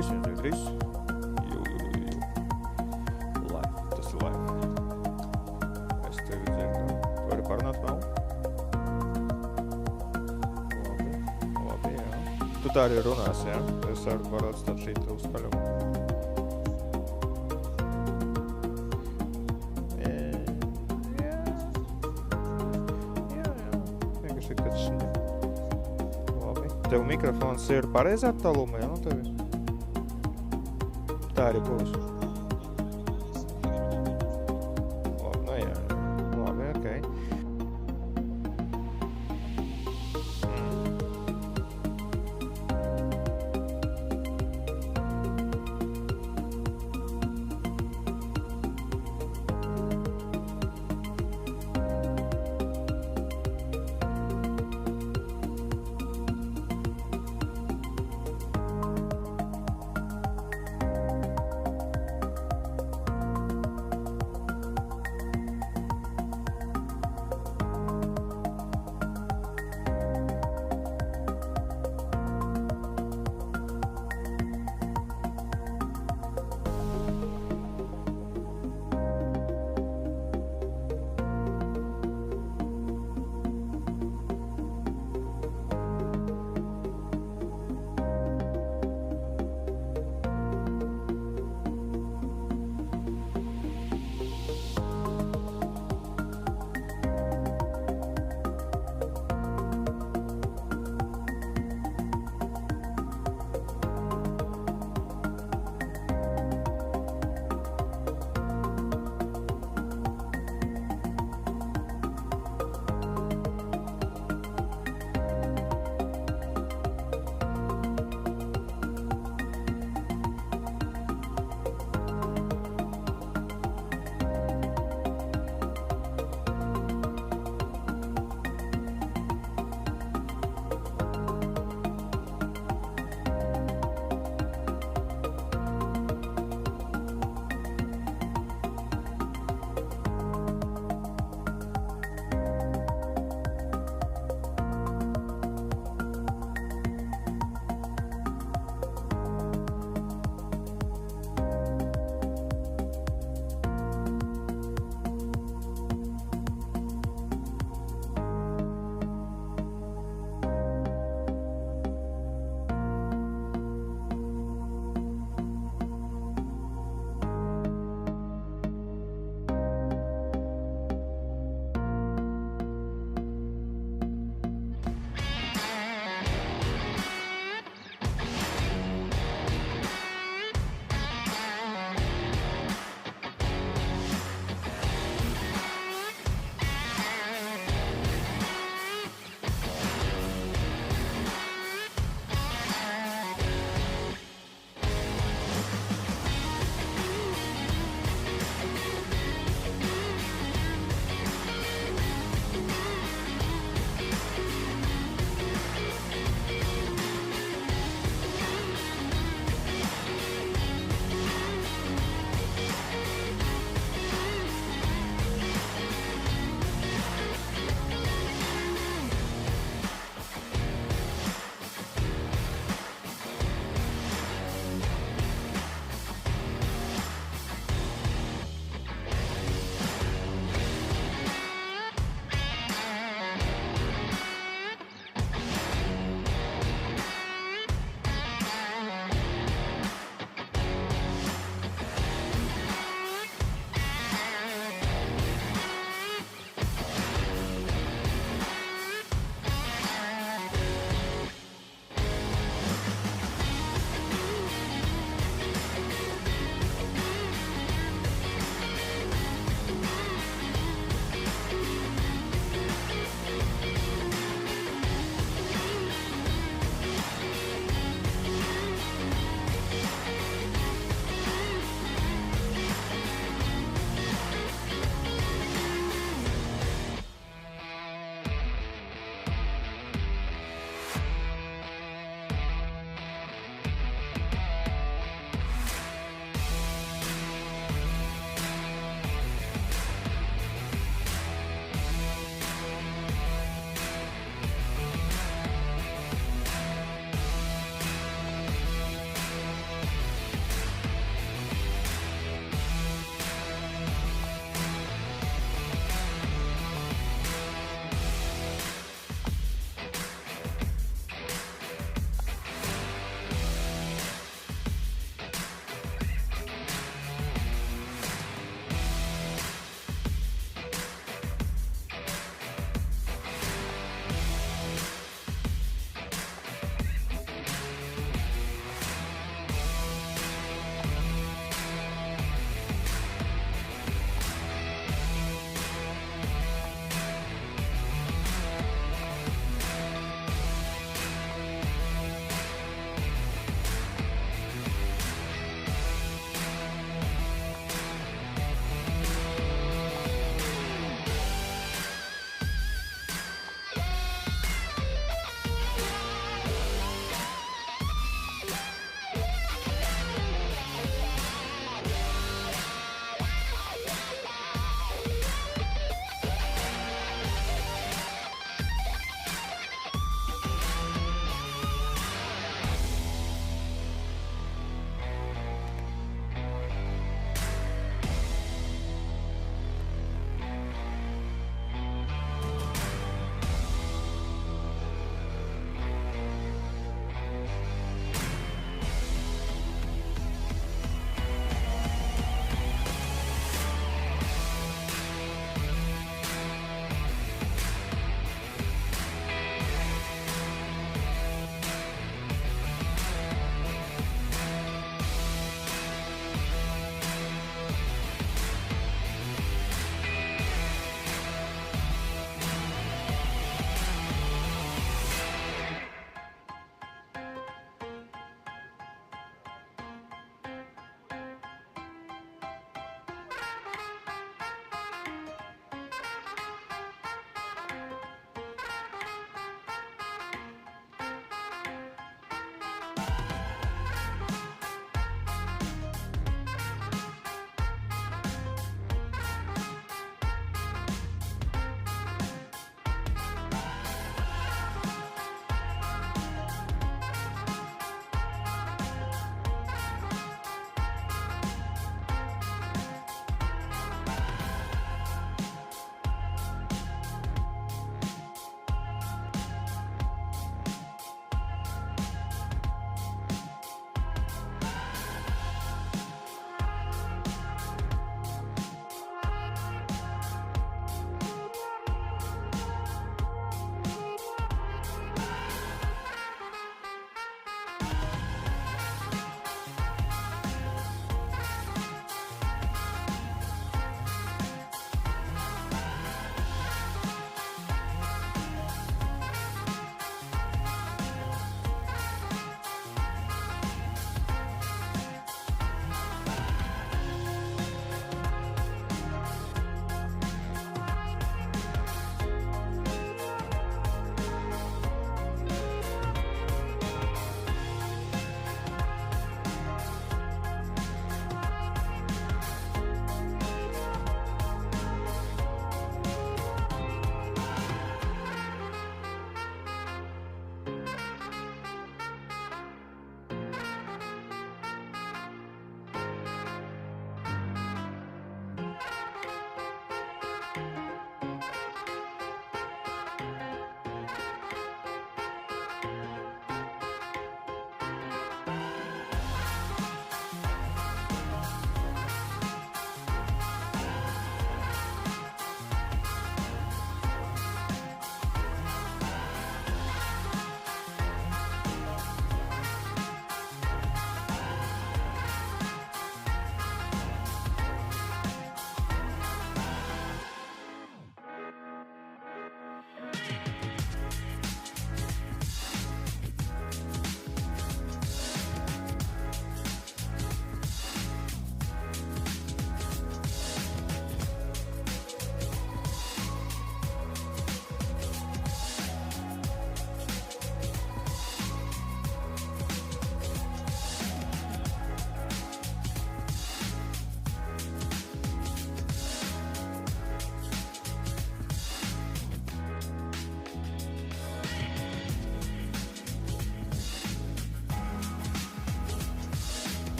193. Jū. Live, tas ir live. Es tevi dzirdu. Tu vari parunāt vēl? Labi, jā. Tu tā arī runāsi, jā? Es varu atstāt šī tavu skaļumu. Tev mikrofons ir pareizā attālumā, jā, no tevis? Tā arī būs. Labi, nu jā. Labi, okei.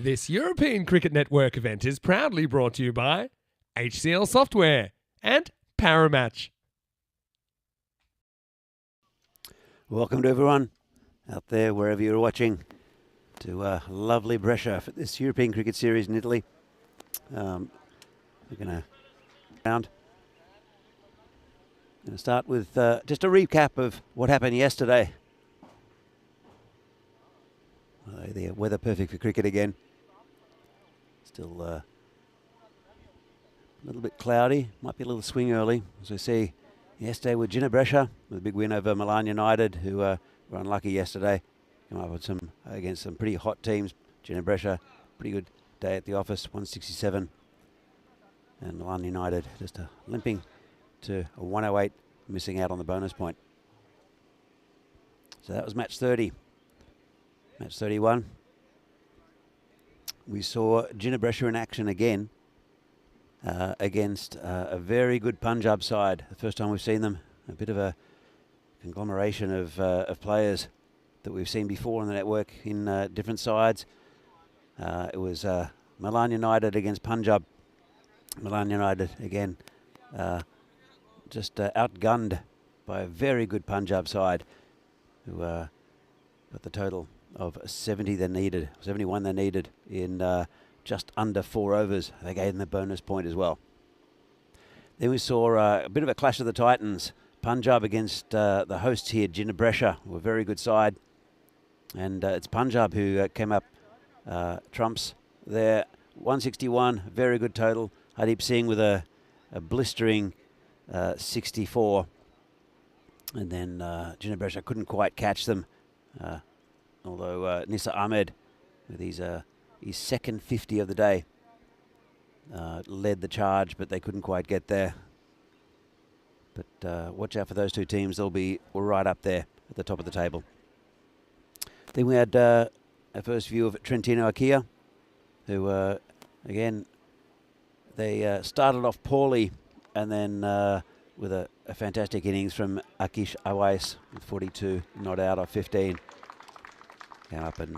This European Cricket Network event is proudly brought to you by HCL Software and Paramatch. Welcome to everyone out there, wherever you're watching, to lovely Brescia for this European Cricket Series in Italy. We're going to start with just a recap of what happened yesterday. The weather perfect for cricket again. Still a little bit cloudy, might be a little swing early, as we see yesterday with Brescia, with a big win over Milan United, who were unlucky yesterday. Came up with against some pretty hot teams. Brescia, pretty good day at the office, 167. And Milan United just limping to a 108, missing out on the bonus point. So that was match 30. Match 31. We saw Brescia in action again against a very good Punjab side. The first time we've seen them. A bit of a conglomeration of players that we've seen before on the network in different sides. It was Milan United against Punjab. Milan United again just outgunned by a very good Punjab side who got the total of 71 they needed in just under 4 overs. They gave them the bonus point as well. Then we saw a bit of a clash of the Titans. Punjab against the hosts here, Brescia, who were a very good side. And it's Punjab who came up trumps there. 161, very good total. Hardeep Singh with a blistering 64. And then Brescia couldn't quite catch them. Although Nissa Ahmed, with his second 50 of the day, led the charge, but they couldn't quite get there. But watch out for those two teams. They'll be right up there at the top of the table. Then we had our first view of Trentino Akia, who, again, they started off poorly, and then with a fantastic innings from Akish Awais, with 42 not out of 15. Came up and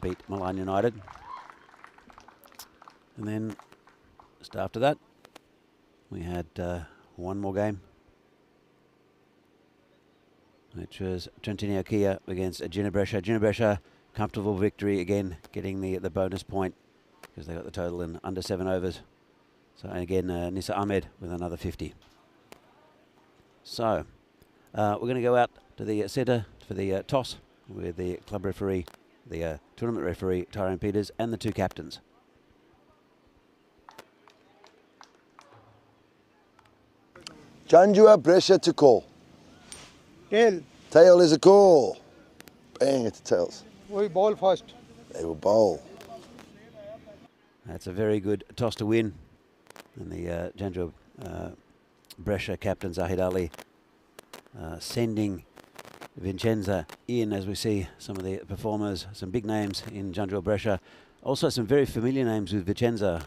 beat Milan United. And then just after that, we had one more game, which was Trentino Akia against Brescia. Brescia, comfortable victory again, getting the bonus point because they got the total in under 7 overs. So and again, Nissa Ahmed with another 50. So we're going to go out to the centre for the toss with the club referee, the tournament referee, Tyrone Peters, and the two captains. Janjua, Brescia to call. Tail. Tail is a call. Bang, it's tails. We bowl first. They will bowl. That's a very good toss to win. And the Janjua Brescia captain Zahid Ali sending Vincenza in, as we see some of the performers, some big names in Janjua Brescia. Also some very familiar names with Vincenza.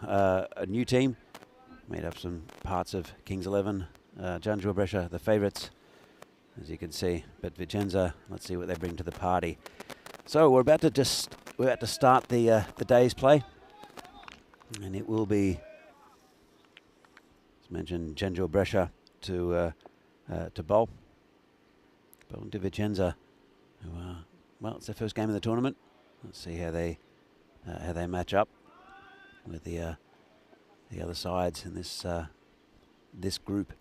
A new team, made up some parts of Kings 11. Janjua Brescia, the favourites, as you can see. But Vincenza, let's see what they bring to the party. So we're about to start the day's play. And it will be, as mentioned, Janjua Brescia to bowl. Bowling to Vincenza, who well, it's their first game of the tournament. Let's see how they match up with the other sides in this group.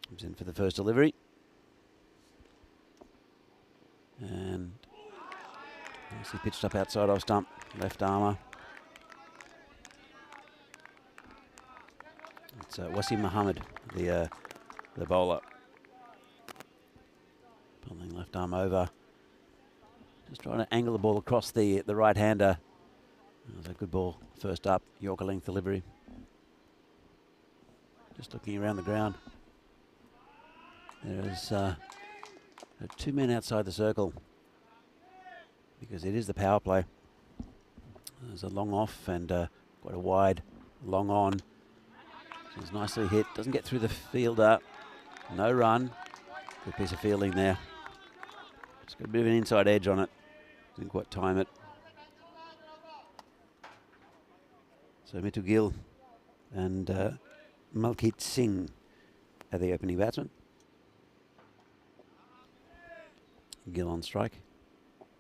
Comes in for the first delivery, and nicely pitched up outside off stump, left armour. It's Wasim Mohammed, the bowler. Pulling left arm over. Just trying to angle the ball across the right-hander. That was a good ball first up, Yorker length delivery. Just looking around the ground. There is 2 men outside the circle because it is the power play. There's a long off and quite a wide long on. So it's nicely hit. Doesn't get through the fielder. No run. Good piece of fielding there. Just got a bit of an inside edge on it. Didn't quite time it. So Mittu Gill and Malkit Singh are the opening batsmen. Gill on strike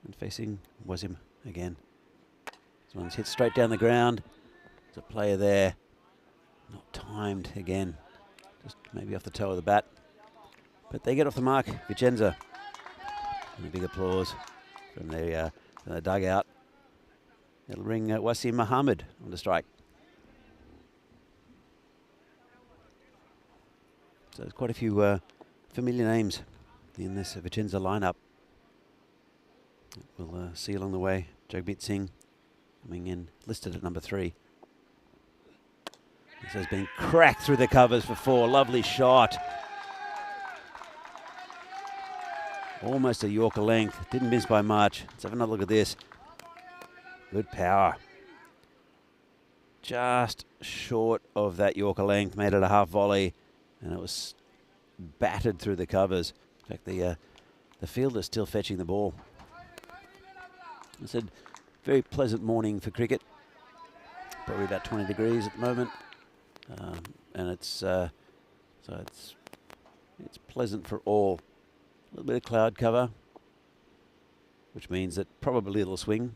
and facing Wasim again. This one's hit straight down the ground. There's a player there. Not timed again. Just maybe off the toe of the bat. But they get off the mark. Vincenza. And a big applause from the dugout. It'll bring Wasim Mohammed on the strike. So there's quite a few familiar names in this Vincenza lineup. We'll see along the way. Jagbit Singh coming in, listed at number 3. This has been cracked through the covers for 4. Lovely shot. Almost a Yorker length. Didn't miss by much. Let's have another look at this. Good power. Just short of that Yorker length. Made it a half volley. And it was battered through the covers. In fact, the fielder's still fetching the ball. I said, very pleasant morning for cricket. Probably about 20 degrees at the moment. And it's pleasant for all. A little bit of cloud cover, which means that probably it'll swing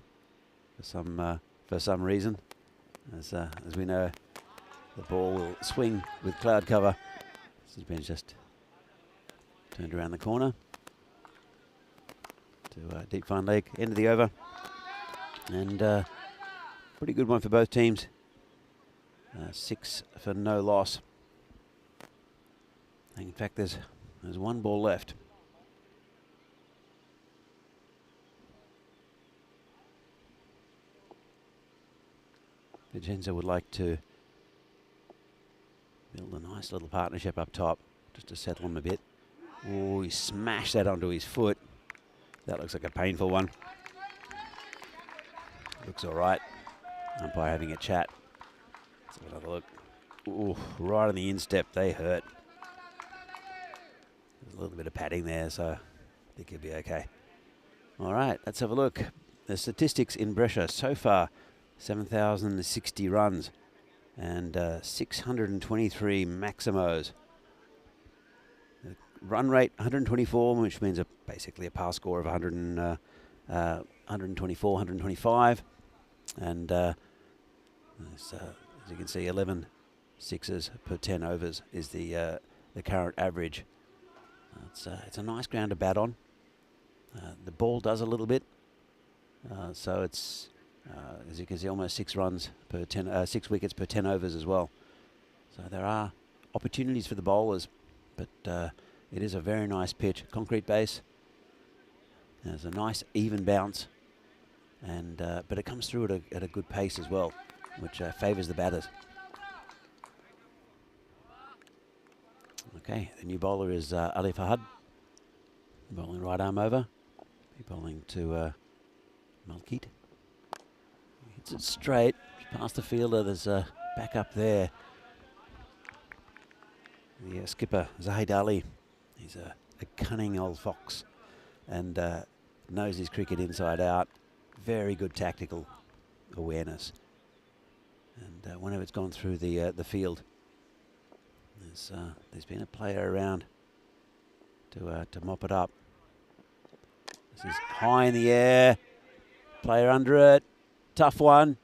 for some reason. As we know, the ball will swing with cloud cover. This has been just turned around the corner to deep fine leg, end of the over, and pretty good one for both teams. 6 for no loss. And in fact, there's one ball left. Vincenza would like to build a nice little partnership up top, just to settle him a bit. Oh, he smashed that onto his foot. That looks like a painful one. Looks all right. Umpire having a chat. Let's have another look. Ooh, right on the instep, they hurt. There's a little bit of padding there, so I think he'll be okay. All right, let's have a look. The statistics in Brescia so far: 7,060 runs and 623 maximos. The run rate 124, which means basically a pass score of 124, 125. And as you can see, 11 sixes per 10 overs is the current average. It's a nice ground to bat on. The ball does a little bit, so it's as you can see, almost 6 runs per 10, 6 wickets per 10 overs as well. So there are opportunities for the bowlers, but it is a very nice pitch, concrete base. There's a nice even bounce, and but it comes through at a good pace as well, which favours the batters. Okay, the new bowler is Ali Fahad, bowling right arm over. Be bowling to Malkit. Hits it straight past the fielder. There's a back up there. The skipper Zahid Ali. He's a cunning old fox, and knows his cricket inside out. Very good tactical awareness. And whenever it's gone through the field, there's been a player around to mop it up. This is high in the air. Player under it. Tough one.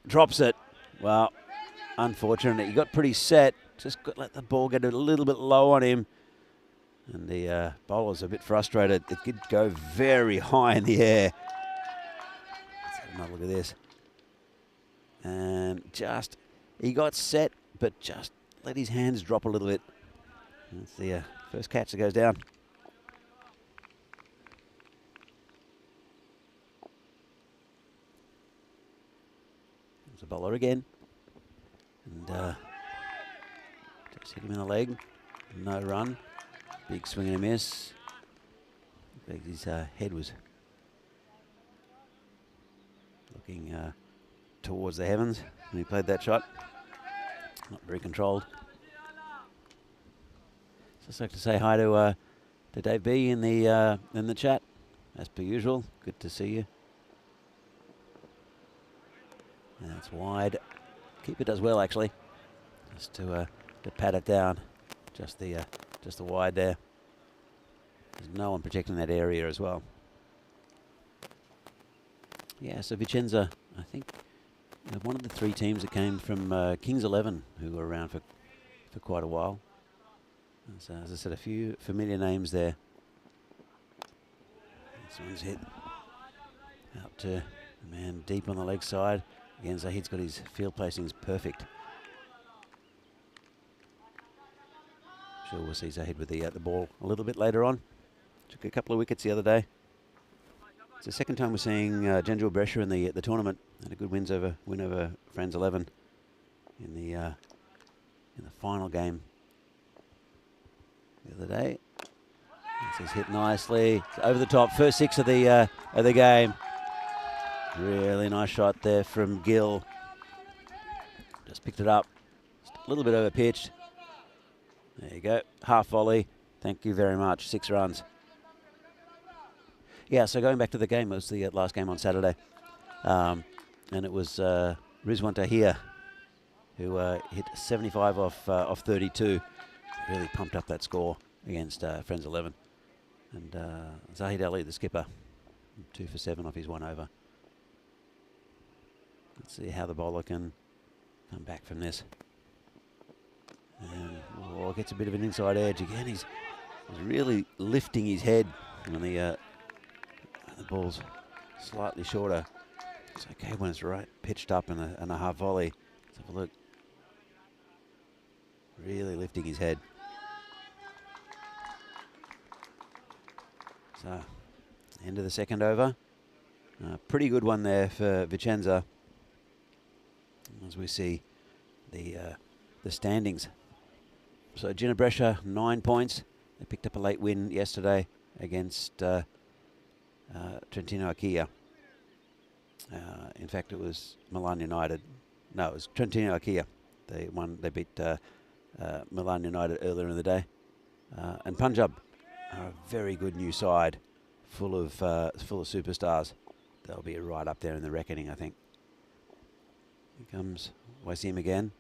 Drops it. Well, unfortunate. He got pretty set. Just let the ball get a little bit low on him. And the bowler's a bit frustrated. It did go very high in the air. Let's have another look at this. And he got set, but just let his hands drop a little bit. That's the first catch that goes down. There's a bowler again. And just hit him in the leg. No run. Big swing and a miss. His head was looking towards the heavens when he played that shot. Not very controlled. Just like to say hi to Dave B in the chat. as per usual. Good to see you. And that's wide. Keeper does well, actually, just to pat it down. Just the wide there. There's no one protecting that area as well. Yeah, so Vincenza, I think, one of the 3 teams that came from Kings 11, who were around for quite a while. And so, as I said, a few familiar names there. This one's hit out to the man deep on the leg side. Again, Zahid's got his field placings perfect. Sure, we'll see Zahid with the ball a little bit later on. Took a couple of wickets the other day. It's the second time we're seeing Janjua Brescia in the tournament. Had a good win over Friends 11 in the final game the other day. This is hit nicely. It's over the top. First 6 of the game. Really nice shot there from Gill. Just picked it up. Just a little bit over pitched. There you go. Half volley. Thank you very much. 6 runs. Yeah, so going back to the game, it was the last game on Saturday. And it was Rizwan Tahir who hit 75 off 32. Really pumped up that score against Friends 11. And Zahid Ali, the skipper, 2 for 7 off his 1 over. Let's see how the bowler can come back from this. And gets a bit of an inside edge again. He's really lifting his head when the ball's slightly shorter. It's okay when it's right pitched up and a half volley. Let's have a look. Really lifting his head. So, end of the second over. Pretty good one there for Vincenza. As we see the standings. So Gina Brescia, 9 points. They picked up a late win yesterday against Trentino Akia. In fact, it was Milan United. No, it was Trentino Akia. They won. They beat Milan United earlier in the day. And Punjab are a very good new side, full of superstars. They'll be right up there in the reckoning, I think. Here comes Wasim again.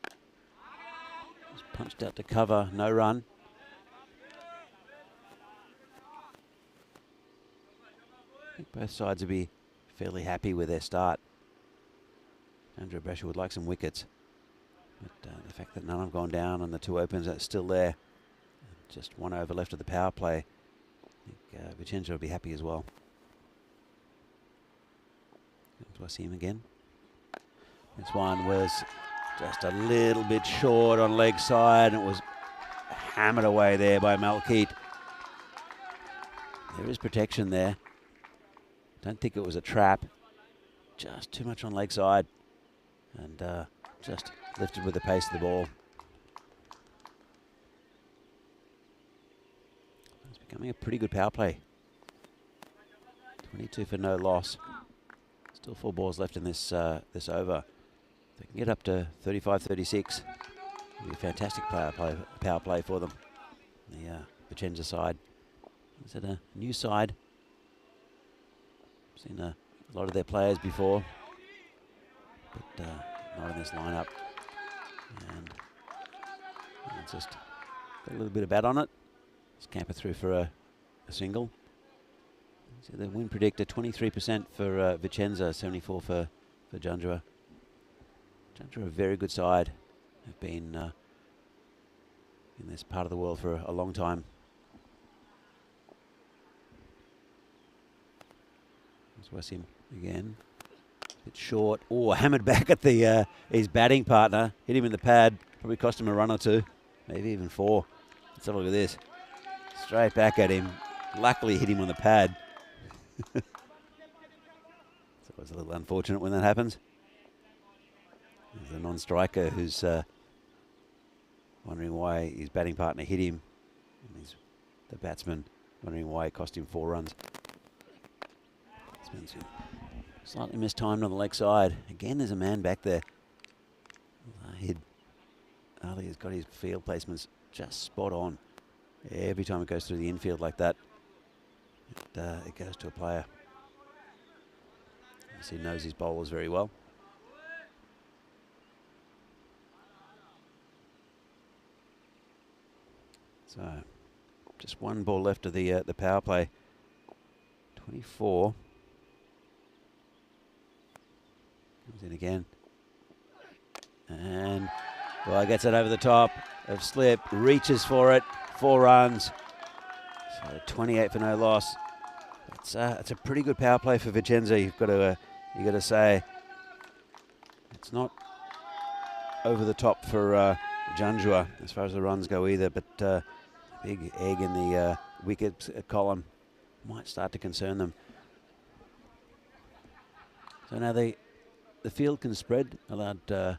He's punched out to cover, no run. I think both sides will be fairly happy with their start. Janjua Brescia would like some wickets. But the fact that none have gone down and the 2 opens are still there. Just 1 over left of the power play. I think Vincenza will be happy as well. Comes Wasim again. This one was just a little bit short on leg side, and it was hammered away there by Malkeet. There is protection there. Don't think it was a trap. Just too much on leg side, and just lifted with the pace of the ball. It's becoming a pretty good power play. 22 for no loss. Still 4 balls left in this over. They can get up to 35, 36. It'll be a fantastic power play for them. The Vincenza side. Is it a new side? Seen a lot of their players before, but not in this lineup. And it's just got a little bit of bat on it. Let's camper through for a single. So the win predictor 23% for Vincenza, 74 for Janjua. Janjua are a very good side. Have been in this part of the world for a long time. There's Wasim again. A bit short. Oh, hammered back at his batting partner. Hit him in the pad. Probably cost him a run or 2. Maybe even 4. Let's have a look at this. Straight back at him. Luckily hit him on the pad. So it's a little unfortunate when that happens. There's a non-striker who's wondering why his batting partner hit him. And he's the batsman wondering why it cost him 4 runs. Slightly mistimed on the leg side. Again, there's a man back there. Ali has got his field placements just spot on. Every time it goes through the infield like that, it goes to a player. He knows his bowlers very well. So just one ball left of the power play. 24. Comes in again. And well, gets it over the top of slip, reaches for it, 4 runs. So 28 for no loss. It's a pretty good power play for Vincenza. You've got to say it's not over the top for Janjua as far as the runs go either, but big egg in the wicket column might start to concern them. So now the field can spread, allowed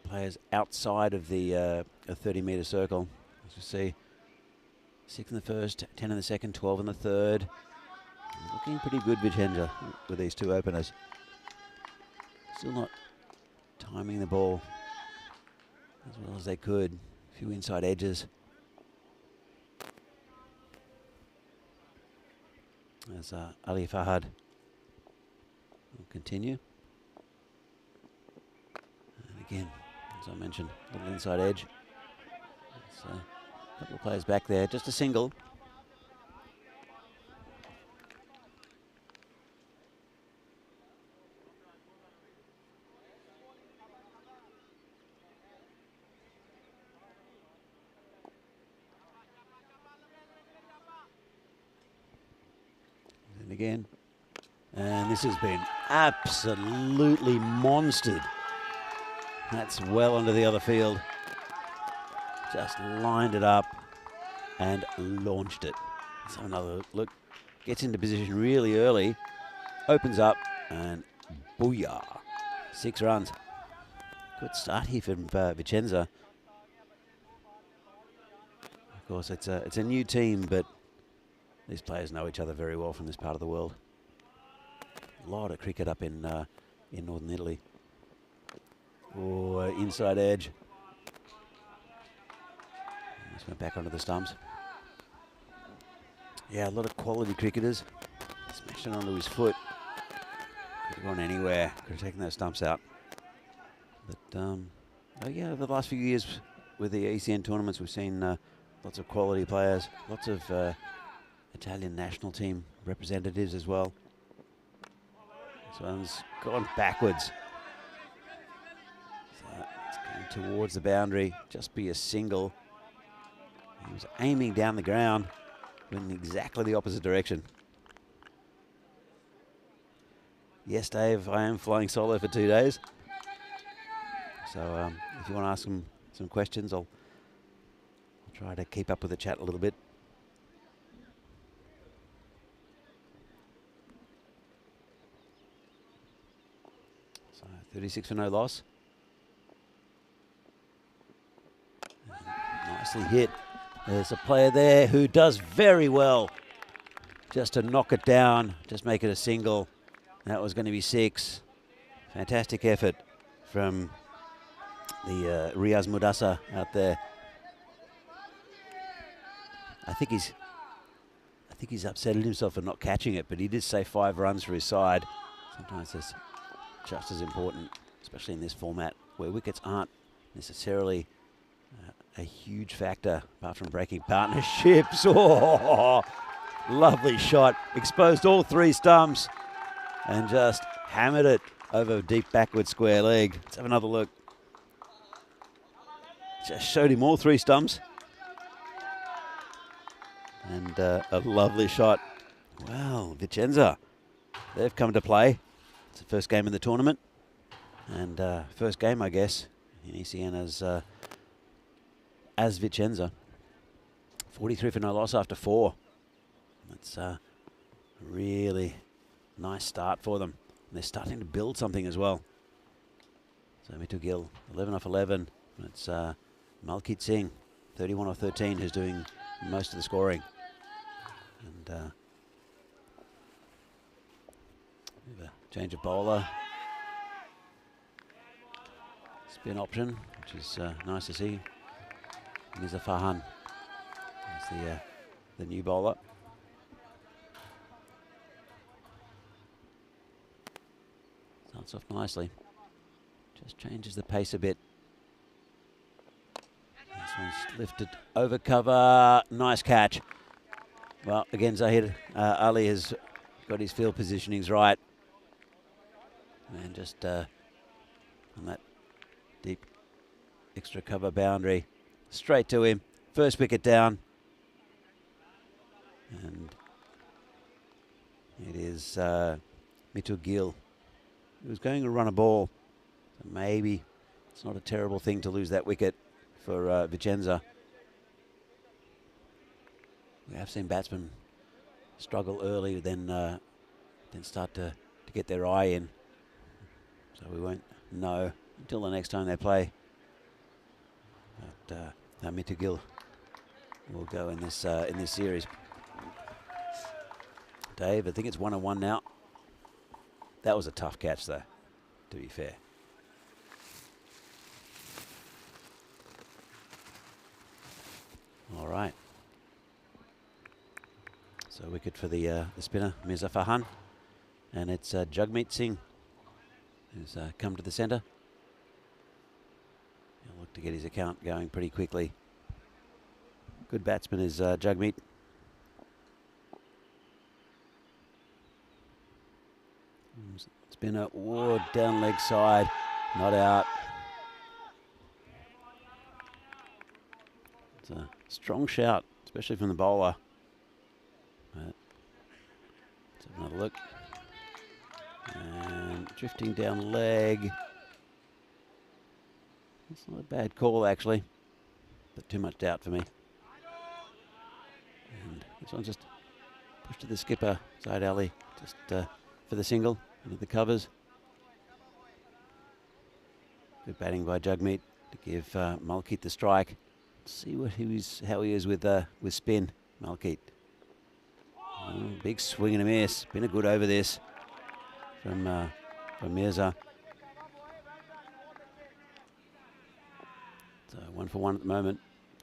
players outside of the 30-metre circle. As you see, 6 in the first, 10 in the second, 12 in the third. Looking pretty good, Vincenza, with these 2 openers. Still not timing the ball as well as they could. A few inside edges. As Ali Fahad will continue. And again, as I mentioned, a little inside edge. So a couple of players back there, just a single. And again, and this has been absolutely monstered. That's well onto the other field. Just lined it up and launched it. Let's have another look. Gets into position really early, opens up, and booyah. 6 runs. Good start here from Vincenza. Of course, it's a new team, but these players know each other very well from this part of the world. A lot of cricket up in northern Italy. Oh, inside edge. Just went back onto the stumps. Yeah, a lot of quality cricketers. Smashed it onto his foot. Could have gone anywhere. Could have taken those stumps out. But oh yeah, over the last few years with the ECN tournaments, we've seen lots of quality players, lots of Italian national team representatives as well. This one's gone backwards. So it's going towards the boundary, just be a single. He was aiming down the ground, went in exactly the opposite direction. Yes, Dave, I am flying solo for 2 days. So if you want to ask some questions, I'll try to keep up with the chat a little bit. So 36 for no loss. And nicely hit. There's a player there who does very well just to knock it down, just make it a single. That was going to be 6. Fantastic effort from the Riaz Mudasa out there. I think he's upset at himself for not catching it, but he did say 5 runs for his side. Sometimes that's just as important, especially in this format where wickets aren't necessarily a huge factor apart from breaking partnerships. Oh, lovely shot. Exposed all 3 stumps and just hammered it over a deep backward square leg. Let's have another look. Just showed him all 3 stumps. And a lovely shot. Wow, Vincenza, they've come to play. It's the first game in the tournament. And first game, I guess, in ECN as Vincenza. 43 for no loss after 4. That's a really nice start for them. And they're starting to build something as well. So Mittu Gill, 11 off 11. It's Malkit Singh, 31 off 13, who's doing most of the scoring. And change of bowler. Spin option, which is nice to see. Mirza Farhan is the new bowler. Bounce off nicely. Just changes the pace a bit. This one's lifted over cover. Nice catch. Well, again, Zahid Ali has got his field positionings right. And just on that deep extra cover boundary, straight to him. First wicket down. And it is Mitul Gill who's going to run a ball. So maybe it's not a terrible thing to lose that wicket for Vincenza. We have seen batsmen struggle early, then start to get their eye in. So we won't know until the next time they play. But Mitul Gill will go in this series. Dave, I think it's 1-1 now. That was a tough catch, though, to be fair. All right. So wicket for the spinner, Mirza Farhan. And it's Jagmeet Singh who's come to the centre. He'll look to get his account going pretty quickly. Good batsman is Jagmeet. Spinner, down leg side, not out. It's a strong shout, especially from the bowler. Let's have another look. And drifting down leg. It's not a bad call, actually, but too much doubt for me. And this one's just pushed to the skipper, Zaid Ali, just for the single into the covers. Good batting by Jagmeet to give Malkit the strike. Let's see how he is with spin, Malkit. Big swing and a miss. Been a good over this from Mirza. So 1 for 1 at the moment.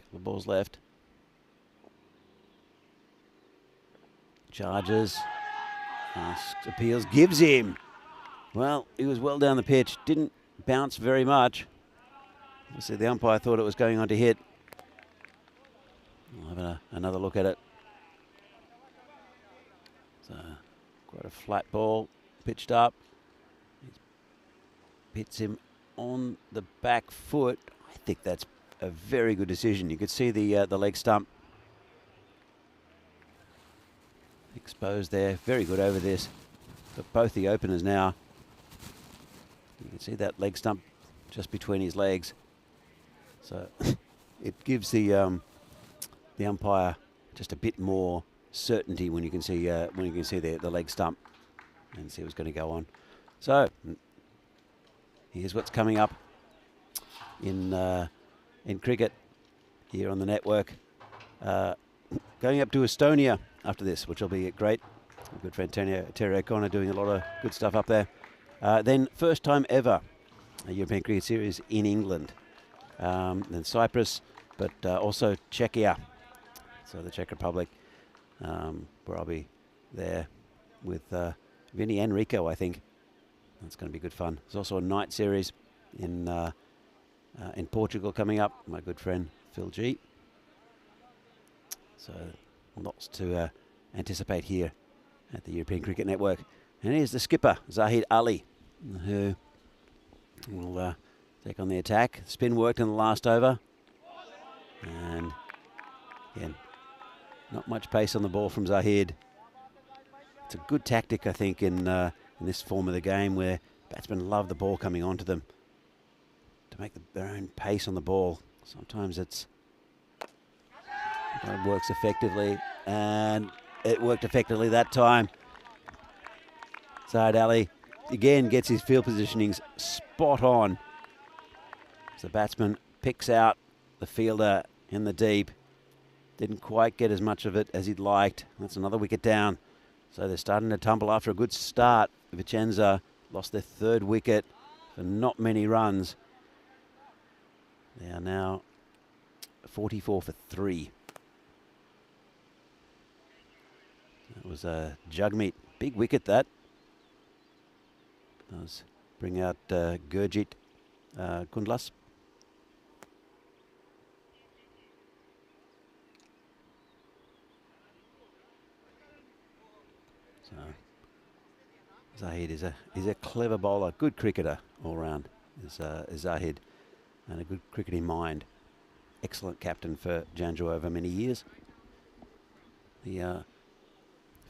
Couple of balls left. Charges. Appeals. Gives him. Well, he was well down the pitch. Didn't bounce very much. Obviously, the umpire thought it was going on to hit. We'll have another look at it. So, quite a flat ball, pitched up. Hits him on the back foot. I think that's a very good decision. You could see the leg stump exposed there. Very good over this. Got both the openers now. You can see that leg stump just between his legs. So it gives the umpire just a bit more certainty when you can see the leg stump and see what's going to go on. So here's what's coming up in cricket here on the network. Going up to Estonia after this, which will be great. My good friend Terry O'Connor doing a lot of good stuff up there. Then first time ever a European Cricket Series in England. Then Cyprus, but also Czechia. So the Czech Republic, where I'll be there with Vinny and Rico, I think. That's going to be good fun. There's also a night series in Portugal coming up. My good friend Phil G. So lots to anticipate here at the European Cricket Network. And here's the skipper, Zaid Ali, who will take on the attack. Spin worked in the last over. And again, not much pace on the ball from Zahid. It's a good tactic, I think, in this form of the game where batsmen love the ball coming onto them to make their own pace on the ball. Sometimes it works effectively, and it worked effectively that time. Zaid Ali again gets his field positionings spot on. As the batsman picks out the fielder in the deep. Didn't quite get as much of it as he'd liked. That's another wicket down. So they're starting to tumble after a good start. Vincenza lost their third wicket for not many runs. They are now 44 for 3. That was a Jagmeet. Big wicket, that. That was bring out Gurjit Kundlas. So Zahid is a clever bowler, good cricketer all round. Is Zahid, and a good cricketing mind. Excellent captain for Janjua over many years. The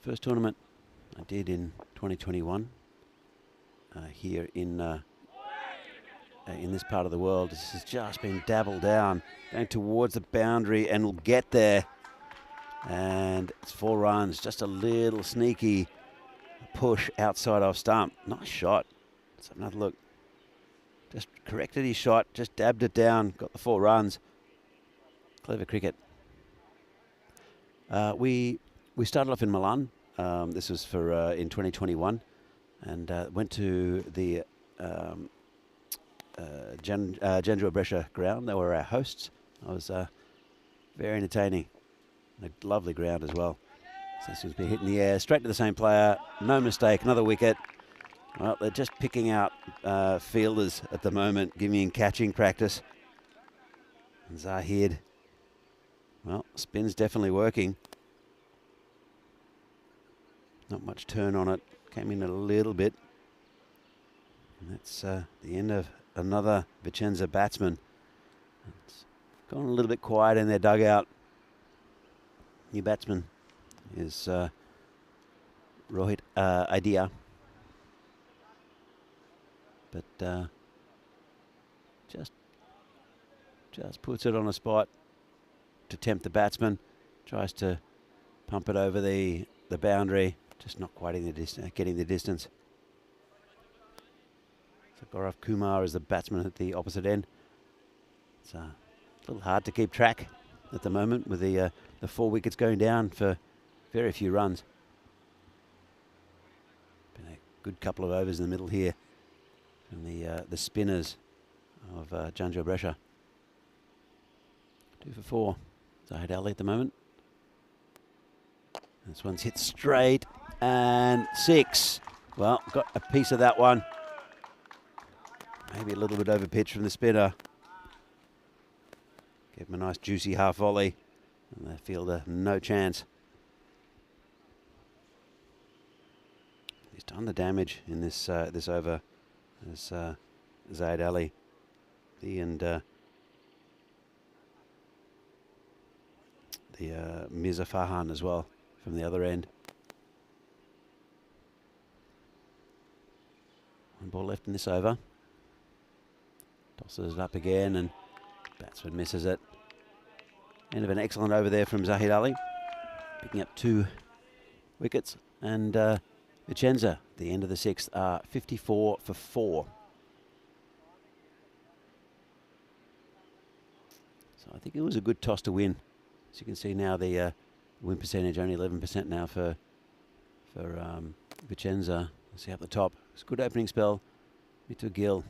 first tournament I did in 2021 here in this part of the world. This has just been dabbled down, going towards the boundary, and will get there. And it's 4 runs, just a little sneaky push outside off stump. Nice shot. Let's have another look. Just corrected his shot, just dabbed it down, got the 4 runs. Clever cricket. We started off in Milan. This was for in 2021, and went to the Janjua Brescia ground. They were our hosts. I was very entertaining. A lovely ground as well. So this was been hit in the air, straight to the same player. No mistake, another wicket. Well, they're just picking out fielders at the moment, giving catching practice. And Zahid, well, spin's definitely working. Not much turn on it. Came in a little bit. And that's the end of another Vincenza batsman. It's gone a little bit quiet in their dugout. New batsman is Rohit Idea. But just puts it on a spot to tempt the batsman. Tries to pump it over the boundary. Just not quite getting the distance. So Gaurav Kumar is the batsman at the opposite end. It's a little hard to keep track at the moment with the 4 wickets going down for very few runs. Been a good couple of overs in the middle here from the spinners of Janjua Brescia. 2 for 4. Zahid Ali at the moment. This one's hit straight and 6. Well, got a piece of that one. Maybe a little bit over pitch from the spinner. Gave him a nice juicy half volley, and the fielder no chance. He's done the damage in this this over. As Zahid Ali, and Mirza Farhan as well from the other end. 1 ball left in this over. Tosses it up again, and batsman misses it. End of an excellent over there from Zahid Ali, picking up 2 wickets. And Vincenza, the end of the 6th, are 54 for 4. So I think it was a good toss to win. As you can see now, the win percentage only 11% now for Vincenza. See up the top. It's a good opening spell. Mitu Gill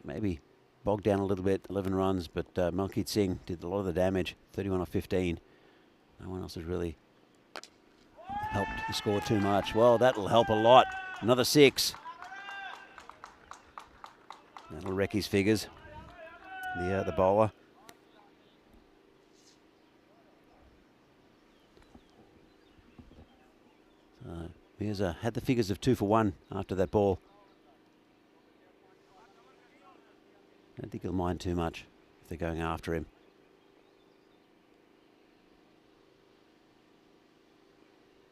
maybe bogged down a little bit, 11 runs, but Malkit Singh did a lot of the damage, 31 off 15. No one else has really helped the score too much. Well, that'll help a lot. Another 6. That'll wreck his figures. The bowler. So here's had the figures of 2 for 1 after that ball. I don't think he'll mind too much if they're going after him.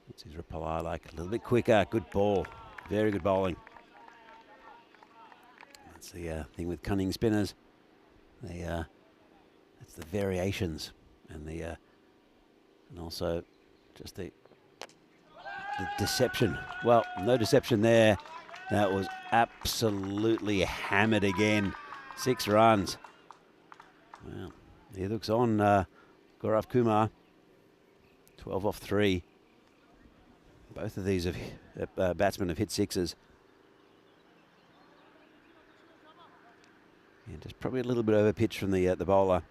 That's his reply, like a little bit quicker. Good ball. Very good bowling. That's the thing with cunning spinners. That's the variations and and also just the deception. Well, no deception there. That was absolutely hammered again. 6 runs. Well, he looks on Gaurav Kumar. 12 off 3. Both of these batsmen have hit 6s. Yeah, just probably a little bit over pitch from the bowler.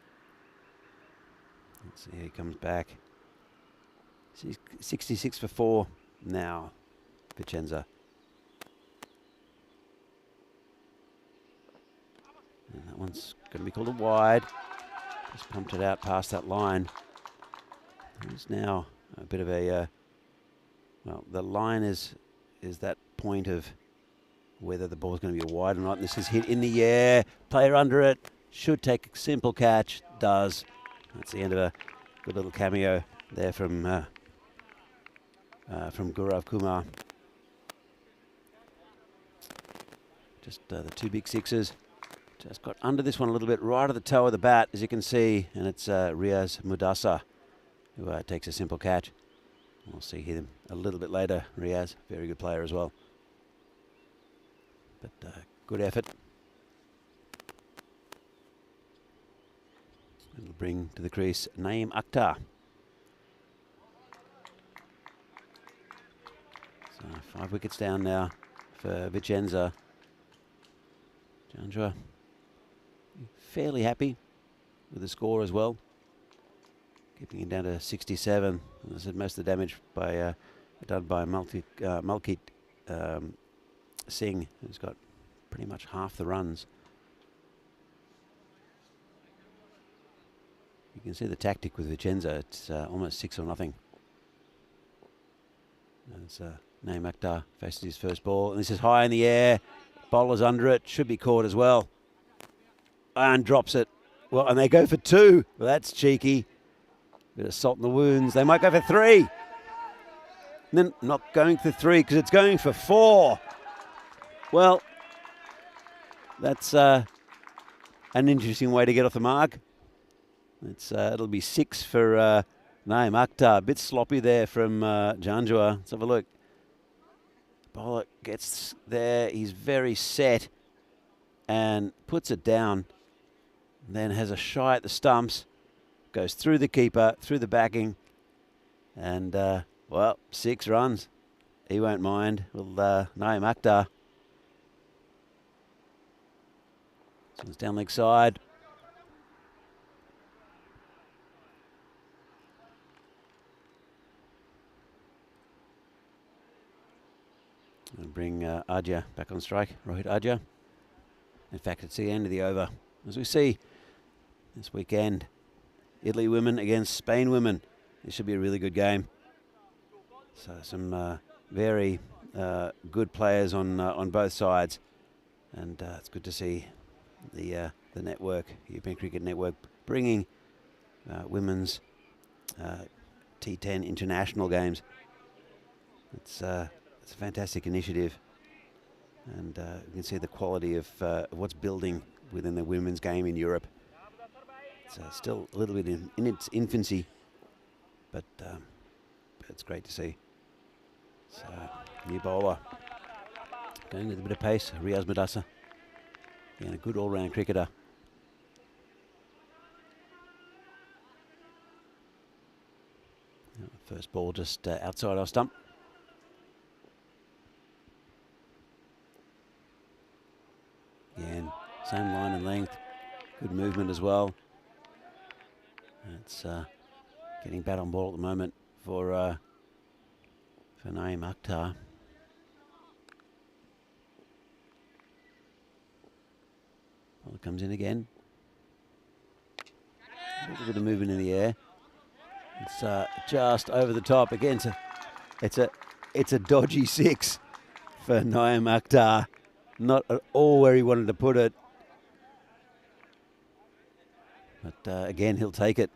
Let's see how he comes back. 66 for 4 now, Vincenza. And that one's going to be called a wide. Just pumped it out past that line. There's now a bit of a, well, the line is that point of whether the ball's going to be a wide or not. And this is hit in the air. Player under it. Should take a simple catch. Does. That's the end of a good little cameo there from Gaurav Kumar. Just the two big sixes. Just got under this one a little bit, right at the toe of the bat, as you can see. And it's Riaz Mudasa who takes a simple catch. We'll see him a little bit later. Riaz, very good player as well. But good effort. It'll bring to the crease Naeem Akhtar. So 5 wickets down now for Vincenza. Janjua fairly happy with the score as well. Keeping it down to 67. As I said, most of the damage done by Malkit Singh, who's got pretty much half the runs. You can see the tactic with Vincenza. It's almost 6-0. As Naeem Akhtar faces his first ball. And this is high in the air. Bowler's under it. Should be caught as well. And drops it. Well, and they go for 2. Well, that's cheeky. Bit of salt in the wounds. They might go for 3. And then not going for 3 because it's going for 4. Well, that's an interesting way to get off the mark. It'll be 6 for Naeem Akhtar. A bit sloppy there from Janjua. Let's have a look. Bowler gets there. He's very set and puts it down. Then has a shy at the stumps. Goes through the keeper, through the backing. And, well, 6 runs. He won't mind. Well, Naeem Akhtar. This one's down leg side. I'll bring Adja back on strike, Rohit Adja. In fact, it's the end of the over. As we see this weekend, Italy women against Spain women. This should be a really good game. So some very good players on both sides. And it's good to see the network, European Cricket Network, bringing women's T10 international games. It's a fantastic initiative, and you can see the quality of what's building within the women's game in Europe. It's still a little bit in its infancy, but it's great to see. So, new bowler going with a bit of pace, Riaz Mudasa, and a good all-round cricketer. First ball just outside our stump. Again, same line and length, good movement as well. It's getting bat on ball at the moment for Naeem Akhtar. Well, it comes in again. A little bit of movement in the air. It's just over the top again. It's a dodgy 6 for Naeem Akhtar. Not at all where he wanted to put it. But again, he'll take it.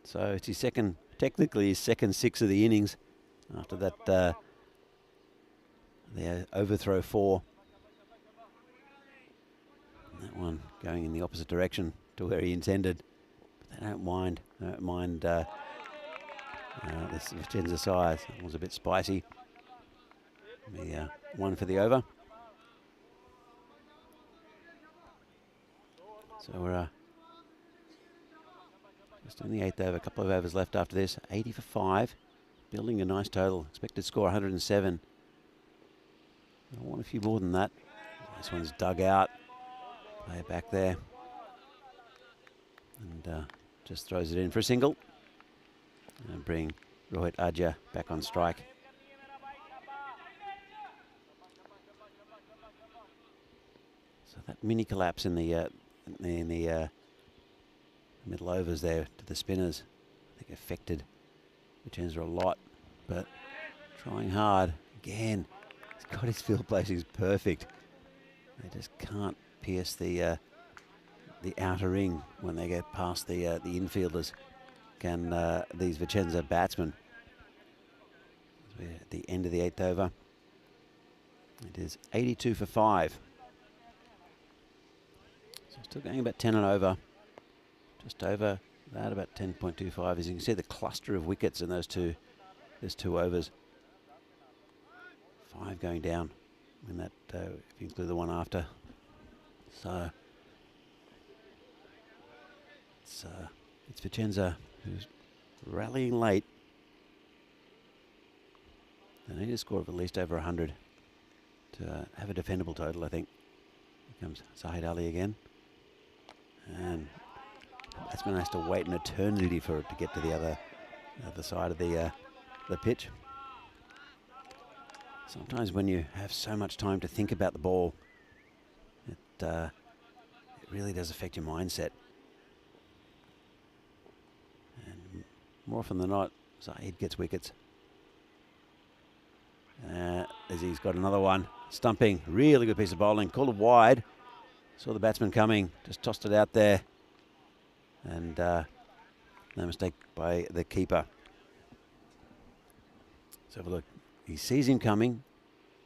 So it's his second, technically his second 6 of the innings. After that, the overthrow 4. And that one going in the opposite direction to where he intended. But they don't mind. They don't mind this Vincenza size. It was a bit spicy. The 1 for the over. So we're just in the 8th over, a couple of overs left after this. 80 for 5, building a nice total. Expected score 107. I want a few more than that. This one's dug out. Play it back there. And just throws it in for a single. And bring Rohit Adja back on strike. that mini collapse in the middle overs there to the spinners, I think affected Vincenza a lot. But trying hard again. He's got his field placings perfect. They just can't pierce the outer ring when they get past the infielders. Can these Vincenza batsmen? We're at the end of the 8th over. It is 82 for 5. So still going about 10 and over. Just over that, about 10.25. As you can see, the cluster of wickets in those two overs. 5 going down in that, if you include the one after. So it's Vincenza who's rallying late. They need a score of at least over 100 to have a defendable total, I think. Here comes Zahid Ali again. And the batsman has to wait an eternity for it to get to the other side of the pitch. Sometimes when you have so much time to think about the ball, it really does affect your mindset. And more often than not, Zahid gets wickets. As he's got another one. Stumping, really good piece of bowling. Called it wide. Saw the batsman coming, just tossed it out there. And no mistake by the keeper. Let's have a look. He sees him coming.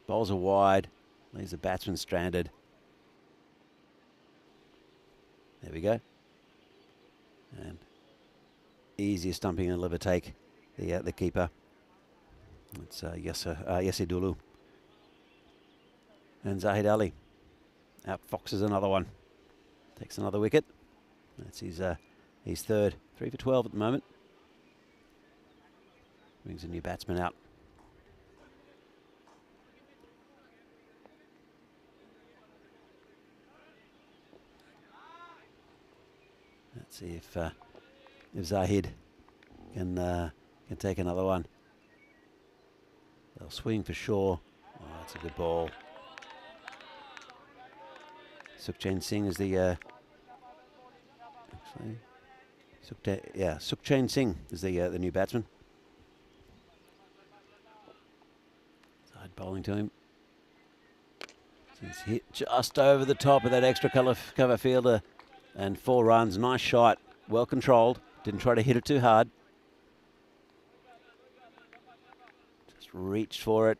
Bowls are wide. Leaves the batsman stranded. There we go. And easier stumping than ever take the keeper. It's Yasidulu. And Zahid Ali outfoxes another one. Takes another wicket. That's his third. 3 for 12 at the moment. Brings a new batsman out. Let's see if Zahid can take another one. They'll swing for sure. Oh, that's a good ball. Sukhchain Singh is the Sukhchain Singh is the new batsman. Side bowling to him. He's hit just over the top of that extra cover fielder, and 4 runs. Nice shot, well controlled. Didn't try to hit it too hard. Just reached for it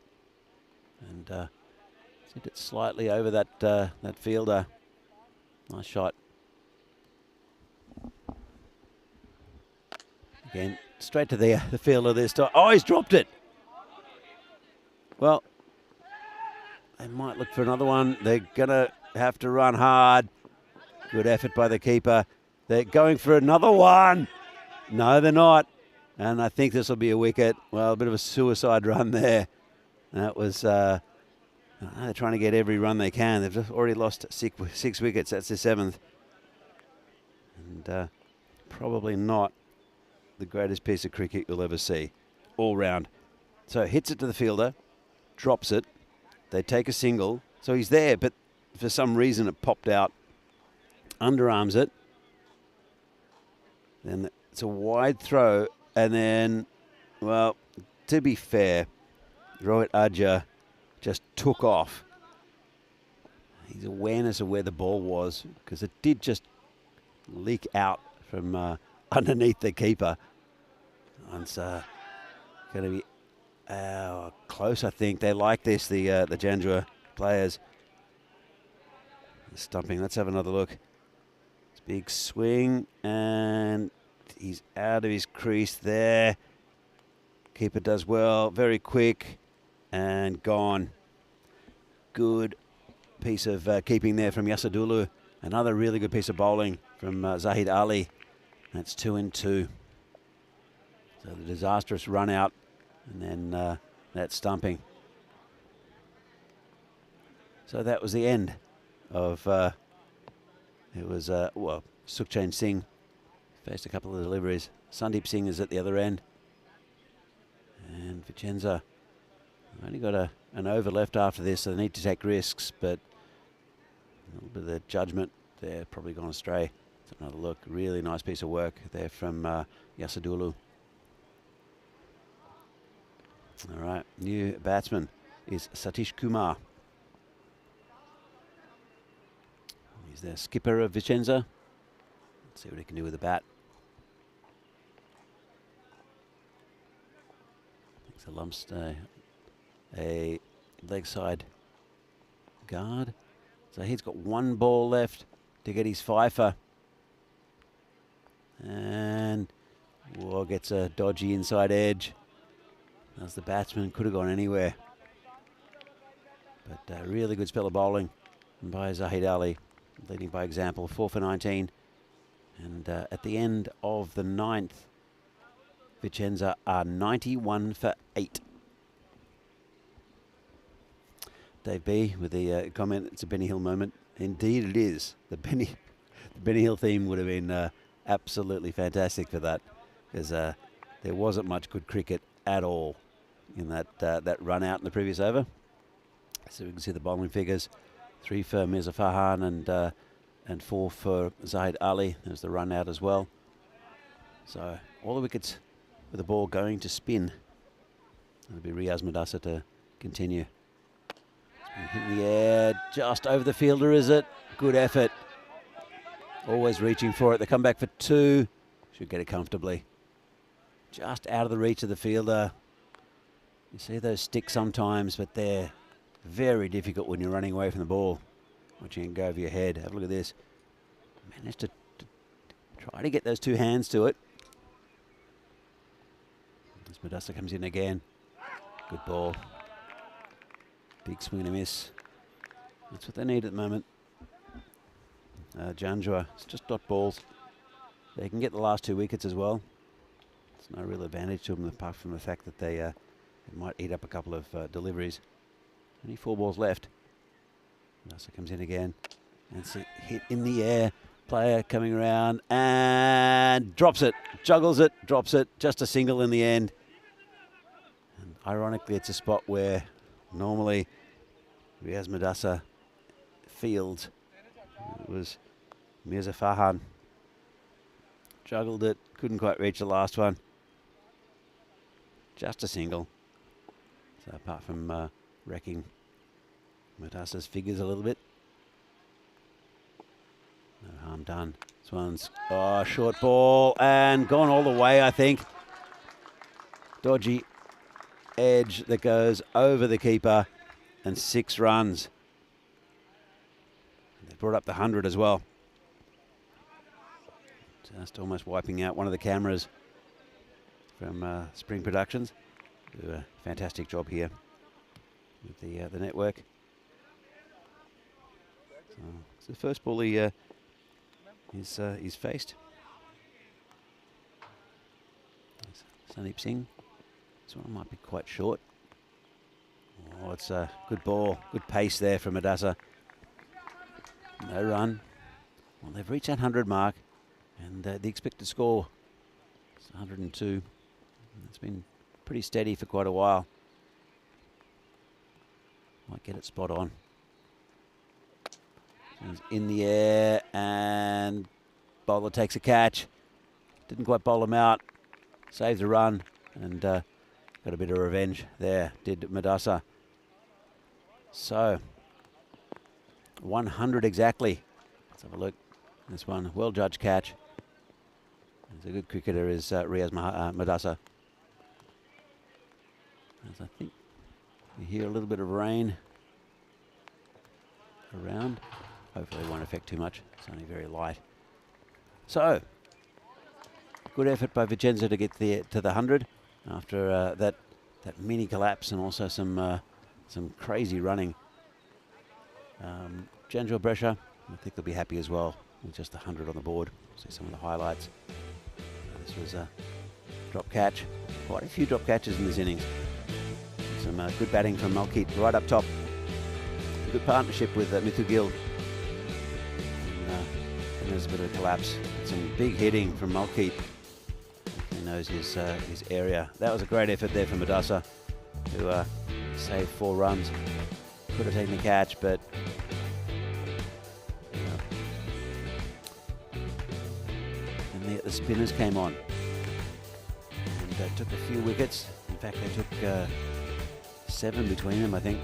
and sent it slightly over that fielder. Nice shot. Again, straight to the fielder this time. Oh, he's dropped it. Well, they might look for another one. They're going to have to run hard. Good effort by the keeper. They're going for another one. No, they're not. And I think this will be a wicket. Well, a bit of a suicide run there. That was, they're trying to get every run they can. They've just already lost six wickets. That's their 7th. And probably not the greatest piece of cricket you'll ever see, all round. So hits it to the fielder, drops it. They take a single. So he's there, but for some reason it popped out. Underarms it. Then it's a wide throw. And then, well, to be fair, Rohit Adja just took off. His awareness of where the ball was, because it did just leak out from underneath the keeper. And it's going to be close, I think. They like this, the Janjua players. Stumping. Let's have another look. It's a big swing, and he's out of his crease there. Keeper does well, very quick, and gone. Good piece of keeping there from Yasidulu. Another really good piece of bowling from Zahid Ali. That's 2 and 2. So the disastrous run out, and then that stumping. So that was the end of, Sukhchain Singh faced a couple of deliveries. Sandeep Singh is at the other end. And Vincenza only got an over left after this, so they need to take risks, but little bit of the judgment there, probably gone astray. Let's have another look. Really nice piece of work there from Yasadulu. All right, new batsman is Satish Kumar. He's the skipper of Vincenza. Let's see what he can do with the bat. It's a Lumsday, a leg side guard. So he's got one ball left to get his fifer. And gets a dodgy inside edge. As the batsman could have gone anywhere. But a really good spell of bowling by Zahid Ali, leading by example, 4 for 19. And at the end of the 9th, Vincenza are 91 for 8. Dave B with the comment, it's a Benny Hill moment. Indeed it is. The Benny Hill theme would have been absolutely fantastic for that, because there wasn't much good cricket at all in that run out in the previous over. So we can see the bowling figures: 3 for Mirza Farhan and 4 for Zahid Ali. There's the run out as well. So all the wickets with the ball going to spin. It'll be Riaz Madasa to continue. It's been hit in the air, just over the fielder, is it? Good effort. Always reaching for it. They come back for 2. Should get it comfortably. Just out of the reach of the fielder. You see those sticks sometimes, but they're very difficult when you're running away from the ball. Watching it go over your head. Have a look at this. Managed to try to get those 2 hands to it. As Madasa comes in again. Good ball. Big swing and a miss. That's what they need at the moment. Janjua, it's just dot balls. They can get the last 2 wickets as well. It's no real advantage to them apart from the fact that they might eat up a couple of deliveries. Only 4 balls left. Madasa comes in again. And it's a hit in the air. Player coming around and drops it. Juggles it, drops it. Just a single in the end. And ironically, it's a spot where normally Riaz Madasa fields. It was Mirza Farhan. Juggled it, couldn't quite reach the last one. Just a single. So apart from wrecking Madasa's figures a little bit, no harm done. This one's short ball and gone all the way, I think. Dodgy edge that goes over the keeper and 6 runs. They brought up the 100 as well. Just almost wiping out one of the cameras from Spring Productions. Do a fantastic job here with the network. So it's the first ball he's faced. Sandeep Singh. This one might be quite short. Oh, it's a good ball. Good pace there from Madasa. No run. Well, they've reached that 100 mark. And the expected score is 102. It's been pretty steady for quite a while. Might get it spot on. He's in the air and bowler takes a catch. Didn't quite bowl him out. Saved the run and got a bit of revenge there, did Madasa. So, 100 exactly. Let's have a look. This one, well judged catch. He's a good cricketer, is Riaz Madasa. As I think we hear a little bit of rain around. Hopefully it won't affect too much. It's only very light. So, good effort by Vincenza to get to the 100 after that mini collapse and also some crazy running. Janjua Brescia, I think they'll be happy as well with just the 100 on the board. See some of the highlights. This was a drop catch. Quite a few drop catches in this innings. Some good batting from Malkeet right up top. A good partnership with Mithu Gill. And there's a bit of a collapse. Some big hitting from Malkeet. He knows his area. That was a great effort there from Madasa, who saved 4 runs. Could have taken the catch, but the spinners came on. And took a few wickets. In fact, they took 7 between them, I think.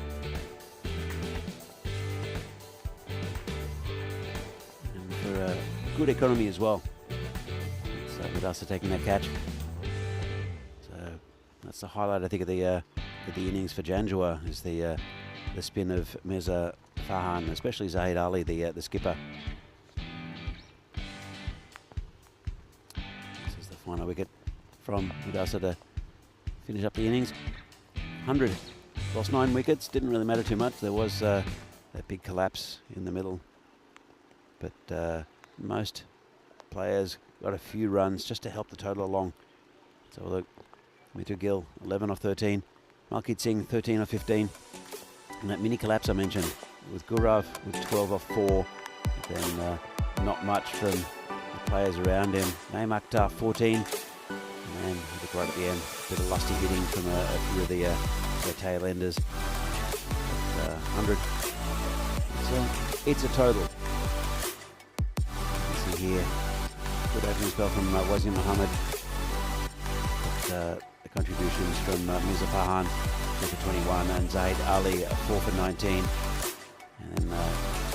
And for good economy as well. So Mudasa taking that catch. So that's the highlight, I think, of the innings for Janjua, is the spin of Mirza Farhan, especially Zahid Ali, the skipper. This is the final wicket from Mudasa to finish up the innings. 100. Lost 9 wickets, didn't really matter too much. There was that big collapse in the middle. But most players got a few runs just to help the total along. So look, Mithu Gill, 11 off 13. Malkit Singh, 13 off 15. And that mini collapse I mentioned, with Gaurav with 12 off 4. Then not much from the players around him. Naim Akhtar, 14. And I think right at the end, a bit of lusty hitting from a few of the tail enders. 100. It's a total. You see here, good opening spell from Wazir Muhammad. But, the contributions from Mirza Farhan, 4 for 21, and Zahid Ali, 4 for 19. And then a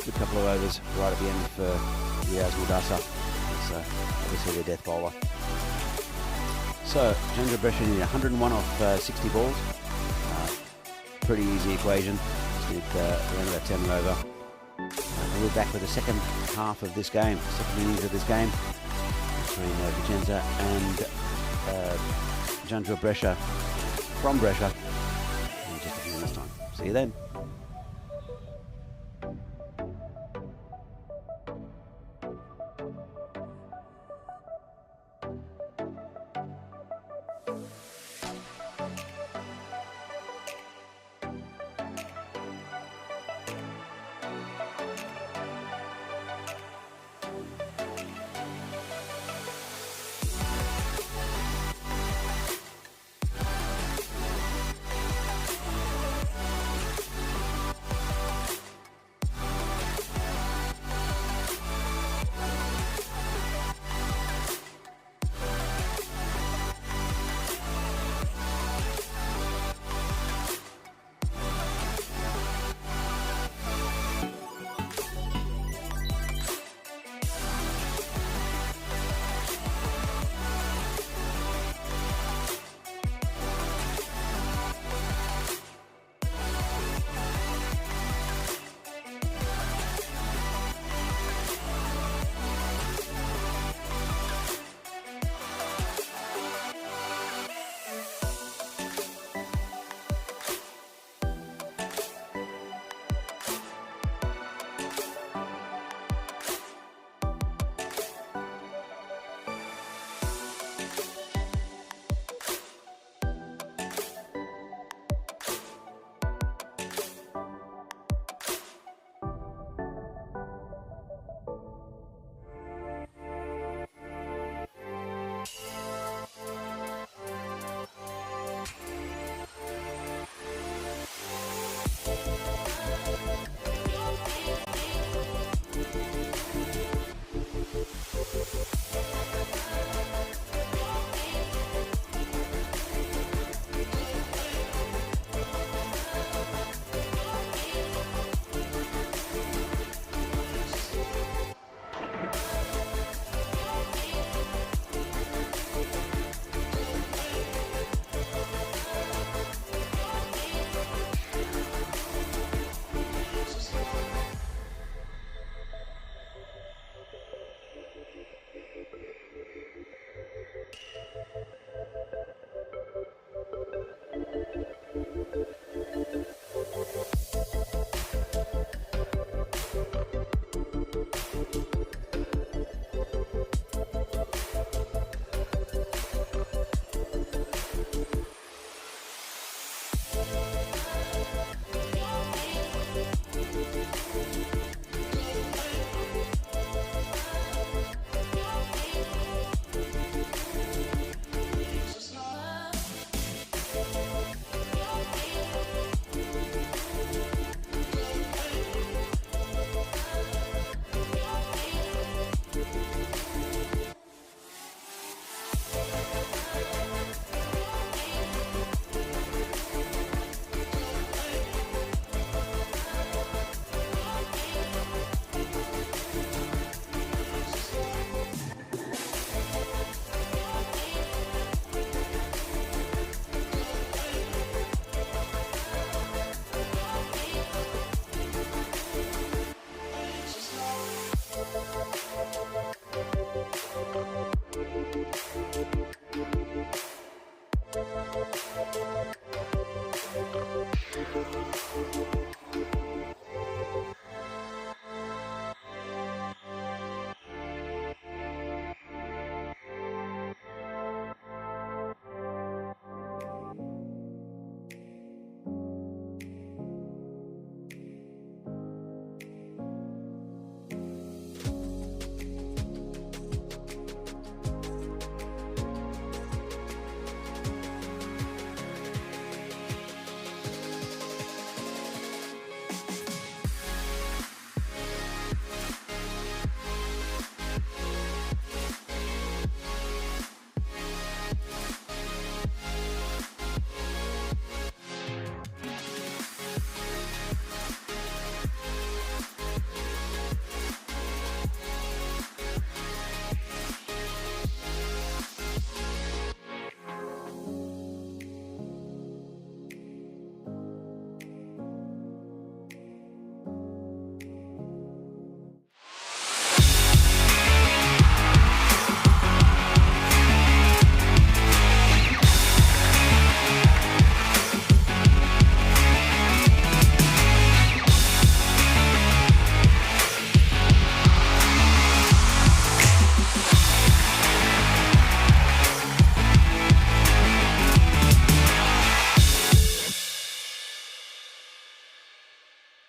good couple of overs right at the end for Riaz Mudasa. It's obviously the death bowler. So, Janjua Brescia needed 101 off 60 balls. Pretty easy equation. Just need around about 10 and over. And we're back with the second half of this game, second innings of this game, between Vincenza and Janjua Brescia, from Brescia, in just a few minutes' time. See you then.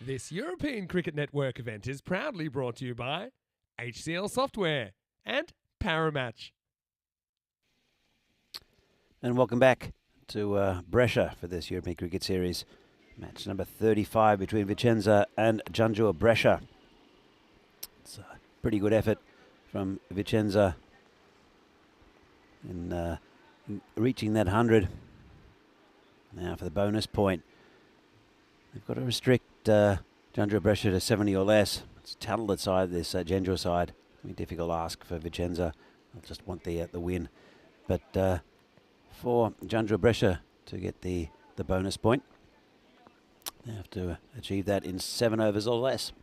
This European Cricket Network event is proudly brought to you by HCL Software and Paramatch. And welcome back to Brescia for this European Cricket Series. Match number 35 between Vincenza and Janjua Brescia. It's a pretty good effort from Vincenza in reaching that 100. Now for the bonus point. They've got to restrict Janjua Brescia to 70 or less. It's a talented side, this Janjua side. Be difficult ask for Vincenza. They'll just want the win. But for Janjua Brescia to get the bonus point, they have to achieve that in 7 overs or less.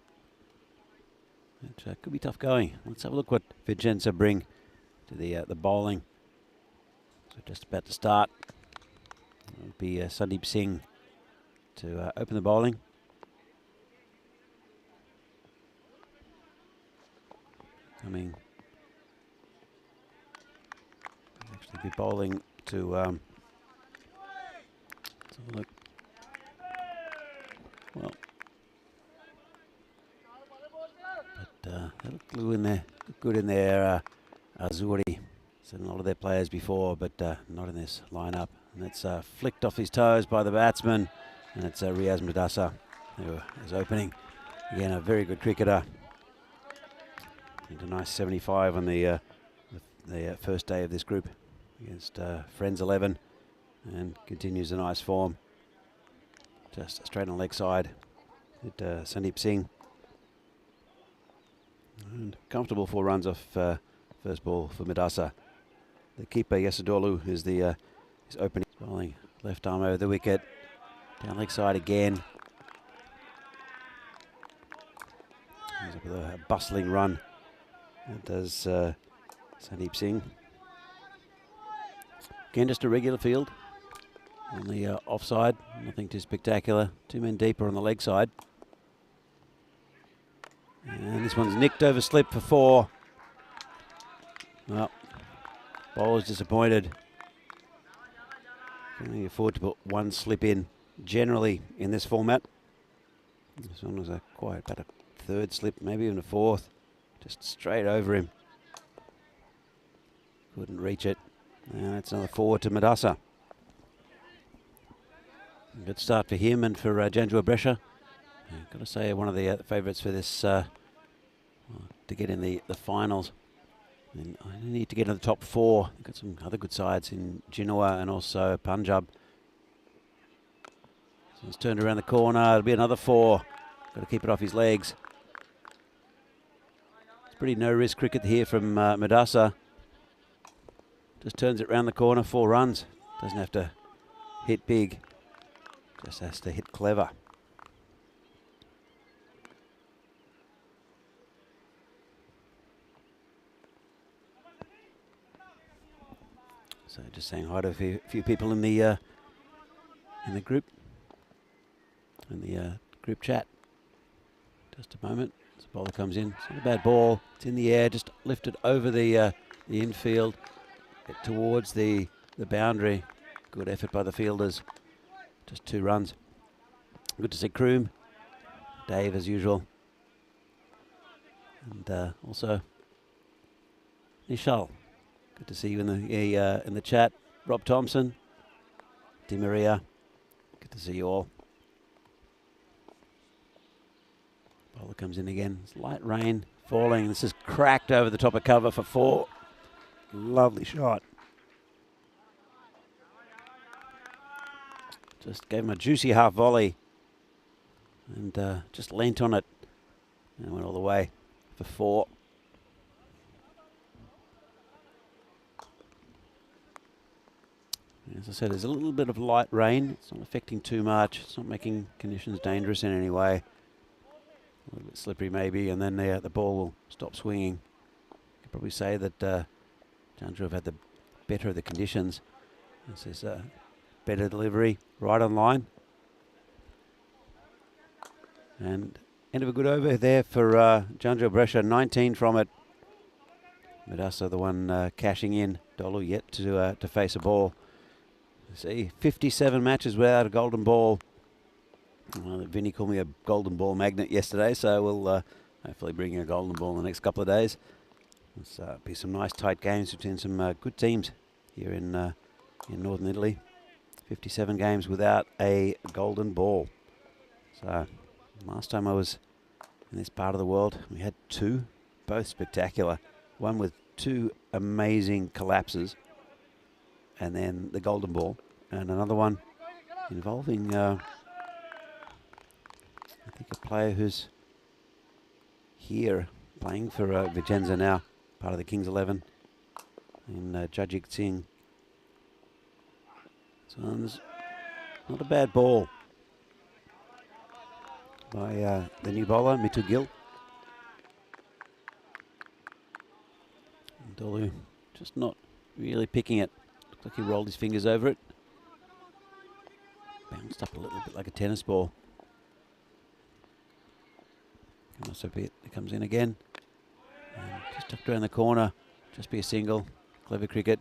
It could be tough going. Let's have a look what Vincenza bring to the bowling. So just about to start. It'll be Sandeep Singh to open the bowling. Actually be bowling to let's have a look. Well, but they look good in there. Look good in there. Azuri. Seen a lot of their players before, but not in this lineup. And it's flicked off his toes by the batsman, and it's Riaz Madassa who is opening. Again, a very good cricketer. And a nice 75 on the first day of this group against Friends 11, and continues a nice form. Just straight on leg side with Sandeep Singh. And comfortable 4 runs off first ball for Madassa. The keeper Yesadolu is the is opening, bowling left arm over the wicket, down leg side again. He's up with a bustling run. That does Sandeep Singh. Again, just a regular field on the offside. Nothing too spectacular. 2 men deeper on the leg side. And this one's nicked over slip for 4. Well, bowler's disappointed. Can only afford to put 1 slip in generally in this format. This one was quite about a 3rd slip, maybe even a 4th. Just straight over him. Couldn't reach it. And that's another 4 to Madassa. Good start for him and for Janjua Brescia. Got to say, one of the favourites for this to get in the finals. And I need to get in the top 4. Got some other good sides in Janjua and also Punjab. So it's turned around the corner. It'll be another 4. Got to keep it off his legs. Pretty no-risk cricket here from Madassa. Just turns it round the corner, 4 runs. Doesn't have to hit big, just has to hit clever. So just saying hi to a few people in the group, in the group chat. Just a moment. The bowler comes in. It's not a bad ball. It's in the air, just lifted over the infield, towards the boundary. Good effort by the fielders. Just 2 runs. Good to see Kroom, Dave as usual, and also Nishal. Good to see you in the chat. Rob Thompson, Di Maria. Good to see you all. Bowler comes in again. It's light rain falling. This is cracked over the top of cover for 4. Lovely shot. Just gave him a juicy half volley and just leant on it and went all the way for 4. As I said, there's a little bit of light rain. It's not affecting too much. It's not making conditions dangerous in any way. A little bit slippery maybe, and then the ball will stop swinging. You could probably say that Janjua have had the better of the conditions. This is better delivery, right on line. And end of a good over there for Janjua Brescia, 19 from it. Madassa the one cashing in. Dolu yet to face a ball. See, 57 matches without a golden ball. Well, Vinny called me a golden ball magnet yesterday, so we'll hopefully bring you a golden ball in the next couple of days. There'll be some nice tight games between some good teams here in northern Italy. 57 games without a golden ball. So last time I was in this part of the world, we had 2, both spectacular. One with 2 amazing collapses, and then the golden ball, and another one involving I think a player who's here playing for Vincenza now, part of the Kings 11, in Jajik Singh. So it's not a bad ball by the new bowler, Mitu Gill. Dolu just not really picking it. Looks like he rolled his fingers over it. Bounced up a little bit like a tennis ball. Can also be it comes in again. And just tucked around the corner. Just be a single. Clever cricket.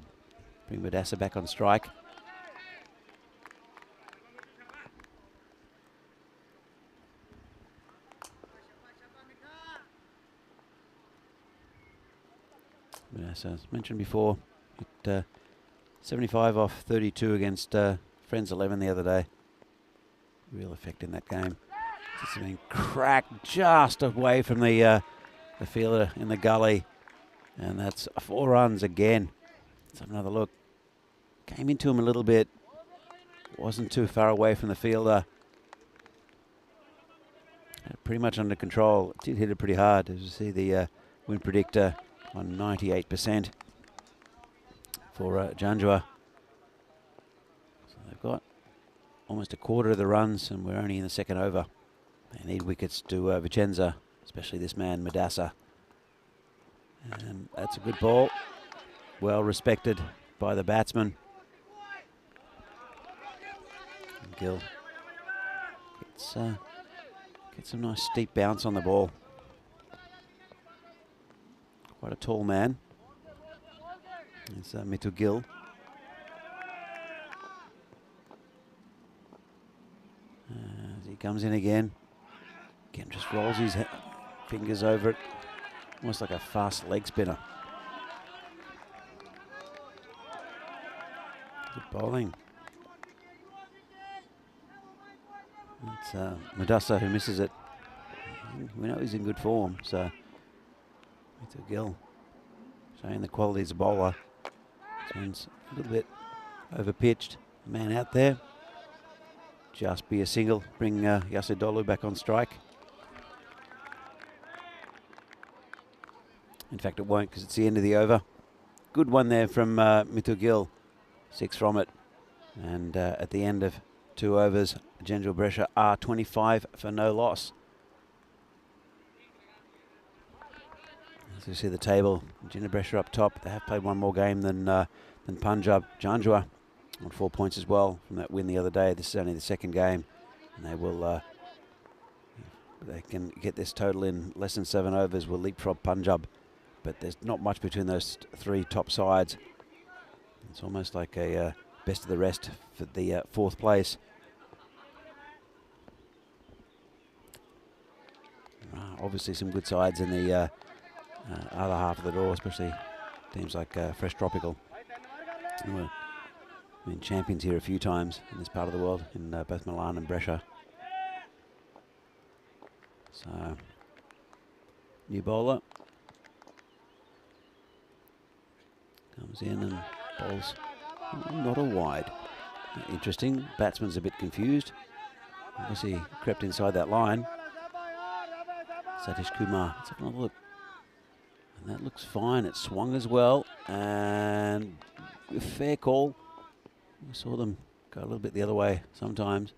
Bring Madassa back on strike. Madassa, as mentioned before, hit 75 off 32 against Friends 11 the other day. Real effect in that game. It's been cracked just away from the fielder in the gully. And that's 4 runs again. Let's have another look. Came into him a little bit. Wasn't too far away from the fielder. Pretty much under control. Did hit it pretty hard. As you see the wind predictor on 98% for Janjua. So they've got almost a quarter of the runs, and we're only in the second over. They need wickets to Vincenza, especially this man, Madassa. And that's a good ball. Well respected by the batsman. And Gill gets some nice steep bounce on the ball. Quite a tall man. It's Mitu Gill. As he comes in again. Again, just rolls his fingers over it. Almost like a fast leg spinner. Good bowling. It's Madassa who misses it. We know he's in good form, so Mitu Gill showing the quality as a bowler. This one's a little bit over-pitched. Man out there. Just be a single. Bring Yasidolu back on strike. In fact, it won't, because it's the end of the over. Good one there from Mitu Gill. 6 from it. And at the end of 2 overs, Janjua Brescia are 25 for no loss. As you see the table, Janjua Brescia up top. They have played 1 more game than Punjab. Janjua on 4 points as well from that win the other day. This is only the 2nd game, and they will. They can get this total in less than 7 overs. Will leapfrog Punjab, but there's not much between those 3 top sides. It's almost like a best of the rest for the 4th place. Obviously some good sides in the other half of the draw, especially teams like Fresh Tropical. We've been champions here a few times in this part of the world, in both Milan and Brescia. So, new bowler comes in and bowls not a wide. Interesting. Batsman's a bit confused. Obviously crept inside that line. Satish Kumar. Let's have another look. And that looks fine. It swung as well. And a fair call. We saw them go a little bit the other way sometimes.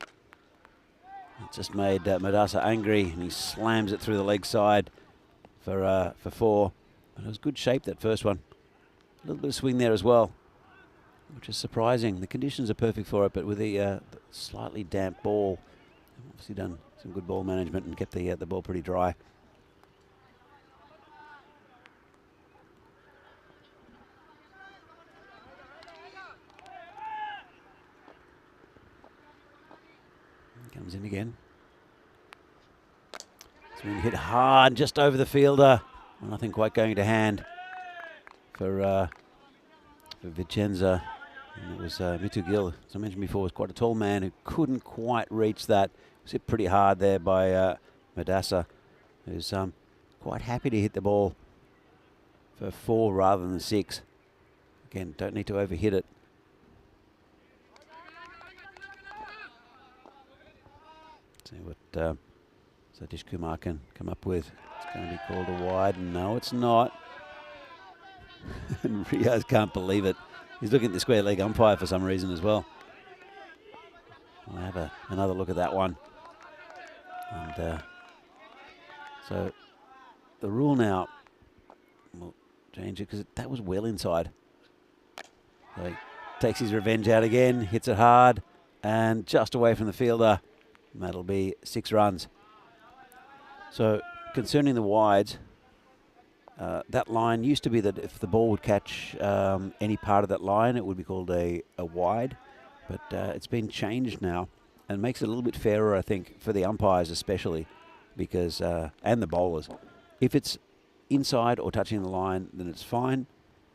It just made Madassa angry, and he slams it through the leg side for 4. But it was good shape, that first one. A little bit of swing there as well, which is surprising. The conditions are perfect for it, but with the slightly damp ball, they've obviously done some good ball management and kept the ball pretty dry. Comes in again. It's been hit hard just over the fielder. Nothing quite going to hand for Vincenza. And it was Mitugil, as I mentioned before, was quite a tall man who couldn't quite reach that. It was hit pretty hard there by Madassa, who's quite happy to hit the ball for 4 rather than 6. Again, don't need to overhit it. See what Satish Kumar can come up with. It's going to be called a wide. No, it's not. And Riaz can't believe it. He's looking at the square leg umpire for some reason as well. We'll have another look at that one. And so the rule now will change it because that was well inside. So he takes his revenge out again, hits it hard, and just away from the fielder. And that'll be 6 runs. So concerning the wides, that line used to be that if the ball would catch any part of that line, it would be called a wide. But it's been changed now and makes it a little bit fairer, I think, for the umpires especially, because and the bowlers. If it's inside or touching the line, then it's fine.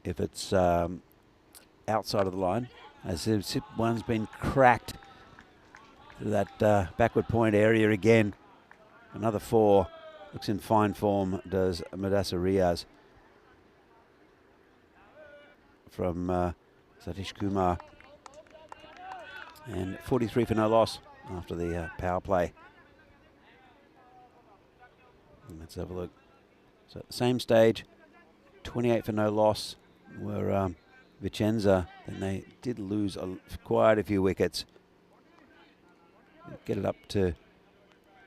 If it's outside of the line, as if one's been cracked to that backward point area again. Another 4. Looks in fine form, does Madassa Riaz from Satish Kumar. And 43 for no loss after the power play. And let's have a look. So at the same stage, 28 for no loss were Vincenza. Then they did lose quite a few wickets. Get it up to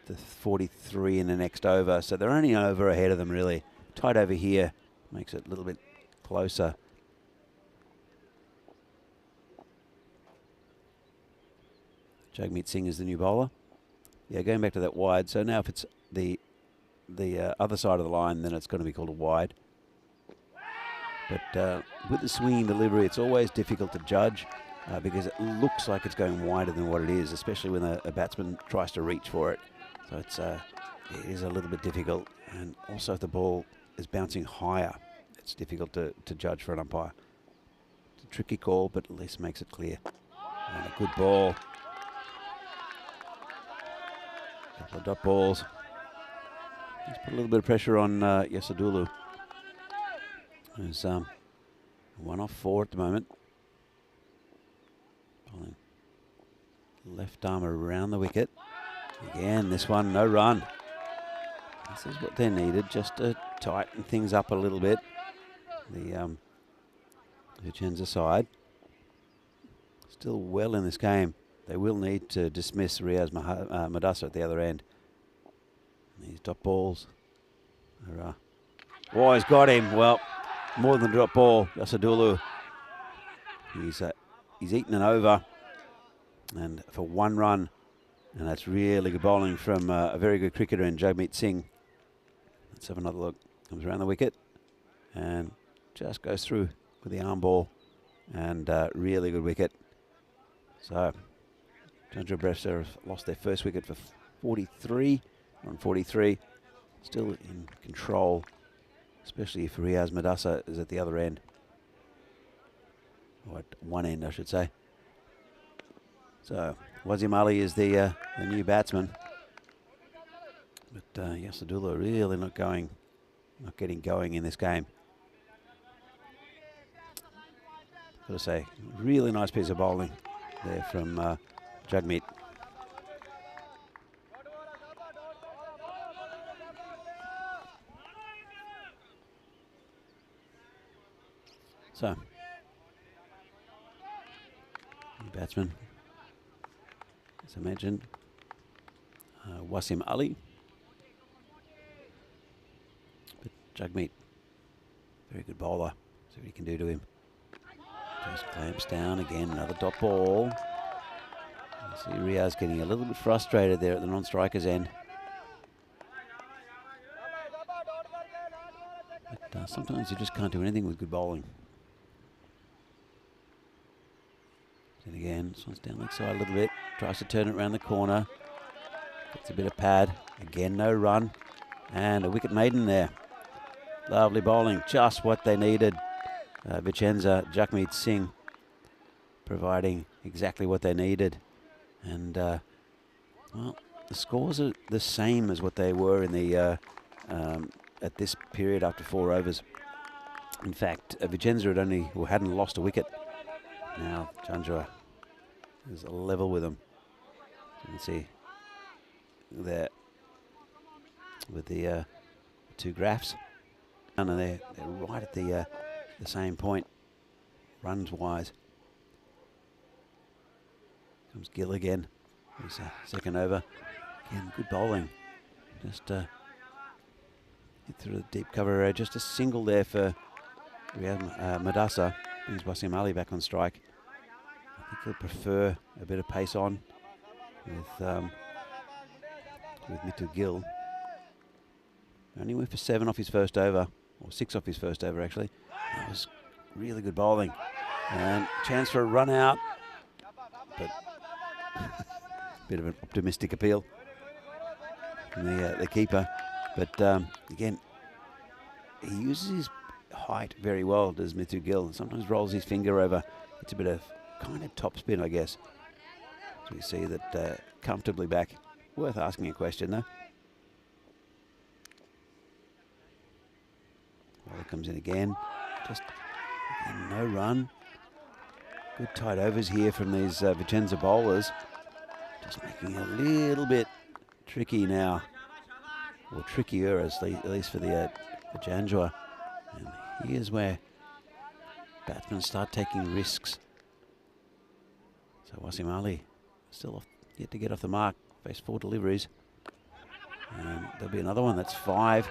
the 43 in the next over. So they're only an over ahead of them, really. Tight over here makes it a little bit closer. Jagmeet Singh is the new bowler. Yeah, going back to that wide. So now if it's the other side of the line, then it's going to be called a wide. But with the swinging delivery, it's always difficult to judge because it looks like it's going wider than what it is, especially when a batsman tries to reach for it. So it is a little bit difficult. And also if the ball is bouncing higher, it's difficult to judge for an umpire. It's a tricky call, but at least makes it clear. And a good ball. Couple of dot balls. Let's put a little bit of pressure on Yasadulu. There's 1 off 4 at the moment. Bowling left arm around the wicket. Again, this one, no run. This is what they needed, just to tighten things up a little bit. The Vincenza side still well in this game. They will need to dismiss Riaz Madassa at the other end. These dot balls are, oh, he's got him. Well, more than a drop ball. Yasadulu, he's eaten an over, and for 1 run. And that's really good bowling from a very good cricketer in Jagmeet Singh. Let's have another look. Comes around the wicket and just goes through with the arm ball. And really good wicket. So Janjua Brescia have lost their first wicket for 43. On 43. Still in control, especially if Riaz Madassa is at the other end. Or at one end, I should say. So Wazim Ali is the new batsman, but Yasadullah really not getting going in this game. Got to say, really nice piece of bowling there from Jagmeet. So, new batsman. As I mentioned, Wasim Ali. But Jagmeet, very good bowler. See what he can do to him. Just clamps down again, another dot ball. You see Riaz getting a little bit frustrated there at the non-striker's end. But sometimes you just can't do anything with good bowling. And again, this one's down leg side a little bit. Tries to turn it around the corner. Gets a bit of pad. Again, no run. And a wicket maiden there. Lovely bowling, just what they needed. Vincenza, Jagmeet Singh providing exactly what they needed. And, well, the scores are the same as what they were in the at this period after 4 overs. In fact, Vincenza hadn't lost a wicket. Now Janjua is level with them. You can see there with the 2 graphs, and they're right at the same point, runs wise. Comes Gill again. His second over. Again, good bowling. Just hit through the deep cover area. Just a single there for Madasa. Brings Wasim Ali back on strike. I think he'll prefer a bit of pace on with Mittu Gill. Only went for 7 off his first over, or 6 off his first over actually. That was really good bowling. And chance for a run out, but bit of an optimistic appeal from the keeper. But again, he uses his height very well, does Mittu Gill, and sometimes rolls his finger over. It's a bit of kind of top spin, I guess. So we see that comfortably back. Worth asking a question though. Well, it comes in again. Just again, no run. Good tight overs here from these Vincenza bowlers. Just making it a little bit tricky now, or trickier at least for the Janjua. And here's where batsmen start taking risks. So Wasim Ali still yet to get off the mark. Faced 4 deliveries. And there'll be another one. That's 5.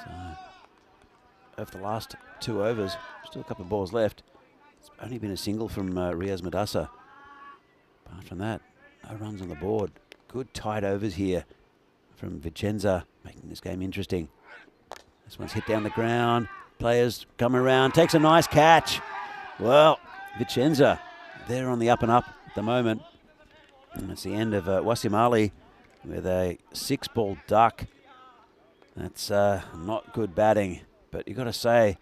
So over the last 2 overs, still a couple of balls left. It's only been a single from Riaz Madasa. Apart from that, no runs on the board. Good tight overs here from Vincenza, making this game interesting. This one's hit down the ground. Players come around, takes a nice catch. Well, Vincenza, they're on the up and up at the moment. And it's the end of Wasim Ali with a 6-ball duck. That's not good batting, but you've got to say,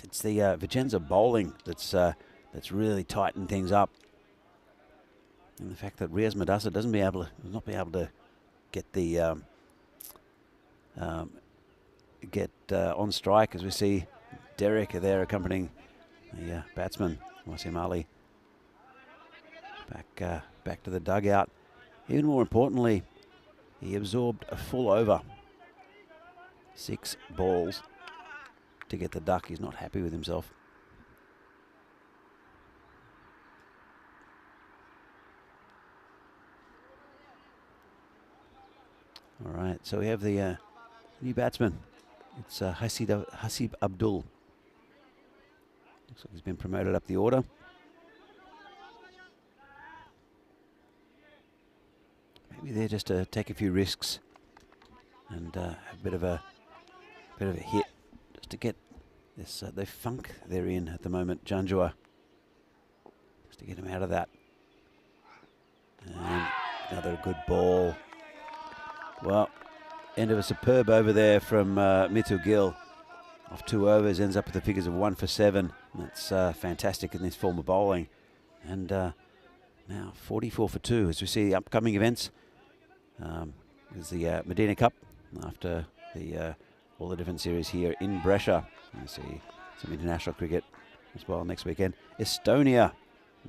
it's the Vincenza bowling that's really tightened things up. And the fact that Riaz Madasa not be able to get the on strike, as we see Derek there accompanying the batsman Wasim Ali back to the dugout. Even more importantly, he absorbed a full over, 6 balls to get the duck. He's not happy with himself. All right, so we have the new batsman. It's Hasib Abdul. Looks like he's been promoted up the order. Maybe they're just to take a few risks and a bit of a hit, just to get this the funk they're in at the moment. Janjua, just to get him out of that. And another good ball. Well, end of a superb over there from Mittu Gill. Off 2 overs, ends up with the figures of 1 for 7. That's fantastic in this form of bowling. And now 44 for 2 as we see the upcoming events. There's the Medina Cup after the all the different series here in Brescia. You see some international cricket as well next weekend. Estonia.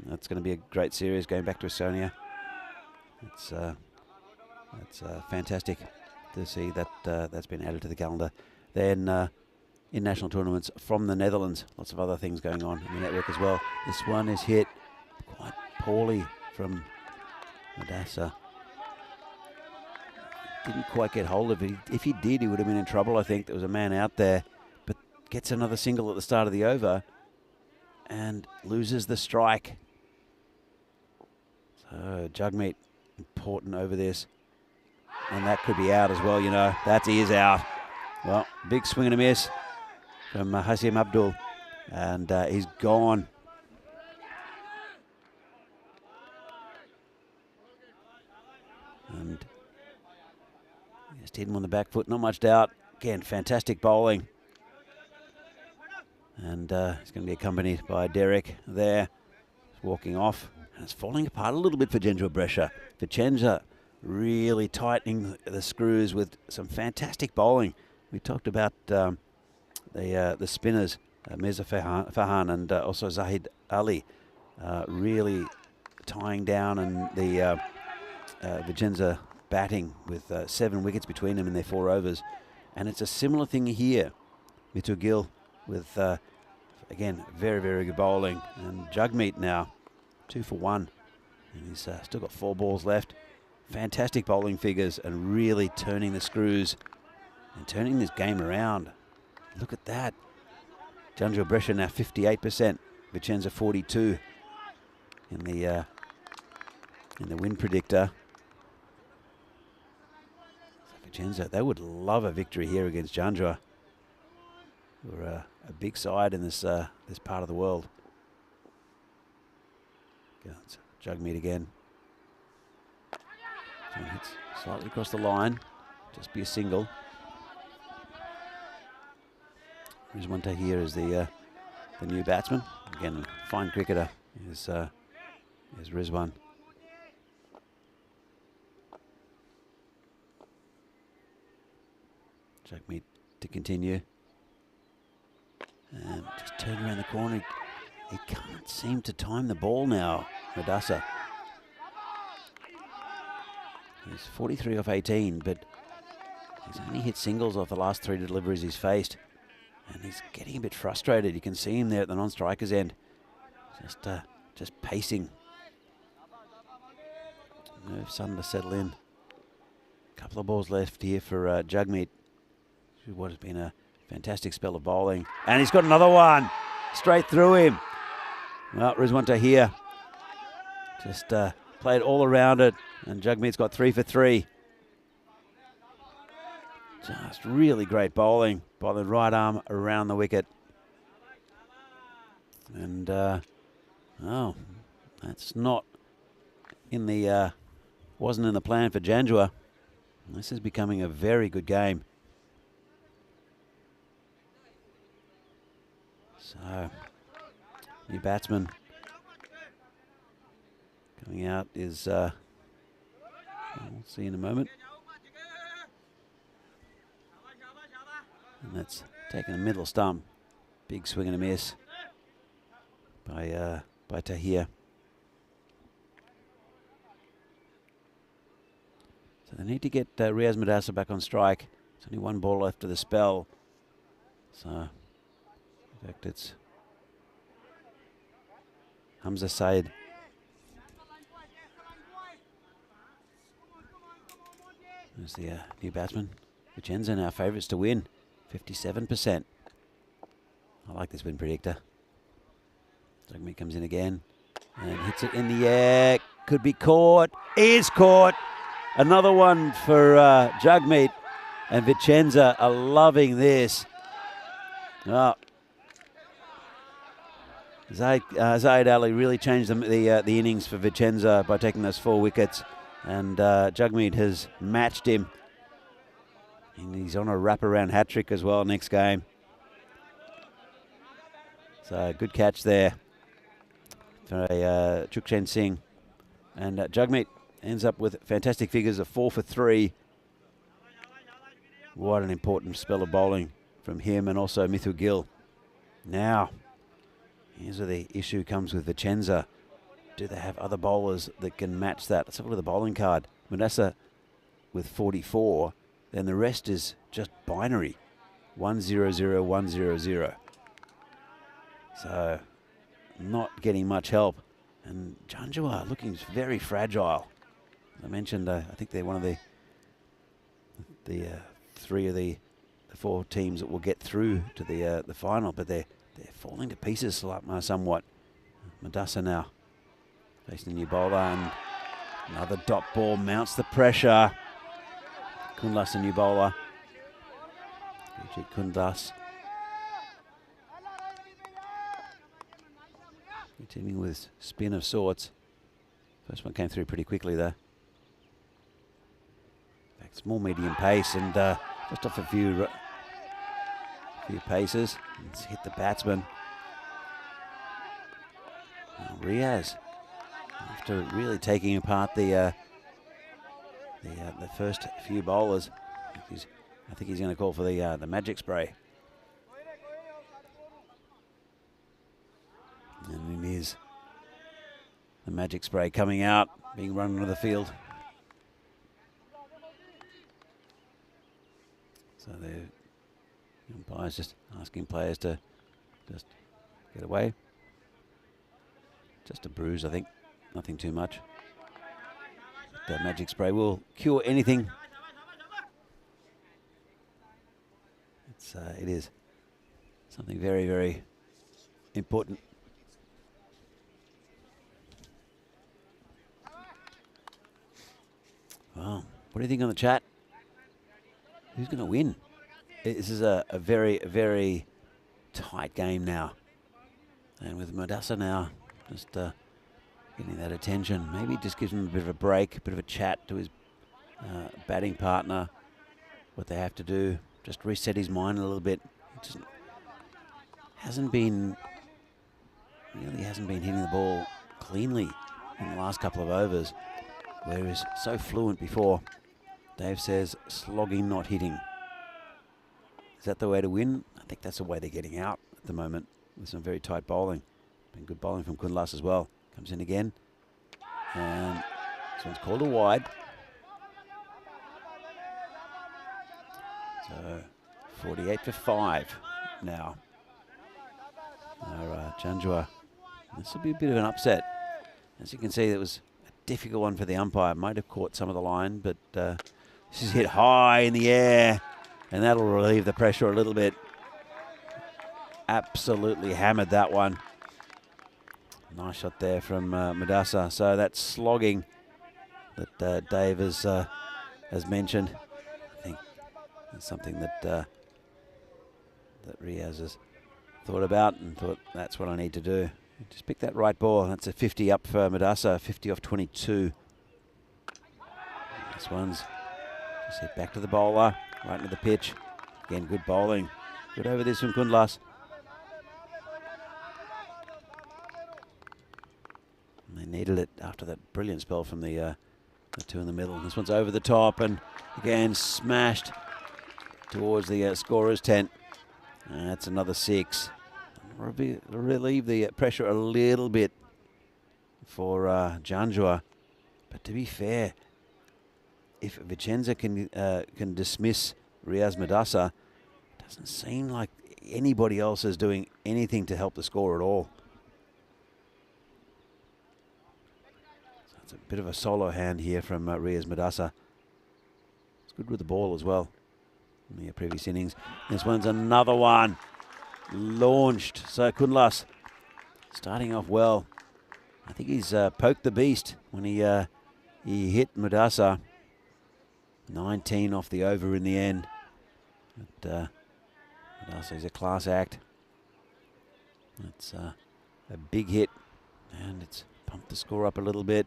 That's going to be a great series going back to Estonia. That's fantastic to see that that's been added to the calendar. Then in national tournaments from the Netherlands, lots of other things going on in the network as well. This one is hit quite poorly from Madasa. Didn't quite get hold of it. If he did, he would have been in trouble, I think. There was a man out there, but gets another single at the start of the over and loses the strike. So Jagmeet, important over this. And that could be out as well, you know. That is out. Well, big swing and a miss from Hasim Abdul. And he's gone. Just hit him on the back foot, not much doubt. Again, fantastic bowling. And he's going to be accompanied by Derek there. He's walking off. And it's falling apart a little bit for Janjua Brescia. Vincenza really tightening the screws with some fantastic bowling. We talked about the spinners, Mirza Fahan and also Zahid Ali, really tying down, and the Vincenza batting with 7 wickets between them in their 4 overs. And it's a similar thing here. Mitu Gill with, again, very, very good bowling. And Jagmeet now, 2 for 1. And he's still got 4 balls left. Fantastic bowling figures and really turning the screws and turning this game around. Look at that. Janjua Brescia now 58%. Vincenza 42 in the win predictor. Vincenza, they would love a victory here against Janjua. We're a big side in this this part of the world. It's Jagmeet again. So hits slightly across the line. Just be a single. Rizwan here is the new batsman. Again, fine cricketer is Rizwan. Jagmeet to continue. And just turn around the corner. He can't seem to time the ball now, Madassa. He's 43 off 18, but he's only hit singles off the last 3 deliveries he's faced. And he's getting a bit frustrated. You can see him there at the non-striker's end. Just pacing. Nerve starting to settle in. Couple of balls left here for Jagmeet. What has been a fantastic spell of bowling. And he's got another one. Straight through him. Well, Rizwan here. Just played all around it. And Jagmeet's got 3 for 3. Just really great bowling. Bowling right arm around the wicket. And, oh, that's not in the, wasn't in the plan for Janjua. This is becoming a very good game. So, new batsman coming out is, we'll see in a moment. And that's taking a middle stump. Big swing and a miss by Tahir. So they need to get Riaz Madassa back on strike. There's only 1 ball left of the spell. So, in fact, it's Hamza Said. There's the new batsman. Vincenza now favourites to win. 57%. I like this win predictor. Jagmeet comes in again and hits it in the air. Could be caught. Is caught. Another one for Jagmeet. And Vincenza are loving this. Oh. Zahid Ali really changed the innings for Vincenza by taking those 4 wickets. And Jagmeet has matched him. And he's on a wraparound hat-trick as well next game. So good catch there for Chukchen Singh. And Jagmeet ends up with fantastic figures of 4 for 3. What an important spell of bowling from him and also Mithu Gill. Now, here's where the issue comes with Vincenza. Do they have other bowlers that can match that? Let's have a look at the bowling card. Madassa with 44. Then the rest is just binary. 1-0-0, 1-0-0. So, not getting much help. And Janjua looking very fragile. I mentioned, I think they're one of the 3 of the 4 teams that will get through to the final, but they're falling to pieces somewhat. Madassa now facing the new bowler, and another dot ball mounts the pressure. Kundlas, the new bowler. Vijay Kundlas. Continuing with spin of sorts. First one came through pretty quickly there. In fact, small medium pace, and just off a few paces. It's hit the batsman. Well, Riaz, after really taking apart the first few bowlers, I think he's going to call for the magic spray. And it is the magic spray coming out, being run onto the field. So the umpire's just asking players to just get away. Just a bruise, I think. Nothing too much. The magic spray will cure anything. It is something very, very important. Well, what do you think on the chat? Who's going to win? This is a very, very tight game now. And with Madasa now just getting that attention, maybe it just gives him a bit of a break, a bit of a chat to his batting partner, what they have to do, just reset his mind a little bit. It just really hasn't been hitting the ball cleanly in the last couple of overs, where he was so fluent before. Dave says slogging, not hitting. Is that the way to win? I think that's the way they're getting out at the moment, with some very tight bowling. Been good bowling from Kundlas as well. Comes in again. And this one's called a wide. So 48 for 5 now. Janjua. This will be a bit of an upset. As you can see, it was a difficult one for the umpire. Might have caught some of the line, but this is hit high in the air, and that'll relieve the pressure a little bit. Absolutely hammered that one. Nice shot there from Madasa. So that's slogging that Dave has mentioned. I think it's something that Riaz has thought about and thought, that's what I need to do. Just pick that right ball. That's a 50 up for Madasa, 50 off 22. This one's just hit back to the bowler, right into the pitch. Again, good bowling. Good over this from Kundlas. And they needed it after that brilliant spell from the two in the middle. This one's over the top and again smashed towards the scorer's tent. That's another 6. Relieve the pressure a little bit for Janjua. But to be fair, if Vincenza can dismiss Riaz Madasa, it doesn't seem like anybody else is doing anything to help the score at all. So it's a bit of a solo hand here from Riaz Madasa. It's good with the ball as well in the previous innings. This one's another one. Launched. So Kundlas starting off well. I think he's poked the beast when he hit Madasa. 19 off the over in the end. But Madasa's a class act. That's a big hit, and it's pumped the score up a little bit.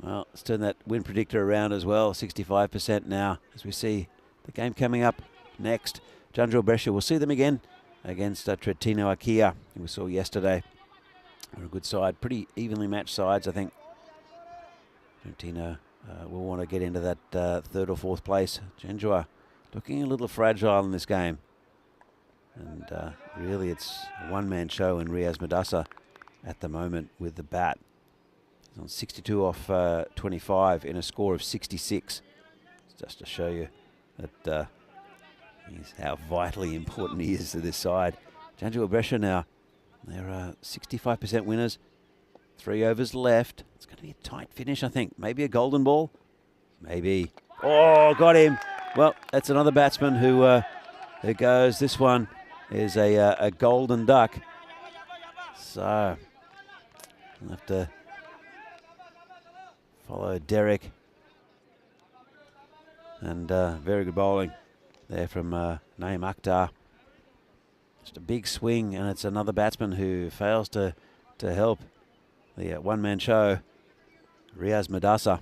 Well, let's turn that win predictor around as well. 65% now, as we see the game coming up next. Janjua Brescia, we'll see them again against Trentino Akia, who we saw yesterday. They're a good side, pretty evenly matched sides, I think. Trentino will want to get into that 3rd or 4th place. Janjua looking a little fragile in this game. And really it's a one-man show in Riaz Madasa at the moment with the bat. He's on 62 off 25 in a score of 66. Just to show you that how vitally important he is to this side. Janjua Brescia now, they're 65% winners. 3 overs left. It's going to be a tight finish, I think. Maybe a golden ball. Maybe. Oh, got him. Well, that's another batsman who goes. This one is a golden duck. So we'll have to follow Derek. And very good bowling there from Naeem Akhtar. Just a big swing, and it's another batsman who fails to help the one-man show, Riaz Madasa.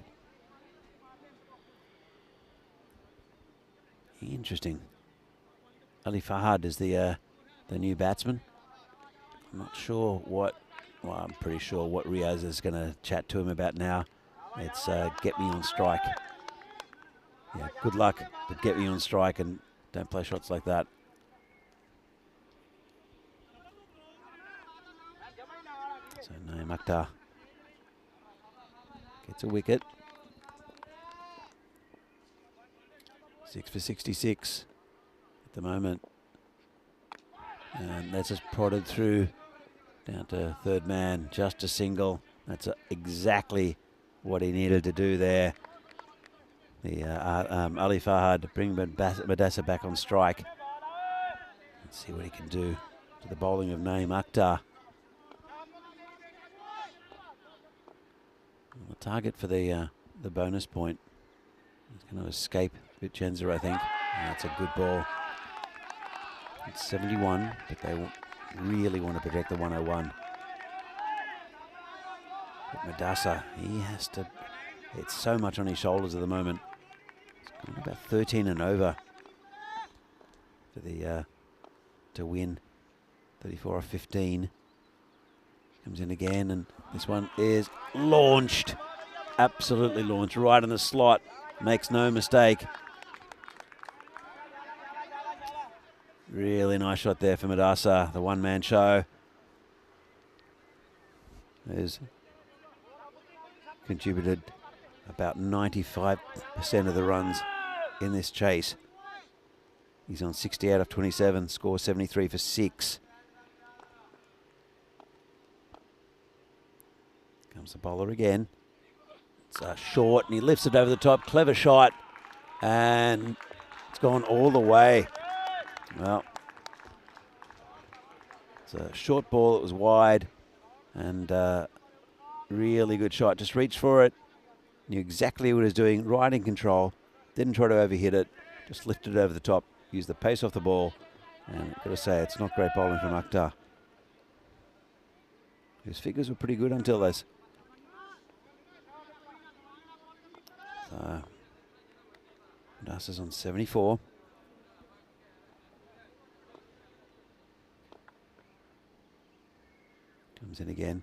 Be interesting. Ali Fahad is the new batsman. I'm not sure what. Well, I'm pretty sure what Riaz is going to chat to him about now. It's get me on strike. Yeah, good luck, but get me on strike and don't play shots like that. So Naeem Akhtar gets a wicket. 6 for 66 at the moment. And that's just prodded through down to third man, just a single. That's exactly what he needed to do there. The Ali Fahad bring Madassa back on strike. Let's see what he can do to the bowling of Naeem Akhtar. The target for the bonus point is going to escape Vincenza, I think. That's a good ball. It's 71, but they really want to protect the 101. But Madassa, he has to. It's so much on his shoulders at the moment. It's going about 13 and over for the to win. 34 or 15. Comes in again, and this one is launched. Absolutely launched, right in the slot. Makes no mistake. Really nice shot there for Madassa, the one-man show. Has contributed about 95% of the runs in this chase. He's on 60 out of 27, score 73 for 6. Comes the bowler again. It's short, and he lifts it over the top. Clever shot, and it's gone all the way. Well, it's a short ball. It was wide, and really good shot. Just reached for it. Knew exactly what he was doing. Right in control. Didn't try to overhit it. Just lifted it over the top. Used the pace off the ball. And I've got to say, it's not great bowling from Akhtar. His figures were pretty good until this. So, Madassa's on 74. Comes in again.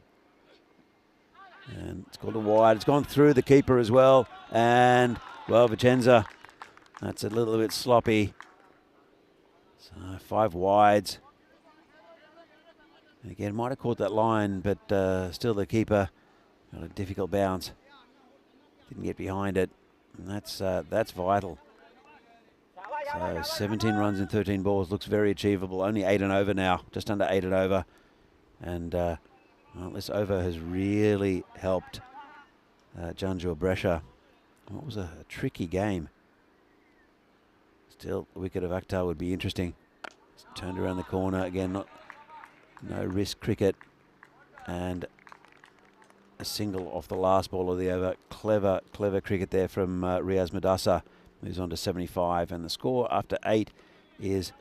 And it's called a wide. It's gone through the keeper as well. And, well, Vincenza, that's a little bit sloppy. So 5 wides. And again, might have caught that line, but still the keeper got a difficult bounce. Didn't get behind it. And that's vital. So 17 runs in 13 balls looks very achievable. Only 8 and over now, just under 8 and over. And well, this over has really helped Janjua Brescia. What was a tricky game. Still, the wicket of Akhtar would be interesting. It's turned around the corner again. No risk cricket, and a single off the last ball of the over. Clever cricket there from Riaz Madassa. Moves on to 75, and the score after 8 is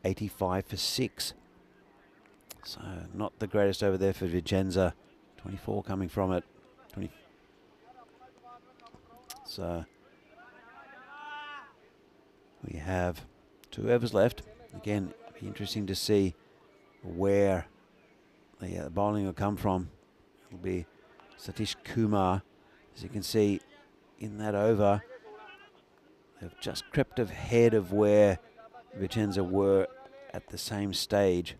85 for 6. So not the greatest over there for Vincenza. 24 coming from it. 20. So we have 2 overs left. Again, it'll be interesting to see where the bowling will come from. It'll be Satish Kumar. As you can see in that over, they've just crept ahead of where Vincenza were at the same stage.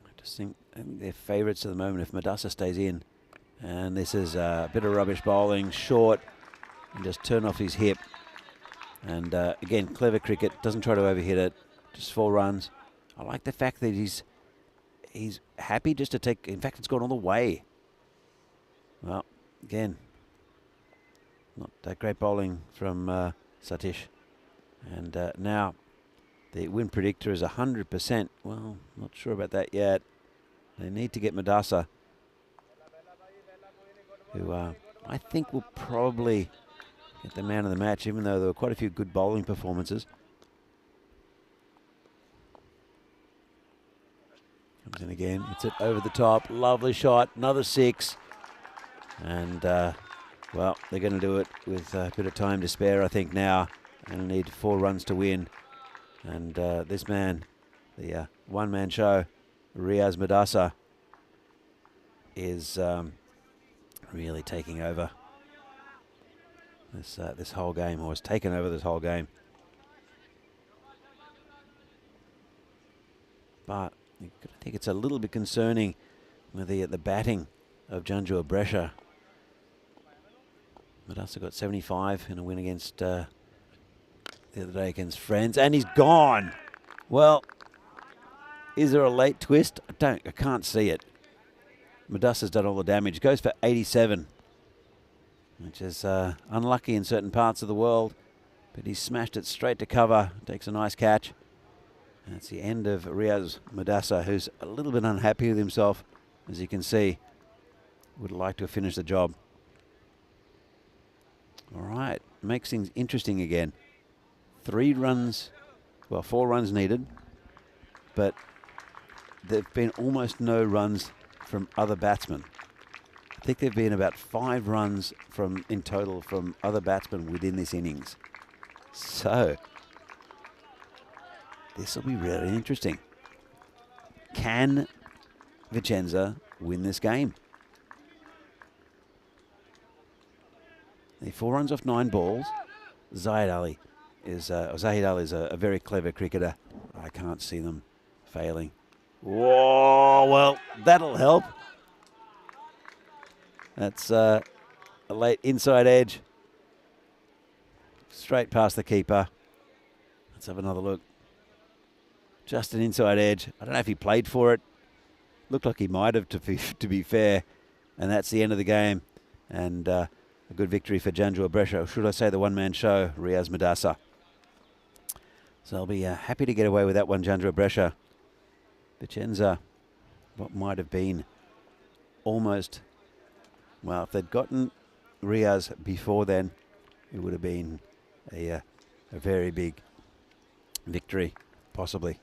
I think they're favourites at the moment if Madassa stays in. And this is a bit of rubbish bowling, short, and just turn off his hip. And again, clever cricket, doesn't try to overhit it, just 4 runs. I like the fact that he's happy just to take, in fact, it's gone all the way. Well, again, not that great bowling from Satish. And now the win predictor is 100%. Well, not sure about that yet. They need to get Madassa, who I think will probably get the man of the match, even though there were quite a few good bowling performances. Comes in again, hits it over the top, lovely shot, another 6. And Well, they're going to do it with a bit of time to spare, I think, now. They're going to need 4 runs to win. And this man, the one-man show, Riaz Madassa, is really taking over this whole game, or has taken over this whole game. But I think it's a little bit concerning with the batting of Janjua Brescia. Madassa got 75 in a win against the other day against Friends, and he's gone. Well, is there a late twist? I can't see it. Madassa's done all the damage. Goes for 87, which is unlucky in certain parts of the world, but he's smashed it straight to cover. Takes a nice catch. That's the end of Riaz Madassa, who's a little bit unhappy with himself, as you can see. Would like to have finished the job. All right, makes things interesting again. 4 runs needed, but there've been almost no runs from other batsmen. I think there've been about 5 runs in total from other batsmen within this innings. So this will be really interesting. Can Vincenza win this game? The 4 runs off 9 balls. Zahid Ali is a very clever cricketer. I can't see them failing. Whoa, well, that'll help. That's a late inside edge. Straight past the keeper. Let's have another look. Just an inside edge. I don't know if he played for it. Looked like he might have, to be fair. And that's the end of the game. And a good victory for Janjua Brescia. Or should I say the one-man show, Riaz Madassa. So I'll be happy to get away with that one, Janjua Brescia. Vincenza, what might have been almost, well, if they'd gotten Riaz before then, it would have been a very big victory, possibly.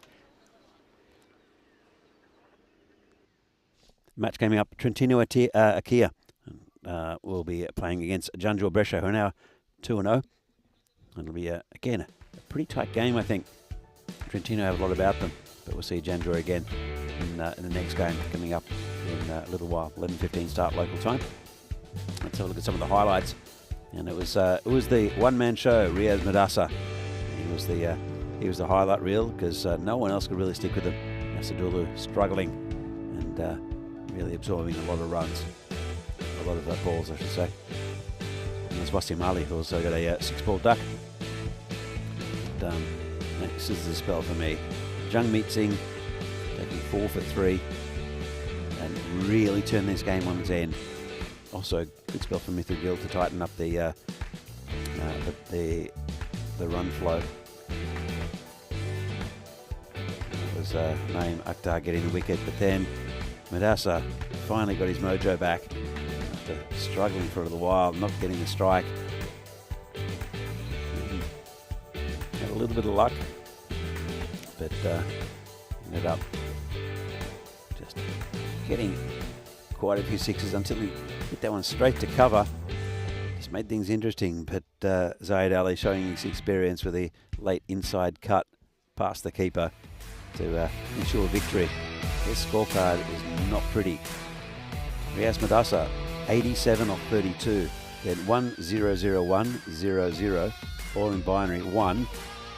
Match coming up, Trentino Akia will be playing against Janjua Brescia, who are now 2-0. It'll be, again, a pretty tight game, I think. Trentino have a lot about them, but we'll see Janjua again in the next game coming up in a little while. 11:15 start local time. Let's have a look at some of the highlights. And it was the one-man show, Riaz Madassa. He was the highlight reel because no one else could really stick with him. Asadulu struggling and really absorbing a lot of runs, a lot of balls, I should say. And there's Wasim Ali, who also got a 6-ball duck. This is the spell for me. Jungmeet Singh taking 4 for 3 and really turn this game on its end. Also, good spell for Mithil Gill to tighten up the run flow. That was Naeem Akhtar getting the wicket, but then Madassa finally got his mojo back after struggling for a little while, not getting the strike. Had a little bit of luck, but ended up just getting quite a few sixes until he hit that one straight to cover. Just made things interesting, but Zahid Ali showing his experience with a late inside cut past the keeper to ensure victory. His scorecard is not pretty. Riaz Madassa, 87 off 32. Then 1-0-0-1-0-0, all in binary, 1.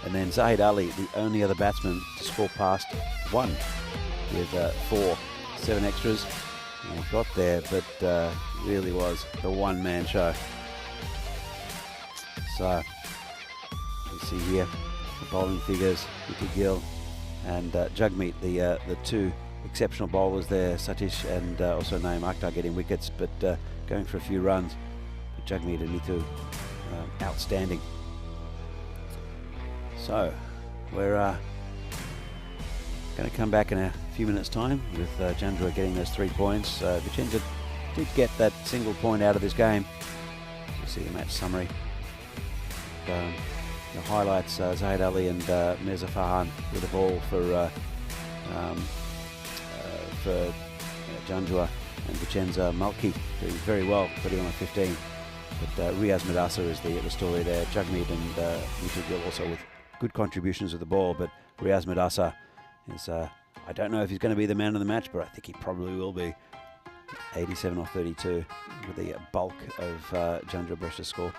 And then Zahid Ali, the only other batsman to score past 1 with 4, 7 extras. And he got there, but really was the one-man show. So, you see here the bowling figures, Mithil Gill and Jugmeet, the 2 exceptional bowlers there, Satish and also Naeem Akhtar getting wickets, but going for a few runs. But Jugmeet and Mithil outstanding. So, we're going to come back in a few minutes' time with Janjua getting those 3 points. Vincenza did get that single point out of this game. You see the match summary. The highlights, Zahid Ali and Mirza Farhan with the ball for Janjua, and Vincenza Malki doing very well, 31 on 15. But Riaz Madassa is the story there. Jagmeet and Muthu Gill also with good contributions with the ball, but Riaz Madassa is, I don't know if he's going to be the man of the match, but I think he probably will be. 87 off 32 with the bulk of Janjua Brescia's score.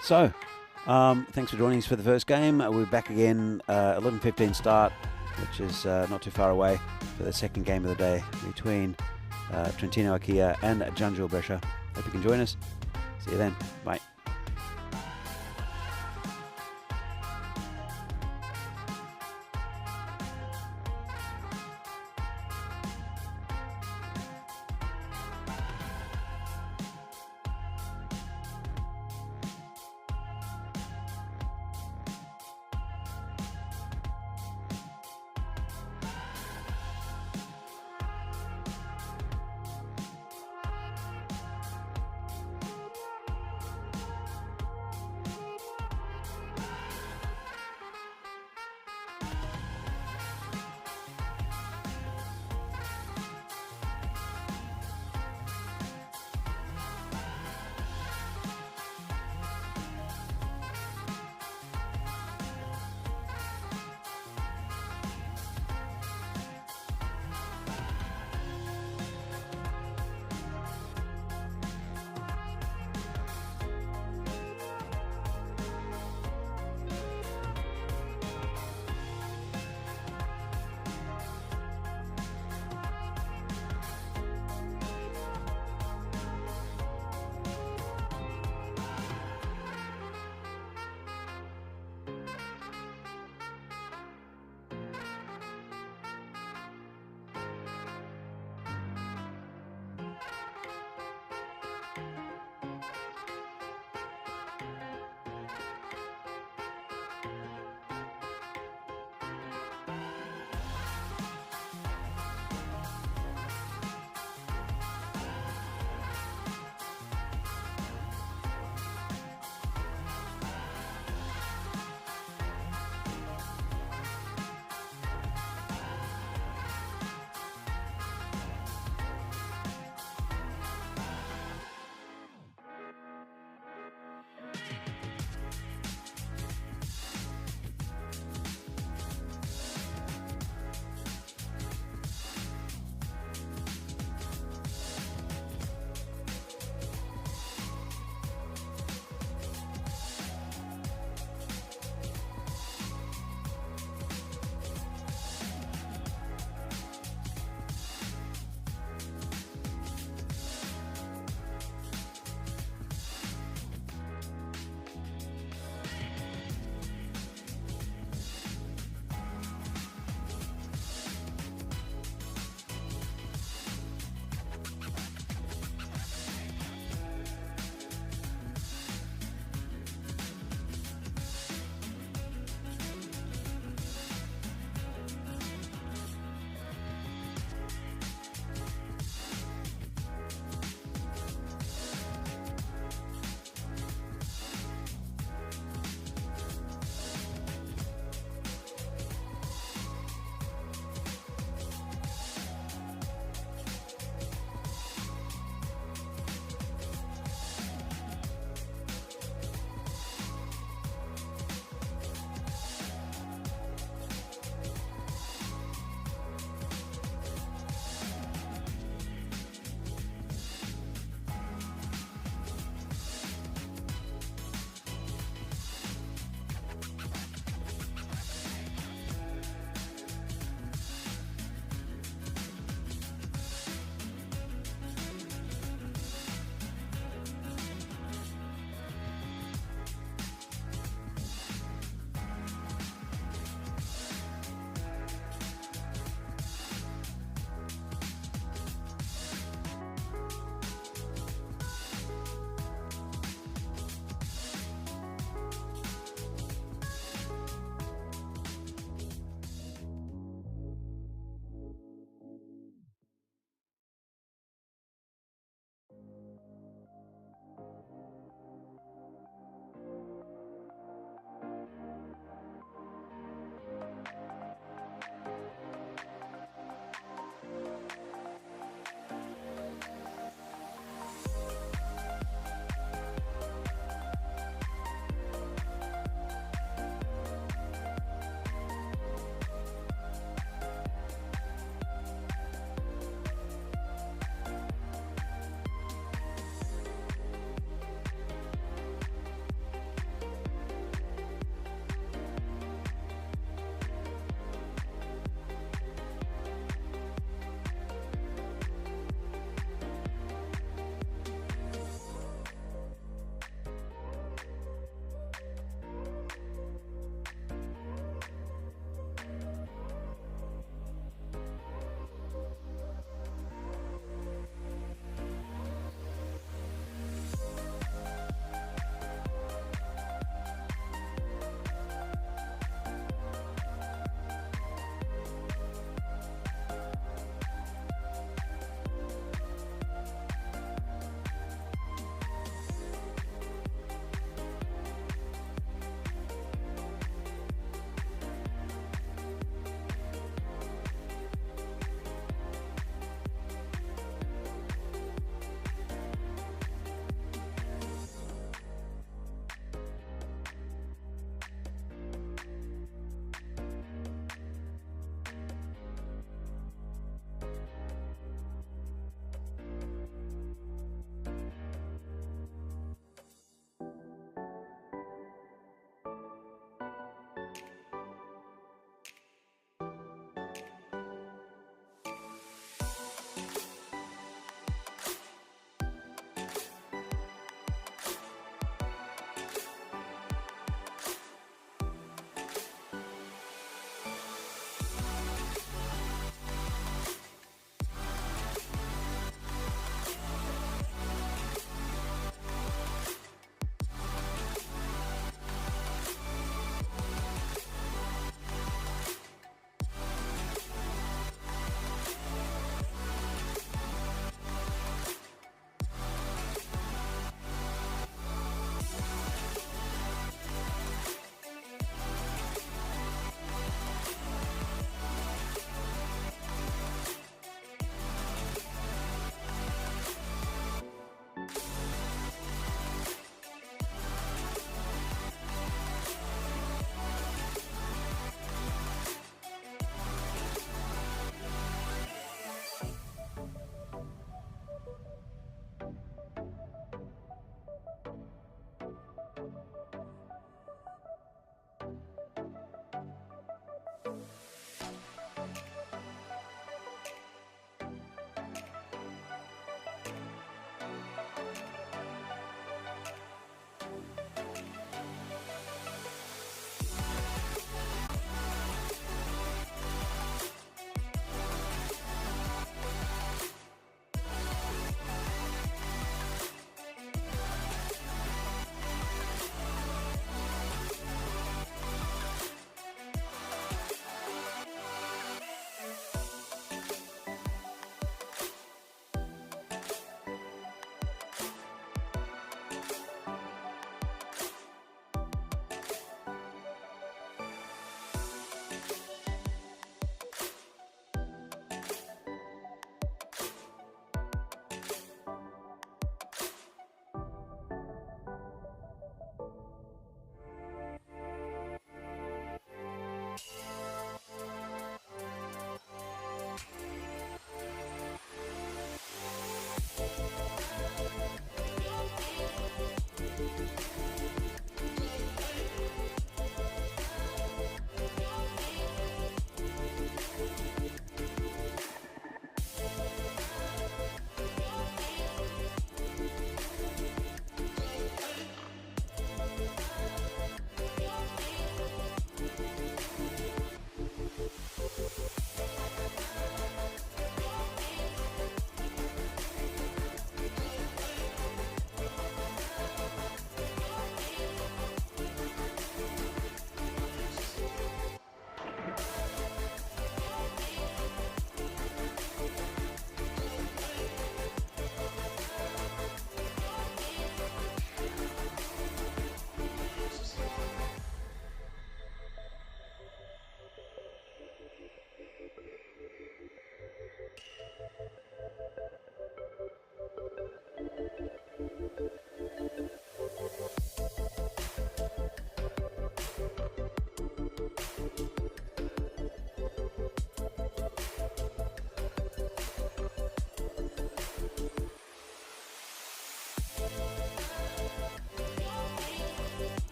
So, thanks for joining us for the first game. We'll be back again 11:15 start, which is not too far away, for the second game of the day between Trentino Akia and Janjua Brescia. Hope you can join us. See you then. Bye.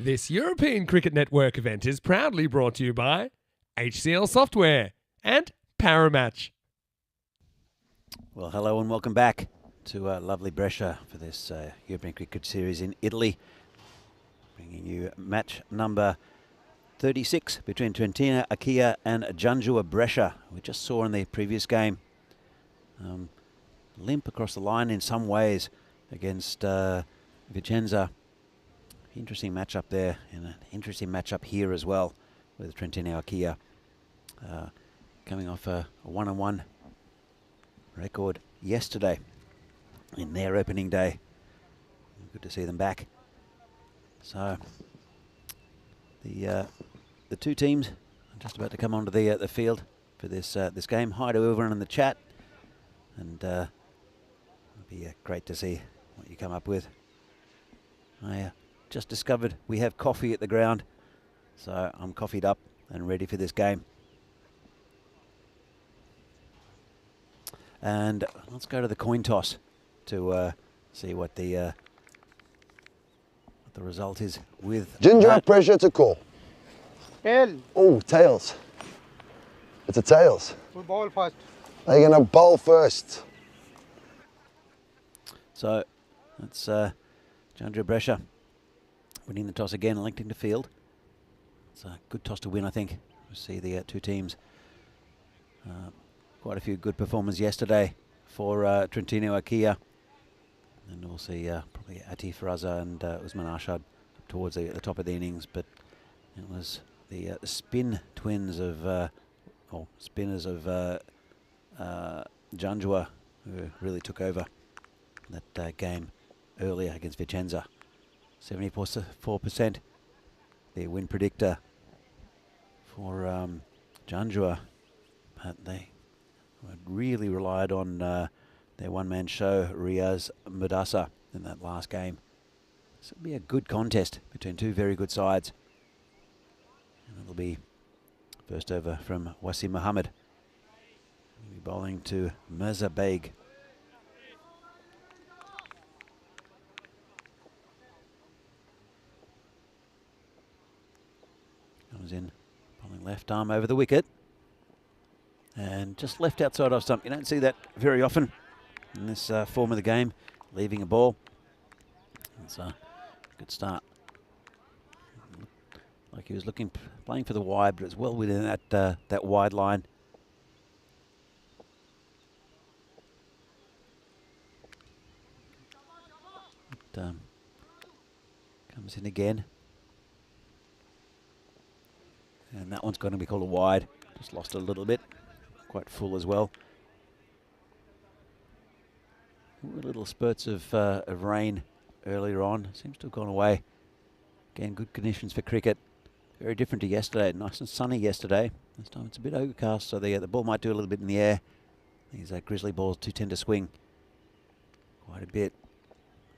This European Cricket Network event is proudly brought to you by HCL Software and Paramatch. Well, hello and welcome back to lovely Brescia for this European Cricket Series in Italy. Bringing you match number 36 between Trentino, Acquia and Janjua, Brescia. We just saw in the previous game. Limp across the line in some ways against Vincenza. Interesting matchup there, and an interesting matchup here as well with Trentino, Acquia. Coming off a 1-1 record yesterday in their opening day. Good to see them back. So the two teams are just about to come onto the field for this this game. Hi to everyone in the chat, and it'll be great to see what you come up with. I just discovered we have coffee at the ground, so I'm coffeeed up and ready for this game. And let's go to the coin toss to see what the result is with Ginger, pressure to call. Tail. Oh, tails. It's a tails. We'll bowl first. Are you going to bowl first? So that's Janjua, Brescia winning the toss again, linked into field. It's a good toss to win, I think. We see the two teams. Quite a few good performances yesterday for Trentino, Acquia. And we'll see probably Ati Faraza and Usman Arshad towards the top of the innings. But it was the spin twins of, or spinners of Janjua who really took over that game earlier against Vincenza. 74%, the win predictor for Janjua. But they really relied on their one-man show, Riaz Madasa, in that last game. This will be a good contest between two very good sides. And it'll be first over from Wasim Mohammed. He'll be bowling to Mirza Beg. Comes in, bowling left arm over the wicket. And just left outside off stump. You don't see that very often in this form of the game, leaving a ball. It's a good start. Like he was playing for the wide, but it's well within that wide line. It, comes in again. And that one's going to be called a wide. Just lost it a little bit. Quite full as well. Little spurts of rain earlier on. Seems to have gone away. Again, good conditions for cricket. Very different to yesterday. Nice and sunny yesterday. This time it's a bit overcast, so the ball might do a little bit in the air. These grizzly balls do tend to swing quite a bit.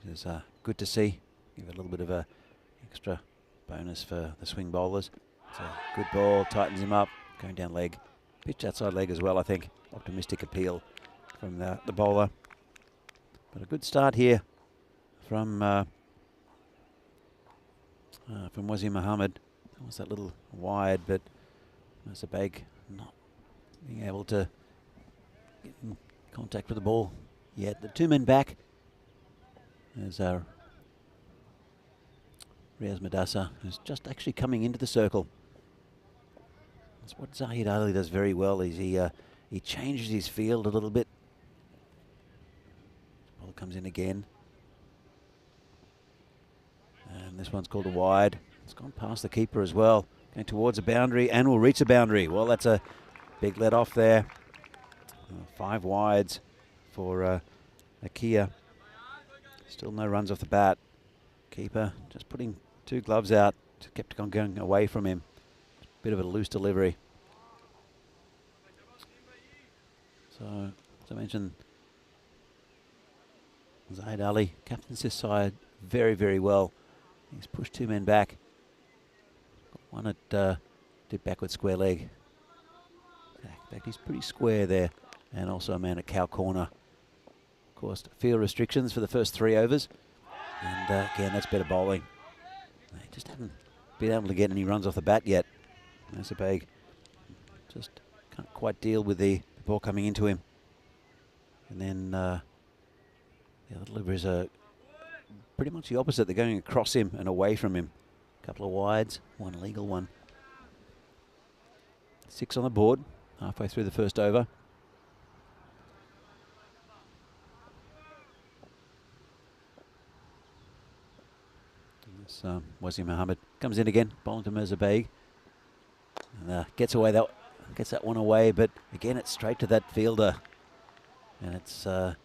Which is good to see. Give it a little bit of a extra bonus for the swing bowlers. It's a good ball, tightens him up, going down leg. Pitch outside leg as well, I think. Optimistic appeal from the bowler. But a good start here from Wasim Mohammed. That was that little wide, but Mirza Beg not being able to get in contact with the ball yet. The two men back. There's Riaz Madasa, who's just actually coming into the circle. That's what Zahid Ali does very well. Is he changes his field a little bit. Ball comes in again, and this one's called a wide. It's gone past the keeper as well, going towards a boundary and will reach a boundary. Well, that's a big let off there. 5 wides for Acquia. Still no runs off the bat. Keeper just putting 2 gloves out. Just kept on going away from him. Bit of a loose delivery. So, as I mentioned, Zahid Ali captains this side very, very well. He's pushed 2 men back. Got one at did backward square leg. In fact, he's pretty square there. And also a man at cow corner. Of course, field restrictions for the first 3 overs. And again, that's better bowling. They just haven't been able to get any runs off the bat yet. Mazabeg just can't quite deal with the ball coming into him. And then the other deliveries are pretty much the opposite. They're going across him and away from him. A couple of wides, one legal one. 6 on the board, halfway through the first over. Wasim Mohammed comes in again, bowling to Mazabeg. And gets that one away, but again it's straight to that fielder. And it's, well,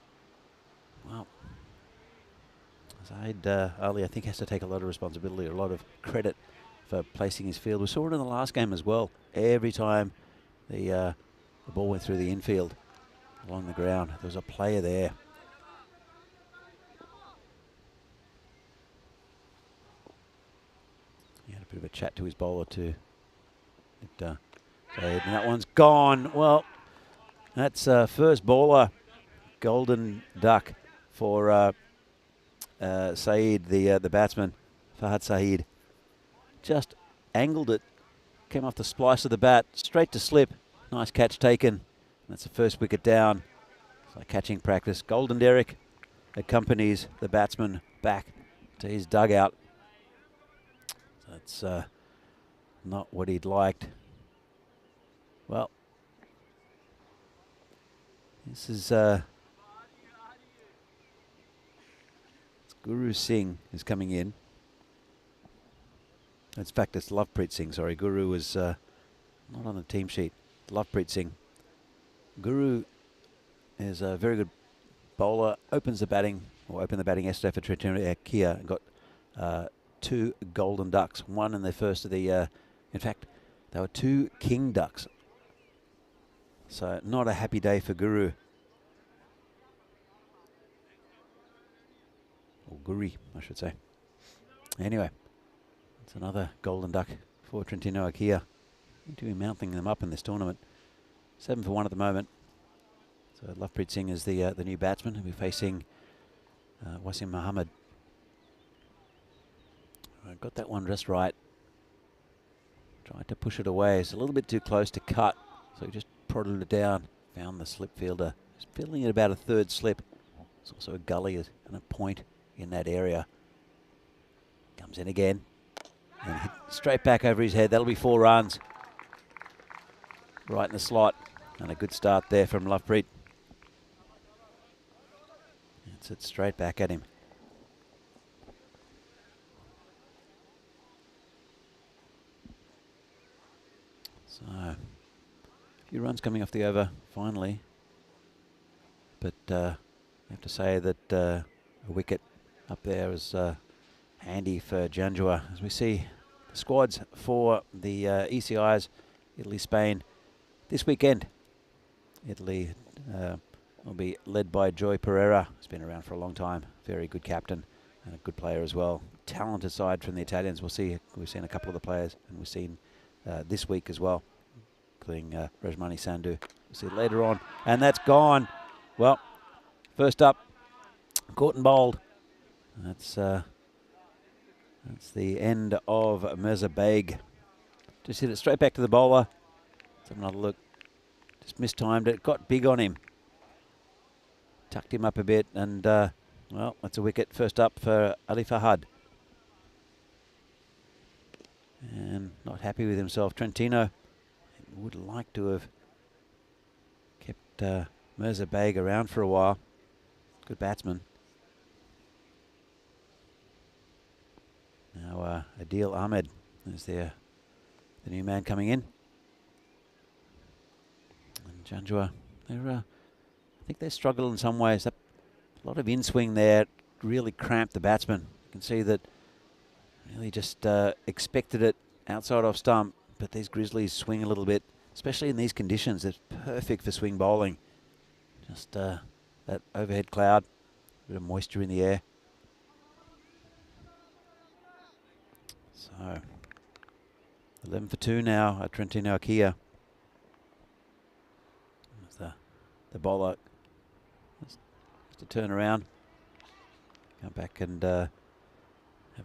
Zaid Ali, I think, has to take a lot of responsibility, a lot of credit for placing his field. We saw it in the last game as well. Every time the ball went through the infield along the ground, there was a player there. He had a bit of a chat to his bowler too. And that one's gone. Well, that's first bowler golden duck for Saeed, the batsman, Fahad Saeed. Just angled it, came off the splice of the bat, straight to slip. Nice catch taken. That's the first wicket down. It's like catching practice. Golden Derrick accompanies the batsman back to his dugout. That's not what he'd liked. Well, this is Guru Singh is coming in. In fact, it's Lovepreet Singh. Sorry, Guru was not on the team sheet. Lovepreet Singh. Guru is a very good bowler. Opened the batting yesterday for Trentino Kia and got 2 golden ducks. One in the first of the. In fact, there were 2 king ducks. So not a happy day for Guru. Or Guri, I should say. Anyway, it's another golden duck for Trentino Kia. Seem to be mounting them up in this tournament. 7 for 1 at the moment. So Lovepreet Singh is the new batsman. He'll be facing Wasim Mohammed. Got that one just right. Tried to push it away. It's a little bit too close to cut. So he just prodded it down. Found the slip fielder. He's fielding at about a 3rd slip. It's also a gully and a point in that area. Comes in again. And hit straight back over his head. That'll be 4 runs. Right in the slot. And a good start there from Lovepreet. It's it straight back at him. So, a few runs coming off the over finally. But I have to say that a wicket up there is handy for Janjua. As we see the squads for the ECIs, Italy, Spain, this weekend. Italy will be led by Joy Pereira. He's been around for a long time. Very good captain and a good player as well. Talented side from the Italians. We've seen a couple of the players, and we've seen this week as well, including Rajmani Sandhu. We'll see it later on. And that's gone. Well, first up, caught and bowled. That's the end of Mazabeg. Just hit it straight back to the bowler. Let's have another look. Just mistimed it. Got big on him. Tucked him up a bit. And, well, that's a wicket. First up for Ali Fahad. And not happy with himself. Trentino would like to have kept Mazabeg around for a while. Good batsman. Now Adil Ahmed is the new man coming in. And Janjua, I think they struggled in some ways. A lot of in-swing there really cramped the batsman. You can see that really just expected it outside off stump, but these Grizzlies swing a little bit, especially in these conditions. It's perfect for swing bowling. Just that overhead cloud, a bit of moisture in the air. So 11 for 2 now at Trentino Kia. The bowler has to turn around, come back and have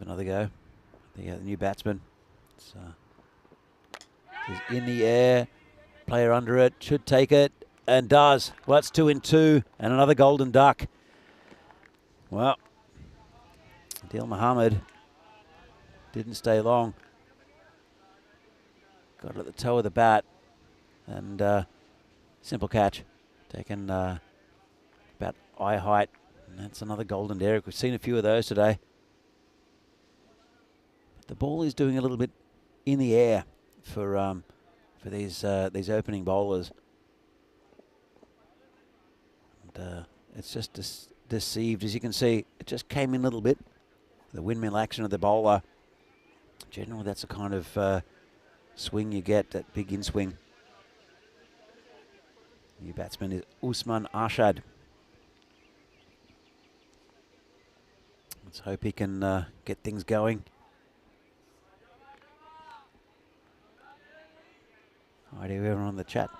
another go. I the new batsman. It's in the air, player under it, should take it, and does. Well, it's 2 in 2, and another golden duck. Well, Adil Muhammad didn't stay long. Got it at the toe of the bat, and simple catch, taken about eye height, and that's another golden derrick. We've seen a few of those today. But the ball is doing a little bit in the air for these opening bowlers, and it's just deceived. As you can see, it just came in a little bit. The windmill action of the bowler. Generally, that's the kind of swing you get, that big in swing. New batsman is Usman Arshad. Let's hope he can get things going. Hi to everyone on the chat.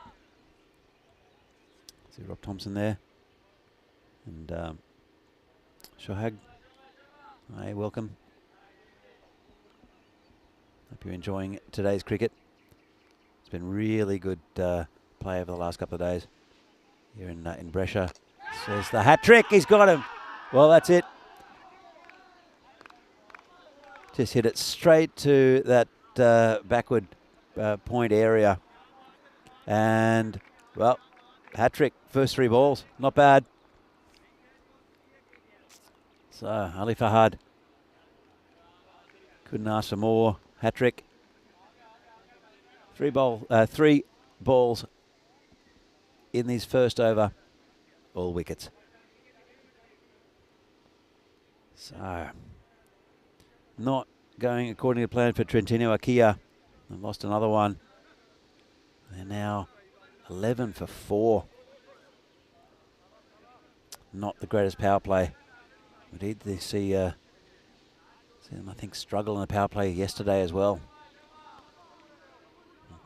See Rob Thompson there. And Shohag. Hi, welcome. Hope you're enjoying today's cricket. It's been really good play over the last couple of days here in Brescia. Says the hat trick, he's got him. Well, that's it. Just hit it straight to that backward point area. And, well, hat trick, first 3 balls, not bad. So, Ali Fahad couldn't ask for more. Hat trick. 3 balls in his first over, all wickets. So, not going according to plan for Trentino Akia. They lost another one. They're now 11 for 4. Not the greatest power play. We did see them, I think, struggle in the power play yesterday as well.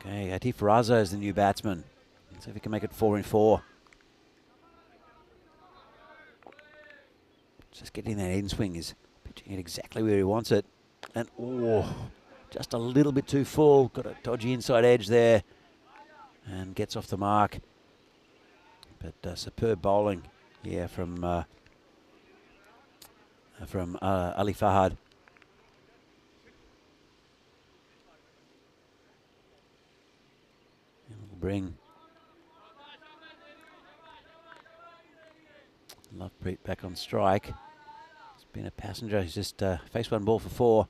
Okay, Atif Raza is the new batsman. Let's see if he can make it 4 in 4. Just getting that in swing, is pitching it exactly where he wants it. And, oh, just a little bit too full. Got a dodgy inside edge there. And gets off the mark. But superb bowling here from Ali Fahad. Bring Lovepreet back on strike. It's been a passenger. He's just faced 1 ball for 4.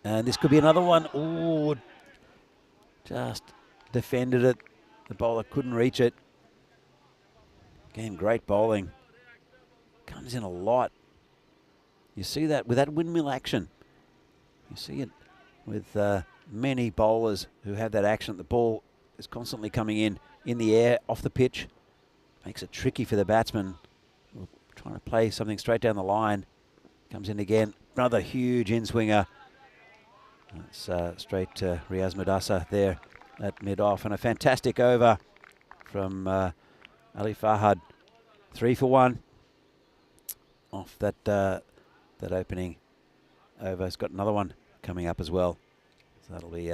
And this could be another one. Oh, just defended it. The bowler couldn't reach it. Again, great bowling. Comes in a lot. You see that with that windmill action. You see it with many bowlers who have that action. The ball is constantly coming in the air, off the pitch. Makes it tricky for the batsman. Trying to play something straight down the line. Comes in again. Another huge in-swinger. That's straight to Riaz Madassa there at mid-off. And a fantastic over from Ali Fahad. 3 for 1 off that opening over. He's got another one coming up as well. So that'll be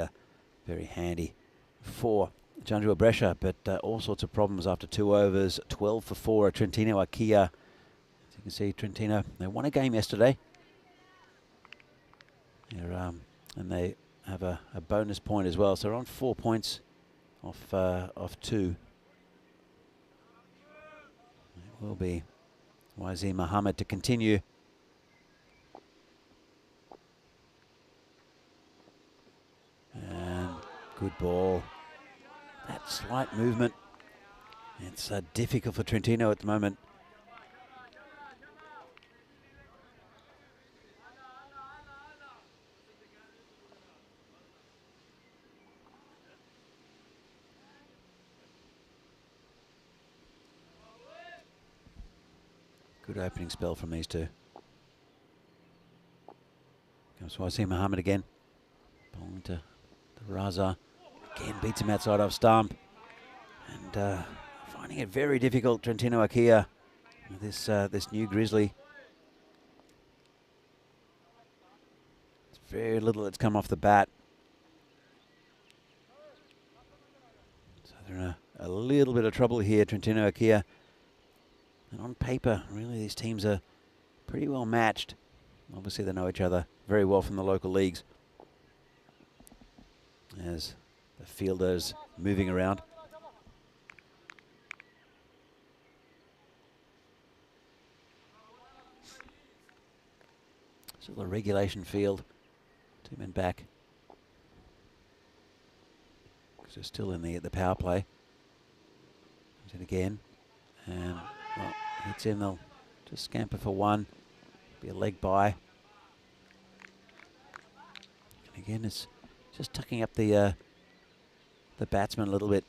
very handy for Janjua Brescia, but all sorts of problems after 2 overs. 12 for 4 at Trentino Akia. As you can see, Trentino, they won a game yesterday. And they have a bonus point as well. So they're on 4 points off 2. It will be Wazir Muhammad to continue. And good ball. That slight movement. It's difficult for Trentino at the moment. Good opening spell from these two. Comes Wazir Muhammad again. Bowling to Raza. Again beats him outside off stump. And finding it very difficult, Trentino Akia, with this new Grizzly. very little that's come off the bat. So they're in a little bit of trouble here, Trentino Akia. And on paper, really, these teams are pretty well matched. Obviously, they know each other very well from the local leagues. As the fielders moving around. Still a regulation field. 2 men back. Because they're still in the power play. Comes in again. And, well, hits in. They'll just scamper for 1. Be a leg by. And again, it's just tucking up the batsman a little bit.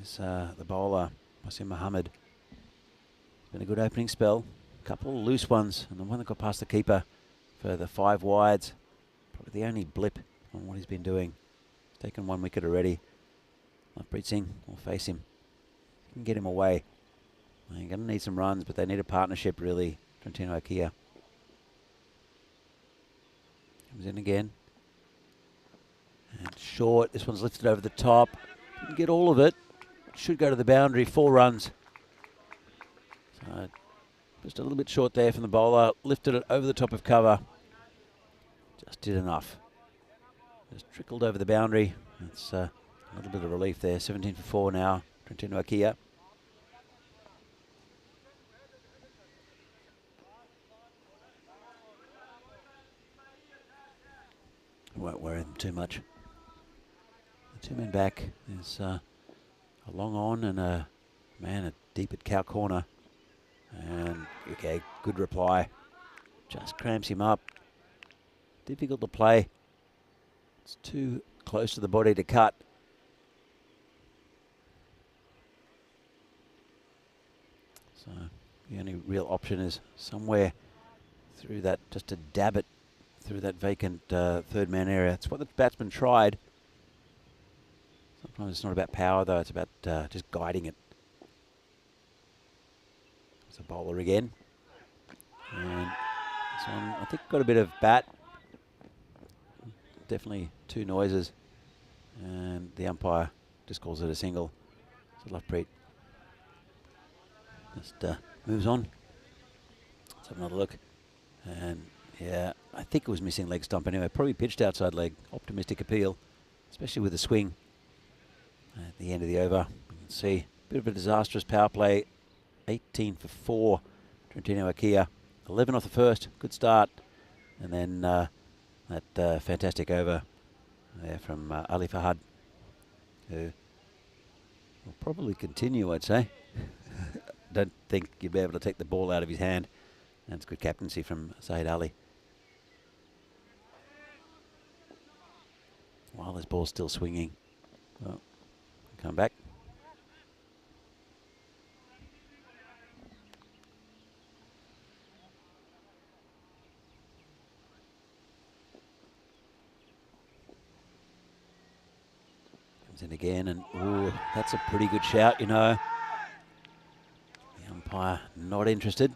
Is the bowler, Wasim Mohammed. Been a good opening spell. A couple of loose ones, and the one that got past the keeper for the 5 wides. Probably the only blip on what he's been doing. He's taken 1 wicket already. Lovepreet Singh will face him. He can get him away. They're going to need some runs, but they need a partnership, really. Trentino Akia. Comes in again. And short. This one's lifted over the top. Didn't get all of it. Should go to the boundary. 4 runs. So just a little bit short there from the bowler. Lifted it over the top of cover. Just did enough. Just trickled over the boundary. It's a little bit of relief there. 17 for 4 now. Trentino Akia. Won't worry them too much. The 2 men back. There's a long on and a man deep at cow corner. And okay, good reply. Just cramps him up. Difficult to play. It's too close to the body to cut. So the only real option is somewhere through that, just to dab it through that vacant 3rd man area. It's what the batsman tried. Sometimes it's not about power though, it's about just guiding it. It's a bowler again. And this one, I think, got a bit of bat. Definitely 2 noises. And the umpire just calls it a single. So Lovepreet just moves on. Let's have another look. And yeah, I think it was missing leg stump anyway. Probably pitched outside leg. Optimistic appeal, especially with the swing at the end of the over. You can see a bit of a disastrous power play. 18 for 4, Trentino Akia. 11 off the first, good start. And then that fantastic over there from Ali Fahad, who will probably continue, I'd say. Don't think you'd be able to take the ball out of his hand. That's good captaincy from Saeed Ali. While this ball's still swinging. Well, come back. Comes in again, and ooh, that's a pretty good shout, you know. The umpire not interested.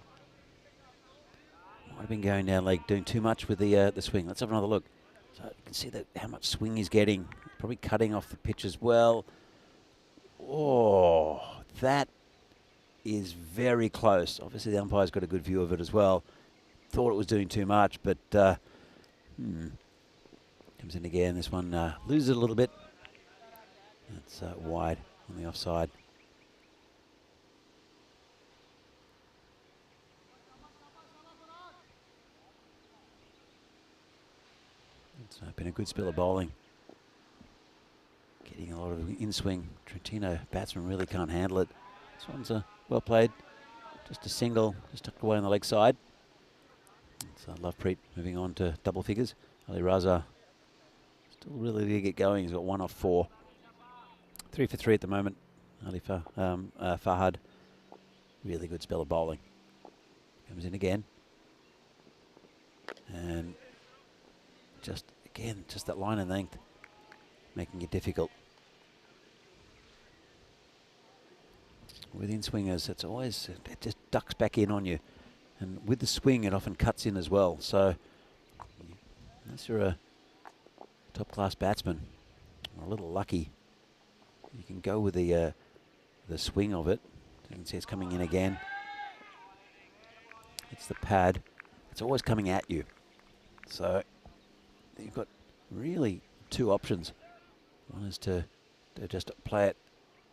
Might have been going down leg, doing too much with the swing. Let's have another look. So you can see that how much swing he's getting. Probably cutting off the pitch as well. Oh, that is very close. Obviously the umpire's got a good view of it as well. Thought it was doing too much, but comes in again. This one loses it a little bit. That's wide on the offside. It's been a good spell of bowling. Getting a lot of in-swing. Trentino batsman really can't handle it. This one's well played. Just a single, just tucked away on the leg side. It's Lovepreet moving on to double figures. Ali Raza still really to get going. He's got 1 off 4. 3 for 3 at the moment. Ali Fahad. Really good spell of bowling. Comes in again. And just, again, just that line of length, making it difficult. With in-swingers, it's always, it just ducks back in on you. And with the swing, it often cuts in as well. So Unless you're a top-class batsman, or a little lucky, you can go with the swing of it. You can see it's coming in again. It's the pad. It's always coming at you. So you've got really two options. One is to just play it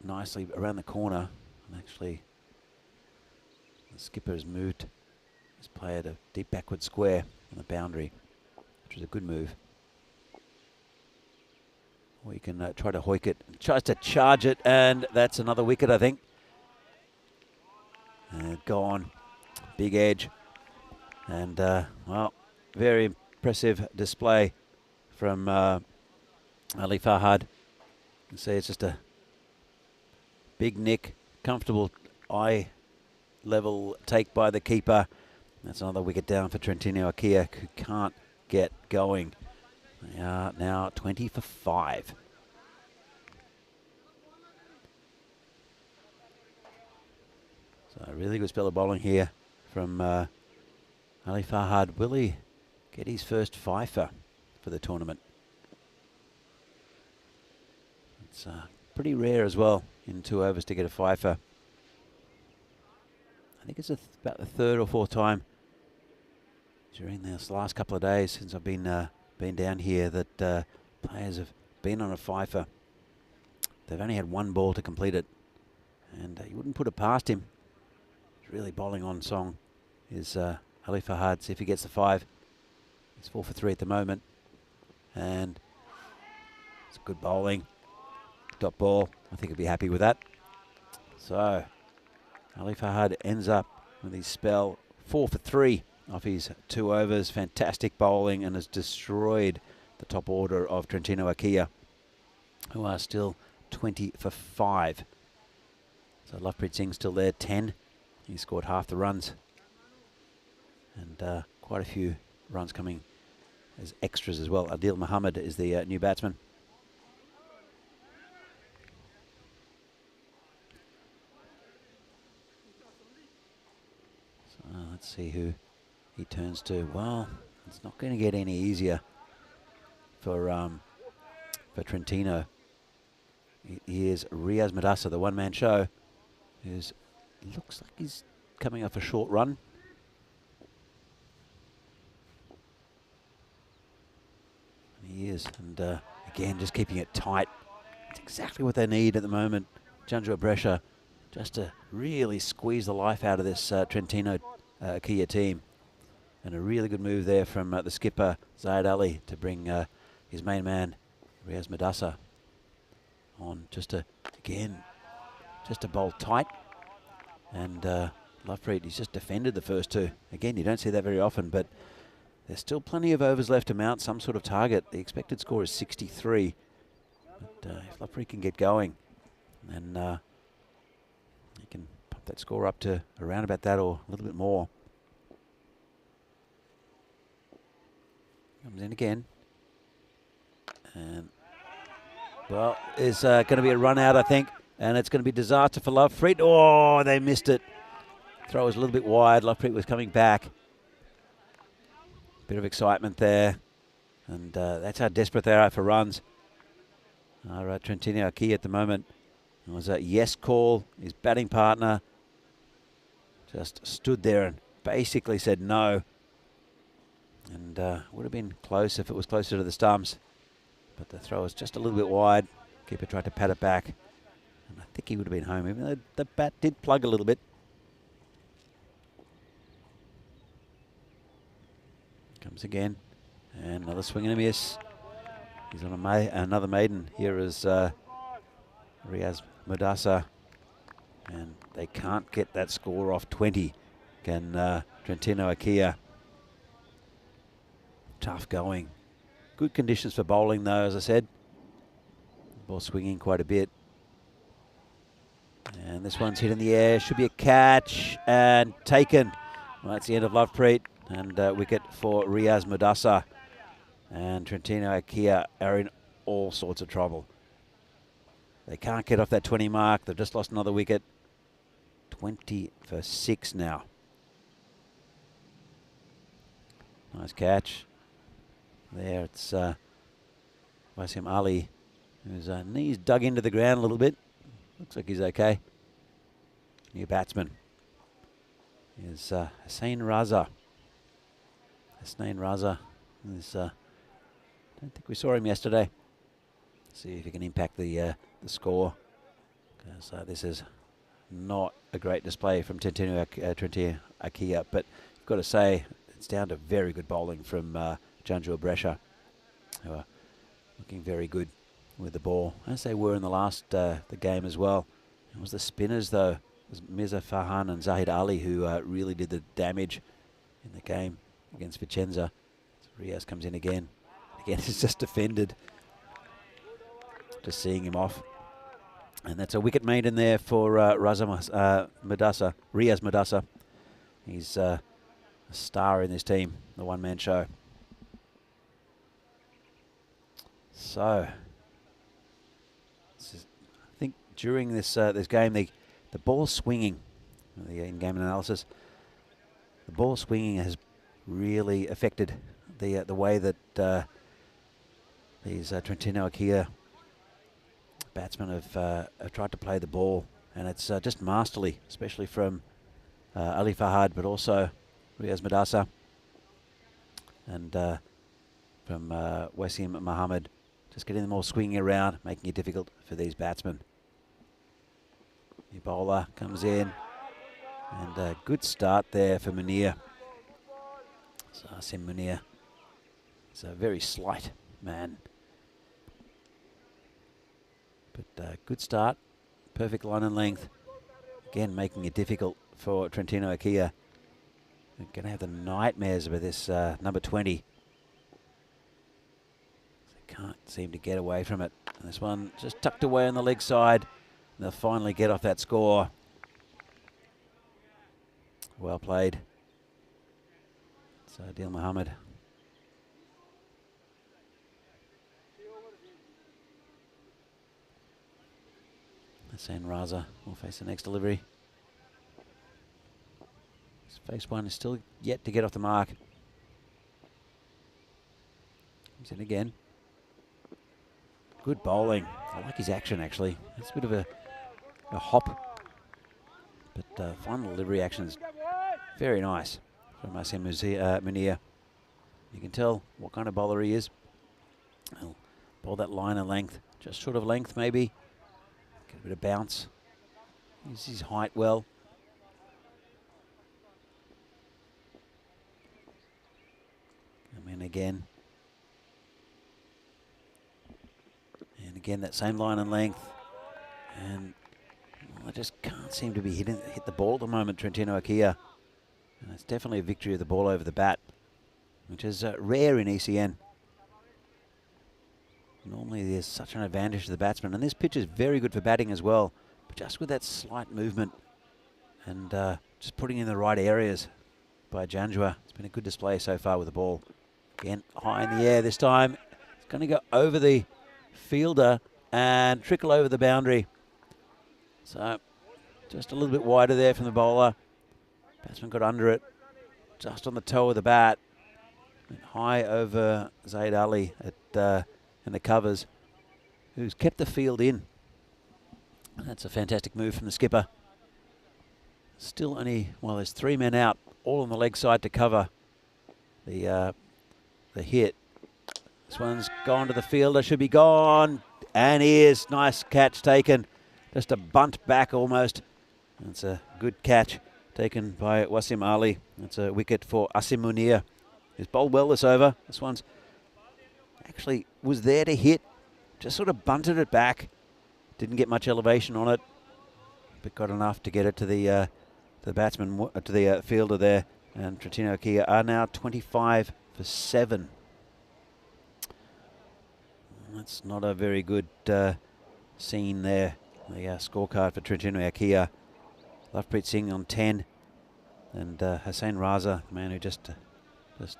nicely around the corner, and actually the skipper has moved his player to deep backward square on the boundary, which was a good move. Or you can try to hoik it. Tries to charge it, and that's another wicket, I think. And gone. Big edge. And, well, very impressive display from Ali Farhad. You can see it's just a big nick, comfortable eye level take by the keeper. That's another wicket down for Trentino Akia, who can't get going. They are now 20 for 5. So a really good spell of bowling here from Ali Farhad. Will he get his first fifer for the tournament? It's pretty rare as well in 2 overs to get a fifer. I think it's about the 3rd or 4th time during this last couple of days since I've been down here that players have been on a fifer. They've only had 1 ball to complete it, and you wouldn't put it past him. He's really bowling on song is Ali Farhad. See if he gets the 5. He's 4 for 3 at the moment, and it's good bowling. Dot ball. I think he'll be happy with that. So Ali Farhad ends up with his spell 4 for 3 off his 2 overs. Fantastic bowling, and has destroyed the top order of Trentino Akia, who are still 20 for 5. So Lovepreet Singh's still there, 10. He scored half the runs, and quite a few runs coming as extras as well. Adil Muhammad is the new batsman. Let's see who he turns to. Well, it's not going to get any easier for Trentino. He is Riaz Madassa, the one-man show, who's looks like he's coming off a short run. And he is, and again, just keeping it tight. It's exactly what they need at the moment. Janjua Brescia, just to really squeeze the life out of this Trentino Akia team. And a really good move there from the skipper, Zayed Ali, to bring his main man, Riaz Madassa, on just to bowl tight. And Lovepreet, he's just defended the first 2. Again, you don't see that very often, but there's still plenty of overs left to mount some sort of target. The expected score is 63. But if Lovepreet can get going, then he can pump that score up to around about that or a little bit more. Comes in again. And, well, there's going to be a run out, I think. And it's going to be disaster for Lovepreet. Oh, they missed it. Throw was a little bit wide. Lovepreet was coming back. Bit of excitement there. And that's how desperate they are for runs. All right, Trentino Akia at the moment. It was a yes call. His batting partner just stood there and basically said no. And would have been close if it was closer to the stumps. But the throw was just a little bit wide. Keeper tried to pat it back. And I think he would have been home, even though the bat did plug a little bit. Comes again. And another swing and a miss. He's on another maiden. Here is Riaz Madassa. And they can't get that score off 20. Can Trentino Akia. Tough going. Good conditions for bowling though, as I said. Ball swinging quite a bit. And this one's hit in the air. Should be a catch and taken. Well, that's the end of Lovepreet. And wicket for Riaz Madassa. And Trentino Akia are in all sorts of trouble. They can't get off that 20 mark. They've just lost another wicket. 20 for 6 now. Nice catch. there. It's Wasim Ali, whose knees dug into the ground a little bit. Looks like he's okay. New batsman is Hussain Raza. Hussain Raza is, I don't think we saw him yesterday. See if he can impact the score, because this is not a great display from Trentino Akia, but I've got to say it's down to very good bowling from Janjua Brescia, who are looking very good with the ball, as they were in the last the game as well. It was the spinners though, it was Mirza Farhan and Zahid Ali who really did the damage in the game against Vincenza. So Riaz comes in again. Again, he's just defended. Just seeing him off. And that's a wicket made in there for Riaz Madasa. He's a star in this team, the one-man show. So, I think during this this game, the ball swinging, the in-game analysis, the ball swinging has really affected the way that these Trentino Akia batsmen have tried to play the ball, and it's just masterly, especially from Ali Fahad, but also Riaz Madasa and from Wasim Mohammed, just getting them all swinging around, making it difficult for these batsmen. The bowler comes in, and a good start there for Munir. So Asim Munir is a very slight man. But good start, perfect line and length. Again, making it difficult for Trentino Akia. They're going to have the nightmares with this number 20. They can't seem to get away from it. And this one just tucked away on the leg side. And they'll finally get off that score. Well played. It's Adil Mohammed. Hussain Raza will face the next delivery. His face one is still yet to get off the mark. He's in again. Good bowling. I like his action actually. It's a bit of a hop. But final delivery action is very nice from Asim Munir. You can tell what kind of bowler he is. He'll bowl that line of length, just short of length maybe. Get a bit of bounce. Uses his height well. Come in again. And again that same line and length. And well, I just can't seem to be hit the ball at the moment, Trentino Akia. And it's definitely a victory of the ball over the bat, which is rare in ECN. Normally there's such an advantage to the batsman, and this pitch is very good for batting as well, but just with that slight movement and just putting in the right areas by Janjua. It's been a good display so far with the ball. Again, high in the air this time. It's going to go over the fielder and trickle over the boundary. So just a little bit wider there from the bowler. Batsman got under it, just on the toe of the bat. Went high over Zaid Ali at in the covers, who's kept the field in. That's a fantastic move from the skipper. Still only, well, there's 3 men out, all on the leg side to cover the hit. This one's gone to the fielder, should be gone, and is. Nice catch taken. Just a bunt back almost. That's a good catch taken by Wasim Ali. That's a wicket for Asim Munir, who's bowled well this over. This one's actually was there to hit, just sort of bunted it back. Didn't get much elevation on it, but got enough to get it to the batsman, to the fielder there. And Trentino Akia are now 25 for 7. That's not a very good scene there. The scorecard for Trentino Akia. Lovepreet Singh on 10, and Hussain Raza, the man who was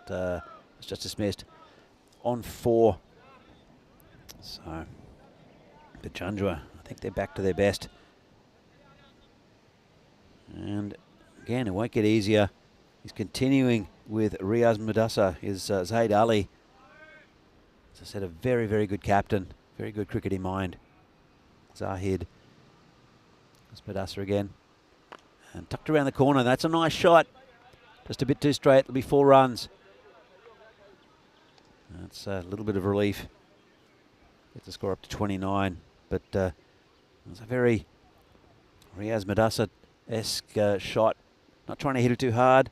just dismissed, on 4. So, but Janjua, I think they're back to their best. And again, it won't get easier. He's continuing with Riaz Madasa, is Zaid Ali. As I said, a very, very good captain. Very good cricket in mind. Zahid. Spadasa again. And tucked around the corner. That's a nice shot. Just a bit too straight. It'll be 4 runs. That's a little bit of relief. Get the score up to 29. But it was a very Riaz Madassa-esque shot. Not trying to hit it too hard.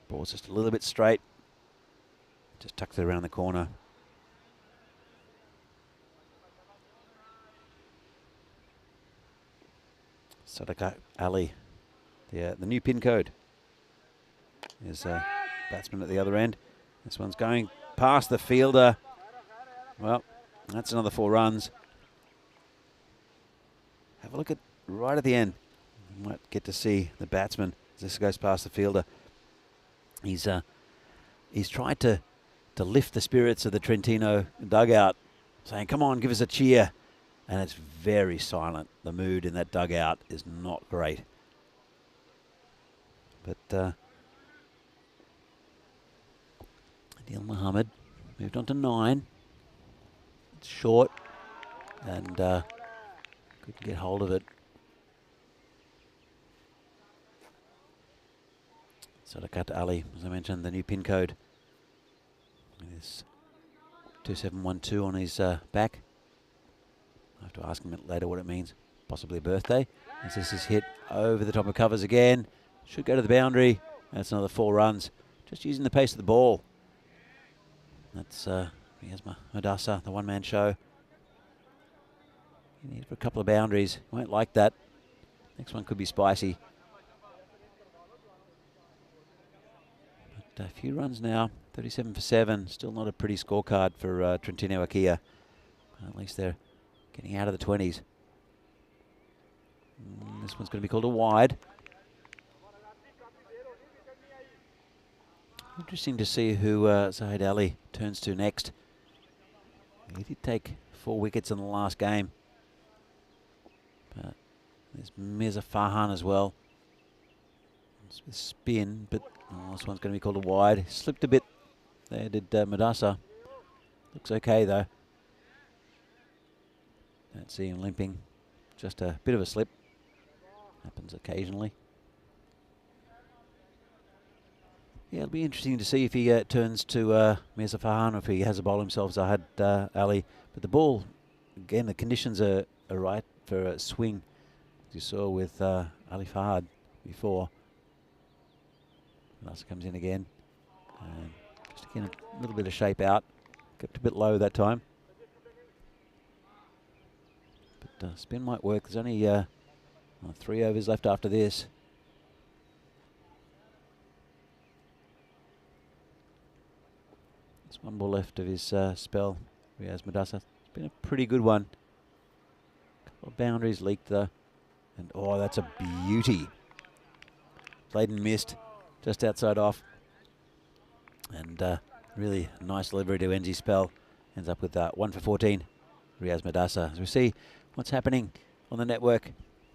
Ball's just a little bit straight. Just tucked it around the corner. Sadaqat Ali, the new pin code. There's a batsman at the other end. This one's going past the fielder. Well, that's another 4 runs. Have a look at right at the end. You might get to see the batsman as this goes past the fielder. He's tried to lift the spirits of the Trentino dugout, saying, "Come on, give us a cheer." And it's very silent. The mood in that dugout is not great. But Adil Muhammad moved on to 9. It's short and couldn't get hold of it. Sadaqat Ali, as I mentioned, the new pin code. Is 2712 on his back. I have to ask him later what it means. Possibly a birthday. As this is hit over the top of covers again. Should go to the boundary. That's another 4 runs. Just using the pace of the ball. That's Riaz Madassa, the one-man show. You need for a couple of boundaries. Won't like that. Next one could be spicy. But a few runs now. 37 for 7. Still not a pretty scorecard for Trentino Akia. At least they're getting out of the 20s. This one's going to be called a wide. Interesting to see who Zahid Ali turns to next. He did take 4 wickets in the last game. But there's Mirza Farhan as well. It's with spin, but this one's going to be called a wide. Slipped a bit there, did Madassa. Looks okay though. Don't see him limping. Just a bit of a slip. Happens occasionally. Yeah, it'll be interesting to see if he turns to Mirza Farhan or if he has a bowl himself, Zahid Ali. But the ball, again, the conditions are right for a swing, as you saw with Ali Fahad before. Madassa comes in again. And just again, a little bit of shape out. Kept a bit low that time. But spin might work. There's only 3 overs left after this. There's 1 ball left of his spell. Riaz Madassa. It's been a pretty good one. Couple of boundaries leaked though. And oh, that's a beauty. Played and missed. Just outside off. And really nice delivery to Enzi's spell. Ends up with 1 for 14. Riaz Madassa. As we see what's happening on the network,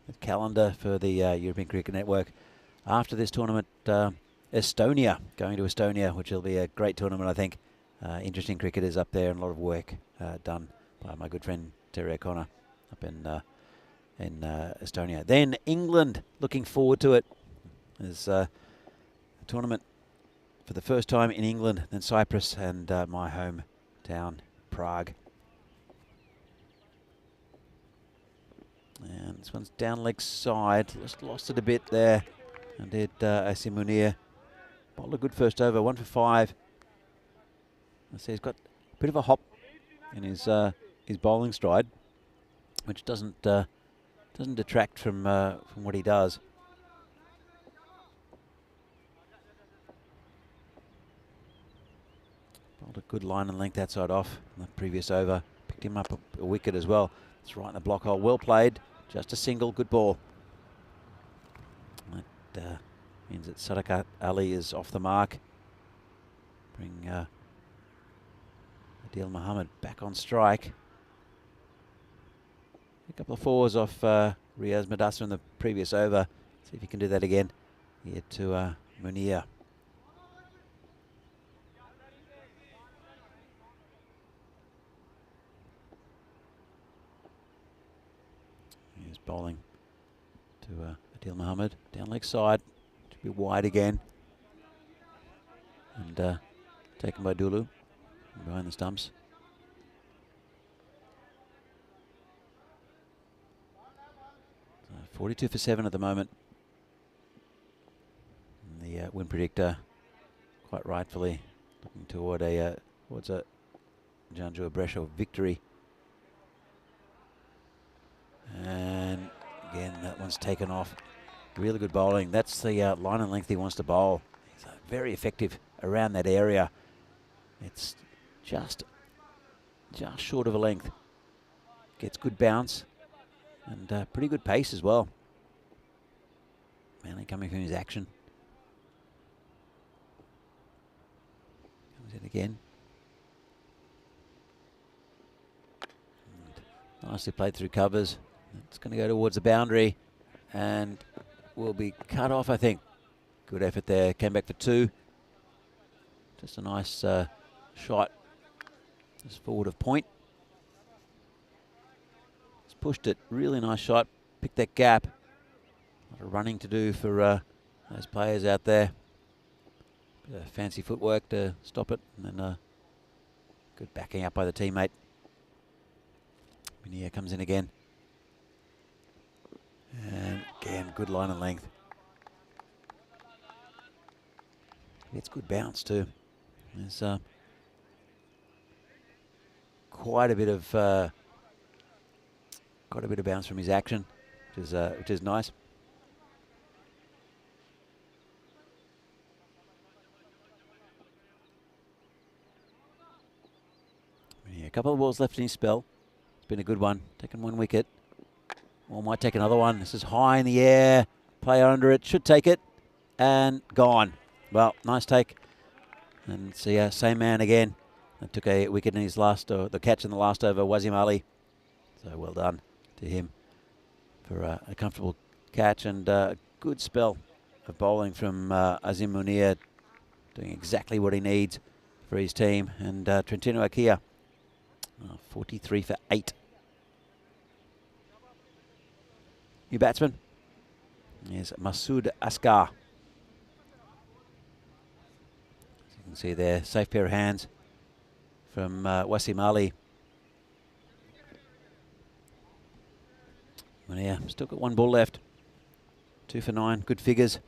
the calendar for the European Cricket Network. After this tournament, Estonia, going to Estonia, which will be a great tournament, I think. Interesting cricketers up there and a lot of work done by my good friend Terry O'Connor up in Estonia. Then England, looking forward to it. There's a tournament for the first time in England, then Cyprus and my hometown, Prague. And this one's down leg side. Just lost it a bit there. And did Asim Munir. Bowled a good first over, 1 for 5. I see he's got a bit of a hop in his bowling stride, which doesn't detract from what he does. Bowled a good line and length outside off in the previous over. Picked him up a wicket as well. It's right in the block hole. Well played. Just a single. Good ball. That means that Sadaqat Ali is off the mark. Bring Adil Muhammad back on strike. A couple of 4s off Riaz Madassa in the previous over. See if he can do that again. Here to Munir. Just bowling to Adil Mohammed. Down leg side. Should be wide again. And taken by Dulu. Behind the stumps. 42 for 7 at the moment. And the win predictor, quite rightfully, looking toward a Janjua Brescia victory. And again, that one's taken off. Really good bowling. That's the line and length he wants to bowl. He's very effective around that area. It's just short of a length. Gets good bounce and pretty good pace as well. Mainly coming from his action. Comes in again. And nicely played through covers. It's going to go towards the boundary and will be cut off, I think. Good effort there. Came back for 2. Just a nice shot. Just forward of point. Just pushed it. Really nice shot. Picked that gap. A lot of running to do for those players out there. Bit of fancy footwork to stop it. And then good backing up by the teammate. Minia comes in again. And again, good line and length. It's good bounce too. There's quite a bit of bounce from his action, which is nice. Yeah, a couple of balls left in his spell. It's been a good one. Taken 1 wicket. Or might take another one. This is high in the air. Player under it. Should take it. And gone. Well, nice take. And see, same man again. That took a wicket in his last, the catch in the last over, Wasim Ali. So well done to him for a comfortable catch and a good spell of bowling from Azim Munir, doing exactly what he needs for his team. And Trentino Akia, 43 for 8. New batsman is Masood Asghar. As you can see there, safe pair of hands from Wasim Ali. Yeah, still got 1 ball left. 2 for 9, good figures.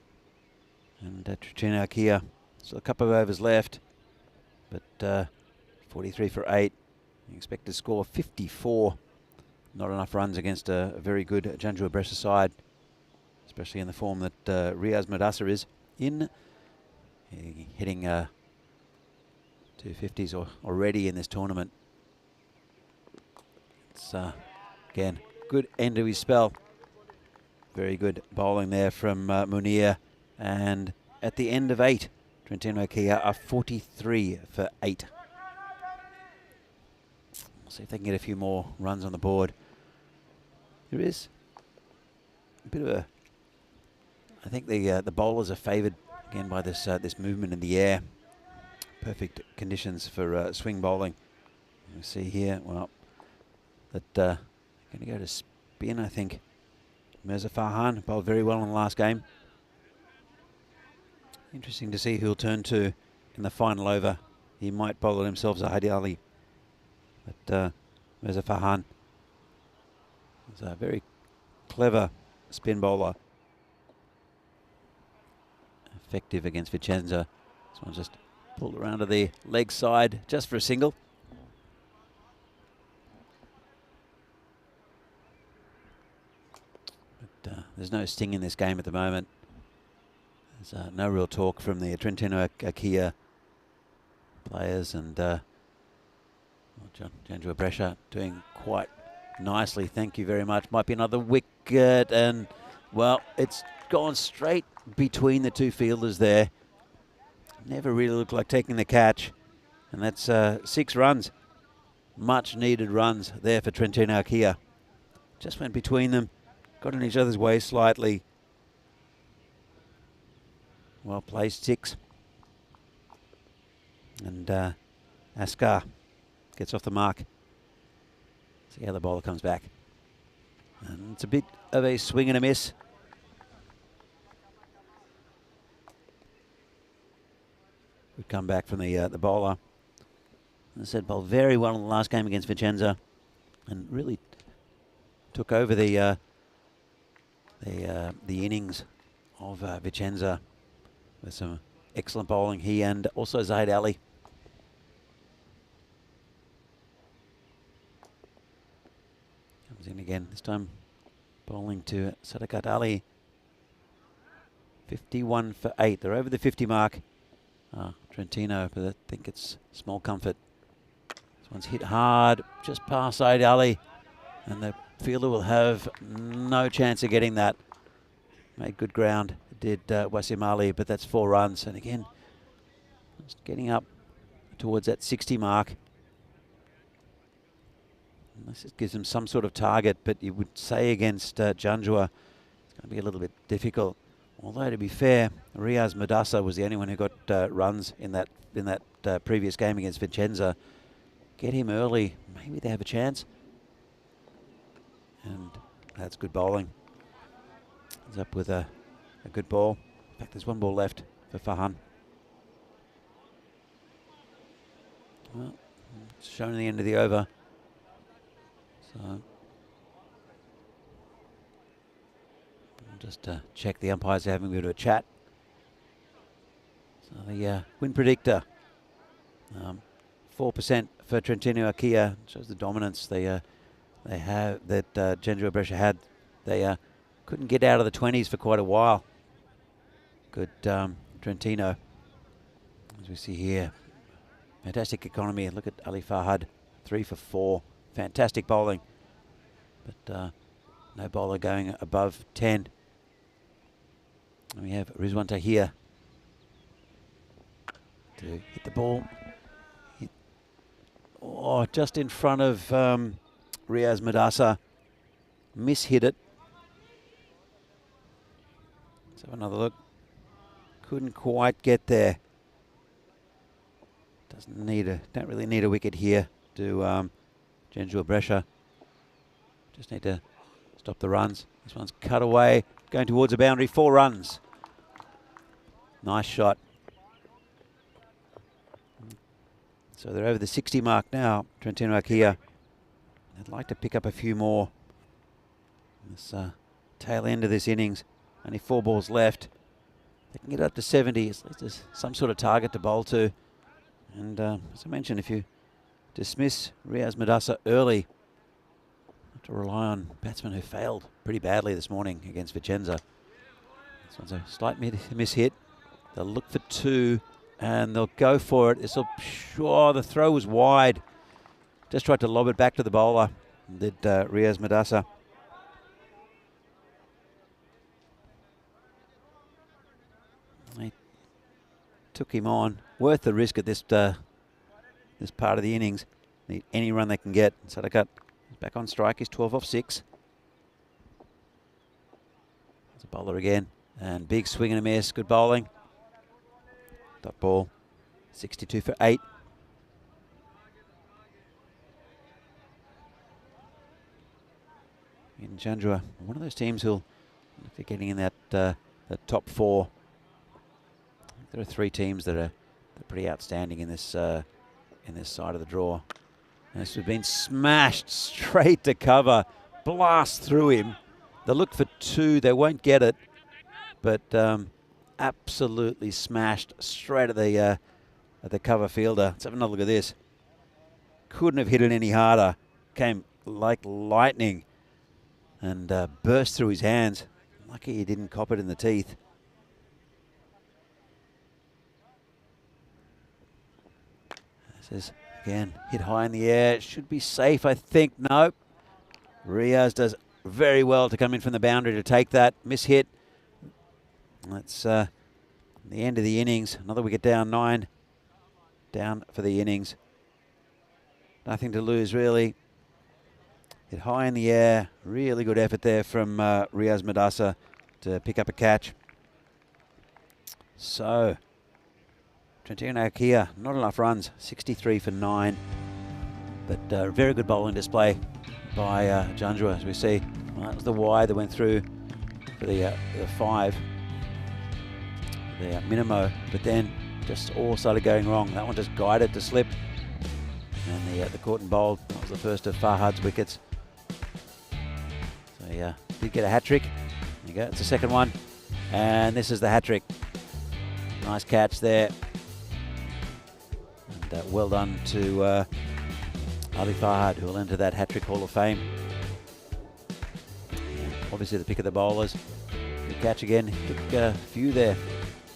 And Trentino Akia, still a couple of overs left. But 43 for 8. You expect to score 54. Not enough runs against a very good Janjua Brescia side, especially in the form that Riaz Mudassar is in. Hitting 250s already in this tournament. It's, again, good end to his spell. Very good bowling there from Munir. And at the end of 8, Trentino Akia are 43 for 8. We'll see if they can get a few more runs on the board. There is a bit of a... I think the bowlers are favoured again by this this movement in the air. Perfect conditions for swing bowling. You see here, well, that going to go to spin, I think. Mirza Farhan bowled very well in the last game. Interesting to see who he'll turn to in the final over. He might bowl it himself, Zahid Ali. But Mirza Farhan is a very clever spin bowler. Effective against Vincenza. This one just pulled around to the leg side just for a single. But there's no sting in this game at the moment. There's no real talk from the Trentino Akia players, and Janjua Brescia doing quite nicely. Thank you very much. Might be another wicket, and well, it's gone straight between the two fielders there. Never really looked like taking the catch, and that's 6 runs. Much needed runs there for Trentino Akia. Just went between them, got in each other's way slightly. Well placed 6. And Asghar gets off the mark. See how the bowler comes back. And it's a bit of a swing and a miss. Good comeback from the bowler. As I said, bowled very well in the last game against Vincenza, and really took over the innings of Vincenza with some excellent bowling. He and also Zaid Ali. Comes in again, this time bowling to Sadakat Ali. 51 for 8. They're over the 50 mark. Trentino, but I think it's small comfort. This one's hit hard, just past Zaid Ali, and the fielder will have no chance of getting that. Made good ground, did Wasim Ali, but that's 4 runs. And again, just getting up towards that 60 mark. And this gives them some sort of target, but you would say against Janjua, it's going to be a little bit difficult. Although, to be fair, Riaz Madassa was the only one who got runs in that previous game against Vincenza. Get him early, maybe they have a chance. And that's good bowling. He's up with a good ball. In fact, there's 1 ball left for Fahan. Well, it's showing the end of the over. So just check the umpires are having a bit of a chat. So the win predictor, 4% for Trentino Akia, shows the dominance they have that Janjua Brescia had. They couldn't get out of the 20s for quite a while. Good Trentino, as we see here. Fantastic economy. Look at Ali Fahad, 3 for 4. Fantastic bowling, but no bowler going above 10. And we have Rizwan Tahir to hit the ball. Just in front of Riaz Madassa. Mishit it. Let's have another look. Couldn't quite get there. Don't really need a wicket here to Janjua Brescia. Just need to stop the runs. This one's cut away, going towards a boundary. 4 runs. Nice shot. So they're over the 60 mark now, Trentino Akia. They'd like to pick up a few more. This tail end of this innings, only 4 balls left. They can get up to 70, at least there's some sort of target to bowl to. And as I mentioned, if you dismiss Riaz Madassa early, have to rely on batsmen who failed pretty badly this morning against Vincenza. This one's a slight miss hit. They'll look for 2 and they'll go for it. The throw was wide. Just tried to lob it back to the bowler. Did Riaz Madassa. They took him on. Worth the risk at this part of the innings. Need any run they can get. Sadakat is back on strike. He's 12 off 6. There's a bowler again. And big swing and a miss. Good bowling. Dot ball. 62 for 8. In Janjua, one of those teams who'll look at getting in that top 4. There are 3 teams that are pretty outstanding in this side of the draw. And this has been smashed straight to cover, blast through him. They'll look for 2, they won't get it, but absolutely smashed straight at the cover fielder. Let's have another look at this. Couldn't have hit it any harder. Came like lightning and burst through his hands. Lucky he didn't cop it in the teeth. This is, again, hit high in the air. Should be safe, I think. Nope. Riaz does very well to come in from the boundary to take that. Mishit. That's the end of the innings. Another wicket down, 9 down for the innings. Nothing to lose, really. Hit high in the air. Really good effort there from Riaz Madassa to pick up a catch. So, Trentino Akia, not enough runs, 63 for 9. But very good bowling display by Janjua, as we see. Well, that was the wide that went through for the 5, the Minimo, but then just all started going wrong. That one just guided to slip, and the caught and bowled. That was the first of Farhad's wickets. So yeah, did get a hat trick. There you go, it's the second one, and this is the hat trick. Nice catch there, and well done to Ali Farhad, who will enter that hat trick Hall of Fame. Obviously the pick of the bowlers. Good catch again. He took a few there.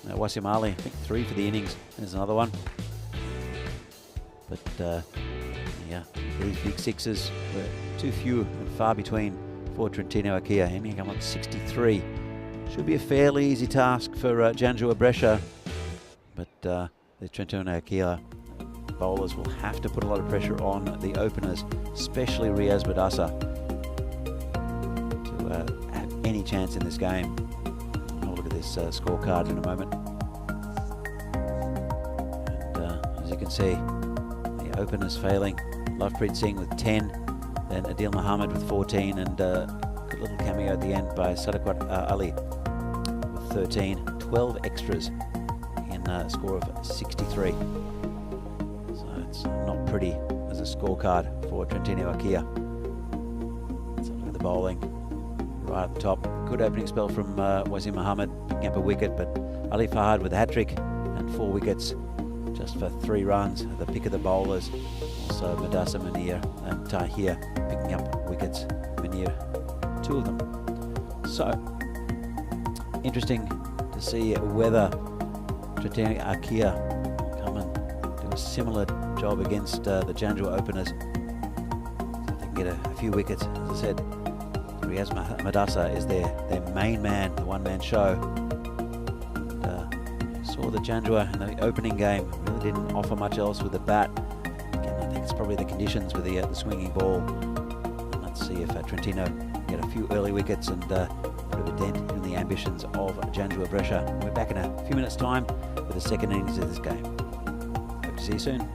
Wasim Ali, I think 3 for the innings. There's another one. But yeah, these big sixes were too few and far between for Trentino Akia. Ending come on 63. Should be a fairly easy task for Janjua Brescia. But the Trentino Akia bowlers will have to put a lot of pressure on the openers, especially Riaz Madasa, to have any chance in this game. I'll look at this scorecard in a moment. And as you can see, the openers failing. Lovepreet Singh with 10, then Adil Muhammad with 14, and a good little cameo at the end by Sadaquat Ali with 13. 12 extras in a score of 63. So it's not pretty as a scorecard for Trentino Akia. Let's look at the bowling. Right at the top, good opening spell from Wasim Muhammad, picking up a wicket, but Ali Farhad with a hat-trick and 4 wickets just for 3 runs. The pick of the bowlers, also Madasa, Munir and Tahir picking up wickets. Munir, 2 of them. So, interesting to see whether Trentino Akia come and do a similar job against the Janjua openers. So they can get a few wickets. As I said, Riaz Madasa is their main man, the one-man show. And, saw the Janjua in the opening game, really didn't offer much else with the bat. Again, I think it's probably the conditions with the swinging ball. And let's see if Trentino get a few early wickets and put a dent in the ambitions of Janjua Brescia. We're back in a few minutes' time with the second innings of this game. Hope to see you soon.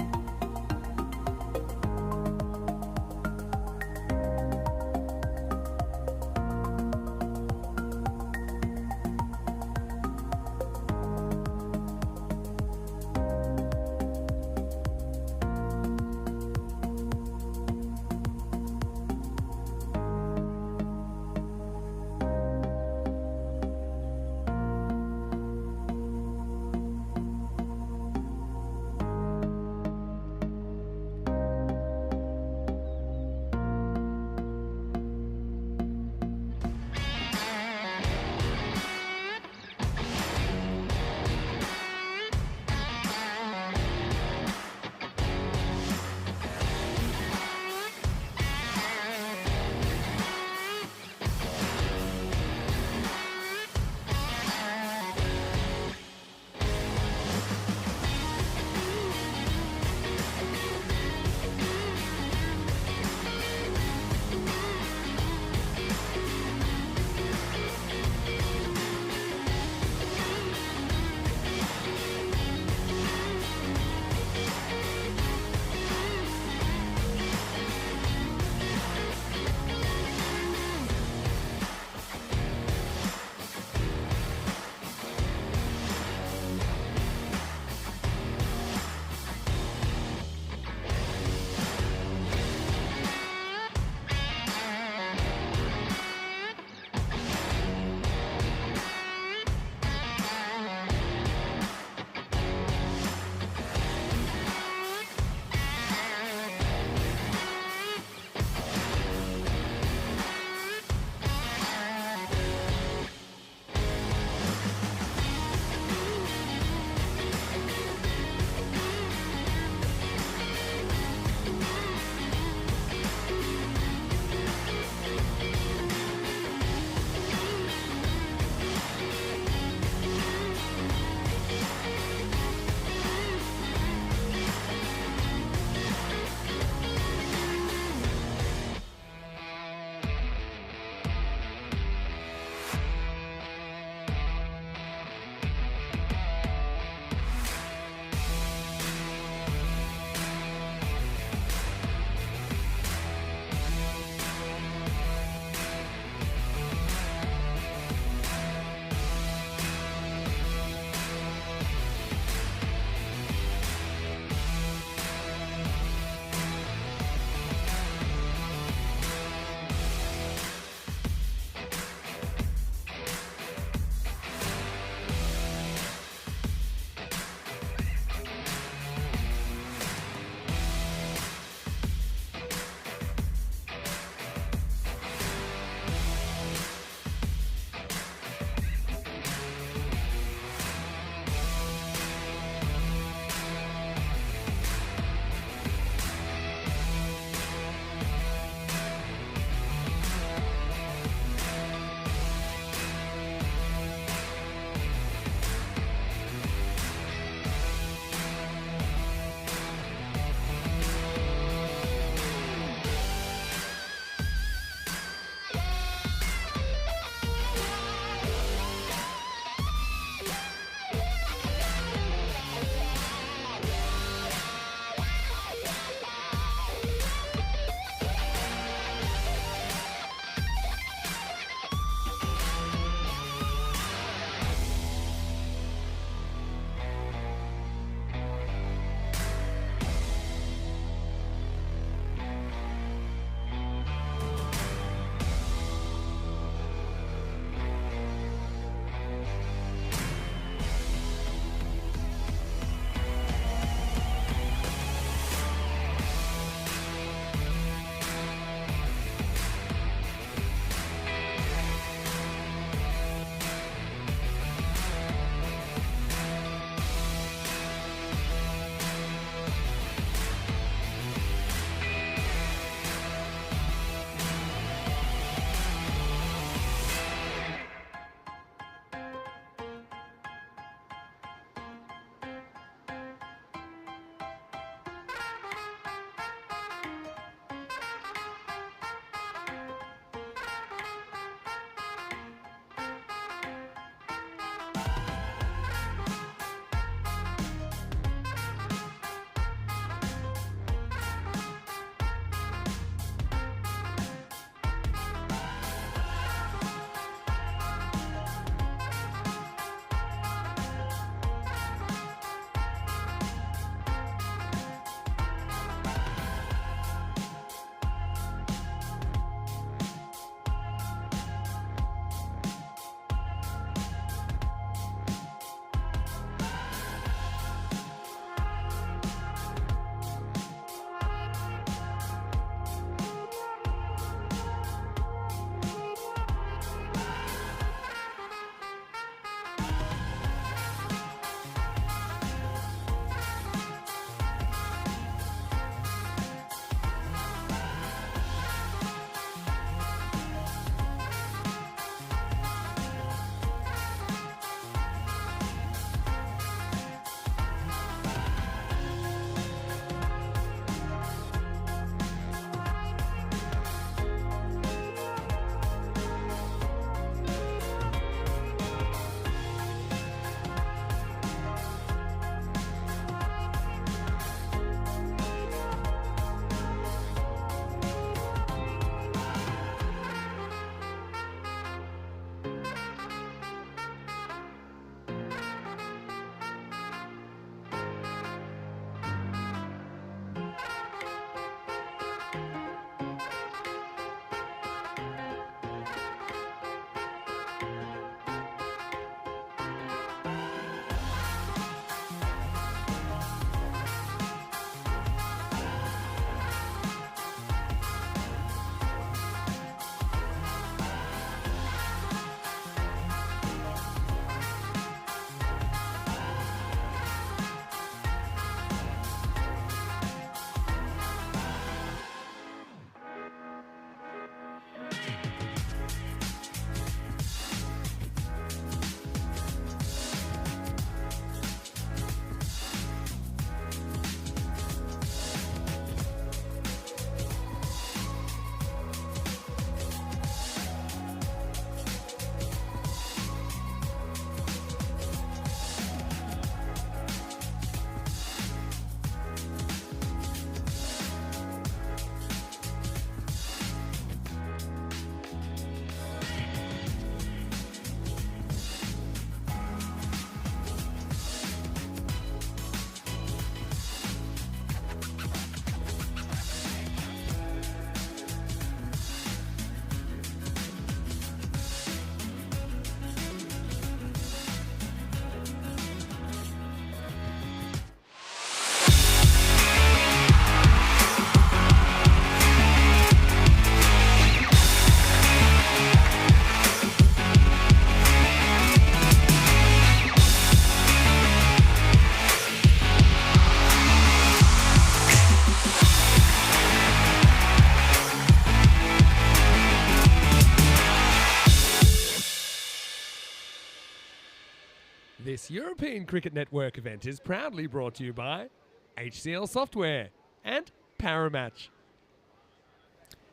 European Cricket Network event is proudly brought to you by HCL Software and Paramatch.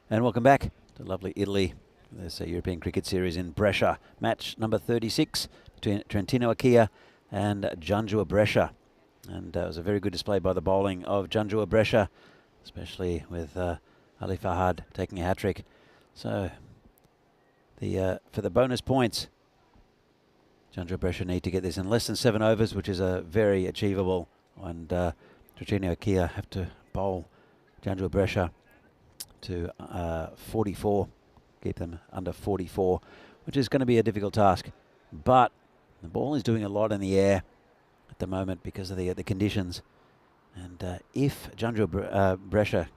And welcome back to lovely Italy. This European Cricket Series in Brescia. Match number 36 between Trentino and Janjua Brescia. And it was a very good display by the bowling of Janjua Brescia, especially with Ali Fahad taking a hat-trick. So for the bonus points, Janjua Brescia need to get this in less than 7 overs, which is very achievable. And Trentino have to bowl Janjua Brescia to 44, keep them under 44, which is going to be a difficult task. But the ball is doing a lot in the air at the moment because of the conditions. And if Janjua Brescia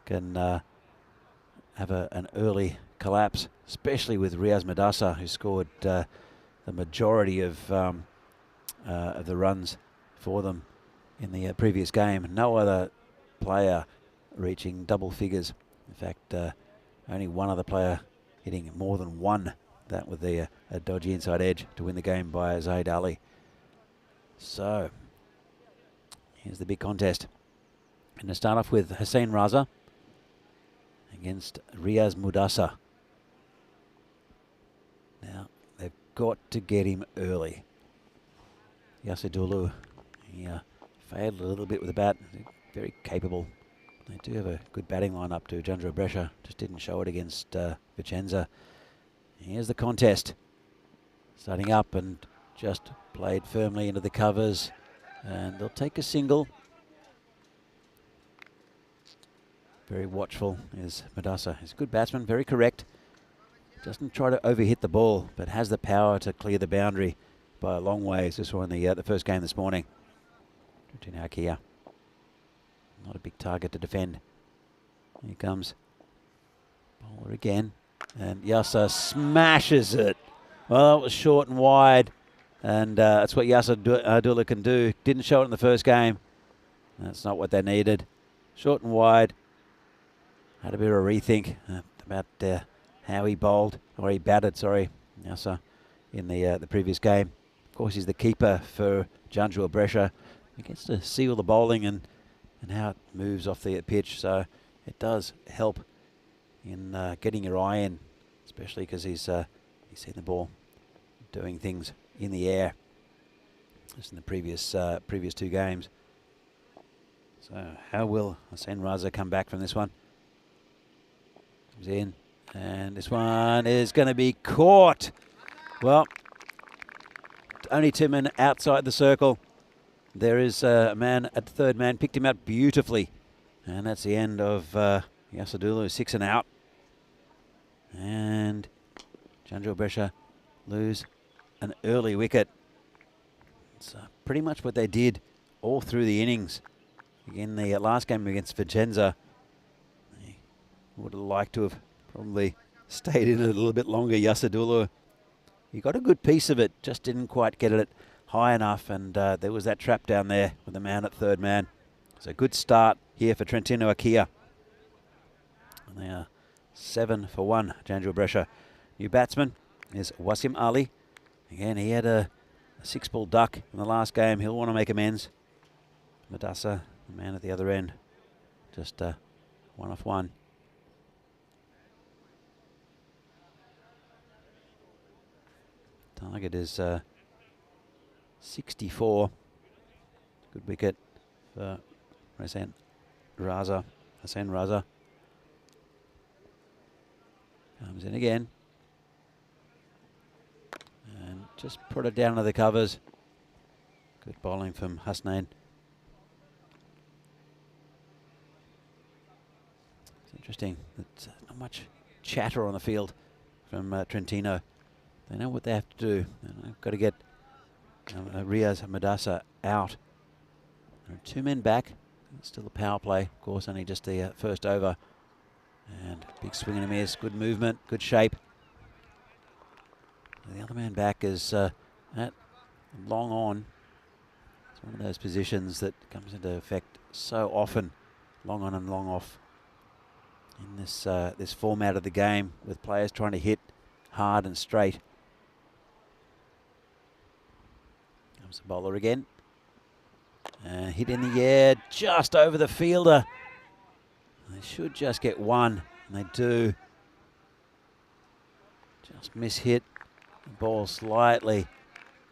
can have an early collapse, especially with Riaz Madasa, who scored the majority of the runs for them in the previous game. No other player reaching double figures. In fact, only one other player hitting more than one. That with a dodgy inside edge to win the game by Zaid Ali. So here's the big contest. And to start off with Hussain Raza against Riaz Madasa. Now they've got to get him early. Yasadulu, he failed a little bit with the bat. Very capable. They do have a good batting lineup to Janjua Brescia, just didn't show it against Vincenza. Here's the contest. Starting up and just played firmly into the covers. And they'll take a single. Very watchful is Madasa. He's a good batsman, very correct. Doesn't try to overhit the ball, but has the power to clear the boundary by a long way, as we saw in the first game this morning. Trentino Kia. Not a big target to defend. Here comes bowler again. And Yasa smashes it. Well, that was short and wide. And that's what Yasadulu can do. Didn't show it in the first game. That's not what they needed. Short and wide. Had a bit of a rethink about how he bowled, or he batted, sorry, Yasa, in the previous game. Of course, he's the keeper for Janjua Brescia. He gets to see all the bowling and how it moves off the pitch, so it does help in getting your eye in, especially because he's seen the ball doing things in the air just in the previous 2 games. So how will Hussain Raza come back from this one? Comes in, and this one is going to be caught. Well, only 2 men outside the circle. There is a man at the third man, picked him out beautifully. And that's the end of Yasadulu, 6 and out. And Janjua Brescia lose an early wicket. It's pretty much what they did all through the innings. Again, the last game against Vincenza, they would have liked to have probably stayed in it a little bit longer. Yasadulu, he got a good piece of it, just didn't quite get it high enough, and there was that trap down there with the man at third man. So good start here for Trentino Akia. And they are 7 for 1, Janjua Brescia. New batsman is Wasim Ali. Again, he had a 6-ball duck in the last game. He'll want to make amends. Madasa, the man at the other end, just 1 off 1. Target is 64. Good wicket for Hussain Raza. Comes in again. And just put it down to the covers. Good bowling from Hussain. It's interesting. There's not much chatter on the field from Trentino. They know what they have to do. They've got to get Riaz Madasa out. There are 2 men back. Still a power play. Of course, only just the first over. And big swing and a miss. Good movement. Good shape. The other man back is at long on. It's one of those positions that comes into effect so often. Long on and long off. In this format of the game, with players trying to hit hard and straight. Comes the bowler again. Hit in the air, just over the fielder. They should just get one, and they do. Just miss-hit. The ball slightly.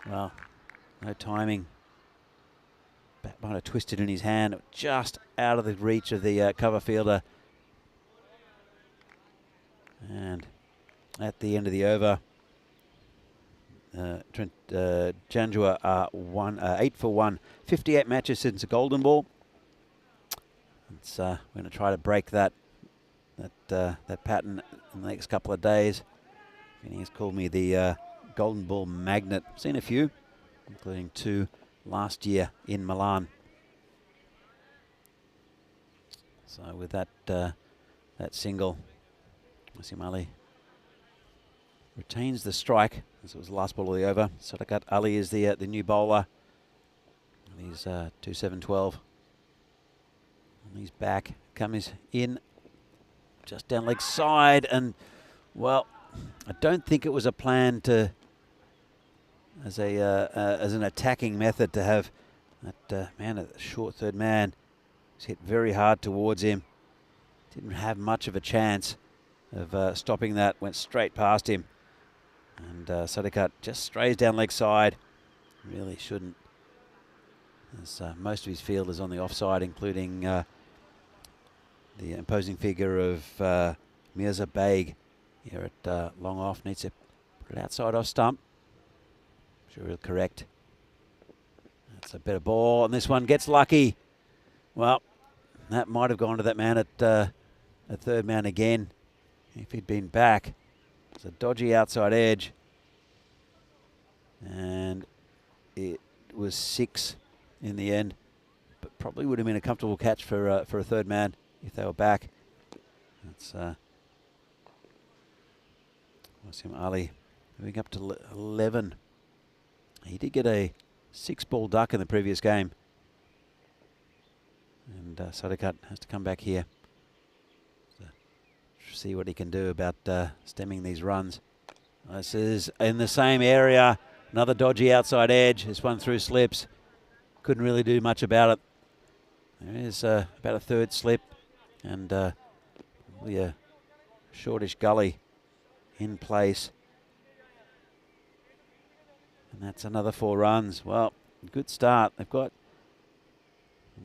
Well, no timing. Bat might have twisted in his hand, just out of the reach of the cover fielder. And at the end of the over, Janjua are 8 for 1. 58 matches since the golden ball. We're going to try to break that pattern in the next couple of days. He's called me the golden ball magnet. Seen a few, including 2 last year in Milan. So with that single, Wasim Ali retains the strike, as it was the last ball of the over. Sadakat Ali is the new bowler. And he's 2-7-12. And he's back, comes in just down leg side, and well, I don't think it was a plan to, as an attacking method, to have that man at the short third man. He's hit very hard towards him. Didn't have much of a chance of stopping that. Went straight past him, and Sadakat just strays down leg side. Really shouldn't, as most of his fielders on the offside, including the imposing figure of Mirza Baig here at long off. Needs to put it outside off stump. Sure he'll correct. That's a better ball, and this one gets lucky. Well, that might have gone to that man at third man again if he'd been back. It's a dodgy outside edge, and it was 6 in the end, but probably would have been a comfortable catch for a third man if they were back. That's Wasim Ali moving up to 11. He did get a 6-ball duck in the previous game, and Sadakat has to come back here to see what he can do about stemming these runs. This is in the same area, another dodgy outside edge. This one through slips. Couldn't really do much about it. There is about a third slip, and probably a shortish gully in place. And that's another 4 runs. Well, good start. They've got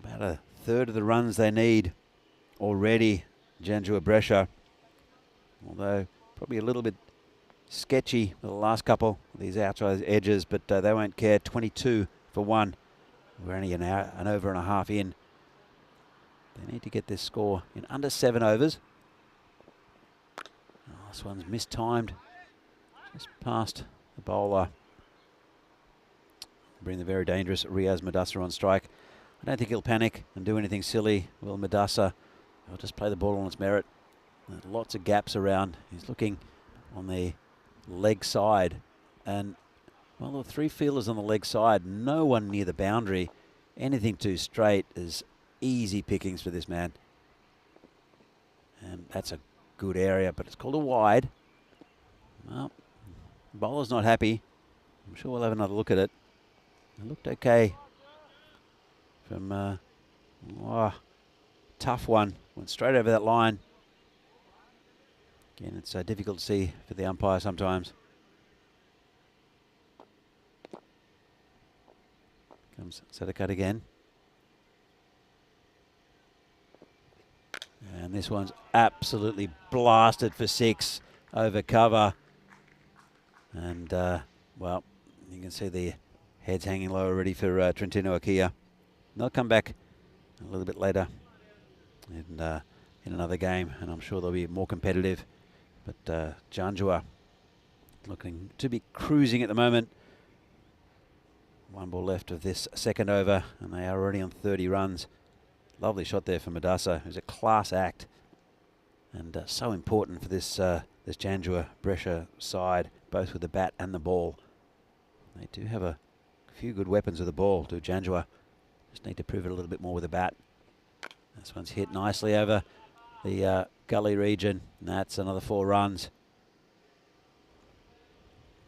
about a third of the runs they need already, Janjua Brescia. Although probably a little bit sketchy with the last couple of these outside edges, but they won't care. 22 for 1. We're only an hour, an over and a half in. They need to get this score in under 7 overs. Oh, this one's mistimed. Just past the bowler. Bring the very dangerous Riaz Madassa on strike. I don't think he'll panic and do anything silly. Will Madassa? He'll just play the ball on its merit. There's lots of gaps around. He's looking on the leg side, and well, the 3 fielders on the leg side, no one near the boundary. Anything too straight is easy pickings for this man. And that's a good area, but it's called a wide. Well, the bowler's not happy. I'm sure we'll have another look at it. It looked okay from tough one. Went straight over that line. Again, it's difficult to see for the umpire sometimes. Comes Sadakat again. And this one's absolutely blasted for 6 over cover. And, well, you can see the heads hanging low already for Trentino Akia. They'll come back a little bit later in another game, and I'm sure they'll be more competitive. But Janjua looking to be cruising at the moment. 1 ball left of this second over, and they are already on 30 runs. Lovely shot there for Madassa, who's a class act, and so important for this this Janjua Brescia side, both with the bat and the ball. They do have a few good weapons with the ball, do Janjua. Just need to prove it a little bit more with the bat. This one's hit nicely over the gully region, and that's another 4 runs.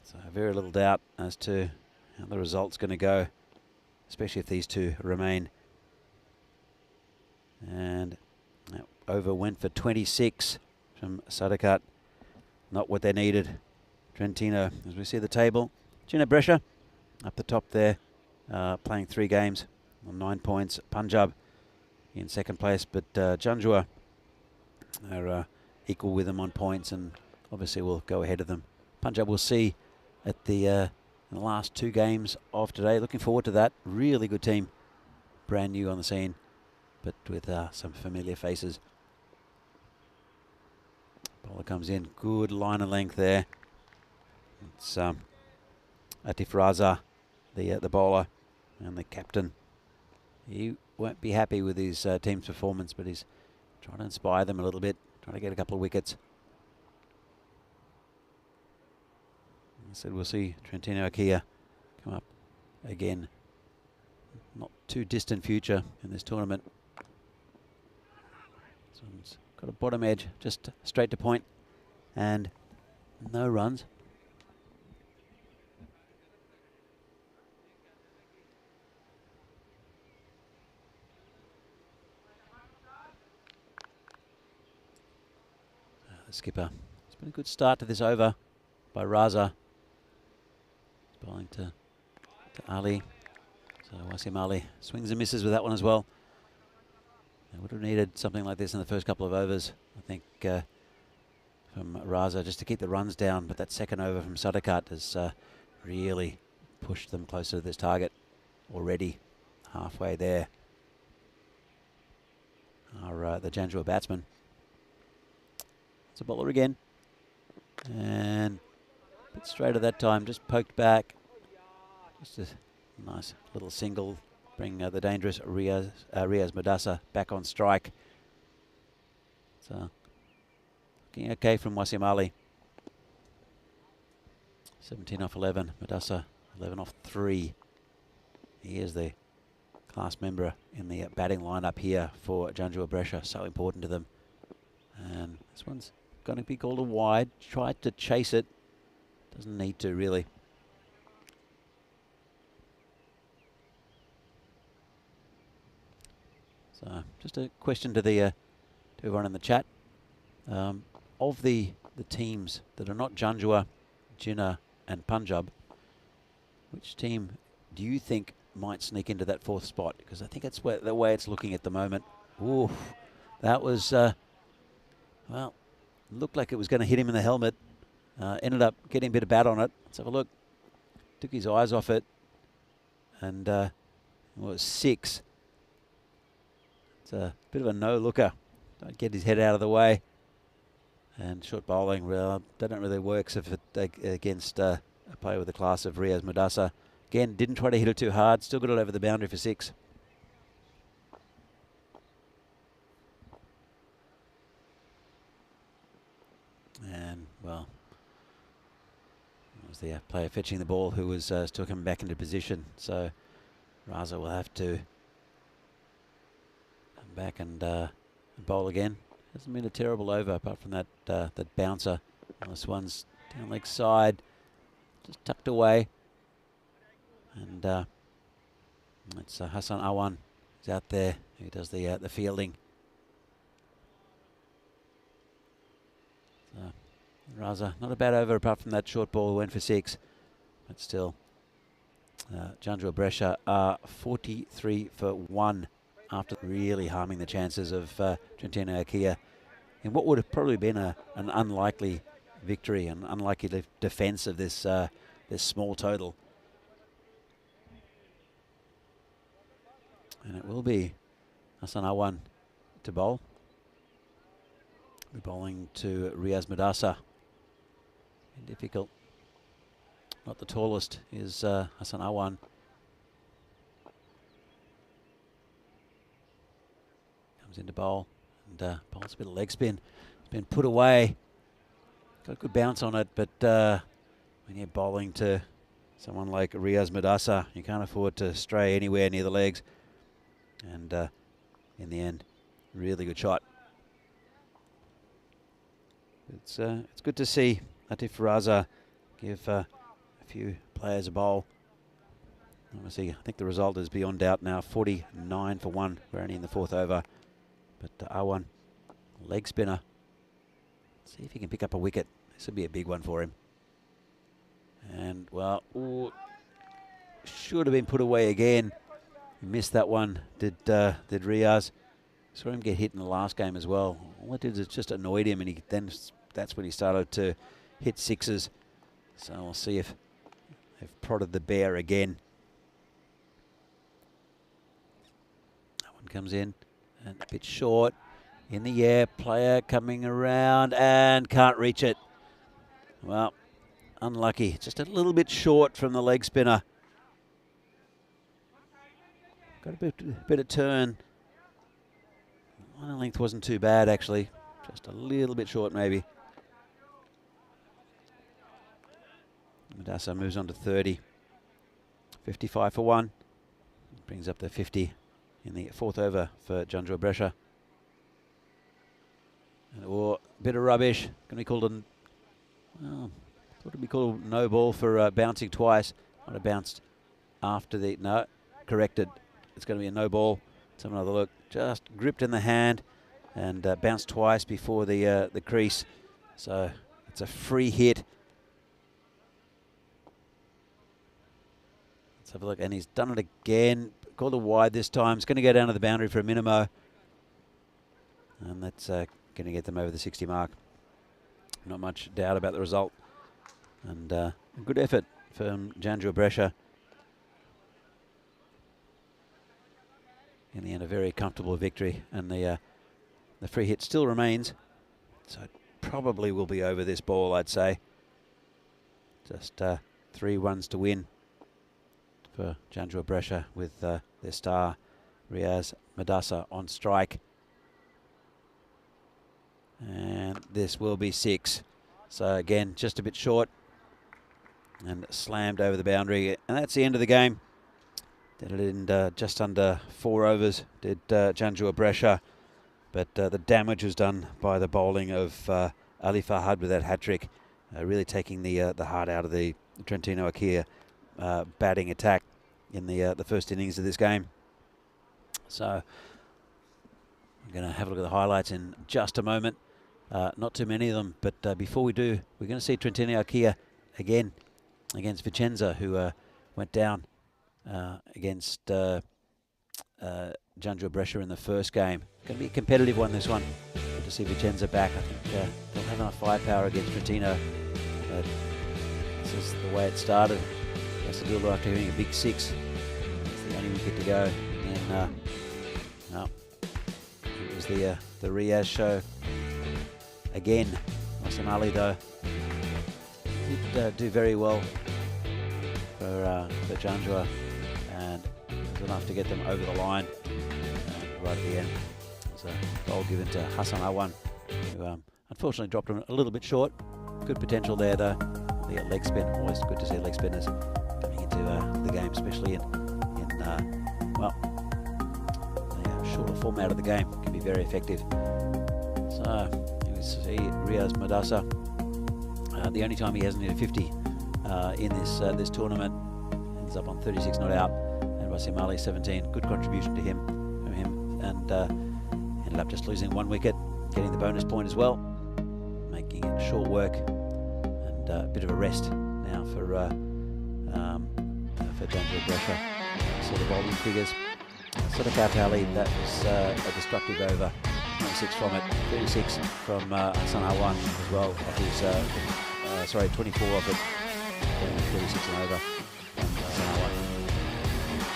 So very little doubt as to how the result's going to go, especially if these two remain. And that over went for 26 from Sadakat. Not what they needed. Trentino, as we see the table. Brescia up the top there, playing 3 games on 9 points. Punjab in second place, but Janjua are equal with them on points and obviously will go ahead of them. Punjab we'll see at the last 2 games of today. Looking forward to that. Really good team. Brand new on the scene, but with some familiar faces. Bowler comes in. Good line of length there. It's Atif Raza, the bowler, and the captain. He won't be happy with his team's performance, but he's trying to inspire them a little bit, trying to get a couple of wickets. I said we'll see Trentino Akia come up again. Not too distant future in this tournament. This one's got a bottom edge, just straight to point, and no runs. The skipper. It's been a good start to this over by Raza. He's bowling to Ali. So Wasim Ali swings and misses with that one as well. They would have needed something like this in the first couple of overs, I think, from Raza, just to keep the runs down. But that second over from Sadakat has really pushed them closer to this target. Already halfway there are the Janjua batsmen. It's a bowler again. And a bit straight at that time, just poked back. Just a nice little single. Bring the dangerous Riaz Madasa back on strike. So looking okay from Wasim Ali. 17 off 11. Madasa 11 off 3. He is the class member in the batting lineup here for Janjua Brescia. So important to them. And this one's going to be called a wide. Tried to chase it. Doesn't need to really. So just a question to to everyone in the chat. Of the teams that are not Janjua, Jinnah and Punjab, which team do you think might sneak into that 4th spot? Because I think that's the way it's looking at the moment. Oof, that was, well, looked like it was going to hit him in the helmet. Ended up getting a bit of bat on it. Let's have a look. Took his eyes off it. And it was 6. It's a bit of a no-looker. Don't get his head out of the way. And short bowling, well, that don't really work if it against a player with the class of Riaz Madasa. Again, didn't try to hit it too hard. Still got it over the boundary for 6. And, well, it was the player fetching the ball who was still coming back into position. So Raza will have to come back and bowl again. Hasn't been a terrible over apart from that that bouncer. This one's down leg side, just tucked away. And it's Hassan Awan who's out there who does the fielding. So Raza, not a bad over apart from that short ball, went for 6. But still, Janjua Brescia are 43 for 1 after really harming the chances of Trentino Akia in what would have probably been an unlikely victory, an unlikely defence of this this small total. And it will be Hassan Awan to bowl. We're bowling to Riaz Madasa. Difficult. Not the tallest is Hassan Awan. Comes into bowl and bowls a bit of leg spin. It's been put away. Got a good bounce on it, but when you're bowling to someone like Riaz Madasa, you can't afford to stray anywhere near the legs. And in the end, really good shot. It's good to see Atif Raza give a few players a bowl. Obviously, I think the result is beyond doubt now. 49 for 1. We're only in the 4th over. But R1, leg spinner. See if he can pick up a wicket. This would be a big one for him. And, well, ooh, should have been put away again. He missed that one, did Riaz. Saw him get hit in the last game as well. All it did is just annoyed him, and that's when he started to hit sixes. So we'll see if they've prodded the bear again. That one comes in and a bit short. In the air, player coming around and can't reach it. Well, unlucky. Just a little bit short from the leg spinner. Got a bit of turn. Line length wasn't too bad, actually. Just a little bit short, maybe. Madasa moves on to 30. 55 for 1. Brings up the 50 in the 4th over for Janjua Brescia. Or a bit of rubbish. Going to be called a... Well, thought it'd be called no ball for bouncing twice. Might have bounced after the... No, corrected. It's going to be a no ball. Let's have another look. Just gripped in the hand and bounced twice before the crease. So it's a free hit. Let's have a look. And he's done it again. Called a wide this time. It's going to go down to the boundary for a minimo. And that's going to get them over the 60 mark. Not much doubt about the result. And a good effort from Janjua Brescia. In the end, a very comfortable victory, and the free hit still remains, so it probably will be over this ball, I'd say. Just 3 runs to win for Janjua Brescia with their star Riaz Madasa on strike. And this will be 6. So again, just a bit short and slammed over the boundary, and that's the end of the game. Did it in just under 4 overs, did Janjua Brescia. But the damage was done by the bowling of Ali Fahad with that hat-trick, really taking the heart out of the Trentino Akea batting attack in the first innings of this game. So I'm going to have a look at the highlights in just a moment. Not too many of them, but before we do, we're going to see Trentino Akea again against Vincenza, who went down against Janjua Brescia in the first game. Going to be a competitive one, this one. Good to see Vincenza back. I think they'll have enough firepower against Trentino. But this is the way it started. Has to do it after hitting a big 6. It's the only wicket to go. And then, no, it was the Riaz show again. Wasim Ali, though, did do very well for Janjua, and it was enough to get them over the line right at the end. It was a goal given to Hassan Awan, who unfortunately dropped him a little bit short. Good potential there, though. The leg spin, always good to see leg spinners coming into the game, especially in well, the shorter format of the game can be very effective. So you can see Riaz Madasa, the only time he hasn't hit a 50 in this tournament, ends up on 36 not out, and Wasim Ali 17. Good contribution to him, and ended up just losing 1 wicket, getting the bonus point as well, making it short work, and a bit of a rest now for Janjua Brescia. So the bowling figures. Sadaqat Ali, that was a destructive over. 26 from it, 36 from Hassan Awan as well. Of his, 24 of it, 36 and over from Hassan Awan.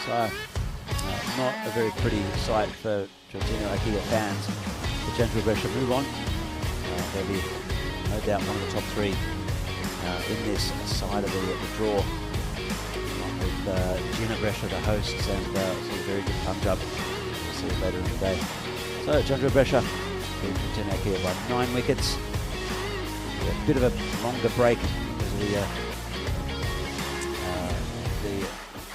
So, not a very pretty sight for Trentino Akea fans. The Janjua Brescia move on. They'll be no doubt one of the top 3 in this side of the draw. With Gina Brescia, the hosts, and some very good Punjab. We'll see it later in the day. So Janjua Brescia beating Trentino Akea by 9 wickets. A bit of a longer break because of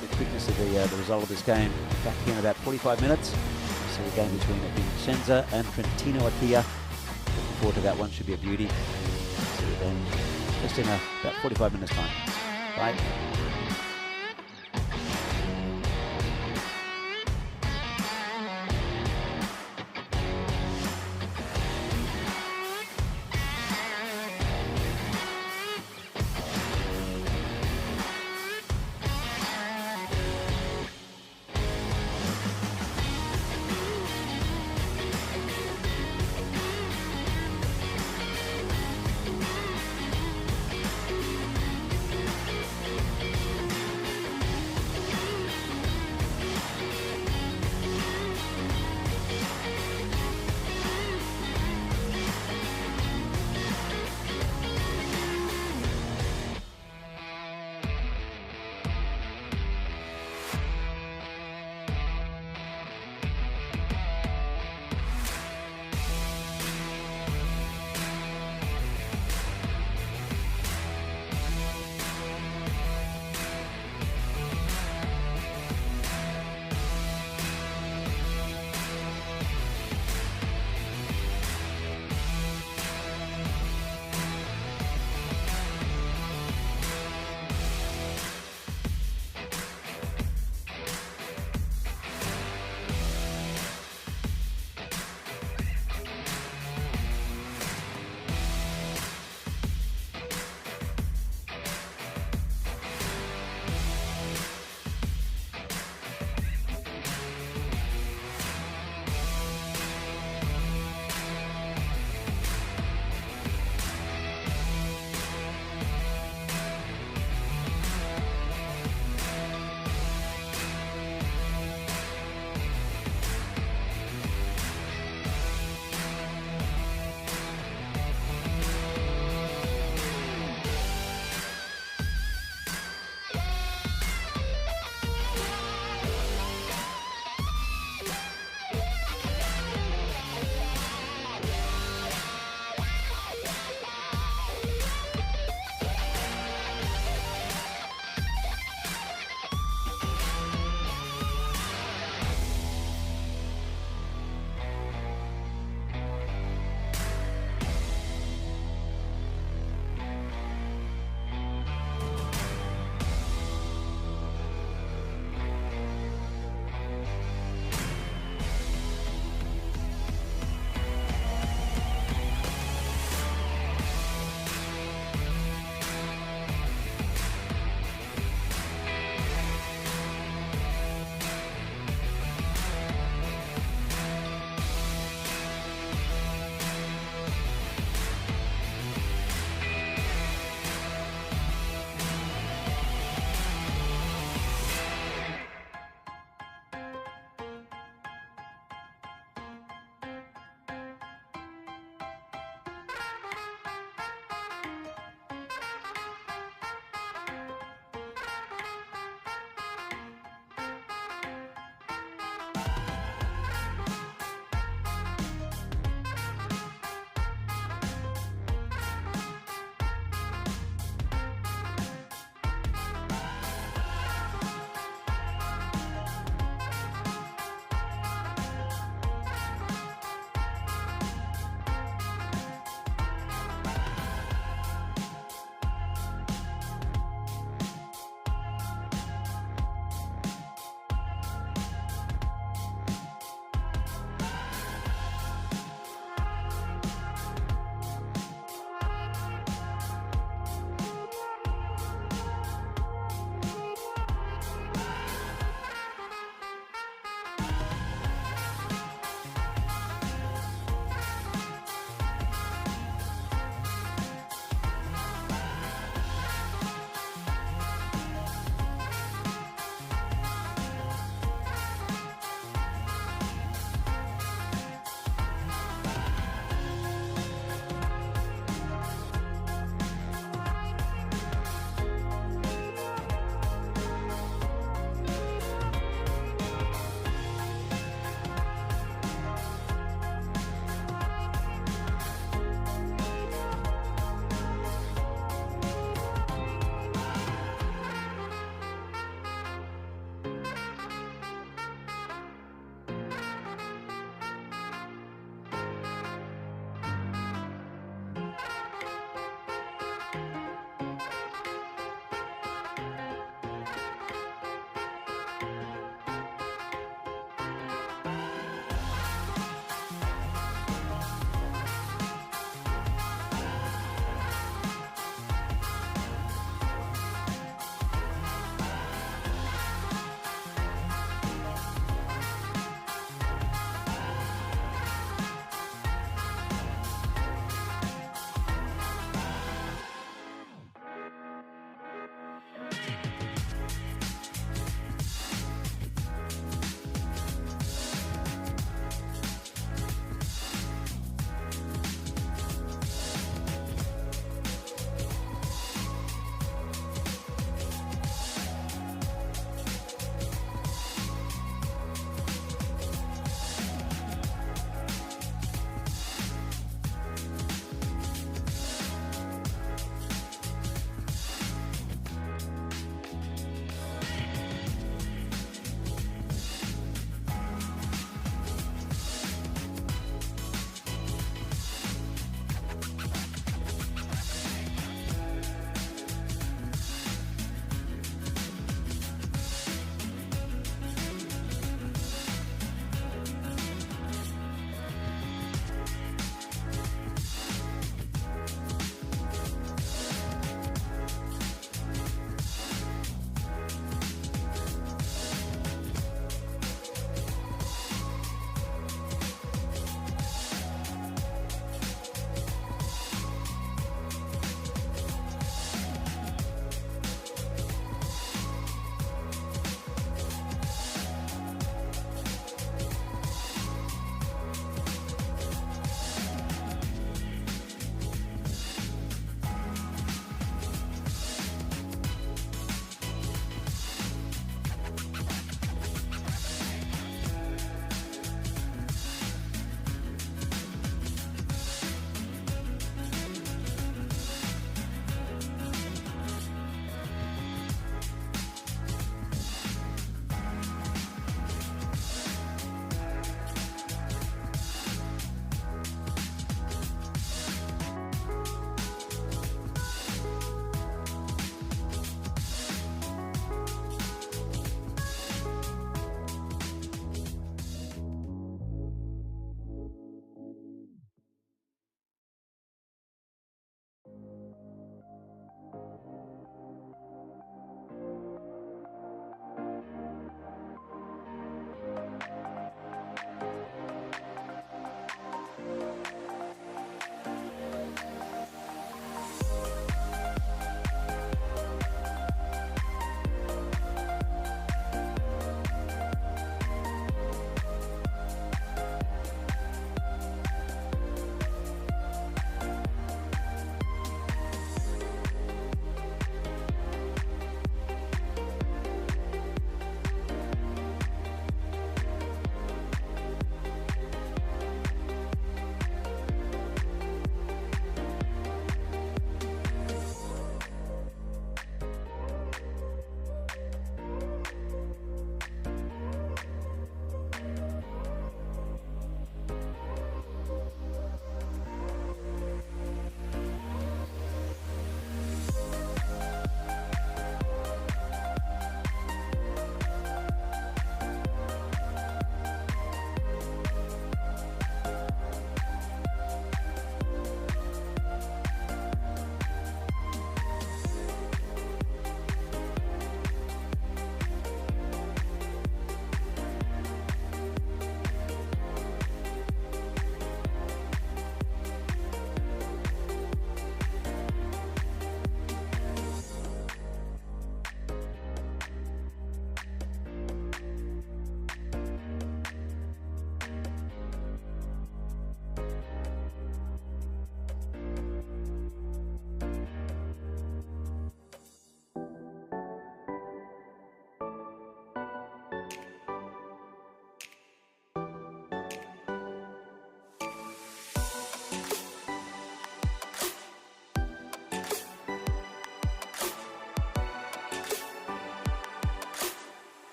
the quickness of the result of this game. Back here in about 45 minutes. So the game between Vincenza and Trentino Akea. Looking forward to that one. Should be a beauty. See you then. Just in about 45 minutes time. Bye.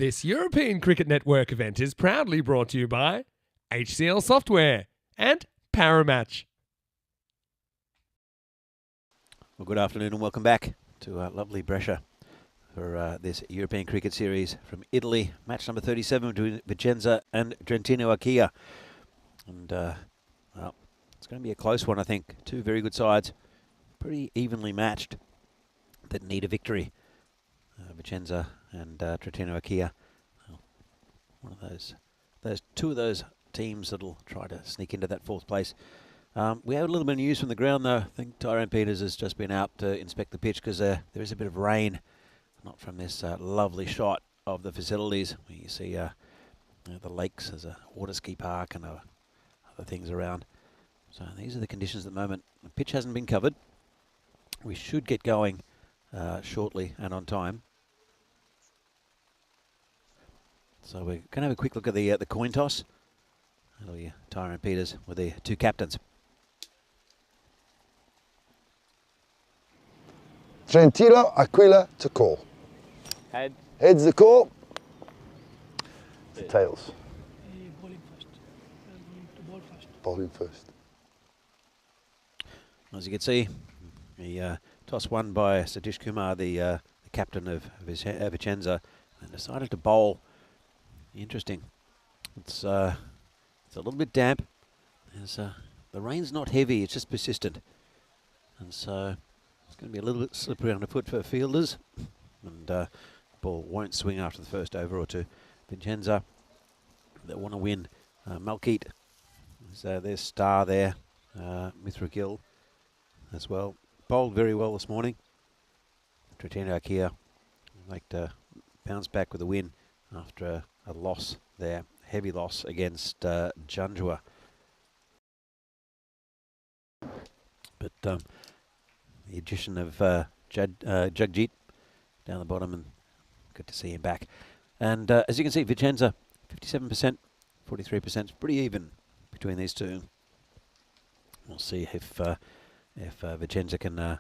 This European Cricket Network event is proudly brought to you by HCL Software and Paramatch. Well, good afternoon and welcome back to lovely Brescia for this European Cricket Series from Italy. Match number 37 between Vincenza and Trentino. And, well, it's going to be a close one, I think. Two very good sides, pretty evenly matched, that need a victory. Vincenza and Trentino. Well, one of those two of those teams that'll try to sneak into that fourth place. We have a little bit of news from the ground, though. I think Tyrone Peters has just been out to inspect the pitch because there is a bit of rain, not from this lovely shot of the facilities where you see the lakes as a water ski park and other things around. So these are the conditions at the moment. The pitch hasn't been covered. We should get going shortly and on time. So we're going to have a quick look at the coin toss. That'll be Tyrone Peters with the two captains. Trentino, Aquila to call. Head. Heads the call. Tails. Bowling first. Going to bowl first. Bowling first. As you can see, the toss won by Satish Kumar, the captain of Vincenza, and decided to bowl. Interesting. It's a little bit damp. The rain's not heavy, it's just persistent. And so it's going to be a little bit slippery underfoot for fielders. And the ball won't swing after the first over or two. Vincenza, they want to win. Malkeet is their star there. Mithra Gill as well. Bowled very well this morning. Trentino like to bounce back with a win after a loss there. Heavy loss against Janjua. But the addition of Jagjit down the bottom, and good to see him back. And as you can see, Vincenza 57%, 43%, pretty even between these two. We'll see if Vincenza can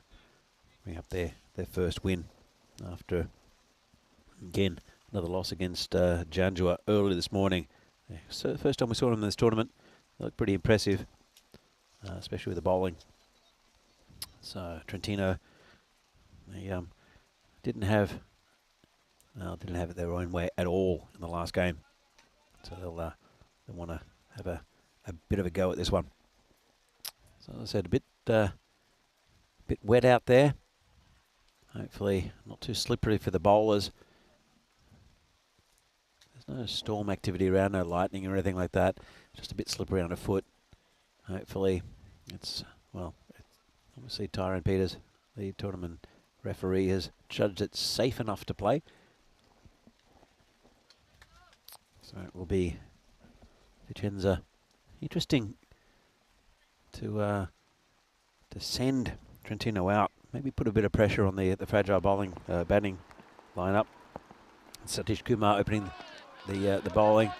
bring up their first win after, again, another loss against Janjua early this morning. So the first time we saw them in this tournament, they looked pretty impressive, especially with the bowling. So Trentino, they didn't have it their own way at all in the last game. So they'll want to have a bit of a go at this one. So as I said, a bit wet out there. Hopefully not too slippery for the bowlers. There's no storm activity around, no lightning or anything like that. Just a bit slippery underfoot. Hopefully it's, well, obviously Tyrone Peters, the tournament referee, has judged it safe enough to play. So it will be Vincenza. Interesting to send Trentino out. Maybe put a bit of pressure on the fragile batting lineup. Satish Kumar opening the bowling.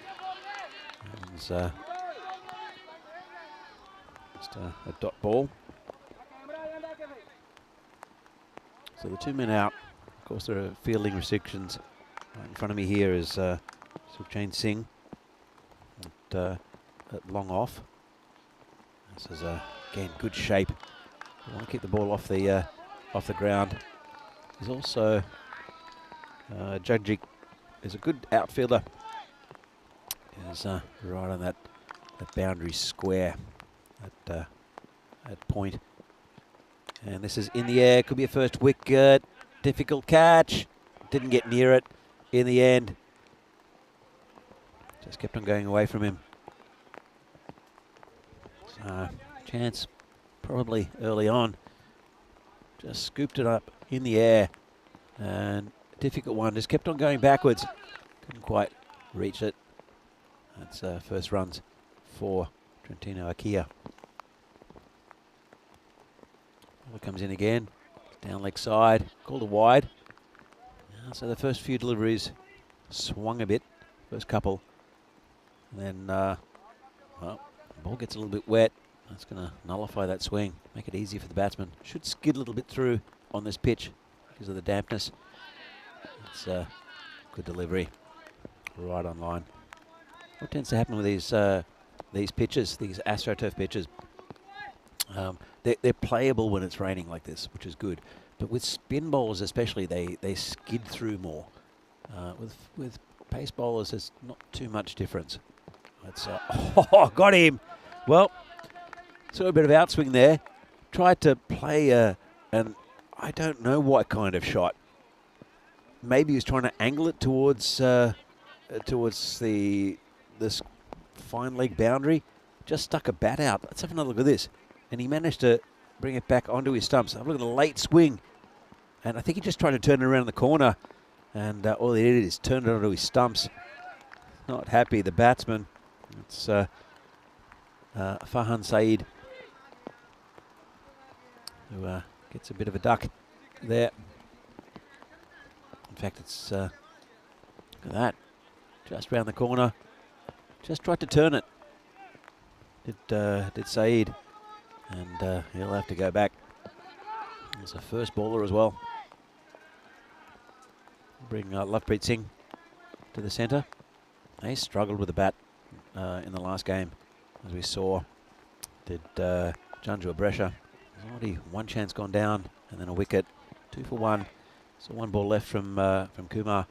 And just a dot ball. So the two men out. Of course, there are fielding restrictions. Right in front of me here is Sukhchain Singh at long off. This is again good shape. You want to keep the ball off the ground. There's also Jagjit is a good outfielder. Is right on that boundary square at point. And this is in the air, could be a first wicket. Difficult catch. Didn't get near it in the end. Just kept on going away from him. So, chance probably early on. Just scooped it up in the air. And a difficult one, just kept on going backwards. Couldn't quite reach it. That's first runs for Trentino. Ball comes in again, down leg side, called a wide. So the first few deliveries swung a bit, first couple. And then, well, the ball gets a little bit wet. That's going to nullify that swing, make it easy for the batsman. Should skid a little bit through on this pitch because of the dampness. It's a good delivery. right on line. What tends to happen with these pitches, these AstroTurf pitches, they're playable when it's raining like this, which is good. But with spin bowlers especially, they skid through more. With pace bowlers, there's not too much difference. That's got him. Well, saw a bit of outswing there. Tried to play an I don't know what kind of shot. Maybe he was trying to angle it towards this fine leg boundary. Just stuck a bat out. Let's have another look at this. And he managed to bring it back onto his stumps. Have a look at the late swing. And I think he just tried to turn it around the corner. And all he did is turn it onto his stumps. Not happy, the batsman. It's Farhan Saeed, who gets a bit of a duck there. In fact, it's look at that, just round the corner. Just tried to turn it. Did Saeed, and he'll have to go back. There's a first baller as well. Bring Lovepreet Singh to the centre. They struggled with the bat in the last game, as we saw. Did Janjua Brescia. There's already one chance gone down, and then a wicket. 2 for 1. So 1 ball left from Kumar.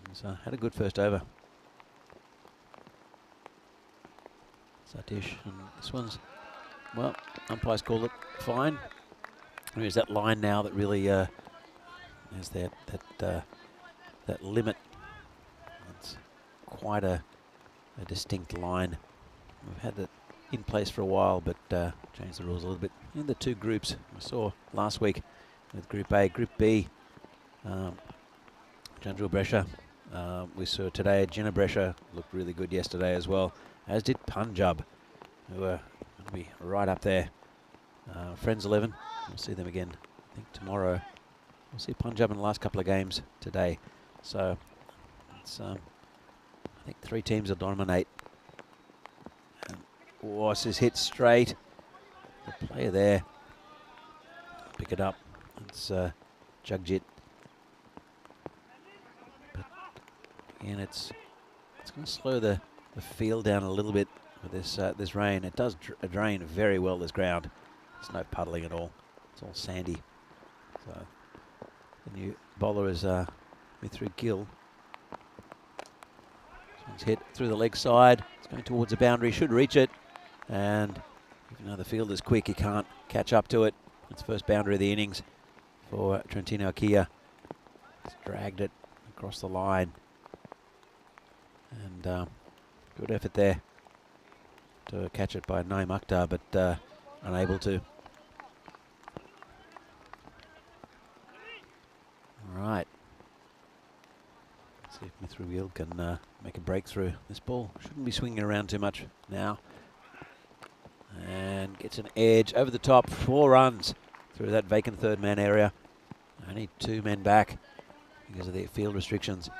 He's had a good first over. Satish, and this one's, well, umpires called it fine. There's that line now that really there's that limit. It's quite a distinct line. We've had it in place for a while, but changed the rules a little bit in the 2 groups. We saw last week with Group A, Group B, Janjua Brescia. We saw today Jinnah Brescia looked really good yesterday as well, as did Punjab, who are going to be right up there. Friends 11, we'll see them again, I think, tomorrow. We'll see Punjab in the last couple of games today. So it's, I think 3 teams will dominate. Oh, this is hit straight. The player there, pick it up. It's Jagjit. But again, it's going to slow the field down a little bit with this rain. It does drain very well, this ground. There's no puddling at all. It's all sandy. So the new bowler is through Gill. This one's hit through the leg side. It's going towards the boundary. Should reach it. And even though the field is quick, he can't catch up to it. It's first boundary of the innings for Trentino Kia. He's dragged it across the line. And good effort there to catch it by Naeem Akhtar, but unable to. All right. Let's see if Mithru Gill can make a breakthrough. This ball shouldn't be swinging around too much now. And gets an edge over the top. 4 runs through that vacant 3rd man area. Only 2 men back because of the field restrictions.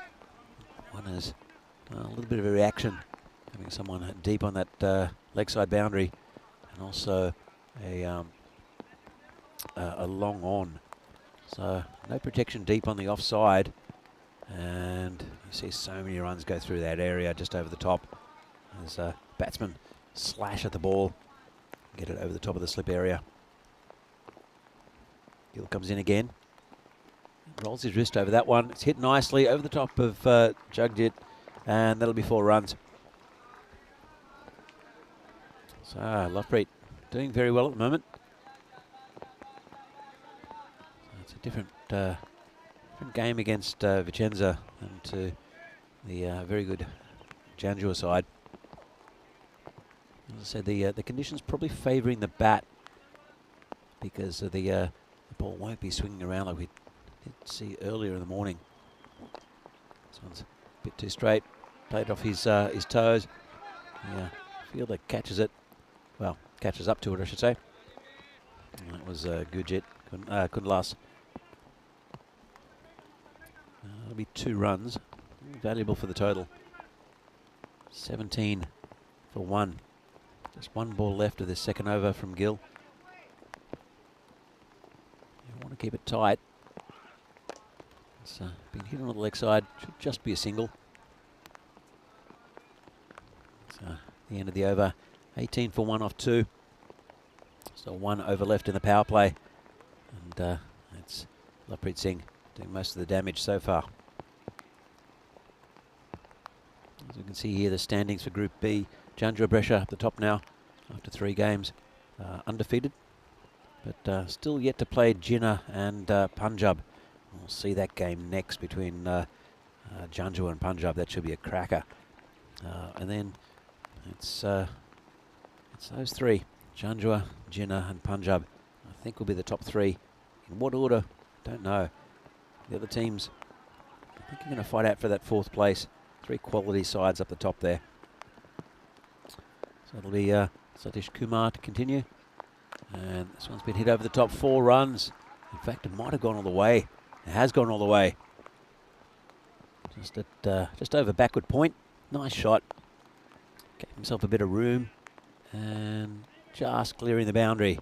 One is a little bit of a reaction, having someone deep on that leg side boundary, and also a long on. So no protection deep on the offside, and you see so many runs go through that area just over the top. As batsmen slash at the ball, get it over the top of the slip area. Gill comes in again, rolls his wrist over that one. It's hit nicely over the top of Jagjit, and that'll be 4 runs. So Lovepreet doing very well at the moment. So it's a different game against Vincenza and to the very good Janjua side. As I said, the conditions probably favouring the bat because of the ball won't be swinging around like we did see earlier in the morning. This one's a bit too straight, played off his toes. Yeah, fielder catches it, well, catches up to it, I should say. And that was Gurjit, couldn't last. That'll be 2 runs, valuable for the total. 17 for 1. Just 1 ball left of this second over from Gill. You want to keep it tight. It's been hit on the leg side. Should just be a single. the end of the over. 18 for 1 off 2. Still 1 over left in the power play. And it's Lovepreet Singh doing most of the damage so far. As you can see here, the standings for Group B. Janjua Brescia up the top now after 3 games. Undefeated, but still yet to play Jinnah and Punjab. We'll see that game next between Janjua and Punjab. That should be a cracker. And then it's those 3, Janjua, Jinnah and Punjab. I think will be the top 3. In what order? Don't know. The other teams, I think, are going to fight out for that 4th place. 3 quality sides up the top there. So it'll be Satish Kumar to continue. And this one's been hit over the top, 4 runs. In fact, it might have gone all the way. It has gone all the way. Just over backward point. Nice shot. Gave himself a bit of room. And just clearing the boundary.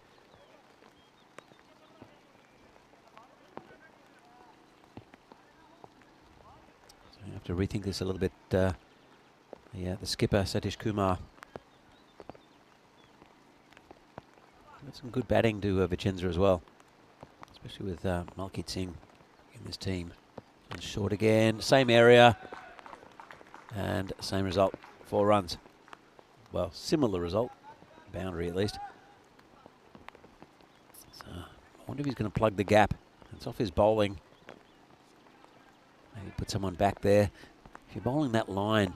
So you have to rethink this a little bit. Yeah, the skipper, Satish Kumar. Got some good batting to Vincenza as well, especially with Malkit Singh in this team. And short again, same area, and same result, 4 runs. Well, similar result, boundary at least. So I wonder if he's going to plug the gap. It's off his bowling. Maybe put someone back there. If you're bowling that line,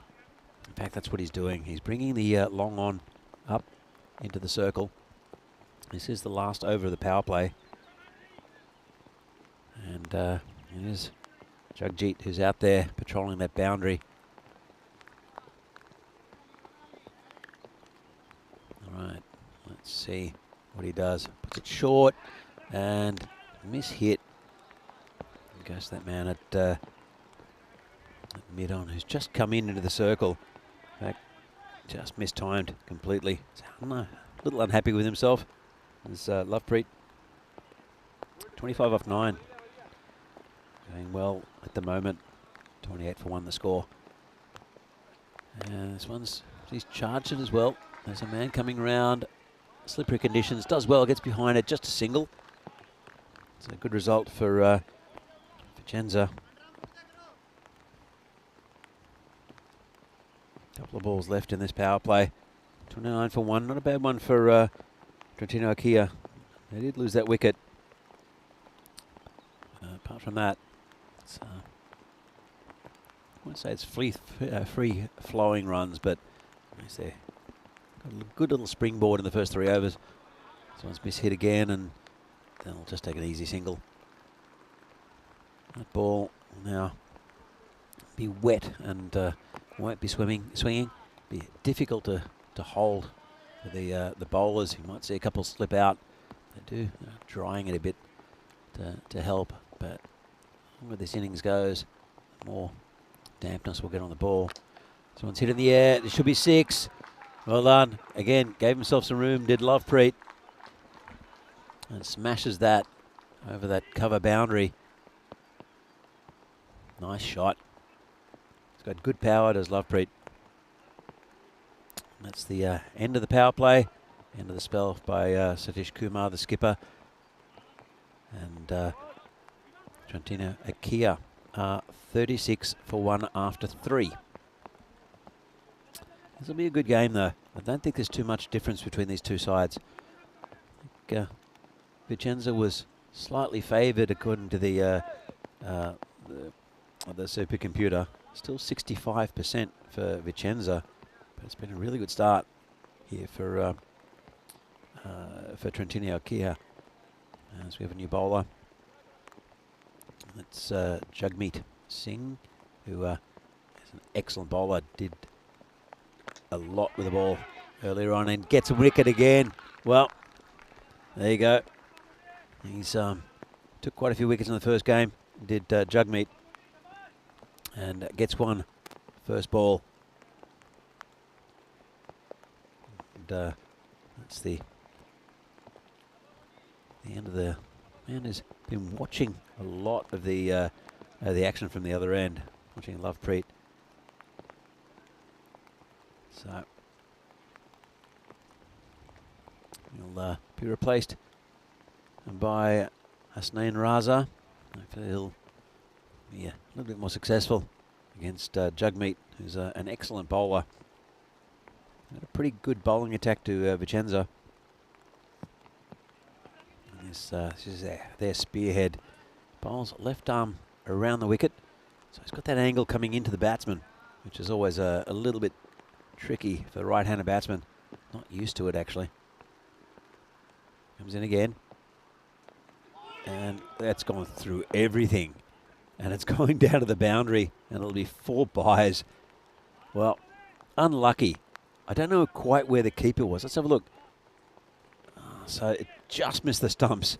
in fact, that's what he's doing. He's bringing the long on up into the circle. This is the last over of the power play. And here's Jagjit, who's out there patrolling that boundary. All right, let's see what he does. Puts it short and miss-hit. Goes to that man at mid-on, who's just come into the circle. In fact, just mistimed completely. So, I don't know, a little unhappy with himself. There's Lovepreet, 25 off 9. Going well at the moment. 28 for 1 the score. And this one's, he's charged it as well. There's a man coming round. Slippery conditions, does well, gets behind it, just a single. It's a good result for Vincenza. Couple of balls left in this power play. 29 for 1, not a bad one for Trentino Kia. They did lose that wicket. Apart from that, it's, I won't say it's free flowing runs, but I say got a good little springboard in the first 3 overs. This one's miss-hit again, and they'll just take an easy single. That ball will now be wet and won't be swinging. Be difficult to hold for the bowlers. You might see a couple slip out. They do drying it a bit to help, but the longer this innings goes, the more dampness will get on the ball. This one's hit in the air. It should be 6. Well done. Again, gave himself some room. Did Lovepreet, and smashes that over that cover boundary. Nice shot. He's got good power, does Lovepreet. That's the end of the power play, end of the spell by Satish Kumar, the skipper. And Trentino Akia, 36 for 1 after 3. This will be a good game, though. I don't think there's too much difference between these two sides. I think Vincenza was slightly favoured according to the supercomputer. Still 65% for Vincenza. It's been a really good start here for Trentino Kia. As we have a new bowler. That's Jagmeet Singh, who is an excellent bowler. Did a lot with the ball earlier on and gets a wicket again. Well, there you go. He's took quite a few wickets in the first game. Did Jagmeet, and gets one first ball. And that's the end of the man. Has been watching a lot of the action from the other end, watching Lovepreet. So He'll be replaced by Hasnain Raza. Hopefully he'll be a little bit more successful against Jugmeat, who's an excellent bowler. Got a pretty good bowling attack to Vincenza. This is their spearhead. Bowls left arm around the wicket. So he's got that angle coming into the batsman, which is always a little bit tricky for the right-handed batsman. Not used to it, actually. Comes in again. And that's gone through everything. And it's going down to the boundary, and it'll be 4 byes. Well, unlucky. I don't know quite where the keeper was. Let's have a look. So it just missed the stumps,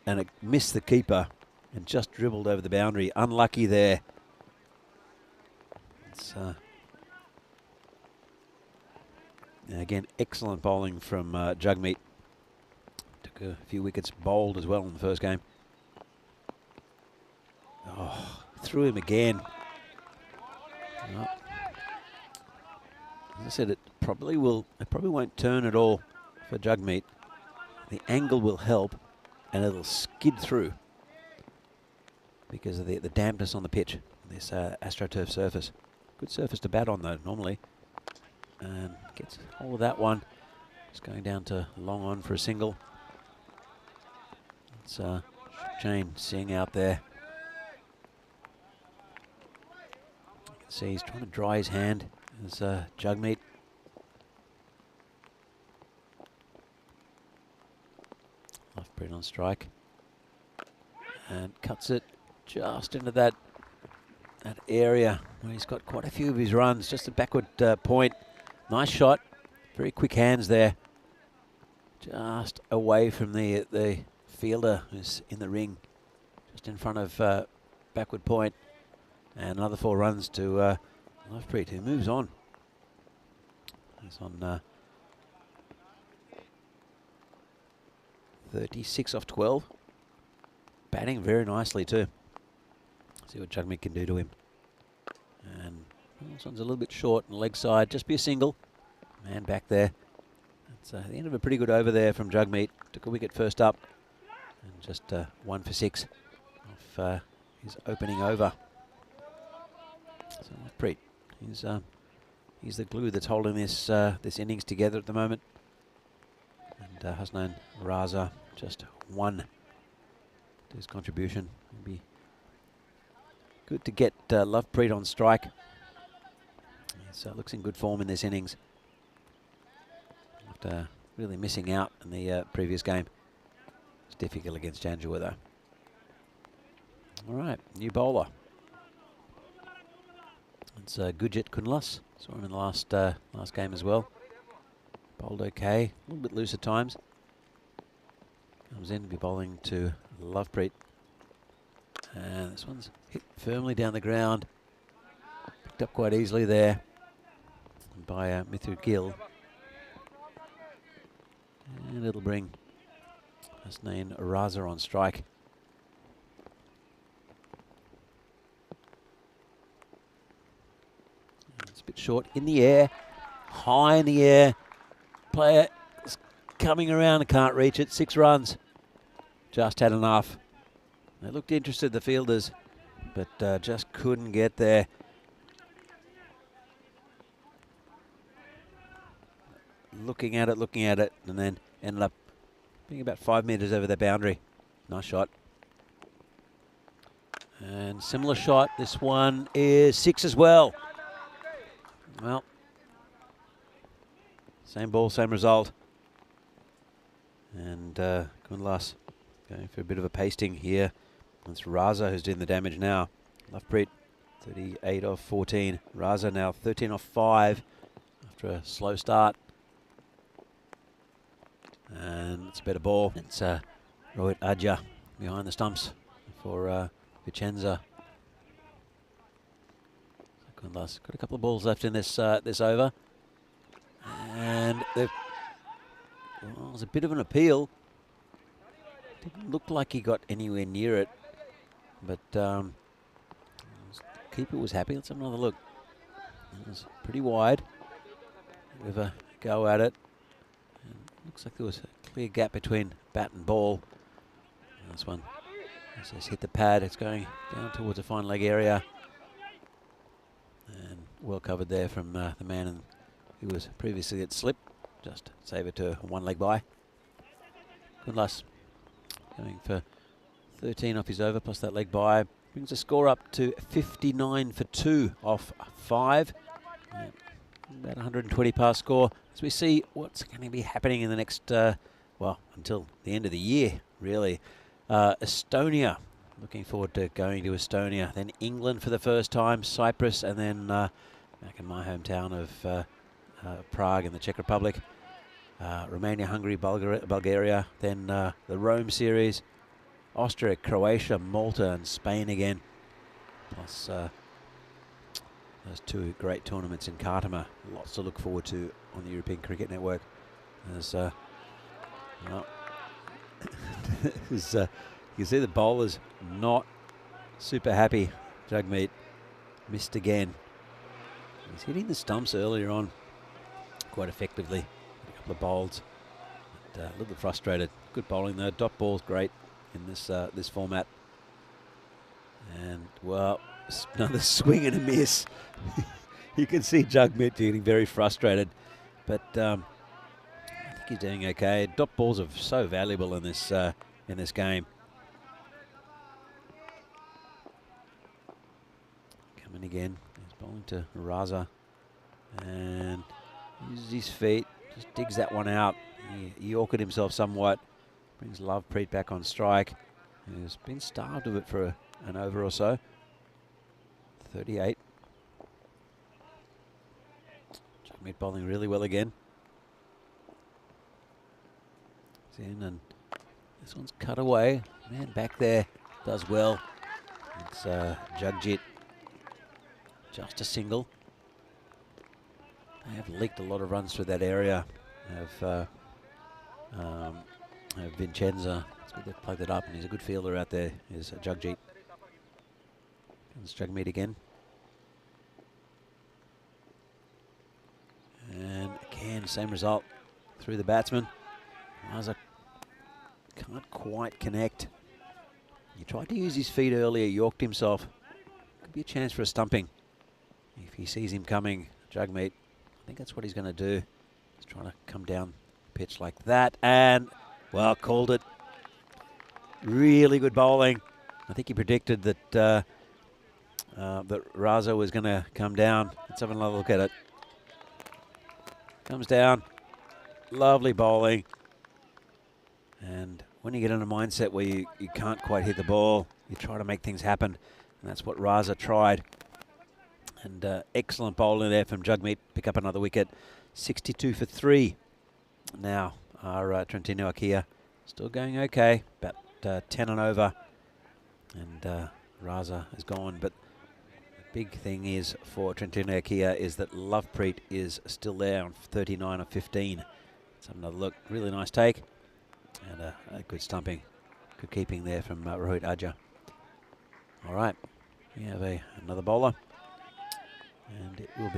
and it missed the keeper and just dribbled over the boundary. Unlucky there. It's, again, excellent bowling from Jugmeat. Took a few wickets bowled as well in the first game. Oh, threw him again. Oh. As I said, it probably won't turn at all for Jugmeat. The angle will help, and it'll skid through because of the dampness on the pitch, this AstroTurf surface. Good surface to bat on, though, normally. And gets hold of that one. Just going down to long on for a single. It's Shane Singh out there. You can see he's trying to dry his hand as Jugmeat. Lovepreet on strike. And cuts it just into that area where he's got quite a few of his runs. Just a backward point. Nice shot. Very quick hands there. Just away from the fielder who's in the ring. Just in front of backward point. And another 4 runs to Lovepreet, who moves on. He's on 36 off 12. Batting very nicely too. See what Jugmeat can do to him. And this one's a little bit short on the leg side. Just be a single. Man back there. It's the end of a pretty good over there from Jugmeat. Took a wicket first up. And just 1 for 6 off his opening over. So Lovepreet, he's the glue that's holding this this innings together at the moment. And Hasnain Raza just 1 to his contribution. It'll be good to get Lovepreet on strike. So looks in good form in this innings. After really missing out in the previous game. It's difficult against Janjua though. All right, new bowler. It's Gurjit Kunlas. Saw him in the last game as well. Bowled okay, a little bit loose at times. Comes in to be bowling to Lovepreet. And this one's hit firmly down the ground. Picked up quite easily there by Mithu Gill. And it'll bring Hasnain Raza on strike. It's a bit short in the air, high in the air. Player is coming around and can't reach it. 6 runs. Just had enough. They looked interested, the fielders, but just couldn't get there. Looking at it, and then ended up being about 5 metres over the boundary. Nice shot. And similar shot. This one is 6 as well. Well, same ball, same result. And Kunlas going for a bit of a pasting here. It's Raza who's doing the damage now. Lovepreet, 38 off 14. Raza now 13 off 5 after a slow start. And it's a better ball. It's Rohit Adja behind the stumps for Vincenza. Kunlas got a couple of balls left in this this over. And well, it was a bit of an appeal. Didn't look like he got anywhere near it. But the keeper was happy. Let's have another look. It was pretty wide. Bit of a go at it. And looks like there was a clear gap between bat and ball. And this one has hit the pad. It's going down towards the fine leg area. And well covered there from the man who was previously at slip. Just save it to a one leg by. Kunlas going for 13 off his over plus that leg by. Brings the score up to 59 for 2 off 5. About 120 past score. As we see what's going to be happening in the next, well, until the end of the year, really. Estonia. Looking forward to going to Estonia. Then England for the first time, Cyprus, and then back in my hometown of Prague in the Czech Republic. Romania, Hungary, Bulgaria. Then the Rome series. Austria, Croatia, Malta, and Spain again. Plus those 2 great tournaments in Khartoum. Lots to look forward to on the European Cricket Network. As well, as, you see the bowlers not super happy. Jagmeet missed again. He's hitting the stumps earlier on quite effectively. A couple of bowls. But, a little bit frustrated. Good bowling though. Dot ball's great in this this format. And well, another swing and a miss. You can see Jagmeet getting very frustrated, but I think he's doing okay. Dot balls are so valuable in this game. Coming again, he's bowling to Raza, and uses his feet, just digs that one out. He awkward himself somewhat. Brings Lovepreet back on strike. He's been starved of it for an over or so. 38. Jagmeet bowling really well again. He's in, and this one's cut away. Man back there does well. It's Jagjit. Just a single. They have leaked a lot of runs through that area. Vincenza. It's good they've plugged it up, and he's a good fielder out there. Is Jagjit. Comes Jagmeet again. And again, same result through the batsman. Raza can't quite connect. He tried to use his feet earlier, yorked himself. Could be a chance for a stumping. If he sees him coming, Jagmeet, I think that's what he's going to do. He's trying to come down pitch like that, and, well, called it. Really good bowling. I think he predicted that that Raza was going to come down. Let's have another look at it. Comes down. Lovely bowling. And when you get in a mindset where you can't quite hit the ball, you try to make things happen. And that's what Raza tried. And excellent bowling there from Jagmeet. Pick up another wicket. 62 for 3. Now our Trentino Akia still going okay. About 10 and over. And Raza is gone. But the big thing is for Trentino Akia is that Lovepreet is still there on 39 of 15. Let's have another look. Really nice take. And a good stumping. Good keeping there from Rohit Aja. All right. We have another bowler. And it will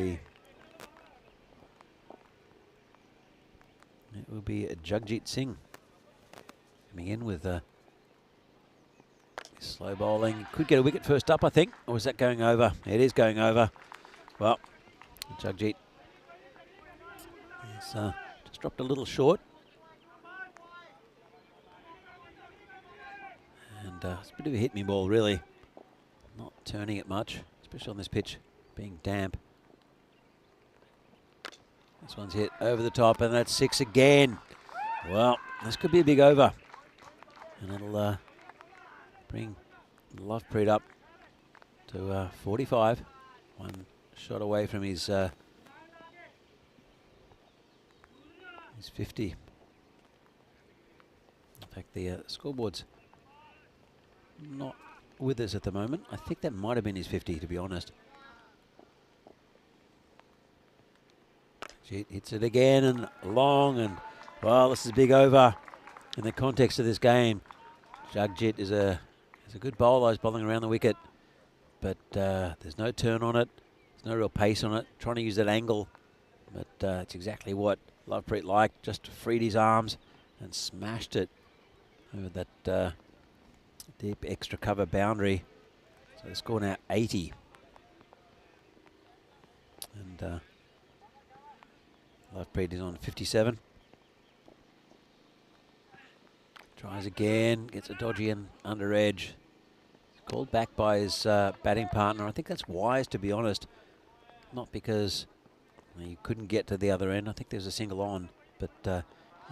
be Jagjit Singh coming in with slow bowling. Could get a wicket first up, I think. Or is that going over? It is going over. Well, Jagjit has just dropped a little short. And it's a bit of a hit-me ball, really. Not turning it much, especially on this pitch being damp. This one's hit over the top, and that's 6 again. Well, this could be a big over. And it'll bring Lovepreet up to 45. One shot away from his 50. In fact, the scoreboard's not with us at the moment. I think that might have been his 50, to be honest. She hits it again and long, and well, this is a big over in the context of this game. Jagjit is a good bowler. He's bowling around the wicket, but there's no turn on it. There's no real pace on it. Trying to use that angle, but it's exactly what Lovepreet liked. Just freed his arms and smashed it over that deep extra cover boundary. So the score now 80. And Lovepreet is on 57. Tries again, gets a dodgy and under edge. Called back by his batting partner. I think that's wise, to be honest. Not because he couldn't get to the other end. I think there's a single on, but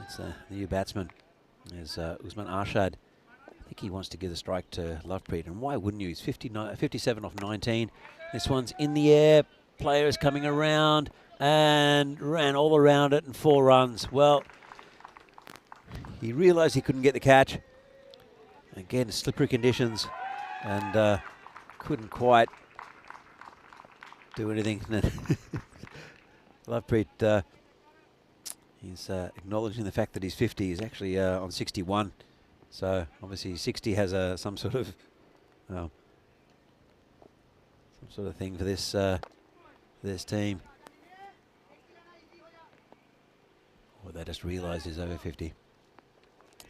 it's the new batsman. There's Usman Arshad. I think he wants to give the strike to Lovepreet, and why wouldn't you? He's 57 off 19. This one's in the air. Player is coming around and ran all around it and 4 runs. Well, he realised he couldn't get the catch. Again, slippery conditions, and couldn't quite do anything. Lovepreet, he's acknowledging the fact that he's 50. He's actually on 61. So obviously 60 has some sort of thing for this team. Or they just realise he's over 50.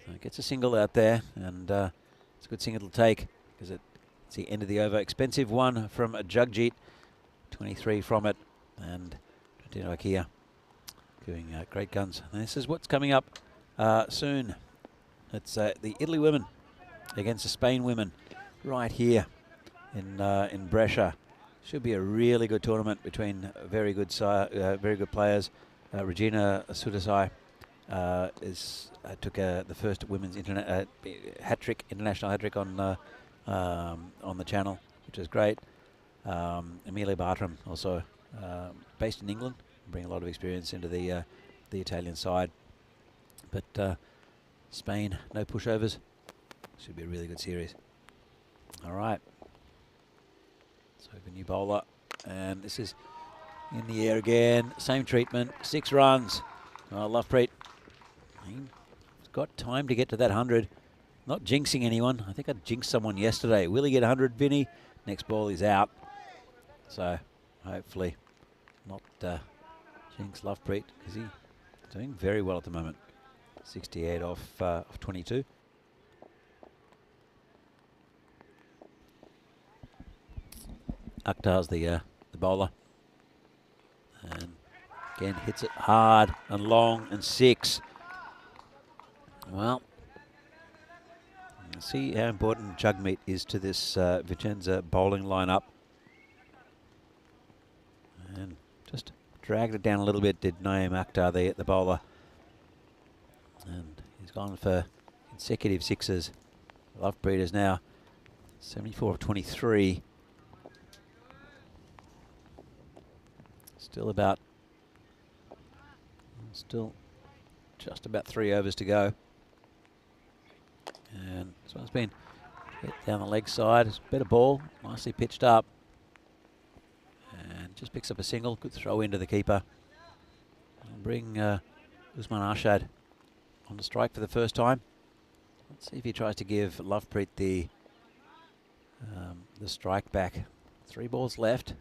So gets a single out there, and it's a good single to take because it's the end of the over. Expensive one from Jagjit, 23 from it, and Trentino here doing great guns. And this is what's coming up soon. It's the Italy women against the Spain women right here in Brescia. Should be a really good tournament between very good players. Regina Sudasai took the first women's international hat trick on the channel, which is great. Amelia Bartram, also based in England, bring a lot of experience into the Italian side. But Spain, no pushovers. Should be a really good series. All right. So a new bowler, and this is in the air again. Same treatment. 6 runs. Oh, Lovepreet. He's got time to get to that 100. Not jinxing anyone. I think I jinxed someone yesterday. Will he get 100, Vinny? Next ball is out. So hopefully not jinx Lovepreet, because he's doing very well at the moment. 68 off 22. Akhtar's the bowler, and again hits it hard and long, and 6. Well, see how important Jugmeat is to this Vincenza bowling lineup, and just dragged it down a little bit. Did Naeem Akhtar, the bowler, and he's gone for consecutive 6s. Lovepreet is now 74 of 23. Still just about 3 overs to go. And this one's been hit down the leg side. It's a better ball, nicely pitched up. And just picks up a single. Good throw into the keeper. And bring Usman Arshad on the strike for the first time. Let's see if he tries to give Lovepreet the strike back. 3 balls left.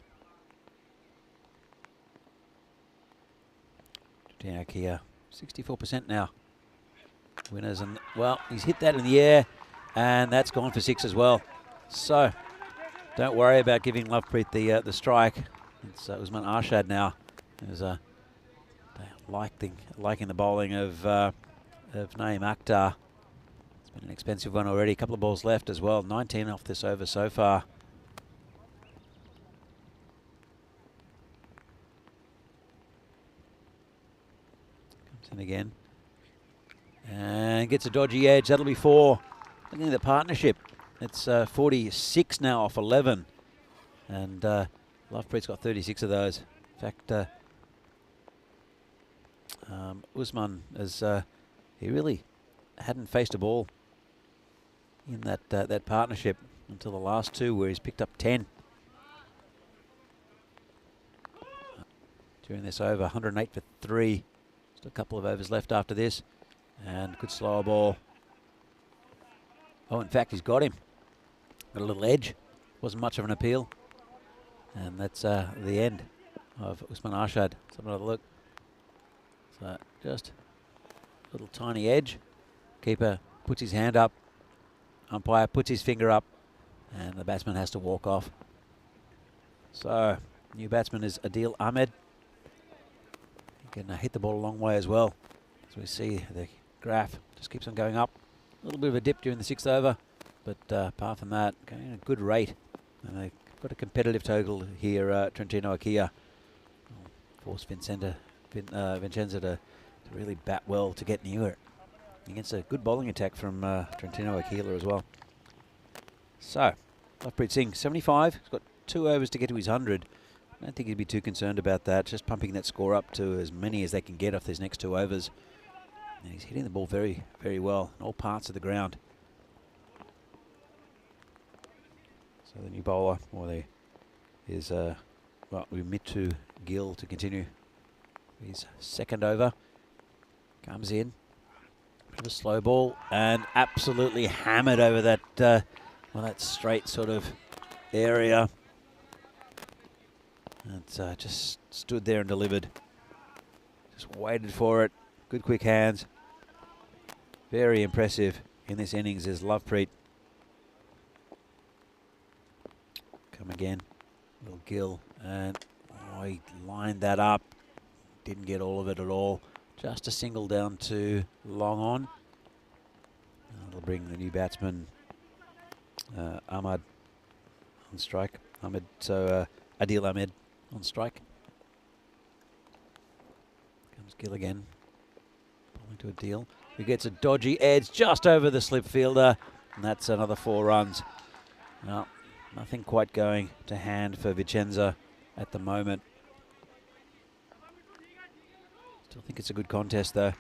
Here, 64% now. Winners, and well, he's hit that in the air, and that's gone for 6 as well. So don't worry about giving Lovepreet the strike. It's Usman Arshad now. There's liking the bowling of Naeem Akhtar. It's been an expensive one already. A couple of balls left as well. 19 off this over so far. Comes in again. And gets a dodgy edge. That'll be 4. Looking at the partnership. It's 46 now off 11. And Lovepreet's got 36 of those. In fact, Usman, he really hadn't faced a ball in that partnership until the last 2, where he's picked up 10. During this over, 108 for 3. Just a couple of overs left after this. And good slower ball. Oh, in fact, he's got him. Got a little edge. Wasn't much of an appeal. And that's the end of Usman Arshad. Let's have another look. So just a little tiny edge. Keeper puts his hand up. Umpire puts his finger up. And the batsman has to walk off. So, new batsman is Adil Ahmed. He can hit the ball a long way as well. As we see, the graph just keeps on going up. A little bit of a dip during the 6th over. But apart from that, going at a good rate. And they've got a competitive total here, Trentino Kia. Force Vincenza to really bat well to get near it. Against a good bowling attack from Trentino Aquila as well. So, Lovepreet Singh, 75. He's got 2 overs to get to his 100. I don't think he'd be too concerned about that. Just pumping that score up to as many as they can get off these next 2 overs. And he's hitting the ball very, very well in all parts of the ground. So the new bowler, is Mitu Gill to continue his 2nd over. Comes in. Bit of a slow ball and absolutely hammered over that that straight sort of area. And just stood there and delivered. Just waited for it. Good quick hands. Very impressive in this innings is Lovepreet. Come again. Little Gill. And he lined that up. Didn't get all of it at all. Just a single down to long on. That'll bring the new batsman Ahmad on strike. Adil Ahmed on strike. Comes Gill again. Bowling to Adil. Who gets a dodgy edge just over the slip fielder. And that's another 4 runs. No, nothing quite going to hand for Vincenza at the moment. Still think it's a good contest though.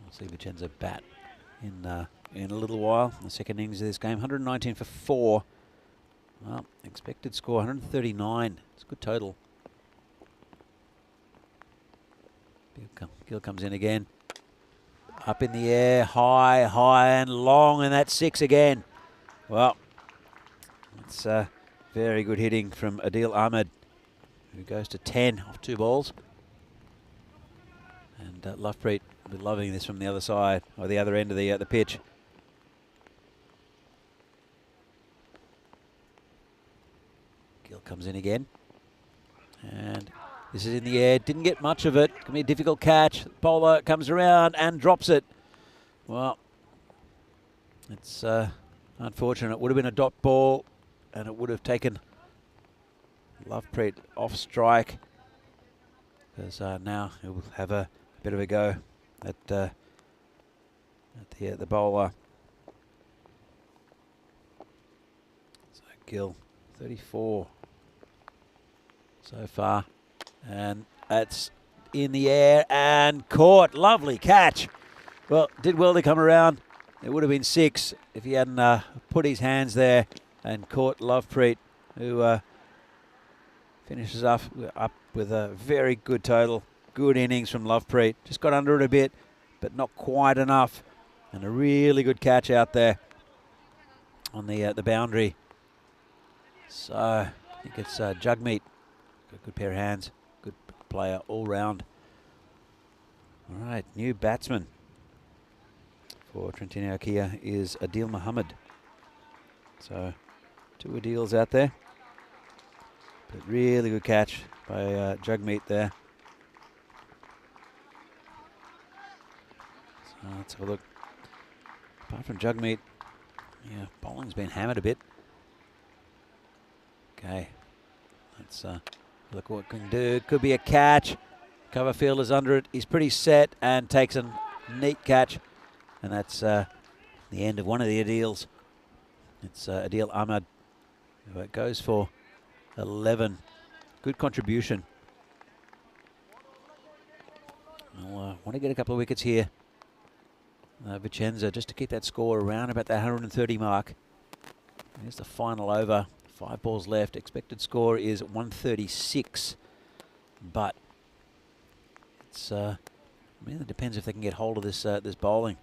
We'll see Vincenza bat in a little while. The 2nd innings of this game, 119 for 4. Well, expected score 139. It's a good total. Gill comes in again. Up in the air, high and long, and that's 6 again. Well, it's very good hitting from Adil Ahmed, who goes to 10 off 2 balls. And Lovepreet will be loving this from the other side, or the other end of the pitch. Gill comes in again. And this is in the air. Didn't get much of it. Can be a difficult catch. Bowler comes around and drops it. Well, it's unfortunate. It would have been a dot ball, and it would have taken Lovepreet off strike. Because now he'll have a bit of a go at the bowler. So Gill, 34 so far. And that's in the air and caught. Lovely catch. Well, did well to come around. It would have been 6 if he hadn't put his hands there and caught Lovepreet, who finishes up with a very good total. Good innings from Lovepreet. Just got under it a bit, but not quite enough. And a really good catch out there on the boundary. So I think it's Jugmeet. Got a good pair of hands. Good player all round. All right, new batsman for Trentino Kia is Adil Muhammad. So 2 Adils out there. But really good catch by Jugmeet there. So let's have a look. Apart from Jugmeet, yeah, bowling's been hammered a bit. Okay, let's look what we can do. Could be a catch. Cover fielder's under it. He's pretty set and takes a neat catch. And that's the end of one of the Adils. It's Adil Ahmad, who goes for 11. Good contribution. I'll want to get a couple of wickets here. Vincenza, just to keep that score around about that 130 mark. Here's the final over. 5 balls left. Expected score is 136. But it's really depends if they can get hold of this this bowling.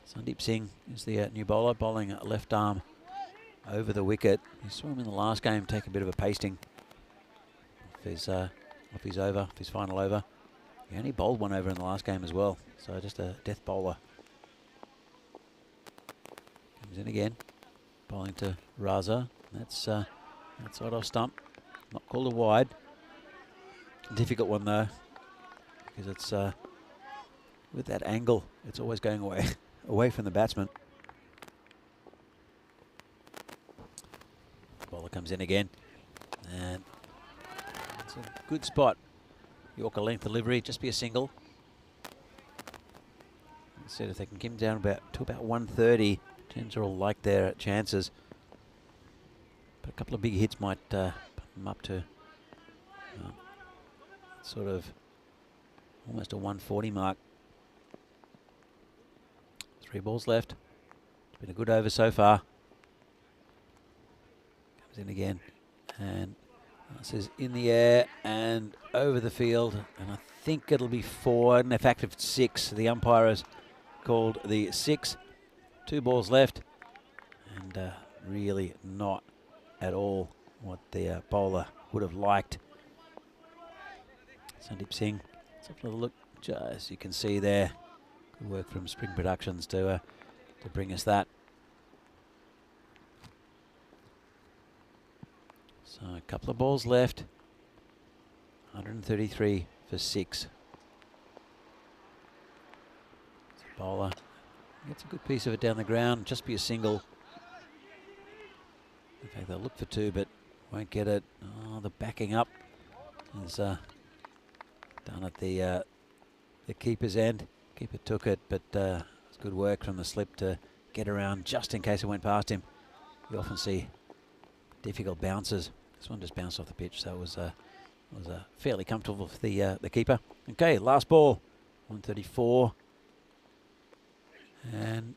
Sandeep Singh is the new bowler, bowling left arm over the wicket. You saw him in the last game take a bit of a pasting off his over, off his final over. He only bowled one over in the last game as well, so just a death bowler. Comes in again, bowling to Raza. That's outside off stump. Not called a wide. Difficult one though, because it's with that angle, it's always going away from the batsman. Bowler comes in again, and it's a good spot. Yorker length delivery, just be a single. Instead, if they can get him down to about 130, Gens are all like their chances. But a couple of big hits might put them up to sort of almost a 140 mark. 3 balls left. It's been a good over so far. Comes in again, and this is in the air and over the field, and I think it'll be 4. And in fact, if it's 6, the umpire has called the 6. 2 balls left, and really not at all what the bowler would have liked. Sandeep Singh, let's have a little look. As you can see there, good work from Spring Productions to bring us that. So a couple of balls left. 133 for 6. The bowler gets a good piece of it down the ground. Just be a single. In fact, they'll look for 2, but won't get it. Oh, the backing up is done at the keeper's end. Keeper took it, but it's good work from the slip to get around just in case it went past him. You often see difficult bounces. This one just bounced off the pitch, so it was fairly comfortable for the keeper. Okay, last ball, 134, and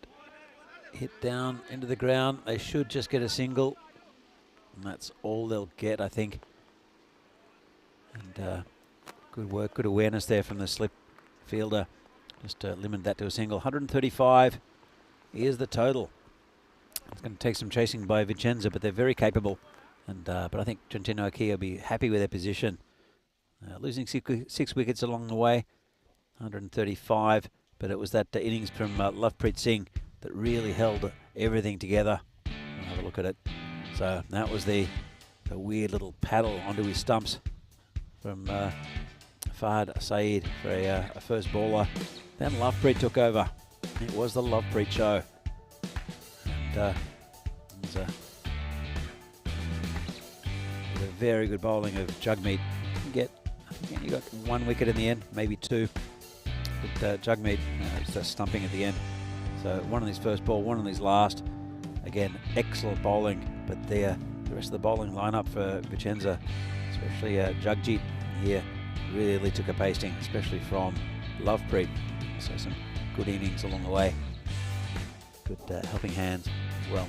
hit down into the ground. They should just get a single, and that's all they'll get, I think. And good work, good awareness there from the slip fielder. Just limited that to a single. 135 is the total. It's going to take some chasing by Vincenza, but they're very capable. And but I think Trentino will be happy with their position. Losing 6 wickets along the way. 135, but it was that innings from Lovepreet Singh that really held everything together. I'll have a look at it. So that was the weird little paddle onto his stumps from Fahad Saeed for a first bowler. Then Lovepreet took over. It was the Lovepreet show. And it was a very good bowling of Jagmeet. You got 1 wicket in the end, maybe 2. But Jagmeet was just stumping at the end. So 1 on his first ball, 1 on his last. Again, excellent bowling. But the rest of the bowling lineup for Vincenza, especially Jagjit here, really took a pasting, especially from Lovepreet. So some good innings along the way. Good helping hands as well.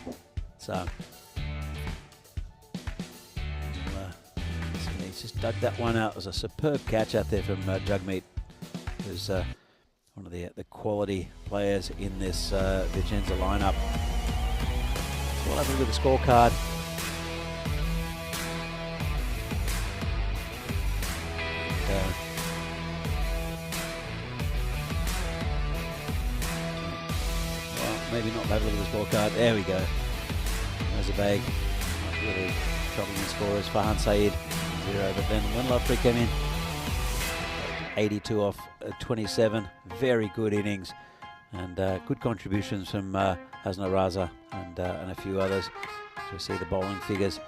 So he's just dug that one out. It was a superb catch out there from Jagmeet, who's one of the quality players in this Vincenza lineup. So we'll have a look at the scorecard. Maybe not have a look at the scorecard. There we go. There's a bag. Not really troubling the scorers. Farhan Saeed 0, but then when Lovepreet came in, 82 off 27. Very good innings and good contributions from Hasna Raza and a few others. So we see the bowling figures.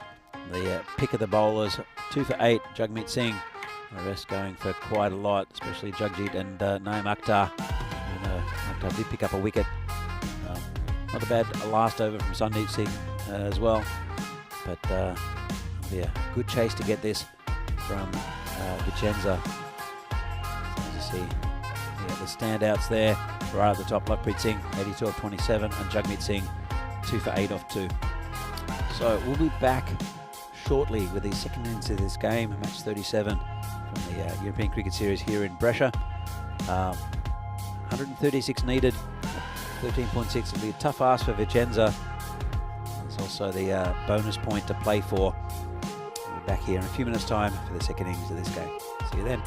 The pick of the bowlers, 2 for 8. Jagmeet Singh. The rest going for quite a lot, especially Jagjit and Naeem Akhtar. Akhtar did pick up a wicket. Not a bad last over from Sandeep Singh as well, but it'll be a good chase to get this from Vincenza. As you see, the standouts there right at the top. Lovepreet Singh, 82 off 27, and Jagmeet Singh, 2 for 8 off 2. So we'll be back shortly with the second innings of this game, match 37 from the European Cricket Series here in Brescia. 136 needed. 13.6 will be a tough ask for Vincenza. There's also the bonus point to play for. We'll be back here in a few minutes' time for the second innings of this game. See you then.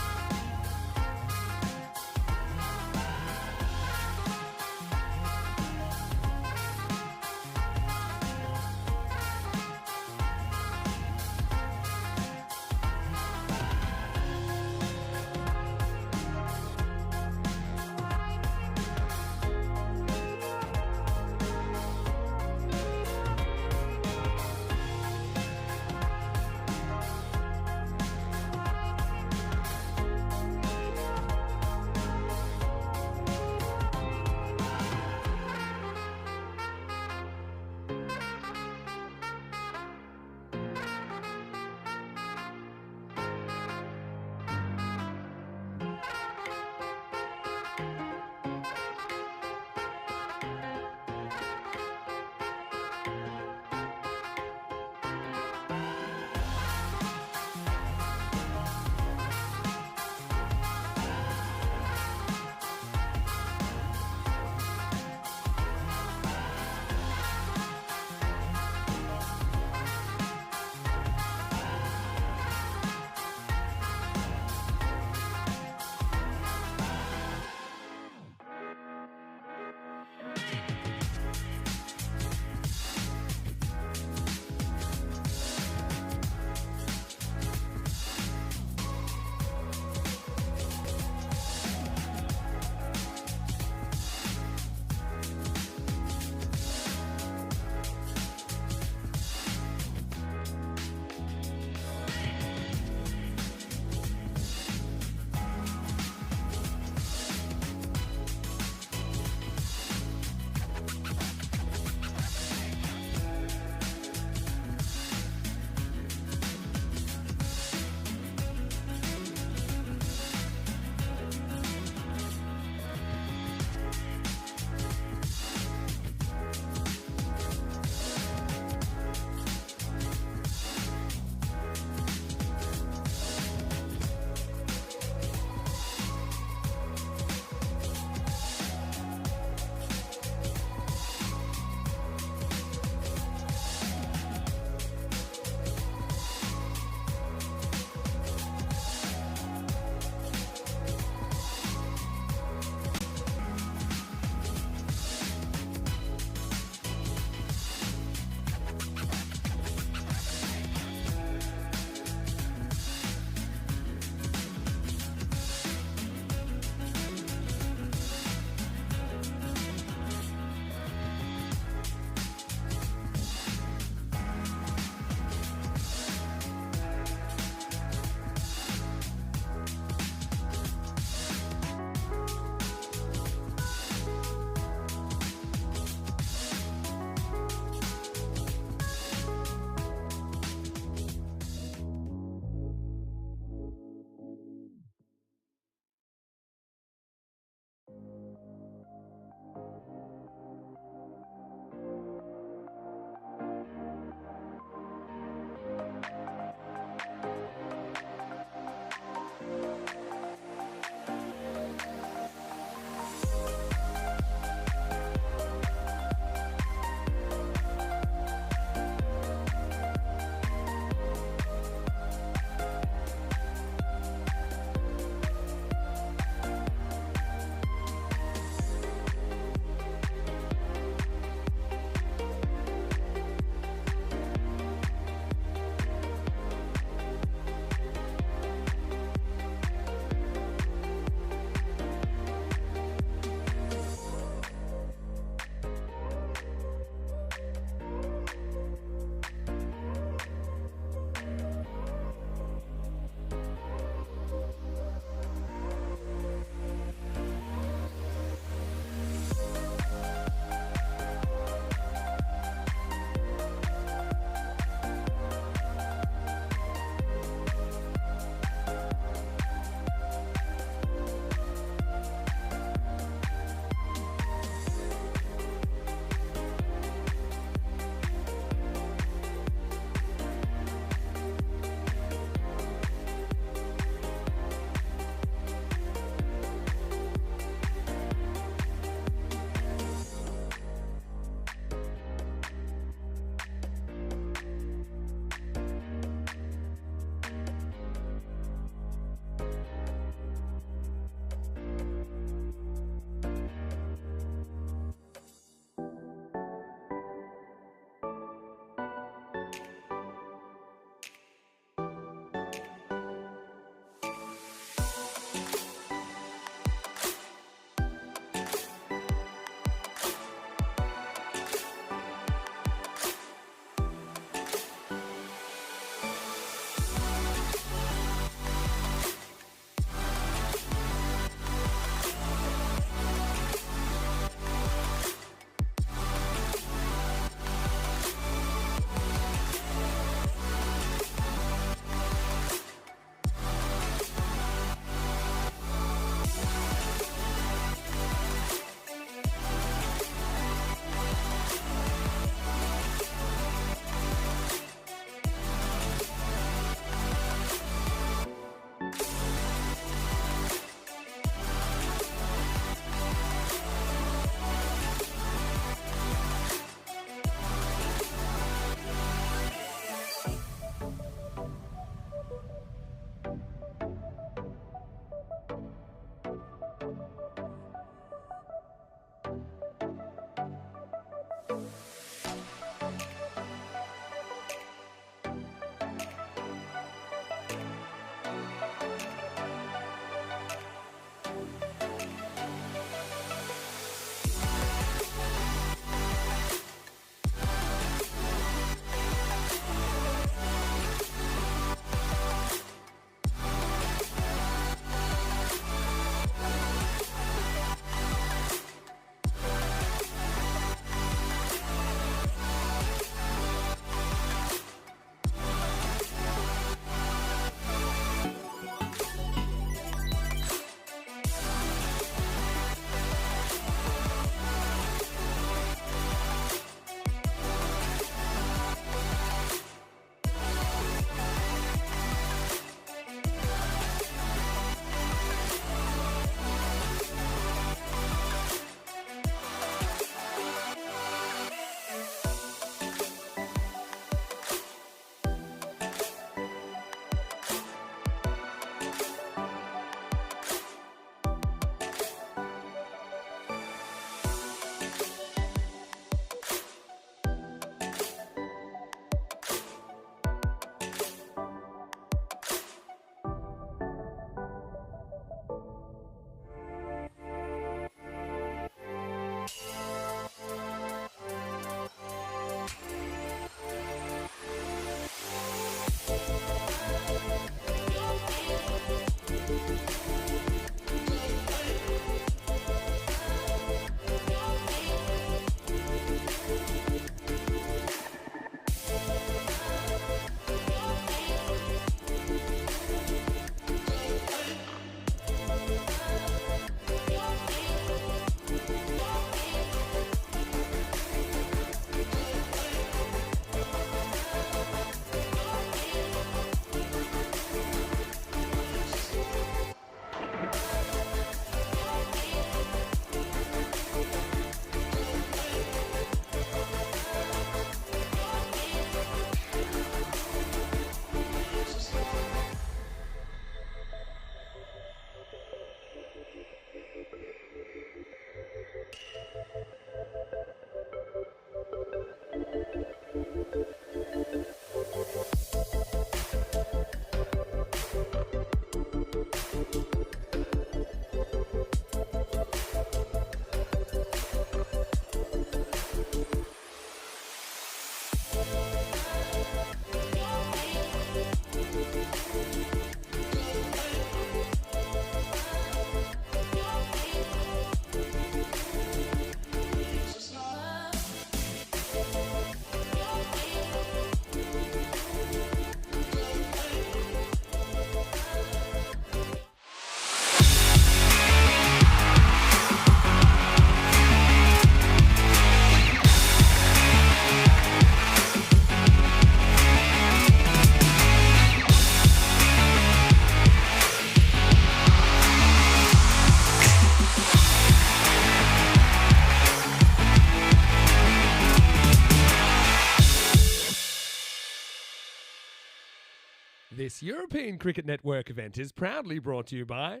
This European Cricket Network event is proudly brought to you by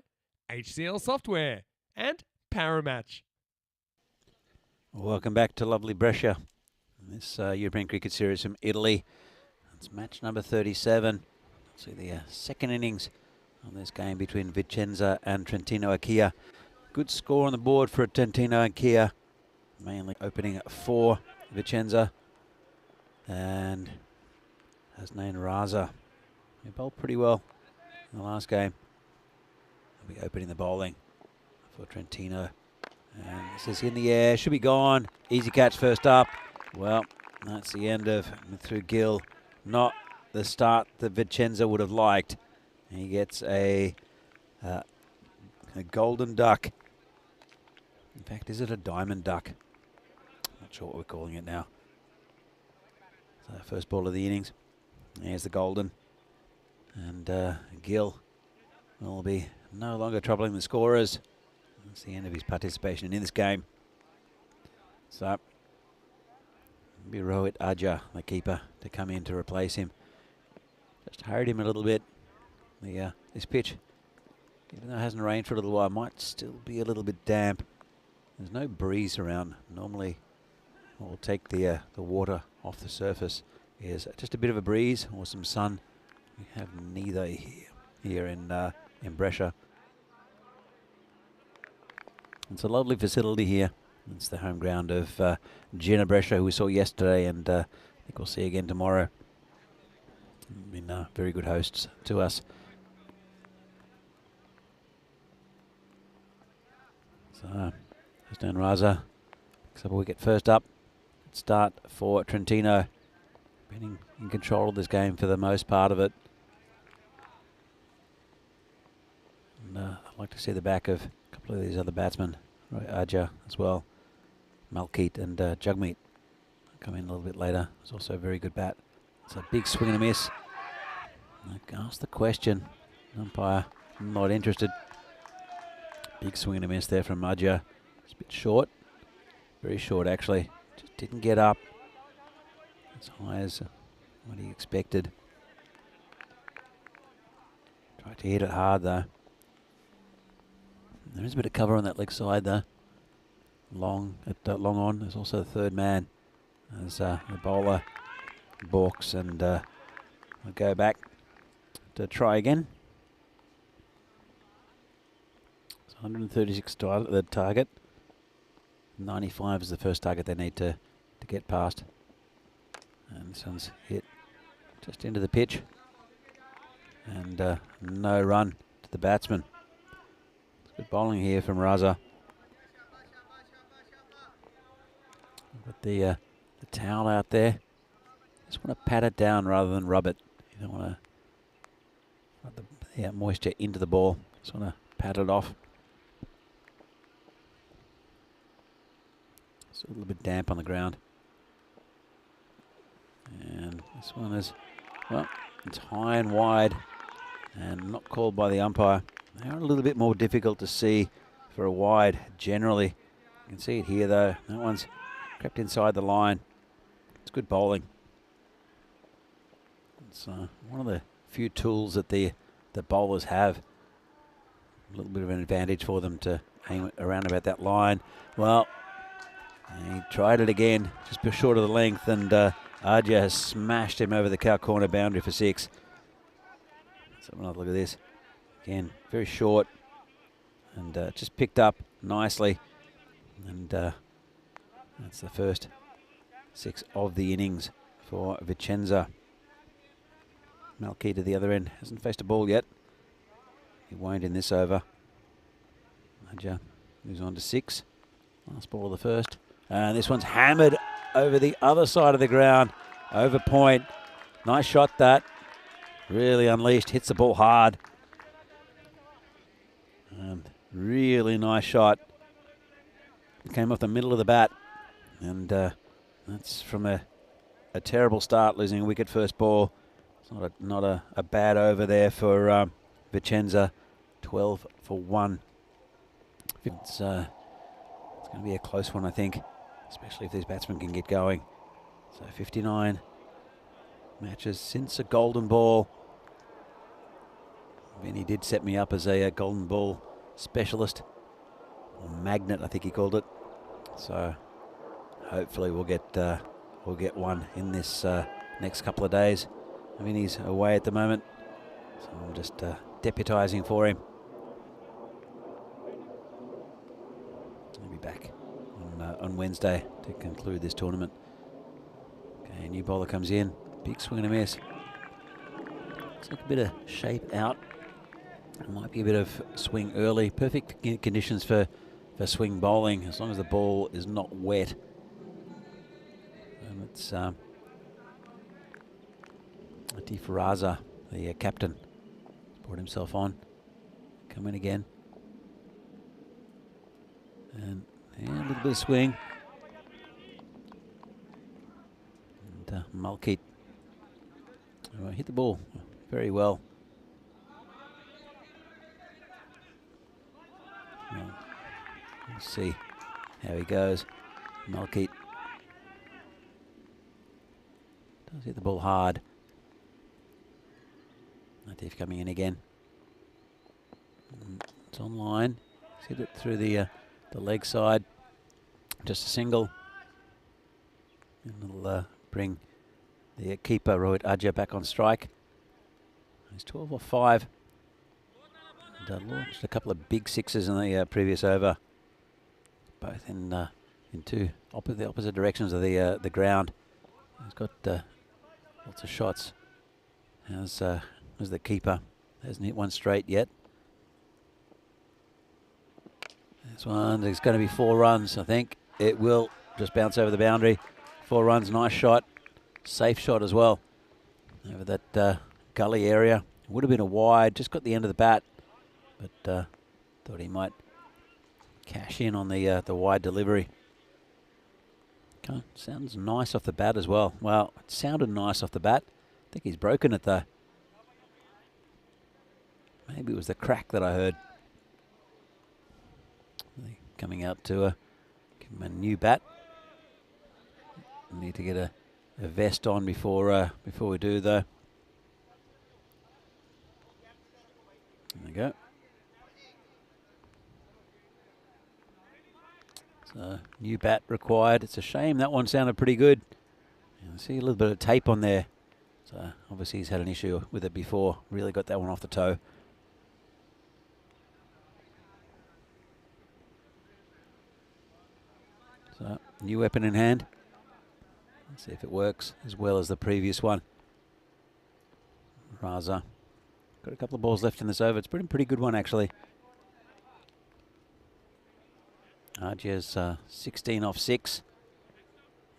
HCL Software and Paramatch. Welcome back to lovely Brescia. This European Cricket Series from Italy. It's match number 37. See the second innings on this game between Vincenza and Trentino Kia. Good score on the board for Trentino and Kia. Mainly opening at 4, Vincenza. And Hasnain Raza. He bowled pretty well in the last game. He'll be opening the bowling for Trentino. And this is in the air, should be gone. Easy catch first up. Well, that's the end of through Gill. Not the start that Vincenza would have liked. He gets a golden duck. In fact, is it a diamond duck? Not sure what we're calling it now. So first ball of the innings. There's the golden. And Gill will be no longer troubling the scorers. That's the end of his participation in this game. So, be Rohit Aja, the keeper, to come in to replace him. Just hurried him a little bit. This pitch, even though it hasn't rained for a little while, might still be a little bit damp. There's no breeze around. Normally, what will take the water off the surface is just a bit of a breeze or some sun. We have neither here in Brescia. It's a lovely facility here. It's the home ground of Brescia, who we saw yesterday, and I think we'll see again tomorrow. Been very good hosts to us. So, Hasnain Raza picks up a wicket first up. Start for Trentino. Been in control of this game for the most part of it. And I'd like to see the back of a couple of these other batsmen, Aja as well, Malkeet and Jugmeet. Come in a little bit later. It's also a very good bat. It's a big swing and a miss. I asked the question. Umpire not interested. Big swing and a miss there from Aja. It's a bit short. Very short actually. Just didn't get up as high as what he expected. Tried to hit it hard though. There is a bit of cover on that leg side though. Long on. There's also the third man. There's the bowler balks, and we'll go back to try again. It's 136 the target. 95 is the first target they need to get past. And this one's hit just into the pitch. And no run to the batsman. Good bowling here from Raza. Got the towel out there. Just want to pat it down rather than rub it. You don't want to rub the moisture into the ball. Just want to pat it off. It's a little bit damp on the ground. And this one is, well, it's high and wide and not called by the umpire. They are a little bit more difficult to see for a wide generally. You can see it here though. That one's crept inside the line. It's good bowling. It's one of the few tools that the bowlers have. A little bit of an advantage for them to aim it around about that line. Well, he tried it again, just a short of the length, and Arja has smashed him over the cow corner boundary for 6. Let's have another look at this. Again, very short, and just picked up nicely. And that's the first 6 of the innings for Vincenza. Malky to the other end, hasn't faced a ball yet. He won't in this over. Arja moves on to 6. Last ball of the first. And this one's hammered over the other side of the ground, over point. Nice shot that. Really unleashed, hits the ball hard. And really nice shot. It came off the middle of the bat. And that's from a terrible start, losing a wicket first ball. It's not a bad over there for Vincenza. 12 for 1. It's going to be a close one, I think, especially if these batsmen can get going. So 59 matches since a golden ball. Vinny did set me up as a golden ball specialist, or magnet, I think he called it. So hopefully we'll get one in this next couple of days. Vinny's away at the moment, so I'm just deputising for him. He'll be back on Wednesday to conclude this tournament. Okay, new bowler comes in. Big swing and a miss. Looks like a bit of shape out. It might be a bit of swing early. Perfect conditions for swing bowling, as long as the ball is not wet. And it's Ati Faraza, the captain, brought himself on. Come in again. And a little bit of swing. And Malky hit the ball very well. Well, we'll see how he goes. Malky does hit the ball hard. Latif coming in again. It's on line. Hit it through the leg side. Just a single. And it'll bring the keeper, Rohit Arja, back on strike. He's 12 off 5. And launched a couple of big sixes in the previous over. Both in the opposite directions of the ground. He's got lots of shots. As the keeper hasn't hit one straight yet. This one is going to be 4 runs, I think. It will just bounce over the boundary. 4 runs, nice shot. Safe shot as well. Over that gully area. Would have been a wide, just got the end of the bat. But thought he might cash in on the wide delivery. Okay, sounds nice off the bat as well. Well, it sounded nice off the bat. I think he's broken it though. Maybe it was the crack that I heard. Coming out to give him a new bat. Need to get a vest on before we do though. There we go. So new bat required. It's a shame that one sounded pretty good. I see a little bit of tape on there. So obviously he's had an issue with it before. Really got that one off the toe. So new weapon in hand. Let's see if it works as well as the previous one. Raza. Got a couple of balls left in this over. It's pretty good one actually. Arjia's 16 off 6.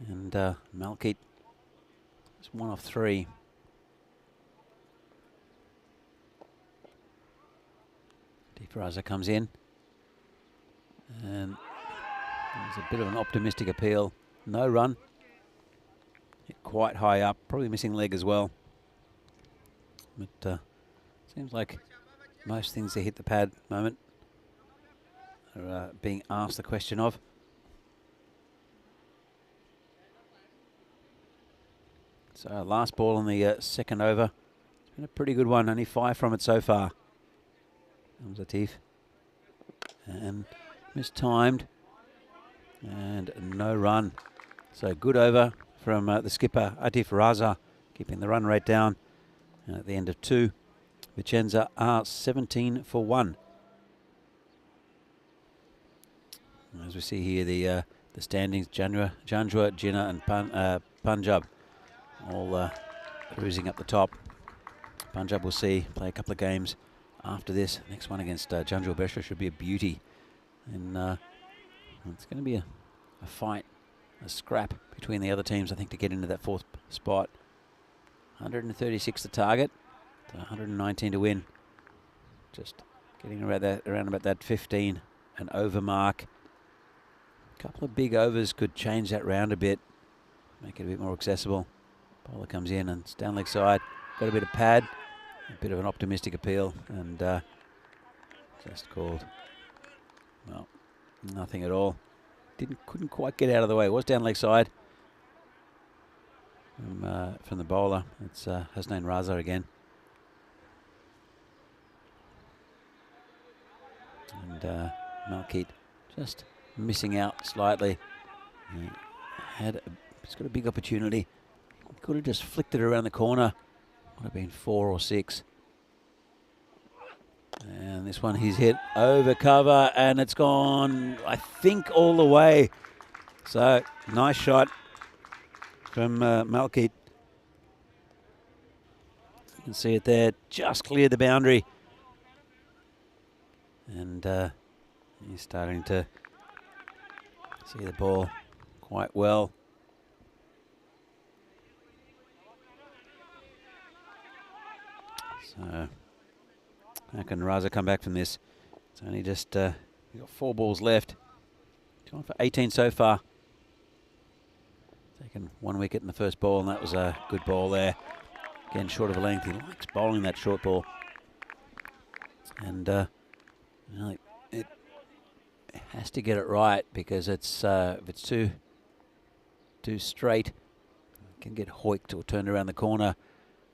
And Malkeet is 1 off 3. Raza comes in. And there's a bit of an optimistic appeal. No run. Hit quite high up. Probably missing leg as well. But seems like most things that hit the pad at the moment are being asked the question of. So last ball in the second over. It's been a pretty good one. Only 5 from it so far. Comes Atif. And mistimed. And no run. So good over from the skipper, Atif Raza, keeping the run rate down. And at the end of 2, Vincenza are 17 for 1. As we see here, the standings, Janjua, Jinnah and Punjab all cruising up the top. Punjab will see, play a couple of games after this. Next one against Janjua Brescia should be a beauty. And it's going to be a fight, a scrap between the other teams, I think, to get into that 4th spot. 136 the target, 119 to win. Just getting around about that 15 and over mark. A couple of big overs could change that round a bit, make it a bit more accessible. Bowler comes in and it's down leg side. Got a bit of pad, a bit of an optimistic appeal, and just called, well, nothing at all. Couldn't quite get out of the way. It was down leg side from the bowler. It's Hasnain Raza again. And Malkeet just missing out slightly. He's got a big opportunity. Could have just flicked it around the corner. Would have been 4 or 6. And this one he's hit over cover, and it's gone, I think, all the way. So nice shot from Malkeet. You can see it there, just cleared the boundary. And he's starting to see the ball quite well. So how can Raza come back from this? It's only just got 4 balls left. Gone for 18 so far. Taken 1 wicket in the first ball, and that was a good ball there. Again, short of a length. He likes bowling that short ball. And it has to get it right, because it's if it's too straight, it can get hoiked or turned around the corner.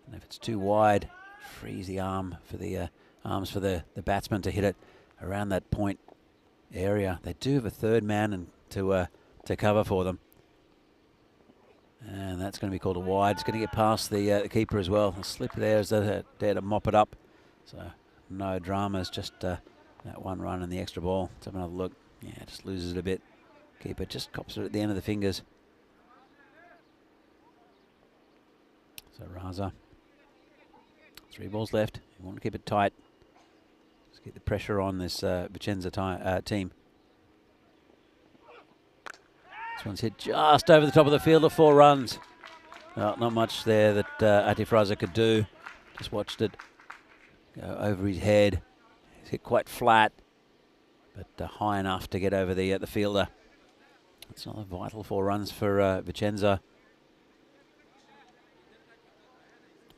And if it's too wide, frees the arms for the batsman to hit it around that point area. They do have a third man to cover for them, and that's going to be called a wide. It's going to get past the keeper as well. A slip there is there to mop it up. So no dramas, just that 1 run and the extra ball. Let's have another look. Yeah, just loses it a bit. Keeper just cops it at the end of the fingers. So Raza. 3 balls left. You want to keep it tight. Just get the pressure on this Vincenza team. This one's hit just over the top of the field of 4 runs. Well, not much there that Atif Raza could do. Just watched it go over his head. He's hit quite flat, but high enough to get over the fielder. It's not a vital 4 runs for Vincenza.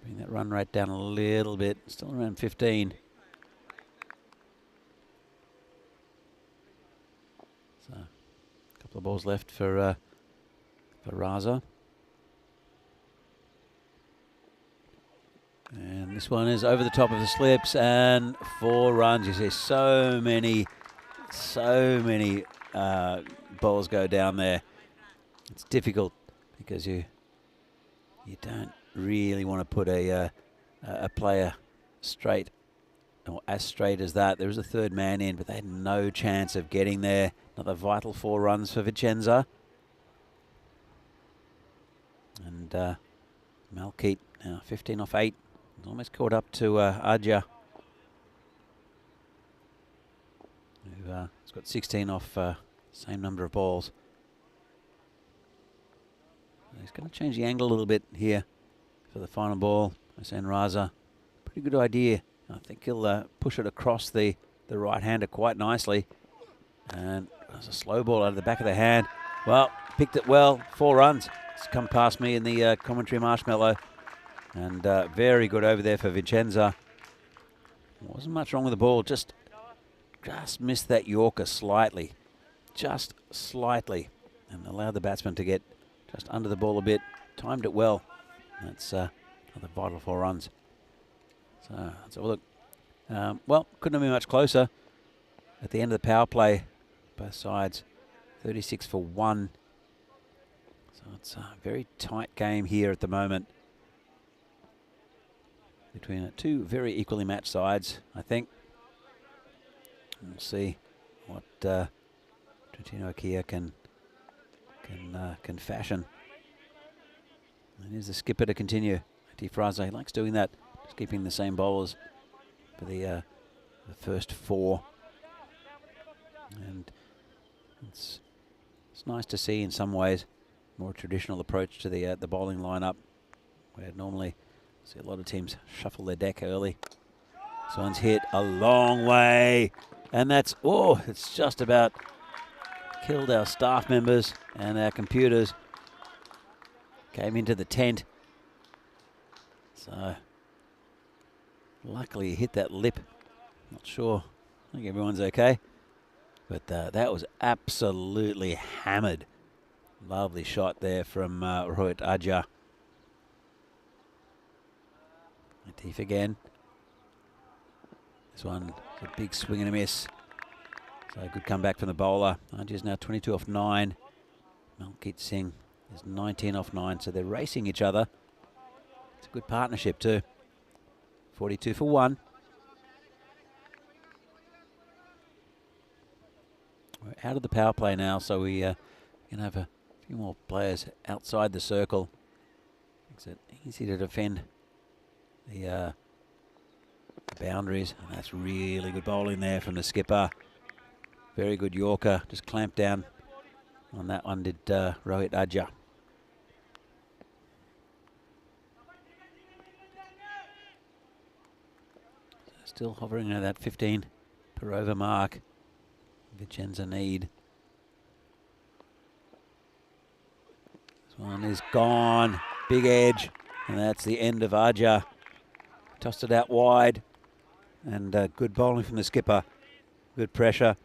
Bring that run rate down a little bit. Still around 15. So a couple of balls left for Raza. And this one is over the top of the slips, and 4 runs. You see so many balls go down there. It's difficult because you don't really want to put a player straight, or as straight as that. There was a third man in, but they had no chance of getting there. Another vital 4 runs for Vincenza. And Malkeet now 15 off 8. He's almost caught up to Arjia, who's got 16 off Same number of balls. He's going to change the angle a little bit here for the final ball. Hossein Raza, pretty good idea. I think he'll push it across the right-hander quite nicely. And there's a slow ball out of the back of the hand. Well, picked it well, 4 runs. It's come past me in the commentary marshmallow. And very good over there for Vincenza. Wasn't much wrong with the ball, just missed that Yorker slightly. Just slightly. And allowed the batsman to get just under the ball a bit. Timed it well. That's another vital 4 runs. So let's have a look. Well, couldn't have been much closer. At the end of the power play, both sides 36 for 1. So it's a very tight game here at the moment between 2 very equally matched sides, I think. We'll see what Trentino Kia can fashion. And here's the skipper to continue. Fraser, he likes doing that, just keeping the same bowlers for the first 4. And it's nice to see in some ways more traditional approach to the bowling lineup, where normally see a lot of teams shuffle their deck early. This one's hit a long way, and that's it's just about killed our staff members and our computers. Came into the tent. So luckily he hit that lip. Not sure. I think everyone's okay. But that was absolutely hammered. Lovely shot there from Rohit Ajja. Latif again. This one, a big swing and a miss. So good comeback from the bowler. Ajja's now 22 off 9. Malkit Singh is 19 off 9. So they're racing each other. It's a good partnership too. 42 for 1. We're out of the power play now, so we can have a few more players outside the circle. Makes it easy to defend the boundaries. And that's really good bowling there from the skipper. Very good Yorker. Just clamped down on that one, did Rohit Ajja. Still hovering at that 15 per over mark. Vincenza need. This one is gone. Big edge. And that's the end of Ajja. Tossed it out wide. And good bowling from the skipper. Good pressure.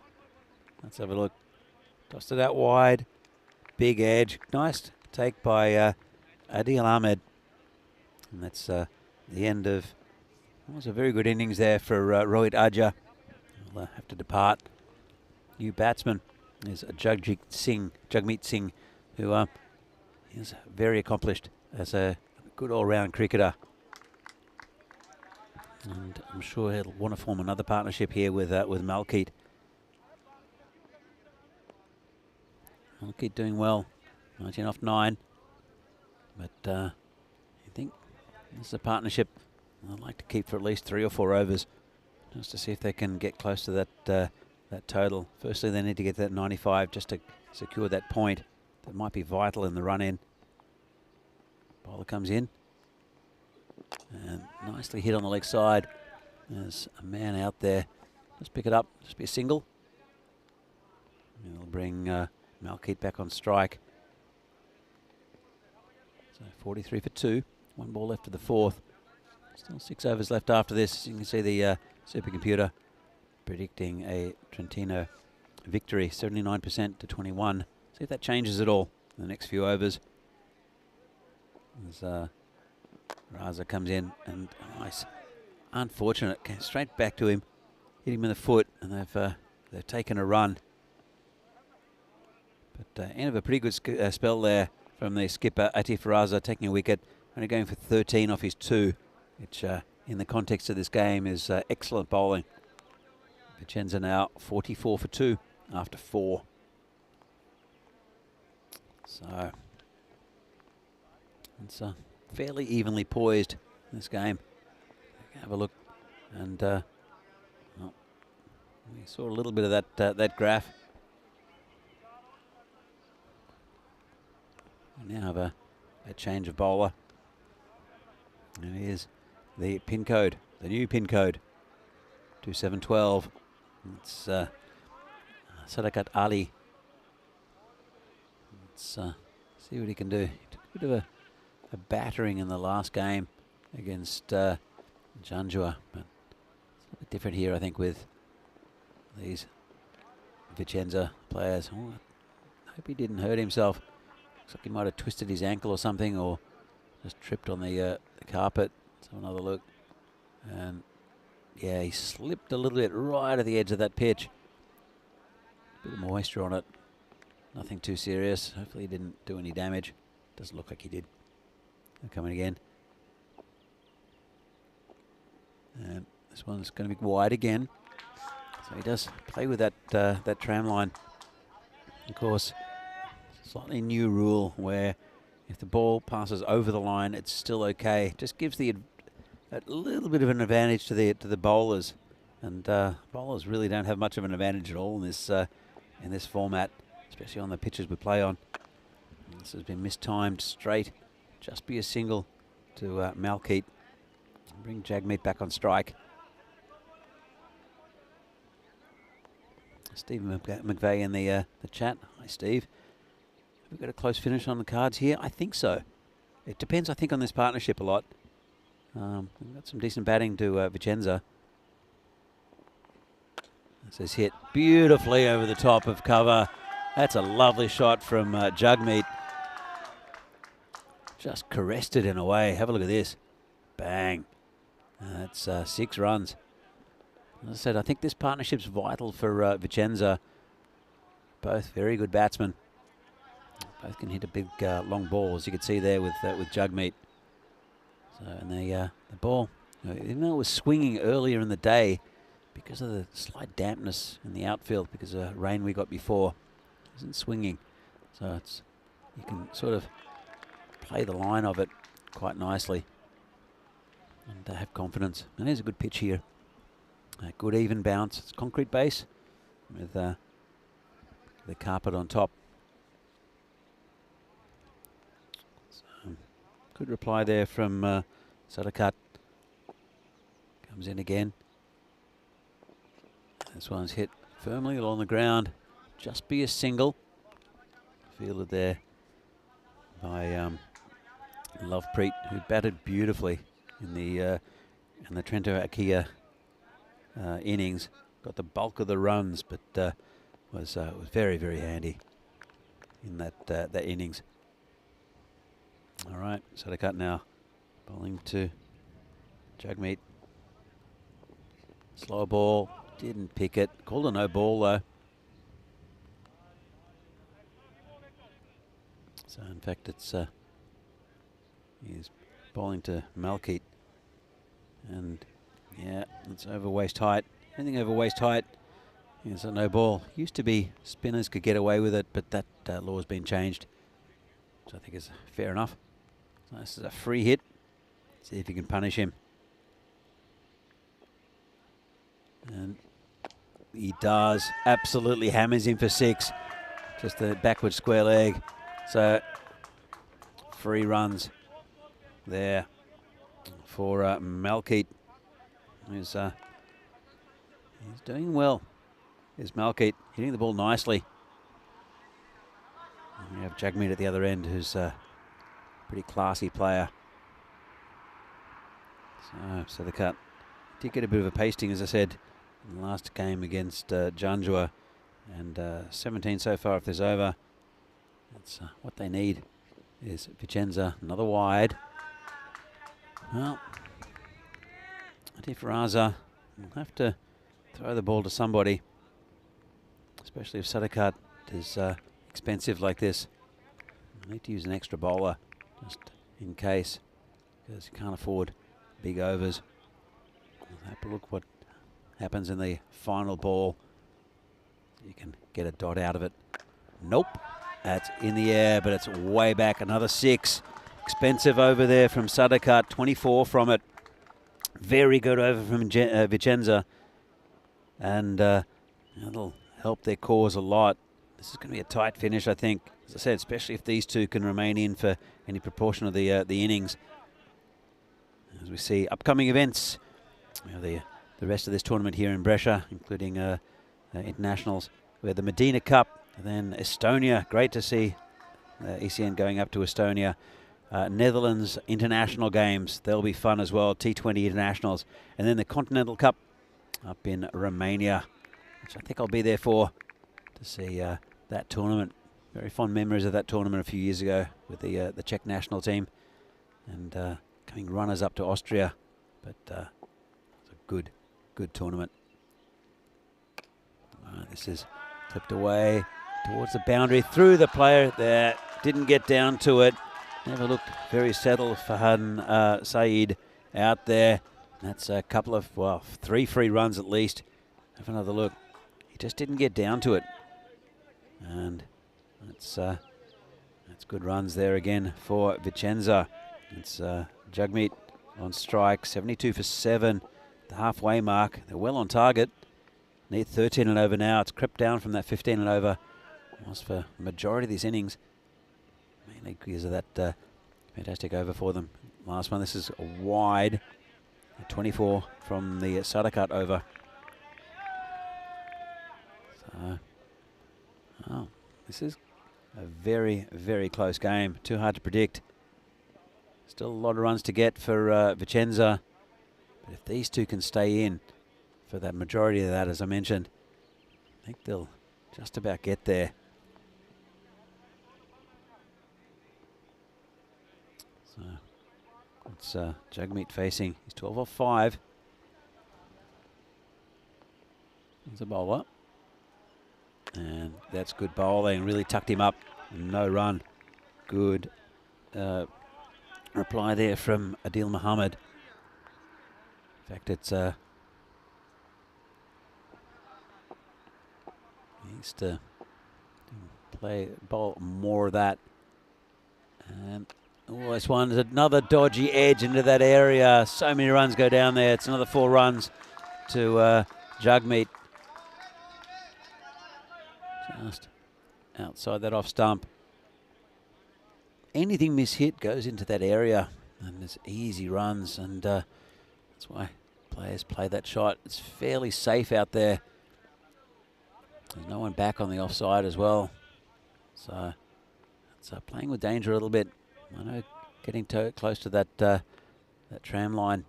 Let's have a look. Tossed it out wide. Big edge. Nice take by Adil Ahmed. And that's the end of... That was a very good innings there for Rohit Ajja. He'll have to depart. New batsman is Jagmeet Singh, who is very accomplished as a good all-round cricketer. And I'm sure he'll want to form another partnership here with Malkit. Malkit doing well, 19 off 9. But I think this is a partnership I'd like to keep for at least 3 or 4 overs, just to see if they can get close to that total. Firstly, they need to get to that 95 just to secure that point. That might be vital in the run-in. Bowler comes in. And nicely hit on the leg side. There's a man out there. Just pick it up. Just be a single. It'll bring Malkit back on strike. So 43 for 2. 1 ball left to the 4th. Still 6 overs left after this. You can see the supercomputer predicting a Trentino victory, 79% to 21. See if that changes at all in the next few overs. As Raza comes in and nice, unfortunate, came straight back to him, hit him in the foot, and they've taken a run. But end of a pretty good spell there from the skipper Atif Raza, taking a wicket, only going for 13 off his 2, which in the context of this game is excellent bowling. Vincenza now 44 for 2 after 4. So it's fairly evenly poised in this game. Have a look, and well, we saw a little bit of that graph. We now have a change of bowler. And here's the pin code, the new pin code, 2712. It's Sadakat Ali. Let's see what he can do. He took a bit of a battering in the last game against Janjua, but it's a bit different here, I think, with these Vincenza players. Oh, I hope he didn't hurt himself. Looks like he might have twisted his ankle or something, or just tripped on the carpet. Let's have another look. And yeah, he slipped a little bit right at the edge of that pitch. Bit of moisture on it. Nothing too serious. Hopefully he didn't do any damage. Doesn't look like he did. They're coming again. And this one's going to be wide again. So he does play with that that tram line. Of course, slightly new rule where if the ball passes over the line, it's still okay. Just gives a little bit of an advantage to the bowlers, and bowlers really don't have much of an advantage at all in this format, especially on the pitches we play on. And this has been mistimed straight. Just be a single to Malkeet. Bring Jagmeet back on strike. Stephen McVeigh in the chat. Hi, Steve. Have we got a close finish on the cards here? I think so. It depends, I think, on this partnership a lot. We've got some decent batting to Vincenza. This is hit beautifully over the top of cover. That's a lovely shot from Jagmeet. Just caressed it in a way. Have a look at this. Bang. That's 6 runs. As I said, I think this partnership's vital for Vincenza. Both very good batsmen. Both can hit a big long ball, as you can see there with Jagmeet. So, and the ball, even though it was swinging earlier in the day, because of the slight dampness in the outfield, because of rain we got before, it isn't swinging. So you can sort of play the line of it quite nicely and have confidence. And there's a good pitch here. A good even bounce. It's concrete base with the carpet on top. So, good reply there from Sadakat. Comes in again. This one's hit firmly along the ground. Just be a single. Fielded there by Lovepreet, who batted beautifully in the Trentino Akia innings. Got the bulk of the runs, but was very, very handy in that innings. All right, Sadakat now bowling to Jagmeet. Slow ball, didn't pick it. Called a no ball though. So in fact, he's bowling to Malkeet, and yeah, it's over waist height. Anything over waist height is a no ball. Used to be spinners could get away with it, but that law has been changed, which I think is fair enough. So this is a free hit. See if you can punish him. And he does. Absolutely hammers him for 6. Just the backward square leg. So 3 runs there for Malkeet. He's doing well. Here's Malkeet hitting the ball nicely. And we have Jagmeet at the other end, who's a pretty classy player. So the cut did get a bit of a pasting, as I said, in the last game against Janjua, and 17 so far if there's over. That's what they need is Vincenza, another wide. Well, Raza will have to throw the ball to somebody, especially if Sadakat is expensive like this. I need to use an extra bowler just in case, because you can't afford big overs. We'll have to look what happens in the final ball. You can get a dot out of it. Nope. That's in the air, but it's way back. Another 6. Expensive over there from Sadakat. 24 from it. Very good over from Vincenza. And that'll help their cause a lot this is going to be a tight finish, I think. As I said, especially if these two can remain in for any proportion of the innings. As we see upcoming events, we have the rest of this tournament here in Brescia, including internationals. We have the Medina Cup, and then Estonia. Great to see ECN going up to Estonia. Netherlands International Games, they'll be fun as well. T20 Internationals. And then the Continental Cup up in Romania, which I think I'll be there for to see that tournament. Very fond memories of that tournament a few years ago with the Czech national team, and coming runners up to Austria. But it's a good tournament. This is clipped away towards the boundary, through the player there. Didn't get down to it. Never looked very settled for Farhan Saeed out there. That's a couple of, well, 3 free runs at least. Have another look. He just didn't get down to it. And that's good runs there again for Vincenza. It's Jagmeet on strike, 72 for 7, the halfway mark. They're well on target. Need 13 and over now. It's crept down from that 15 and over. Was for the majority of these innings, mainly because of that fantastic over for them. Last one, this is a wide, 24 from the Sadakat over. So, oh, this is a very, very close game. Too hard to predict. Still a lot of runs to get for Vincenza. But if these two can stay in for that majority of that, as I mentioned, I think they'll just about get there. So it's Jagmeet facing. He's 12 off 5. There's a bowler. And that's good bowling. Really tucked him up. No run. Good reply there from Adil Muhammad. In fact, it's he needs to bowl more of that. And oh, this one is another dodgy edge into that area. So many runs go down there. It's another 4 runs to Jagmeet. Just outside that off stump. Anything mishit goes into that area, and there's easy runs, and that's why players play that shot. It's fairly safe out there. There's no one back on the offside as well, so it's playing with danger a little bit. I know getting close to that that tram line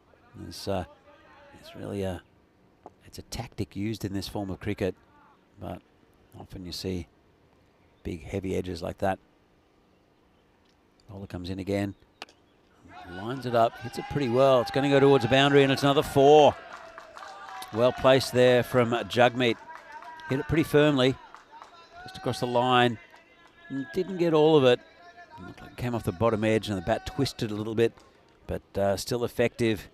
is it's really it's a tactic used in this form of cricket, but often you see big heavy edges like that. Bowler comes in again, lines it up, hits it pretty well. It's going to go towards the boundary, and it's another 4. Well placed there from Jagmeet. Hit it pretty firmly, just across the line. Didn't get all of it. Looked like it came off the bottom edge, and the bat twisted a little bit, but still effective.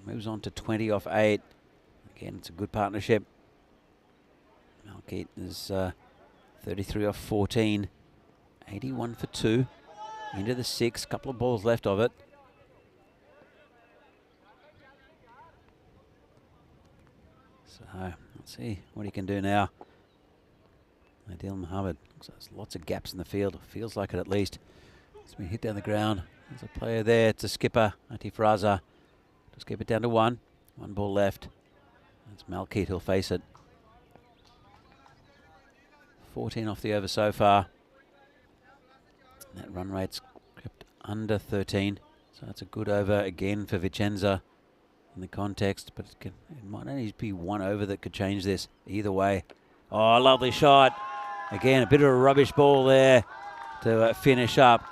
Moves on to 20 off 8. Again, it's a good partnership. Malkeet is 33 off 14. 81 for 2. Into the 6. Couple of balls left of it. So let's see what he can do now. Adil Muhammad. Looks like there's lots of gaps in the field. Feels like it at least. It's been hit down the ground. There's a player there. It's a skipper, Atif Raza. Just keep it down to 1. 1 ball left. It's Malkeet who'll face it. 14 off the over so far. That run rate's crept under 13. So that's a good over again for Vincenza in the context. But it might only be 1 over that could change this either way. Oh, lovely shot. Again, a bit of a rubbish ball there to finish up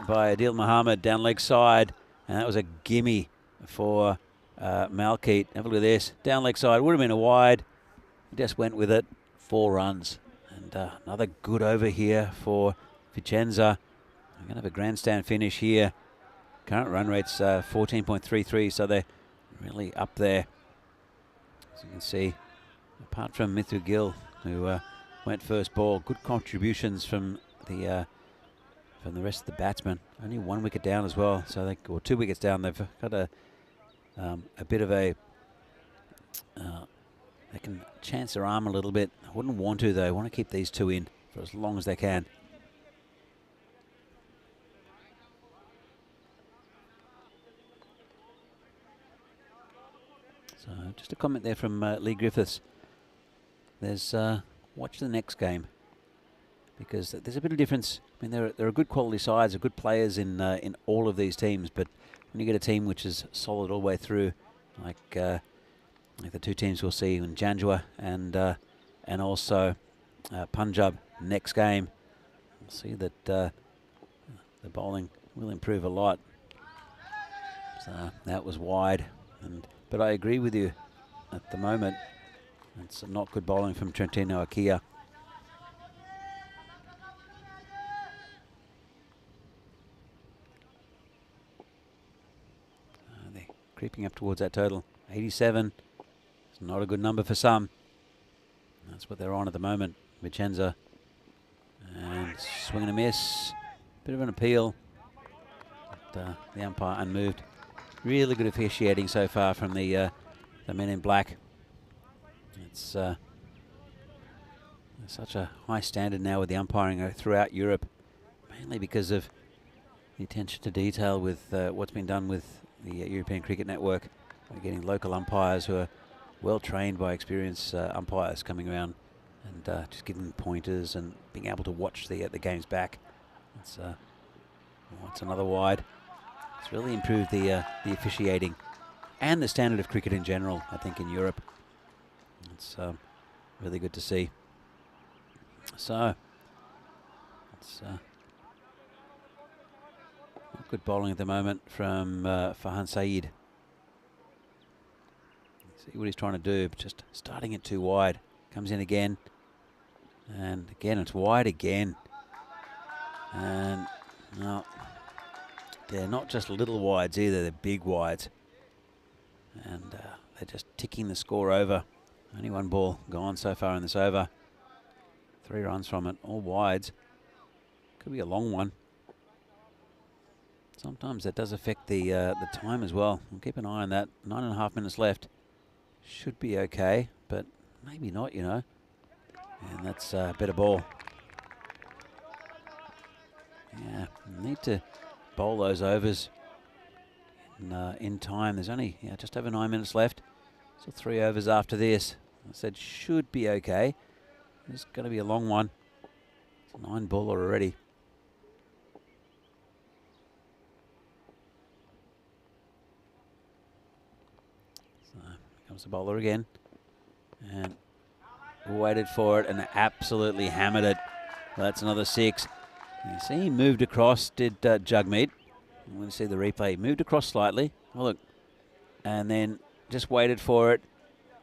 by Adil Muhammad down leg side. And that was a gimme for Malkeet. Have a look at this. Down leg side. Would have been a wide. He just went with it. 4 runs. And another good over here for Vincenza. We're going to have a grandstand finish here. Current run rate's 14.33, so they're really up there. As you can see, apart from Mithu Gill, who went first ball, good contributions from the rest of the batsmen. Only 1 wicket down as well, so or 2 wickets down. They've got a bit of a they can chance their arm a little bit. I wouldn't want to though. I want to keep these 2 in for as long as they can. So just a comment there from Lee Griffiths. There's watch the next game, because there's a bit of difference. I mean, there are good quality sides, are good players in all of these teams, but when you get a team which is solid all the way through, like the two teams we'll see in Janjua and also Punjab next game, we'll see that the bowling will improve a lot. So that was wide, but I agree with you. At the moment, it's not good bowling from Trentino Akia. They're creeping up towards that total. 87. It's not a good number for some. That's what they're on at the moment. Vincenza. And swing and a miss. Bit of an appeal. But, the umpire unmoved. Really good officiating so far from the men in black. It's such a high standard now with the umpiring throughout Europe, mainly because of the attention to detail with what's been done with the European Cricket Network. We're getting local umpires who are well trained by experienced umpires coming around and just giving them pointers and being able to watch the games back. It's another wide. It's really improved the officiating and the standard of cricket in general, I think, in Europe. It's really good to see. So, it's good bowling at the moment from Farhan Saeed. See what he's trying to do, but just starting it too wide. Comes in again. And again, it's wide again. And, no, they're not just little wides either, they're big wides. And they're just ticking the score over. Only one ball gone so far in this over. 3 runs from it, all wides. Could be a long one. Sometimes that does affect the time as well. We'll keep an eye on that. 9.5 minutes left. Should be okay, but maybe not, you know. And that's a better ball. Yeah, need to bowl those overs in time. There's only just over 9 minutes left. So 3 overs after this. I said should be okay. It's going to be a long one. It's a 9 baller already. So here comes the bowler again. And waited for it and absolutely hammered it. Well, that's another 6. You see he moved across, did Jugmeet. I'm going to see the replay. He moved across slightly. Oh, look. And then just waited for it.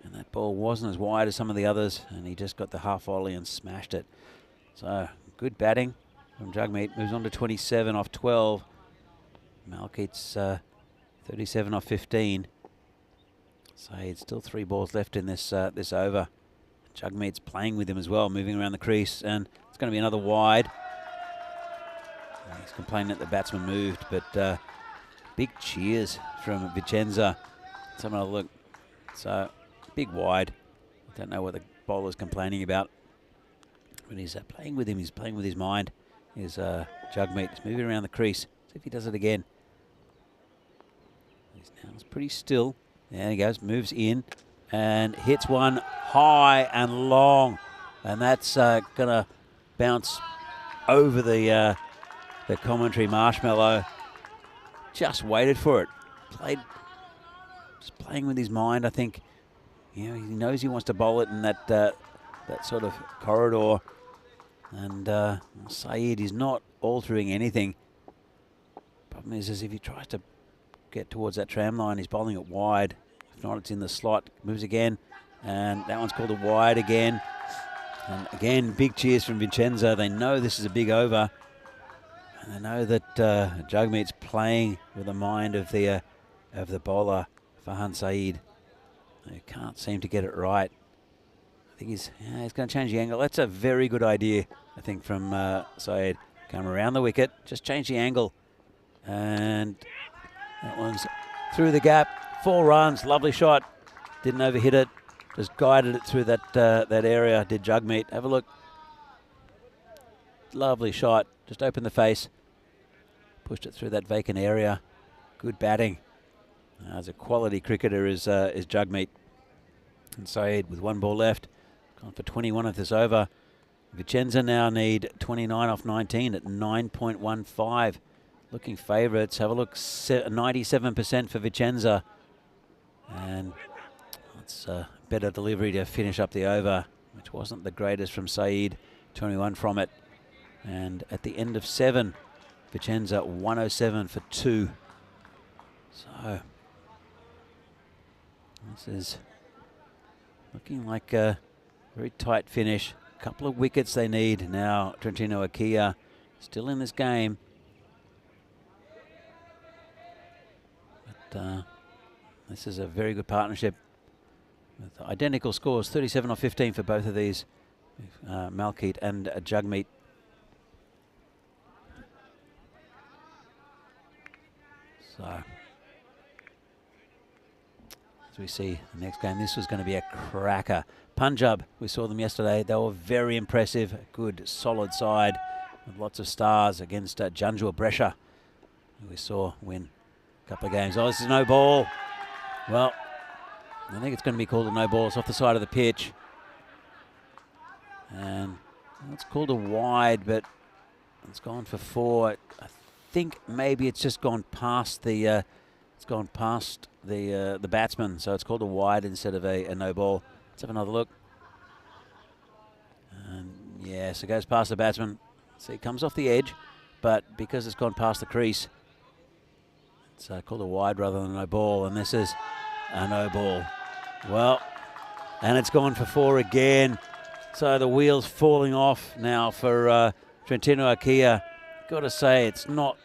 And that ball wasn't as wide as some of the others. And he just got the half volley and smashed it. So, good batting from Jugmeet. Moves on to 27 off 12. Malkeet's 37 off 15. So, it's still 3 balls left in this this over. Jugmeet's playing with him as well, moving around the crease. And it's going to be another wide. He's complaining that the batsman moved, but big cheers from Vincenza. Let's have another look. So, big wide. I don't know what the bowler's complaining about. But he's playing with him. He's playing with his mind. Here's Jugmeet. He's moving around the crease. See if he does it again. He's now pretty still. There he goes. Moves in and hits one high and long. And that's going to bounce over the commentary marshmallow. Just waited for it. Just playing with his mind, I think. You know, he knows he wants to bowl it in that sort of corridor. And Saeed is not altering anything. Problem is if he tries to get towards that tram line, he's bowling it wide. If not, it's in the slot. Moves again. And that one's called a wide again. And again, big cheers from Vincenza. They know this is a big over. And they know that Jugmeet's playing with the mind of the bowler, Farhan Saeed. He can't seem to get it right. I think he's going to change the angle. That's a very good idea, I think, from Saeed. Come around the wicket, just change the angle. And that one's through the gap. 4 runs, lovely shot. Didn't overhit it, just guided it through that area, did Jugmeet. Have a look. lovely shot. Just opened the face. Pushed it through that vacant area. Good batting. As a quality cricketer is Jagmeet. And Saeed with 1 ball left. Gone for 21 of this over. Vincenza now need 29 off 19 at 9.15. Looking favourites. Have a look. 97% for Vincenza. And it's a better delivery to finish up the over, which wasn't the greatest from Saeed. 21 from it. And at the end of 7, Vincenza 107 for 2. So this is looking like a very tight finish. A couple of wickets they need now. Trentino Akia still in this game. But this is a very good partnership with identical scores, 37 off 15 for both of these, Malkeet and Jagmeet. So, as we see the next game, this was going to be a cracker. Punjab, we saw them yesterday. They were very impressive. Good, solid side with lots of stars against Janjua Brescia, who we saw win a couple of games. Oh, this is no ball. Well, I think it's going to be called a no ball. It's off the side of the pitch. And it's called a wide, but it's gone for 4. I think maybe it's just gone past the the batsman, so it's called a wide instead of a no ball. Let's have another look. And yes, it goes past the batsman. See, it comes off the edge, but because it's gone past the crease, it's called a wide rather than a no ball, and this is a no ball. Well, and it's gone for 4 again. So the wheel's falling off now for Trentino Akia. Got to say, it's not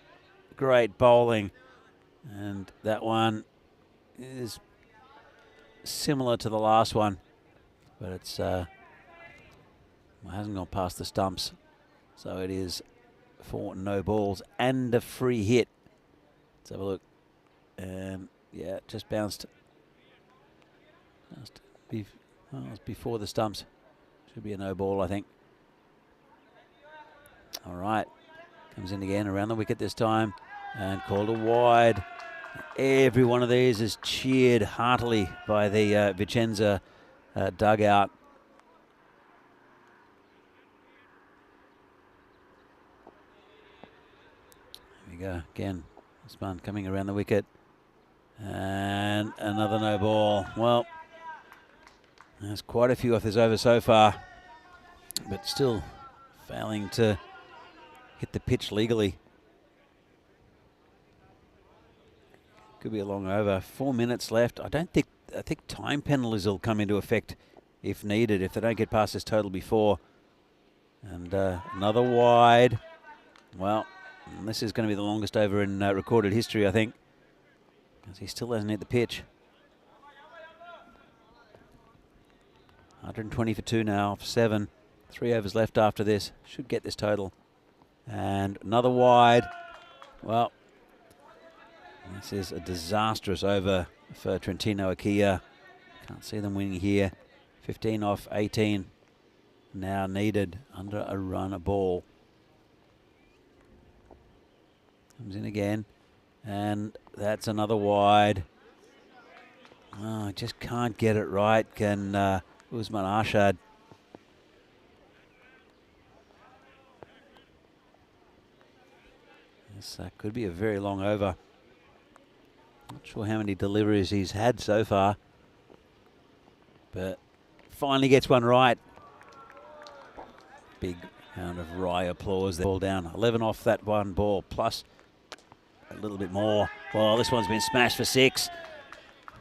great bowling. And that one is similar to the last one, but it's hasn't gone past the stumps. So it is 4 no balls and a free hit. Let's have a look. And yeah, it just bounced. It's before the stumps. Should be a no ball, I think. All right. Comes in again around the wicket this time and called a wide. Every one of these is cheered heartily by the Vincenza dugout. There we go. Again, Usman coming around the wicket. And another no ball. Well, there's quite a few off this over so far, but still failing to hit the pitch legally. Could be a long over. 4 minutes left. I think time penalties will come into effect if needed, if they don't get past this total before. And another wide. Well, this is going to be the longest over in recorded history, I think, because he still hasn't hit the pitch. 120 for 2 now, for 7. 3 overs left after this. Should get this total. And another wide. Well, this is a disastrous over for Trentino Akia. Can't see them winning here. 15 off 18 now needed under a run a ball. Comes in again. And that's another wide. Oh, just can't get it right. Can Usman Arshad. This could be a very long over. Not sure how many deliveries he's had so far, but finally gets one right. Big round of wry applause there. Ball down. 11 off that one ball, plus a little bit more. Well, this one's been smashed for 6.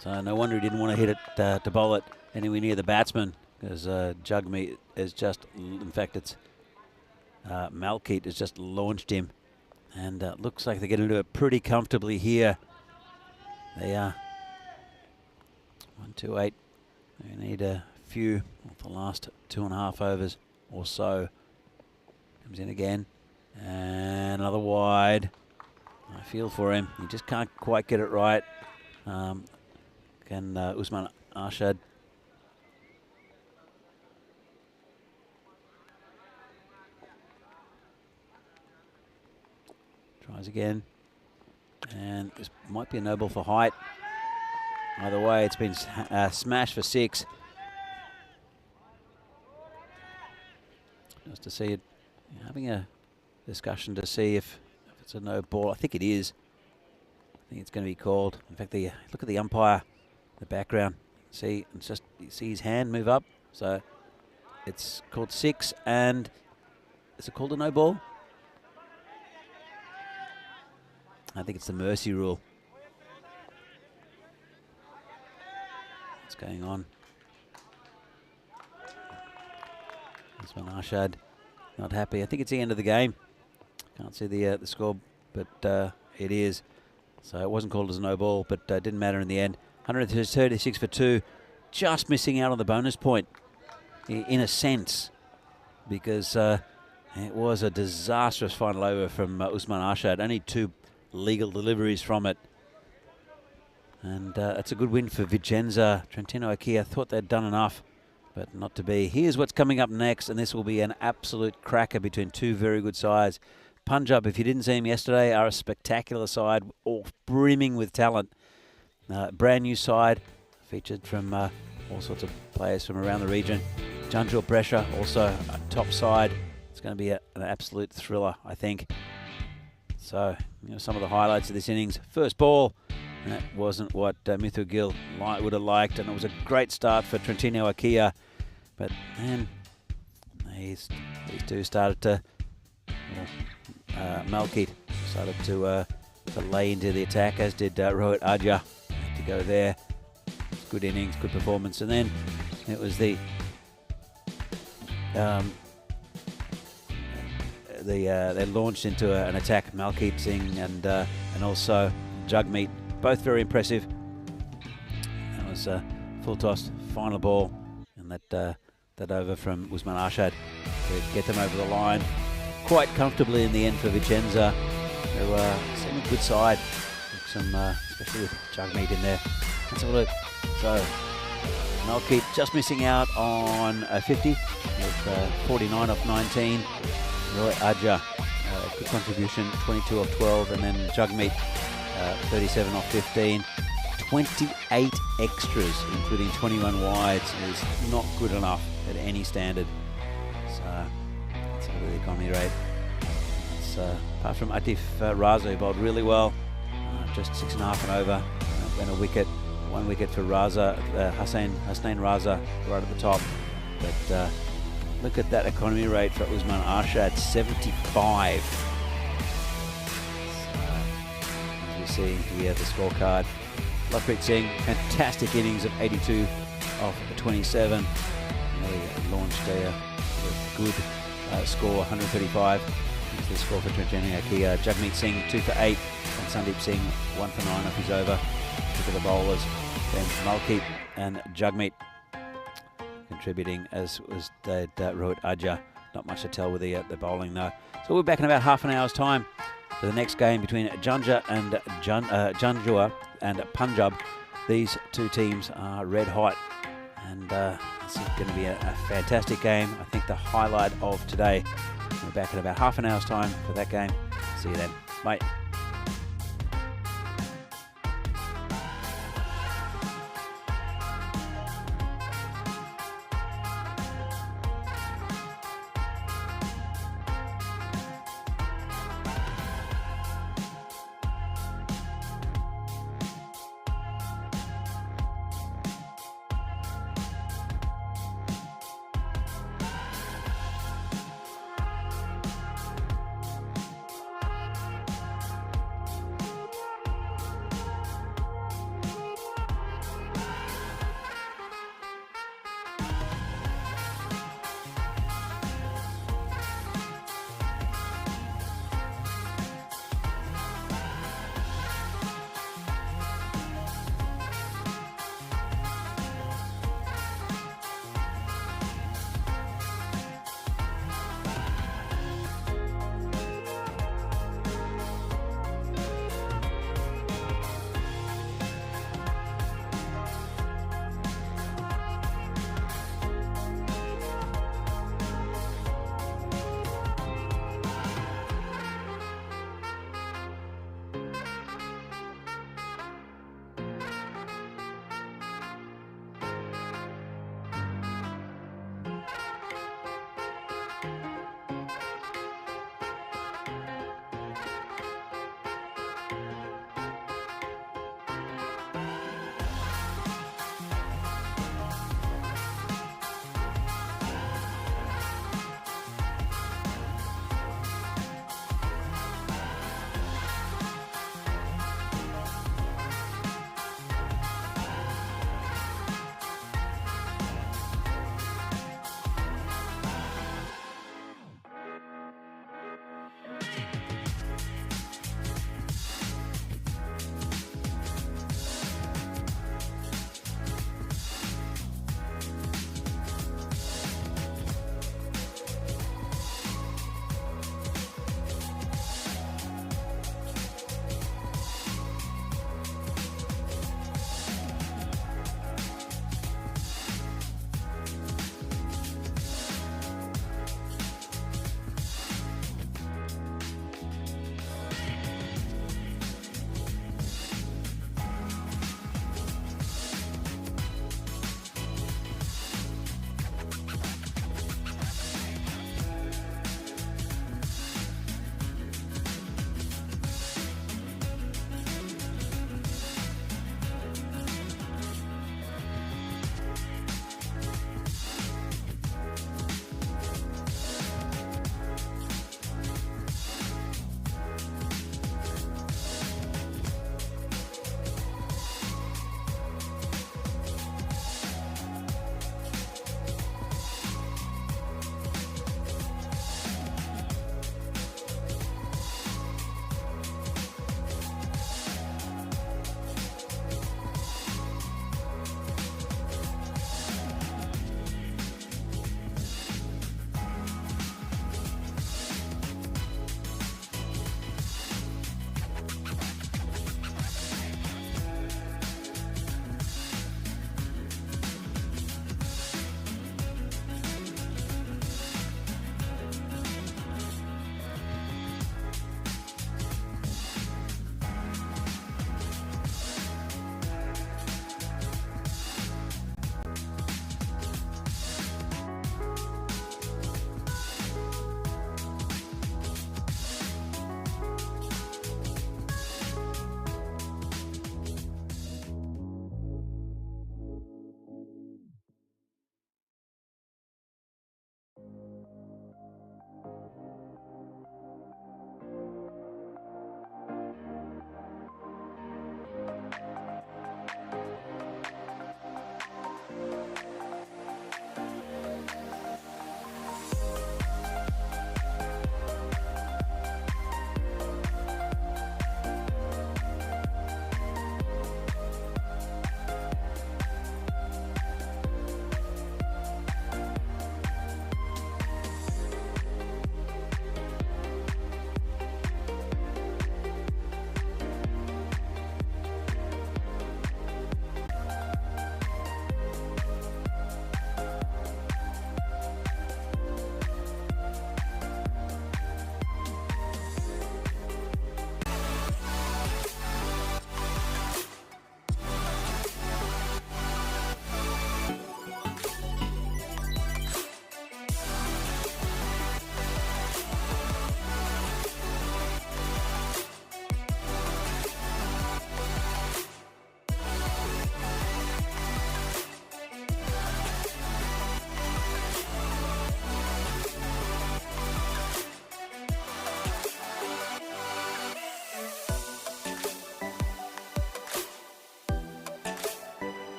So no wonder he didn't want to hit it to bowl it anywhere near the batsman, because Jagmeet is just, in fact, it's Malkeet has just launched him. And looks like they're going to do it pretty comfortably here. They are 1, 2, 8. They need a few of the last 2.5 overs or so. Comes in again. And another wide. I feel for him. He just can't quite get it right. Can Usman Arshad. Tries again. And this might be a no ball for height. Either way, it's been smashed for 6. Just to see it, having a discussion to see if it's a no ball. I think it is. I think it's going to be called. In fact, look at the umpire, the background. See, it's just you see his hand move up. So it's called 6, and is it called a no ball? I think it's the mercy rule. What's going on? Usman Arshad not happy. I think it's the end of the game. Can't see the score, but it is. So it wasn't called as a no ball, but didn't matter in the end. 136 for 2, just missing out on the bonus point, in a sense, because it was a disastrous final over from Usman Arshad. Only 2 legal deliveries from it. And it's a good win for Vincenza. Trentino Ikea thought they'd done enough, but not to be. Here's what's coming up next, and this will be an absolute cracker between 2 very good sides. Punjab, if you didn't see them yesterday, are a spectacular side, all brimming with talent. Brand new side, featured from all sorts of players from around the region. Janjua Brescia, also a top side. It's going to be an absolute thriller, I think. So, some of the highlights of this innings. First ball, and that wasn't what Mithu Gill would have liked, and it was a great start for Trentino Ikea. But, man, these 2 started to... Malkit started to lay into the attack, as did Rohit Adja. Had to go there. Good innings, good performance. And then it was they launched into an attack. Malkit Singh and also Jagmeet, both very impressive. That was full toss, final ball, and that over from Usman Arshad to get them over the line quite comfortably in the end for Vincenza, who seemed a good side, especially with Jagmeet in there. Let's have a look. So Malkit just missing out on a 50 with 49 off 19. Roy Adja, good contribution, 22 off 12, and then Jagmeet, 37 off 15. 28 extras, including 21 wides, is not good enough at any standard. So let's have a look at the economy rate. It's, apart from Atif Raza, who bowled really well, just 6.5 and over, and a wicket. 1 wicket for Raza, Hussain Raza right at the top. But look at that economy rate for Usman Arshad, 75. So, as we see here, the scorecard. Lovepreet Singh, fantastic innings of 82 off 27. Really launched a good score, 135. That's the score for Trentino Ikea. Jagmeet Singh, 2 for 8. And Sandeep Singh, 1 for 9 off his over. Look at the bowlers. Then Malkit and Jagmeet contributing, as was Rohit Adja. Not much to tell with the bowling though. So we're back in about half an hour's time for the next game between Janjua and Punjab. These 2 teams are red hot, and it's going to be a fantastic game. I think the highlight of today. We're back in about half an hour's time for that game. See you then. Bye.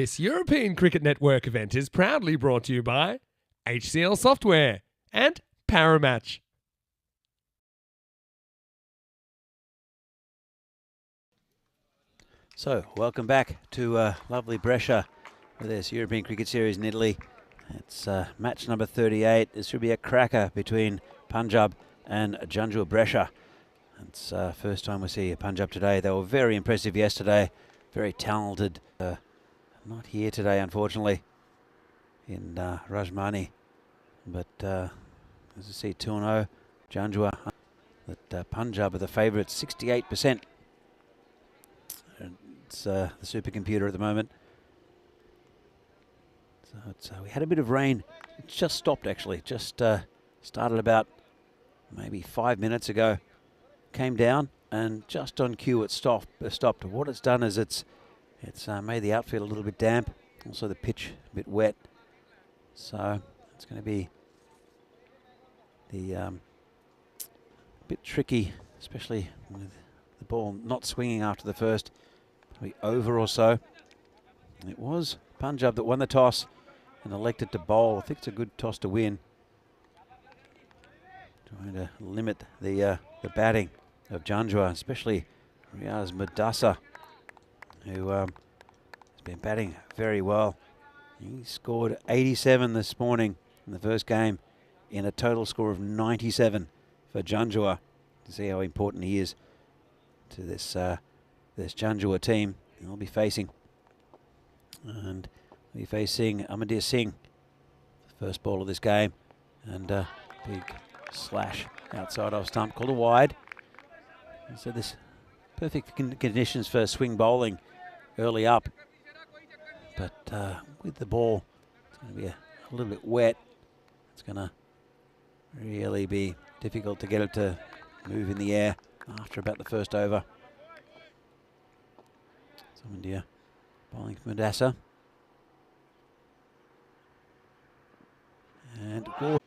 This European Cricket Network event is proudly brought to you by HCL Software and Paramatch. So, welcome back to lovely Brescia for this European Cricket Series in Italy. It's match number 38. This should be a cracker between Punjab and Janjua Brescia. It's first time we see Punjab today. They were very impressive yesterday, very talented. Not here today, unfortunately, in Rajmani. But as you see, 2-0, Janjua. That Punjab are the favourites, 68%. It's the supercomputer at the moment. So we had a bit of rain. It just stopped, actually. Just started about maybe 5 minutes ago. Came down, and just on cue it stopped. What it's done is it's made the outfield a little bit damp. Also the pitch a bit wet. So it's going to be the bit tricky, especially with the ball not swinging after the first. Probably over or so. It was Punjab that won the toss and elected to bowl. I think it's a good toss to win. Trying to limit the batting of Janjua, especially Riaz Madasa, who has been batting very well. He scored 87 this morning in the first game in a total score of 97 for Janjua. To see how important he is to this Janjua team. They'll be facing Amandeer Singh, the first ball of this game, and big slash outside off stump, called a wide. And so this perfect conditions for swing bowling early up, but with the ball, it's going to be a little bit wet. It's going to really be difficult to get it to move in the air after about the first over. So India bowling for Madasa. And good.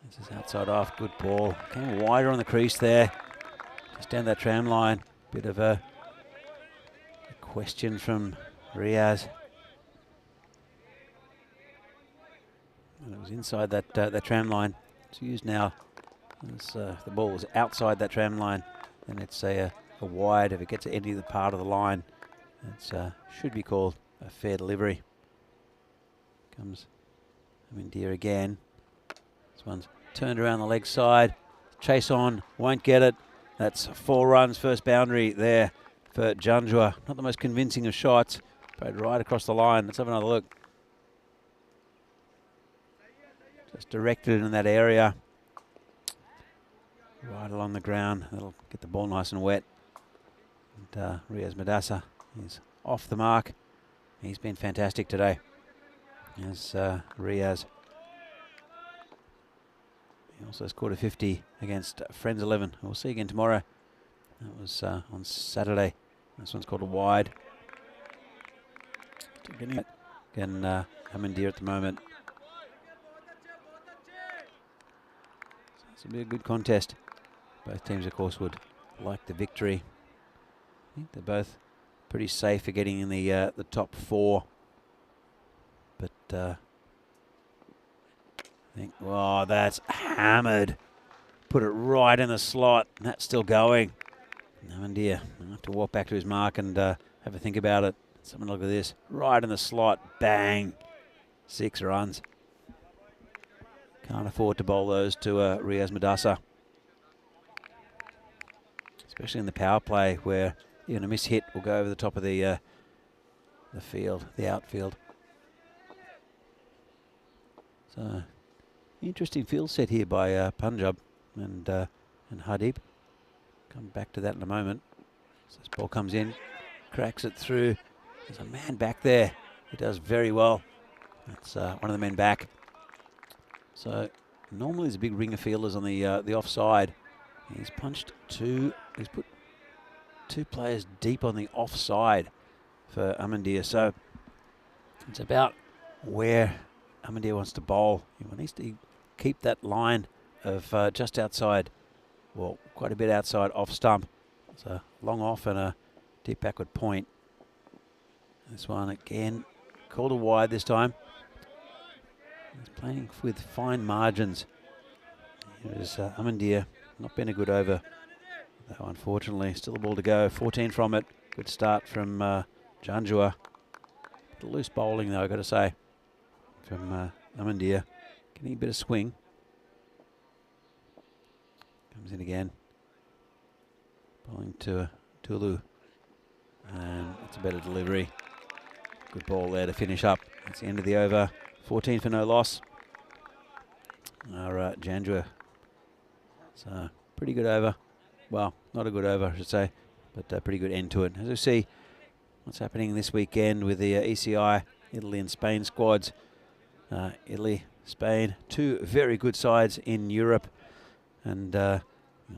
This is outside off, good ball. Came wider on the crease there. Just down that tram line. Bit of a question from Riaz. And it was inside that tram line. It's used now. As, the ball was outside that tram line, and it's a wide. If it gets to any of the part of the line, it should be called a fair delivery. Comes Amandeer again. This one's turned around the leg side. Chase on, won't get it. That's 4 runs, first boundary there for Janjua. Not the most convincing of shots, but right across the line. Let's have another look. Just directed in that area. Right along the ground. That'll get the ball nice and wet. And Riaz Madasa is off the mark. He's been fantastic today. As Riaz. He also scored a 50 against Friends 11. We'll see again tomorrow. That was on Saturday. This one's called a wide. Again, Amandeer at the moment. So this will be a good contest. Both teams, of course, would like the victory. I think they're both pretty safe for getting in the top 4. But I think, oh, that's hammered. Put it right in the slot. And that's still going. Amandeer will have to walk back to his mark and have a think about it. Someone look at this. Right in the slot. Bang. 6 runs. Can't afford to bowl those to Riaz Madasa. Especially in the power play where even a miss hit will go over the top of the field, the outfield. So, interesting field set here by Punjab and Hardeep. Come back to that in a moment. So this ball comes in, cracks it through. There's a man back there. He does very well. That's one of the men back. So normally there's a big ring of fielders on the offside. He's punched 2. He's put 2 players deep on the offside for Amandeer. So it's about where Amandeer wants to bowl. He needs to keep that line of just outside, well, quite a bit outside off stump. It's a long off and a deep backward point. This one again, called a wide this time. He's playing with fine margins. Here's Amandir, not been a good over, though unfortunately. Still a ball to go, 14 from it. Good start from Janjua. Loose bowling though, I've got to say, from Amandir. Getting a bit of swing. Comes in again. Bowling to Tulu. And it's a better delivery. Good ball there to finish up. That's the end of the over. 14 for no loss. Our Janjua. So pretty good over. Well, not a good over, I should say, but a pretty good end to it. As we see what's happening this weekend with the ECI, Italy and Spain squads. Italy, Spain, two very good sides in Europe. And you'll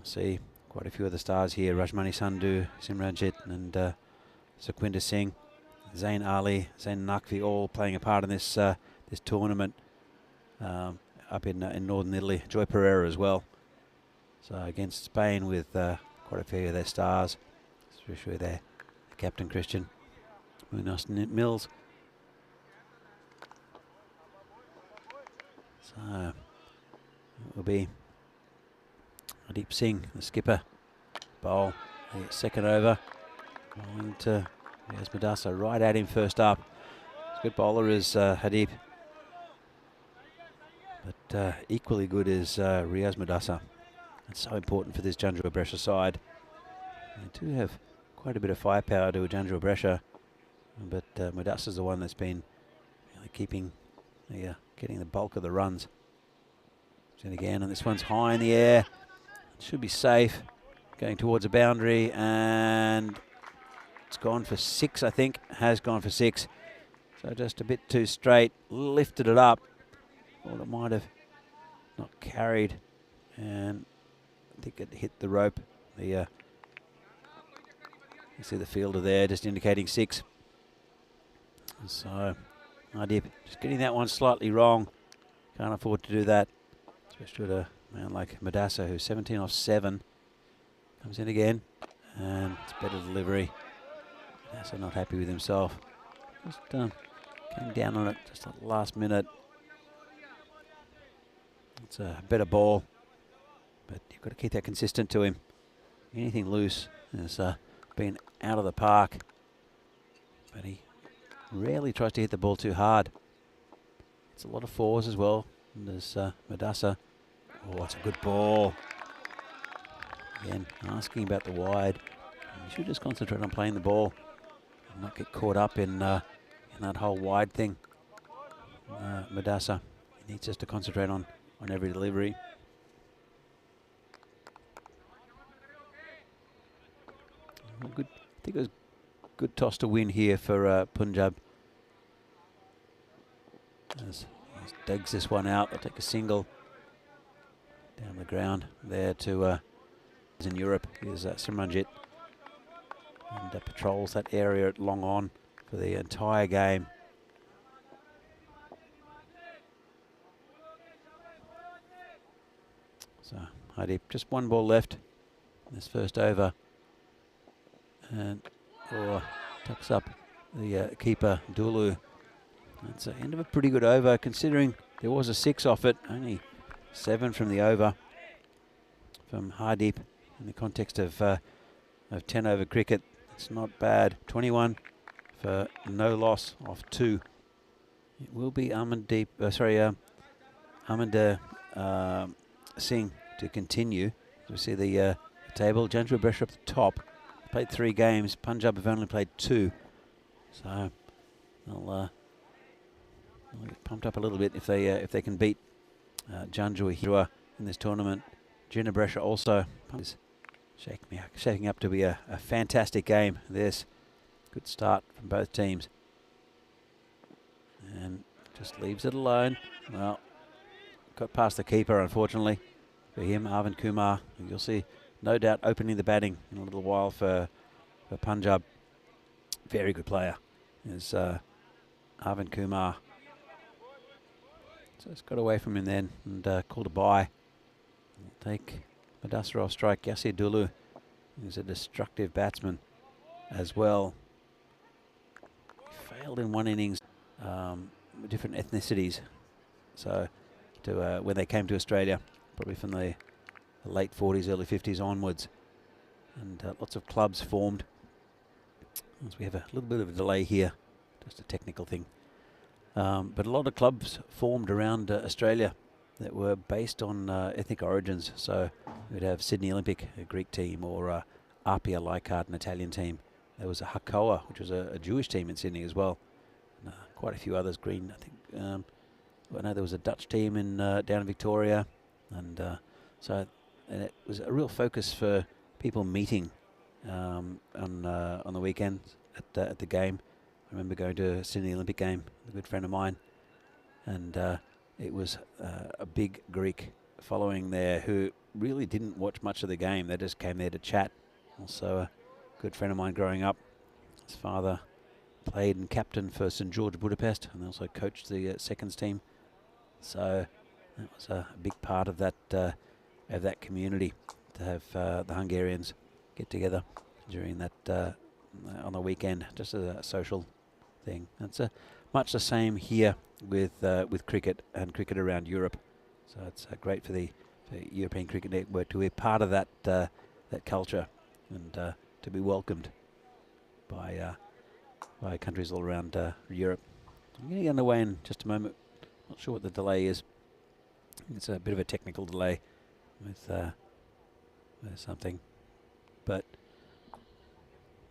see quite a few of the stars here. Rajmani Sandhu, Simranjit and Sukhwinder Singh, Zain Ali, Zain Naqvi, all playing a part in this this tournament up in northern Italy. Joy Pereira as well. So against Spain with quite a few of their stars, especially their captain Christian Munoz Mills. So it will be Deep Singh, the skipper, bowl the second over. Bowling to Riaz Madasa, right at him first up. Good bowler is Hadib, but equally good is Riaz Madasa. It's so important for this Janjua Brescia side. They do have quite a bit of firepower to a Janjua Brescia, but Madasa is the one that's been really keeping, getting the bulk of the runs. And again, and this one's high in the air. Should be safe. Going towards a boundary, and it's gone for 6, I think. Has gone for 6. So just a bit too straight. Lifted it up. Thought it might have not carried, and I think it hit the rope. You see the fielder there just indicating 6. So Adib just getting that one slightly wrong. Can't afford to do that, especially with a man like Madasa, who's 17 off 7. Comes in again, and it's better delivery. Madasa not happy with himself. Just came down on it just at the last minute. It's a better ball, but you've got to keep that consistent to him. Anything loose has been out of the park, but he rarely tries to hit the ball too hard. It's a lot of 4s as well. And there's Madasa. Oh, it's a good ball. Again, asking about the wide. You should just concentrate on playing the ball and not get caught up in that whole wide thing. Madasa, he needs just to concentrate on every delivery. Good. I think it was good toss to win here for Punjab. As digs this one out, they'll take a single down the ground there to in Europe. Here's Simranjit, and patrols that area at long on for the entire game. So Heidi, just one ball left in this first over, and tucks up the keeper Dulu. That's the end of a pretty good over, considering there was a 6 off it. Only 7 from the over from Hardeep in the context of 10 over cricket. It's not bad. 21 for no loss off 2. It will be Amandeep, Aminder Singh to continue. We see the table. Janjua Brescia up the top. Played 3 games. Punjab have only played 2. So they'll get pumped up a little bit if they can beat Janjua in this tournament. Janjua Brescia also is shaping up to be a fantastic game. This good start from both teams, and just leaves it alone. Well, got past the keeper, unfortunately for him, Arvind Kumar. You'll see, no doubt, opening the batting in a little while for Punjab. Very good player is Arvind Kumar. So it's got away from him then and called a bye. We'll take Madasa off strike. Yasir Dulu, who's a destructive batsman as well. trailed in one innings, different ethnicities. So to when they came to Australia, probably from the late 40s, early 50s onwards, and lots of clubs formed. So we have a little bit of a delay here, just a technical thing. But a lot of clubs formed around Australia that were based on ethnic origins. So we'd have Sydney Olympic, a Greek team, or Apia Leichhardt, an Italian team. There was a Hakoah, which was a Jewish team in Sydney as well. And, quite a few others. Green, I think. I know there was a Dutch team in down in Victoria, and so it was a real focus for people meeting on the weekends at the game. I remember going to a Sydney Olympic game with a good friend of mine, and it was a big Greek following there who really didn't watch much of the game. They just came there to chat. Also a good friend of mine growing up, his father played and captained for St George Budapest, and also coached the seconds team. So that was a big part of that community, to have the Hungarians get together during that on the weekend, just as a social thing. It's much the same here with cricket and cricket around Europe. So it's great for the European Cricket Network to be part of that culture, and to be welcomed by countries all around Europe. I'm going to get underway in just a moment. Not sure what the delay is. It's a bit of a technical delay with something, but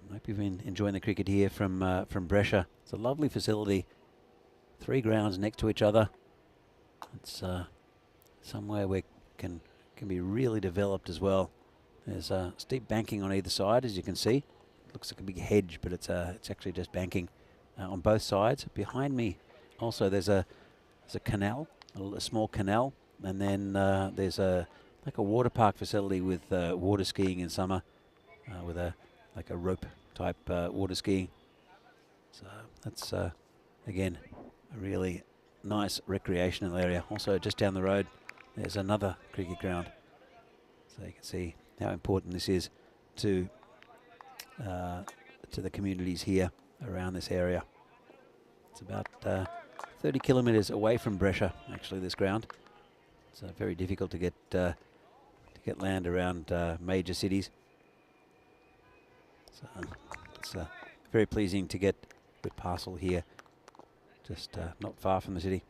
I hope you've been enjoying the cricket here from Brescia. It's a lovely facility. 3 grounds next to each other. It's somewhere where can be really developed as well. There's steep banking on either side, as you can see. It looks like a big hedge, but it's actually just banking on both sides. Behind me, also there's a canal, a small canal, and then there's like a water park facility with water skiing in summer, with a rope type water skiing. So that's again a really nice recreational area. Also just down the road there's another cricket ground, so you can see how important this is to the communities here around this area. It's about 30 kilometres away from Brescia, actually, this ground. It's very difficult to get land around major cities. So it's very pleasing to get a good parcel here, just not far from the city.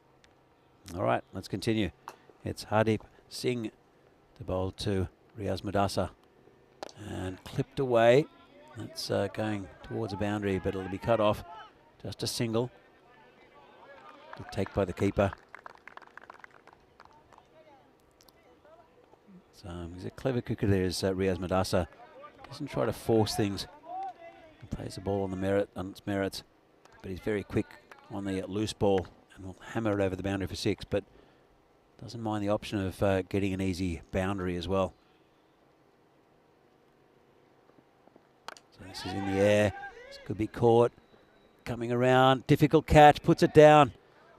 All right, let's continue. It's Hardeep Singh to bowl to Riaz Mudasa, and clipped away. That's going towards a boundary, but it'll be cut off. Just a single. Good take by the keeper. So he's a clever cricketer, is Riaz Mudasa. Doesn't try to force things. He plays the ball on its merits, but he's very quick on the loose ball and will hammer it over the boundary for 6, but doesn't mind the option of getting an easy boundary as well. So this is in the air. This could be caught. Coming around, difficult catch, puts it down.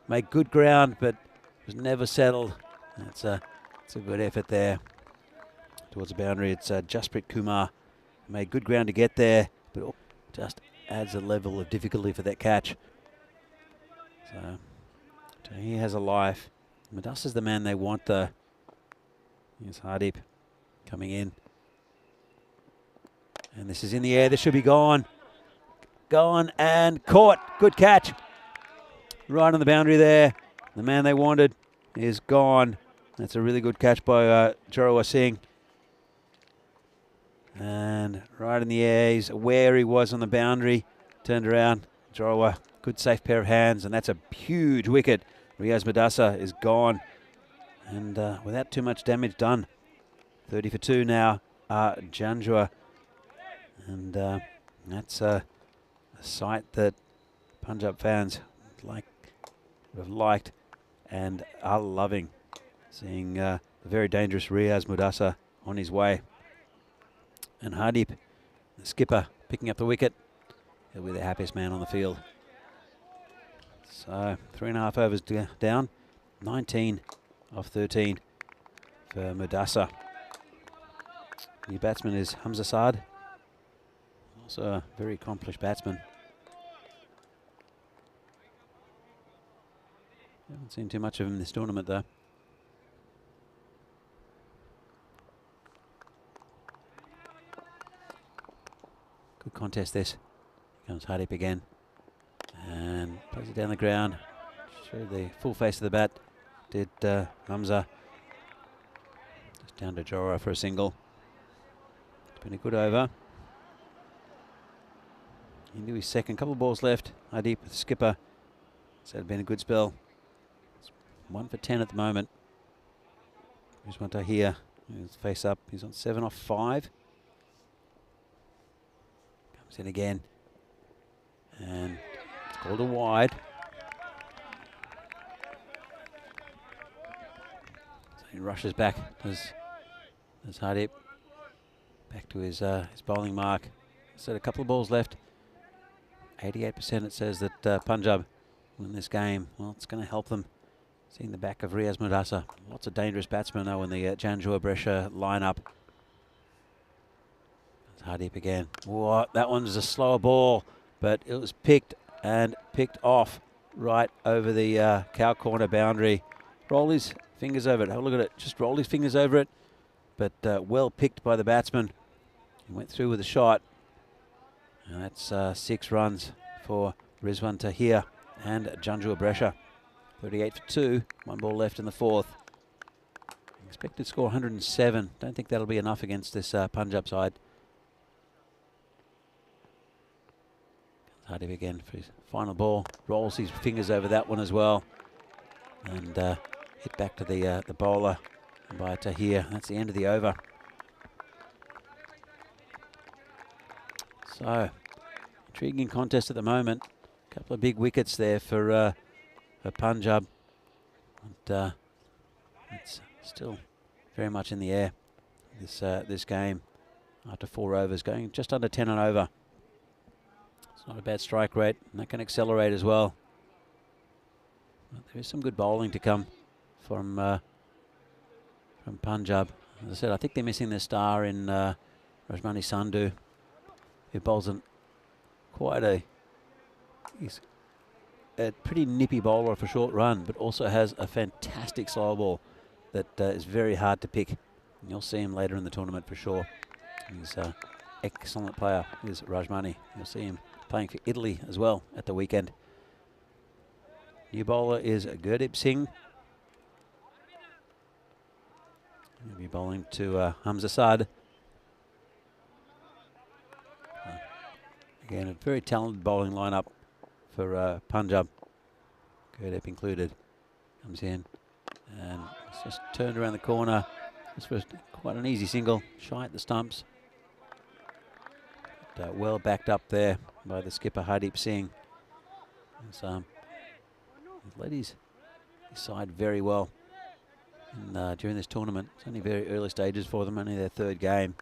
Made good ground, but was never settled. It's a good effort there towards the boundary. It's Jasprit Kumar. Made good ground to get there, but just adds a level of difficulty for that catch. So he has a life. Madasa's the man they want, though. Here's Hardeep coming in. And this is in the air. This should be gone. Gone and caught. Good catch. Right on the boundary there. The man they wanted is gone. That's a really good catch by Janjua Singh. And right in the air, he's where he was on the boundary. Turned around. Janjua, good safe pair of hands, and that's a huge wicket. Riaz Mudasa is gone, and without too much damage done. 30 for 2 now, Janjua. And that's a sight that Punjab fans would have liked and are loving, seeing the very dangerous Riaz Mudasa on his way. And Hardeep, the skipper, picking up the wicket. He'll be the happiest man on the field. So 3.5 overs down, 19 off 13 for Mudasa. The batsman is Hamza Saad, also a very accomplished batsman. Haven't seen too much of him this tournament though. Good contest this. Comes Hardip again. And plays it down the ground. Showed the full face of the bat. Did Hamza. Just down to Jorah for a single. It's been a good over. Into his second, couple of balls left. Hardip with the skipper. So it's been a good spell. It's 1 for 10 at the moment. Here's one to here. He's face up. He's on 7 off 5. Comes in again. And it's called a wide. So he rushes back. Does Hardip back to his bowling mark. So a couple of balls left. 88% it says that Punjab win this game. Well, it's going to help them. Seeing the back of Riaz Mudassar. Lots of dangerous batsmen though in the Janjua Brescia lineup. Hardip again. Whoa, that one's a slower ball, but it was picked off right over the cow corner boundary. Roll his fingers over it. Have a look at it. Just roll his fingers over it, but well picked by the batsman. He went through with a shot. And that's 6 runs for Rizwan Tahir and Janjua Brescia. 38 for 2. 1 ball left in the 4th. Expected score 107. Don't think that'll be enough against this Punjab side. Hardip again for his final ball. Rolls his fingers over that one as well. And hit back to the bowler by Tahir. That's the end of the over. So, intriguing contest at the moment. A couple of big wickets there for Punjab. But it's still very much in the air, this game. After 4 overs, going just under 10 and over. It's not a bad strike rate, and that can accelerate as well. But there is some good bowling to come from Punjab. As I said, I think they're missing their star in Rajmani Sandhu, who bowls he's a pretty nippy bowler for short run, but also has a fantastic slow ball that is very hard to pick. And you'll see him later in the tournament for sure. He's an excellent player, is Rajmani. You'll see him playing for Italy as well at the weekend. New bowler is Gurdeep Singh. He'll be bowling to Hamza Saad. Again, a very talented bowling lineup for Punjab. Gurdeep included. Comes in and it's just turned around the corner. This was quite an easy single. Shy at the stumps. But, well backed up there by the skipper Hardip Singh. He's led his side very well during this tournament. It's only very early stages for them, only their 3rd game.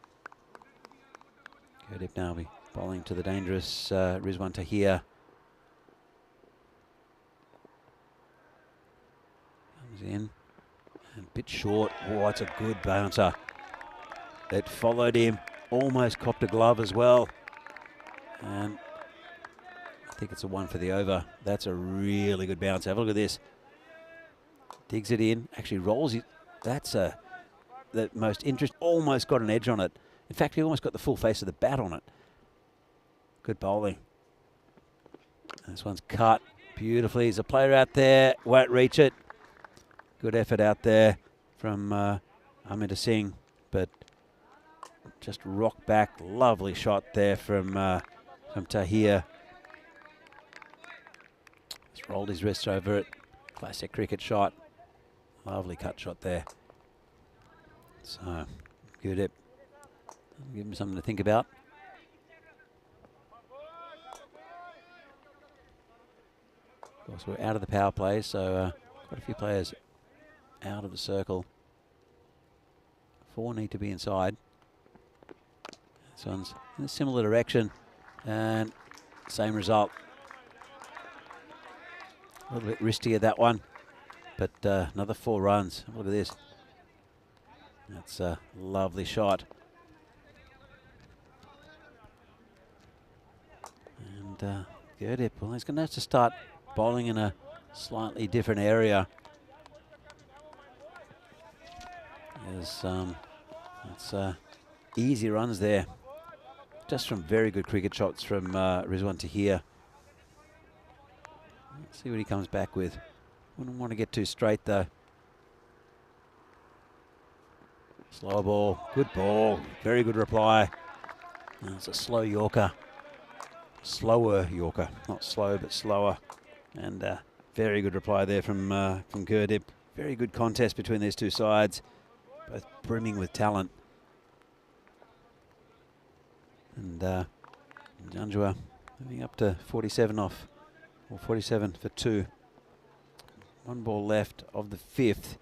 Gurdeep now be bowling to the dangerous Rizwan Tahir. Comes in and a bit short. Oh, it's a good bouncer. It followed him, almost copped a glove as well. And I think it's a 1 for the over. That's a really good bounce. Have a look at this. Digs it in, actually rolls it. That's the most interest. Almost got an edge on it. In fact, he almost got the full face of the bat on it. Good bowling. This one's cut beautifully. There's a player out there, won't reach it. Good effort out there from Amita Singh, but just rocked back. Lovely shot there from Tahir. Just rolled his wrist over it. Classic cricket shot. Lovely cut shot there. So, good. Give him something to think about. Of course, we're out of the power play, so quite a few players out of the circle. 4 need to be inside. This one's in a similar direction, and same result. A little bit riskier that one, but another 4 runs. Look at this. That's a lovely shot. And Gurdeep, well, he's going to have to start bowling in a slightly different area. It's easy runs there. Just from very good cricket shots from Rizwan Tahir. Let's see what he comes back with. Wouldn't want to get too straight though. Slower ball, good ball, very good reply. It's a slow Yorker. Slower Yorker, not slow but slower. And very good reply there from Gurdip. Very good contest between these two sides, both brimming with talent. And Janjua moving up to 47 off, or 47 for 2. 1 ball left of the 5th.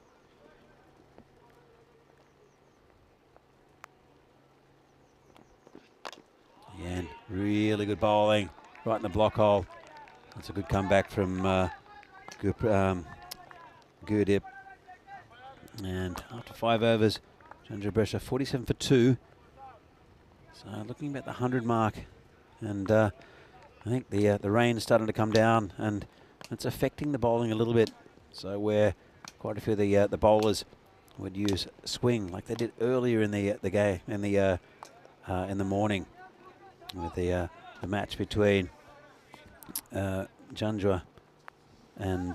Again, really good bowling, right in the block hole. That's a good comeback from Gurdip. And after 5 overs, Janjua Brescia 47 for 2. So looking at the 100 mark, and I think the rain's starting to come down, and it's affecting the bowling a little bit. So where quite a few of the bowlers would use swing like they did earlier in the game in the morning with the match between Janjua and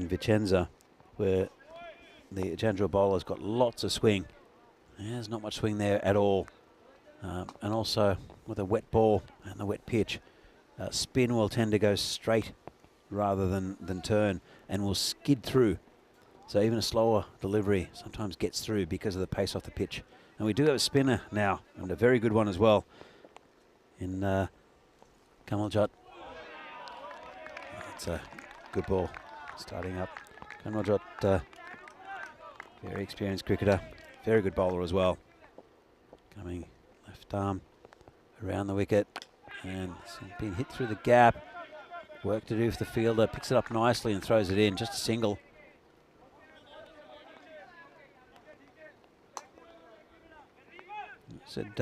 Vincenza, where the Janjua bowlers got lots of swing. There's not much swing there at all. And also with a wet ball and the wet pitch, spin will tend to go straight rather than turn, and will skid through. So even a slower delivery sometimes gets through because of the pace off the pitch. And we do have a spinner now, and a very good one as well, in Kamaljot. That's a good ball starting up. Kamaljot, very experienced cricketer. Very good bowler as well. Coming left arm around the wicket, and being hit through the gap. Work to do for the fielder. Picks it up nicely and throws it in. Just a single. Said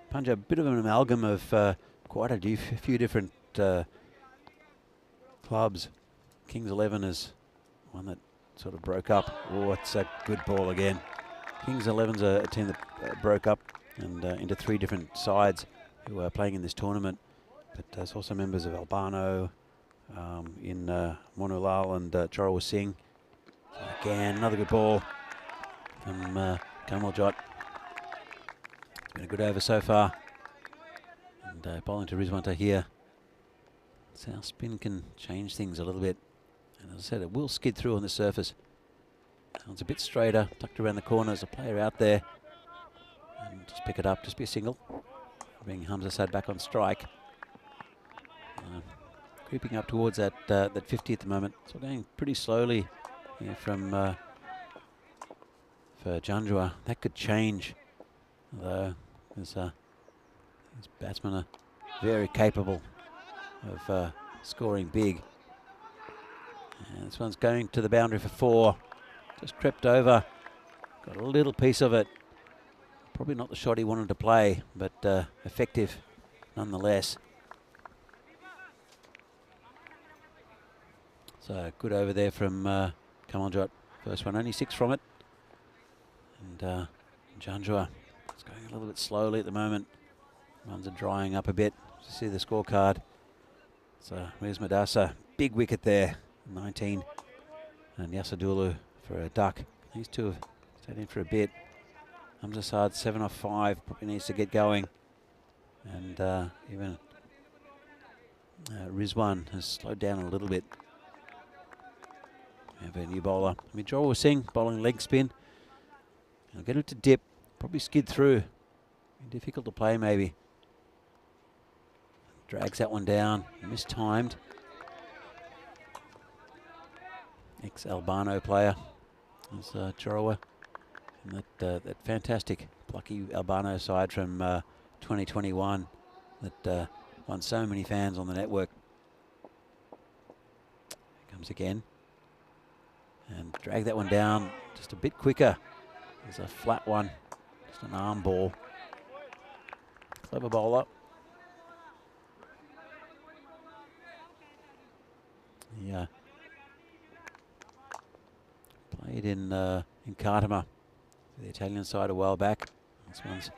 Punjab, a bit of an amalgam of quite a few different clubs. Kings 11 is one that sort of broke up. Oh, it's a good ball again. Kings 11's a team that broke up and into 3 different sides who are playing in this tournament. But there's also members of Albano in Monulal and Chorawa Singh. So again, another good ball from Kamaljot. It's been a good over so far. And bowling to Rizwan Tahir. So our spin can change things a little bit. And as I said, it will skid through on the surface. It's a bit straighter, tucked around the corner. There's a player out there. And just pick it up, just be a single. Bring Hamza Sad back on strike. Creeping up towards that 50 at the moment. So going pretty slowly here from for Janjua. That could change, though. These batsmen are very capable of scoring big. And this one's going to the boundary for 4. Just crept over, got a little piece of it. Probably not the shot he wanted to play, but effective nonetheless. So good over there from Kamaljot. First one, only 6 from it. And Janjua, it's going a little bit slowly at the moment. Runs are drying up a bit. You see the scorecard. So where's Madasa? Big wicket there, 19. And Yasadulu for a duck. These two have stayed in for a bit. Hamza Saad 7 off 5, probably needs to get going. And even Rizwan has slowed down a little bit. We have a new bowler. Chorawa Singh bowling leg spin. He'll get it to dip, probably skid through. Difficult to play maybe. Drags that one down, mistimed. Ex-Albano player is Chorawa. And that fantastic, plucky Albano side from 2021 that won so many fans on the network. Here comes again. And drag that one down just a bit quicker. There's a flat one, just an arm ball. Clever bowler. Yeah. Played in in Cartama, the Italian side a while back. This one's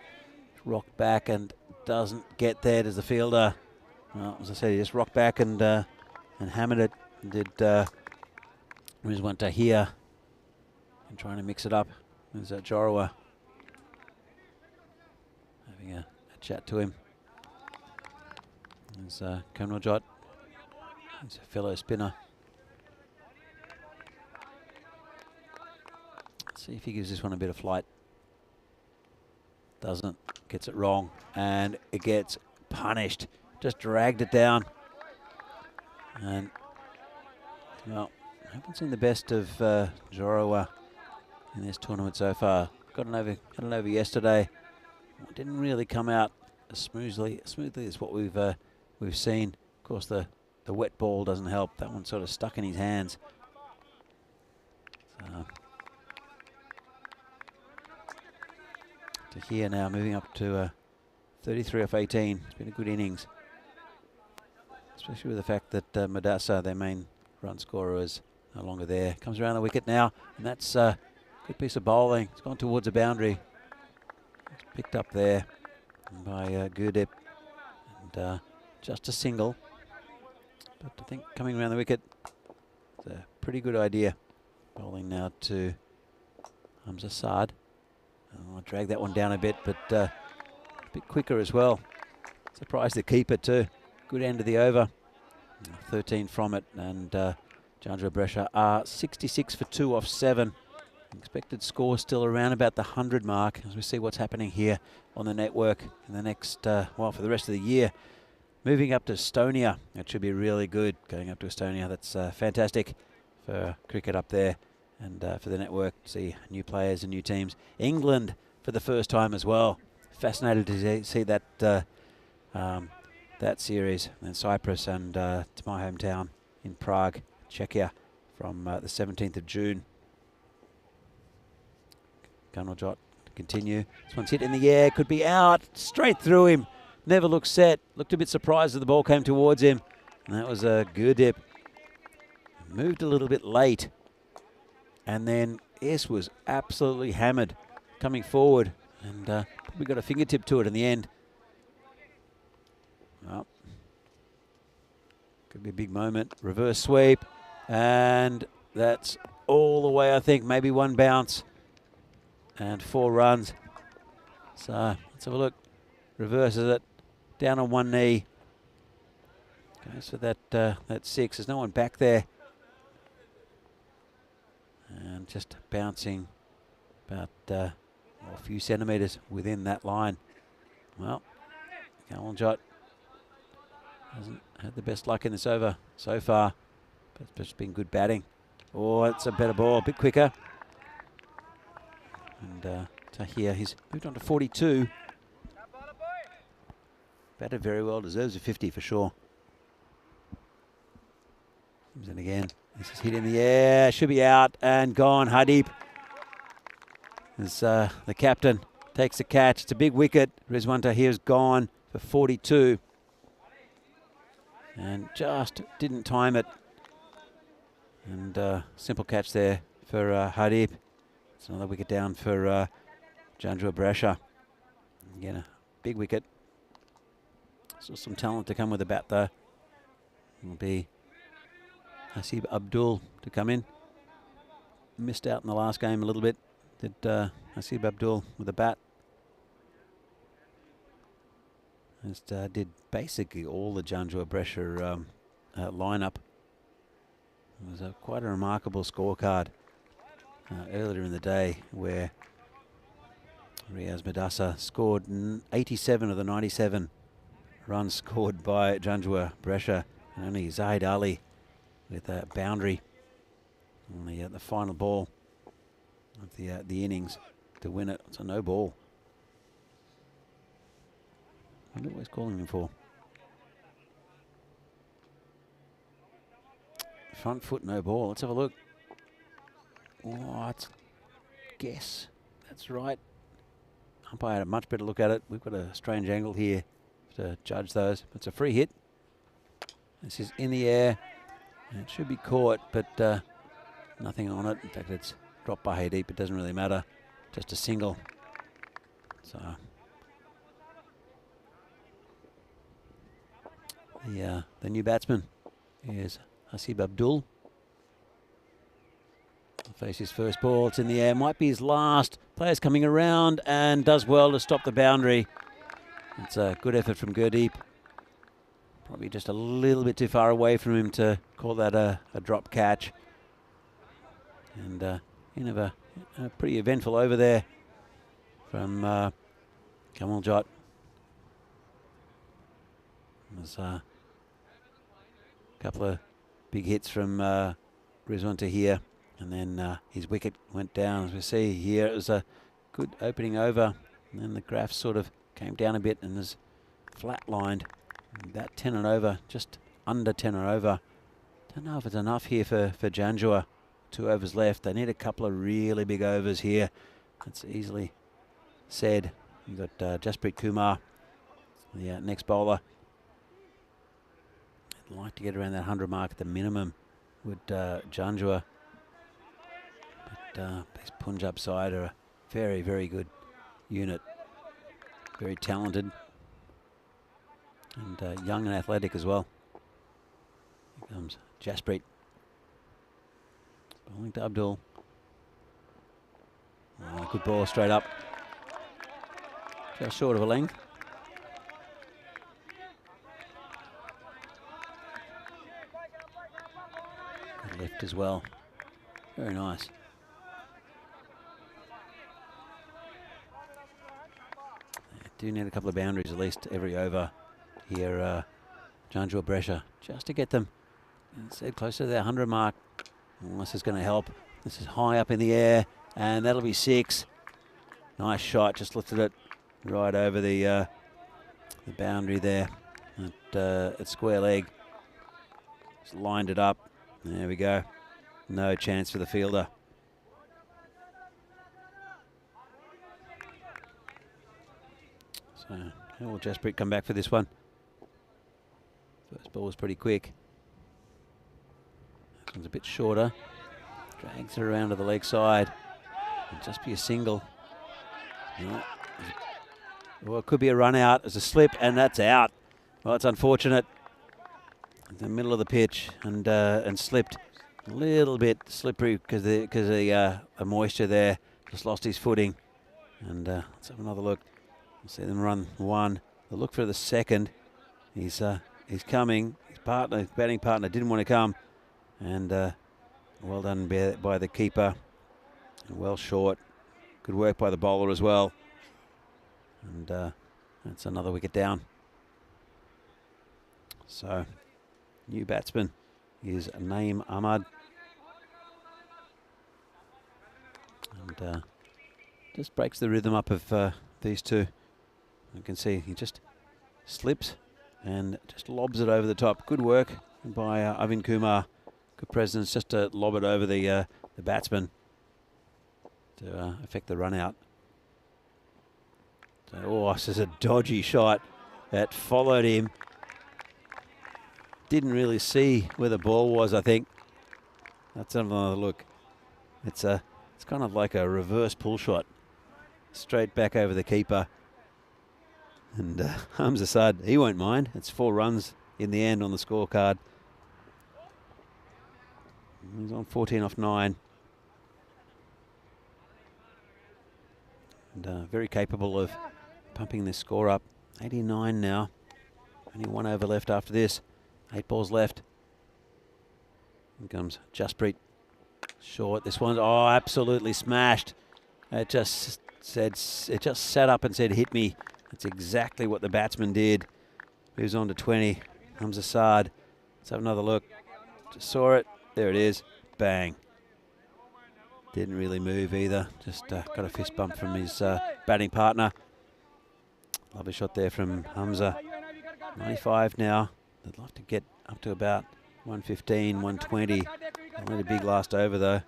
rocked back and doesn't get there. Does the fielder? Well, as I said, he just rocked back and hammered it. Did Rizwanta here and trying to mix it up. There's Janjua having a chat to him. There's Kamnojot, he's a fellow spinner. Let's see if he gives this one a bit of flight. Doesn't, gets it wrong, and it gets punished. Just dragged it down. And, well, I haven't seen the best of Janjua in this tournament so far. Got an over yesterday. Didn't really come out as smoothly as what we've seen. Of course, the wet ball doesn't help. That one sort of stuck in his hands. So, to here now, moving up to 33 off 18. It's been a good innings, especially with the fact that Madassa, their main run scorer, is no longer there. Comes around the wicket now, and that's a good piece of bowling. It's gone towards a boundary. It's picked up there by Gurdip, and just a single. But I think coming around the wicket, it's a pretty good idea. Bowling now to Hamza Saad. I'll drag that one down a bit, but a bit quicker as well. Surprised the keeper too. Good end of the over. 13 from it, and Janjua Brescia are 66 for 2 off 7. Expected score still around about the 100 mark as we see what's happening here on the network in the next, well, for the rest of the year. Moving up to Estonia. That should be really good going up to Estonia. That's fantastic for cricket up there, and for the network to see new players and new teams. England for the first time as well. Fascinated to see that that series. And Cyprus, and to my hometown in Prague, Czechia, from the 17th of June. Kamnojot to continue. This one's hit in the air, could be out, straight through him. Never looked set, looked a bit surprised as the ball came towards him. And that was a Gurdip. Moved a little bit late. And then S was absolutely hammered coming forward, and probably got a fingertip to it in the end. Well, could be a big moment. Reverse sweep, and that's all the way, I think. Maybe one bounce and 4 runs. So let's have a look. Reverses it down on one knee. Goes for that 6. There's no one back there. And just bouncing about a few centimetres within that line. Well, Kamnojot hasn't had the best luck in this over so far, but it's just been good batting. Oh, it's a better ball, a bit quicker. And Tahir, he's moved on to 42. Batted very well, deserves a 50 for sure. Comes in again. This is hit in the air, should be out and gone. Hadip, as the captain, takes the catch. It's a big wicket. Rizwan Tahir's gone for 42. And just didn't time it. And simple catch there for Hadip. It's another wicket down for Janjua Brescia. Again, a big wicket. Still some talent to come with the bat though. It'll be Hasib Abdul to come in. Missed out in the last game a little bit. Did Hasib Abdul with a bat. Just did basically all the Janjua Brescia lineup. It was quite a remarkable scorecard earlier in the day, where Riaz Madassa scored 87 of the 97 runs scored by Janjua Brescia, and only Zahid Ali with a boundary on the final ball of the innings to win it. It's a no ball. I wonder what he's calling him for. Front foot, no ball. Let's have a look. Oh, it's guess. That's right. Umpire had a much better look at it. We've got a strange angle here to judge those. It's a free hit. This is in the air. And it should be caught, but nothing on it. In fact, it's drop by deep, it doesn't really matter. Just a single. So the new batsman is Hasib Abdul. Face his first ball, it's in the air, might be his last. Player's coming around and does well to stop the boundary. It's a good effort from Gurdeep. Probably just a little bit too far away from him to call that a drop catch. And end of a pretty eventful over there from Kamaljot. There's a couple of big hits from Rizwan Tahir, and then his wicket went down. As we see here, it was a good opening over, and then the graph sort of came down a bit and is flatlined. About 10 and over, just under 10 and over. Don't know if it's enough here for Janjua. 2 overs left. They need a couple of really big overs here. That's easily said. You've got Jasprit Kumar, the next bowler. I'd like to get around that 100 mark at the minimum with Janjua. But this Punjab side are a very, very good unit. Very talented. And young and athletic as well. Here comes Jasprit. Bowling to Abdul. Oh, good ball straight up. Just short of a length. Good left as well. Very nice. They do need a couple of boundaries at least every over here. Janjua Brescia, just to get them instead closer to their 100 mark. Well, this is going to help. This is high up in the air, and that'll be 6. Nice shot, just lifted it right over the boundary there at square leg. Just lined it up. There we go. No chance for the fielder. So how will Jasprit come back for this one? First ball was pretty quick. This one's a bit shorter. Drags it around to the leg side. It'll just be a single. No. Well, it could be a run out. There's a slip, and that's out. Well, it's unfortunate. In the middle of the pitch, and slipped a little bit slippery because of the moisture there. Just lost his footing. And let's have another look. We'll see them run 1. They'll look for the second. He's coming. His batting partner didn't want to come. And well done by the keeper. And well short. Good work by the bowler as well. And that's another wicket down. So, new batsman is Naeem Ahmad. And just breaks the rhythm up of these two. You can see he just slips and just lobs it over the top. Good work by Arvind Kumar. Good presence just to lob it over the batsman to affect the run out. So, oh, this is a dodgy shot that followed him. Didn't really see where the ball was, I think. Let's have another look. It's kind of like a reverse pull shot. Straight back over the keeper. And Hamza Saad, he won't mind. It's 4 runs in the end on the scorecard. He's on 14 off 9. And very capable of pumping this score up. 89 now. Only 1 over left after this. 8 balls left. Here comes Jasprit. Short. This one, oh, absolutely smashed. It just sat up and said, hit me. That's exactly what the batsman did. Moves on to 20. Hamza Saad. Let's have another look. Just saw it. There it is. Bang. Didn't really move either. Just got a fist bump from his batting partner. Lovely shot there from Hamza. 95 now. They'd love to get up to about 115, 120. Only a big last over though.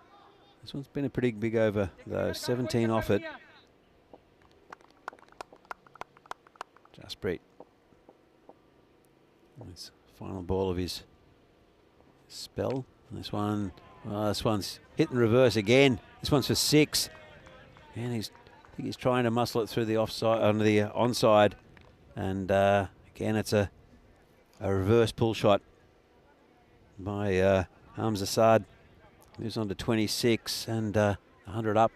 This one's been a pretty big over though. 17 off it. Jasprit. Nice final ball of his spell. This one's hit in reverse again. This one's for 6. And I think he's trying to muscle it through the offside, onto the onside. And again, it's a reverse pull shot by Hamza Saad. Moves on to 26 and 100 up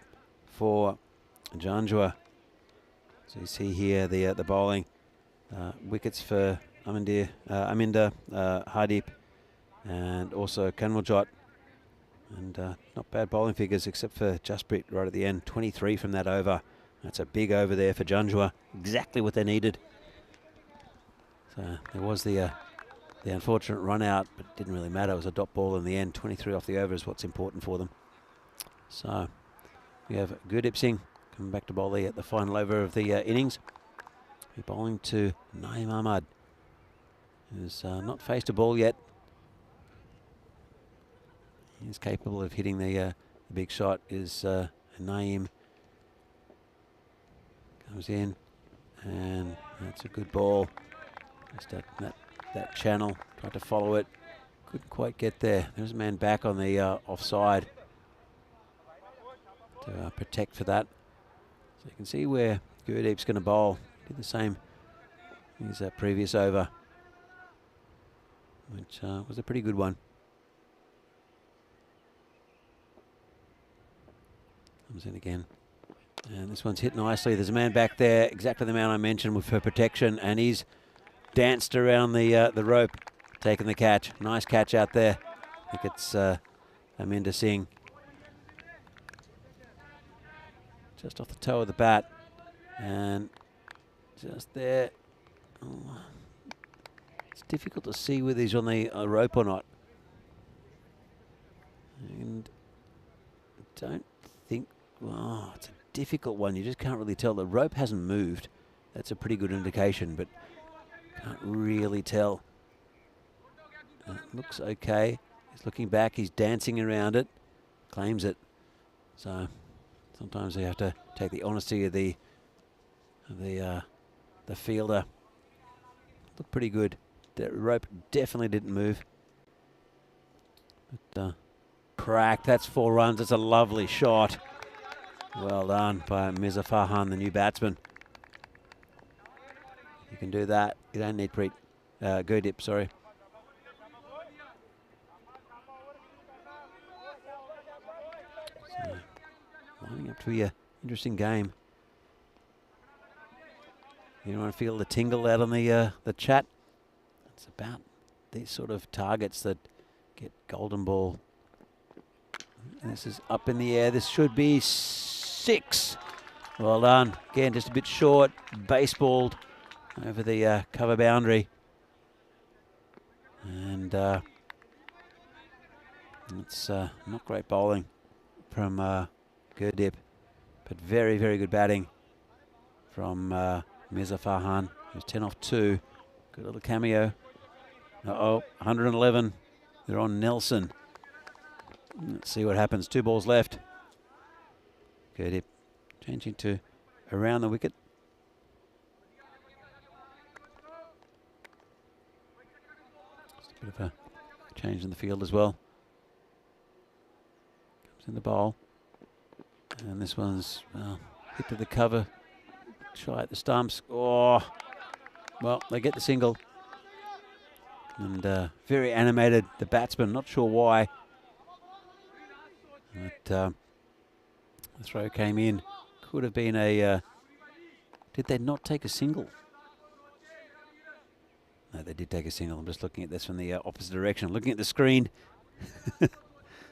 for Janjua. So you see here the bowling. Wickets for Aminder, Hardeep, and also Kanwaljot. And not bad bowling figures except for Jasprit right at the end. 23 from that over. That's a big over there for Janjua. Exactly what they needed. So there was the unfortunate run out, but it didn't really matter. It was a dot ball in the end. 23 off the over is what's important for them. So we have Gurdeep Singh coming back to bowl the final over of the innings. We're bowling to Naeem Ahmad, who's not faced a ball yet. He's capable of hitting the big shot. Is Naeem. Comes in, and that's a good ball. Just that channel, tried to follow it, couldn't quite get there. There's a man back on the offside to protect for that. So you can see where Gurdeep's going to bowl. Did the same as that previous over, which was a pretty good one. Comes in again. And this one's hit nicely. There's a man back there, exactly the man I mentioned with her protection, and he's danced around the rope, taking the catch. Nice catch out there. I think it's Aminder Singh. Just off the toe of the bat. And just there. Oh, it's difficult to see whether he's on the rope or not. And I don't think, oh, it's a difficult one. You just can't really tell. The rope hasn't moved. That's a pretty good indication, but can't really tell. Looks okay. He's looking back. He's dancing around it. Claims it. So sometimes you have to take the honesty of the fielder. Looked pretty good. The rope definitely didn't move. But cracked. That's 4 runs. It's a lovely shot. Well done by Mirza Farhan, the new batsman. You can do that. You don't need Gurdeep, sorry. So, lining up to be an interesting game. You want to feel the tingle out on the chat? It's about these sort of targets that get golden ball. And this is up in the air. This should be 6. Well done. Again, just a bit short. Baseballed over the cover boundary. And it's not great bowling from Gurdeep, but very, very good batting from Mirza Farhan, who's 10 off 2. Good little cameo. 111. They're on Nelson. Let's see what happens. 2 balls left. Gurdeep changing to around the wicket. Just a bit of a change in the field as well. Comes in the bowl. And this one's hit to the cover. Shy at the stumps. Oh, well, they get the single. And very animated, the batsman, not sure why. But the throw came in. Could have been a... did they not take a single? No, they did take a single. I'm just looking at this from the opposite direction. Looking at the screen.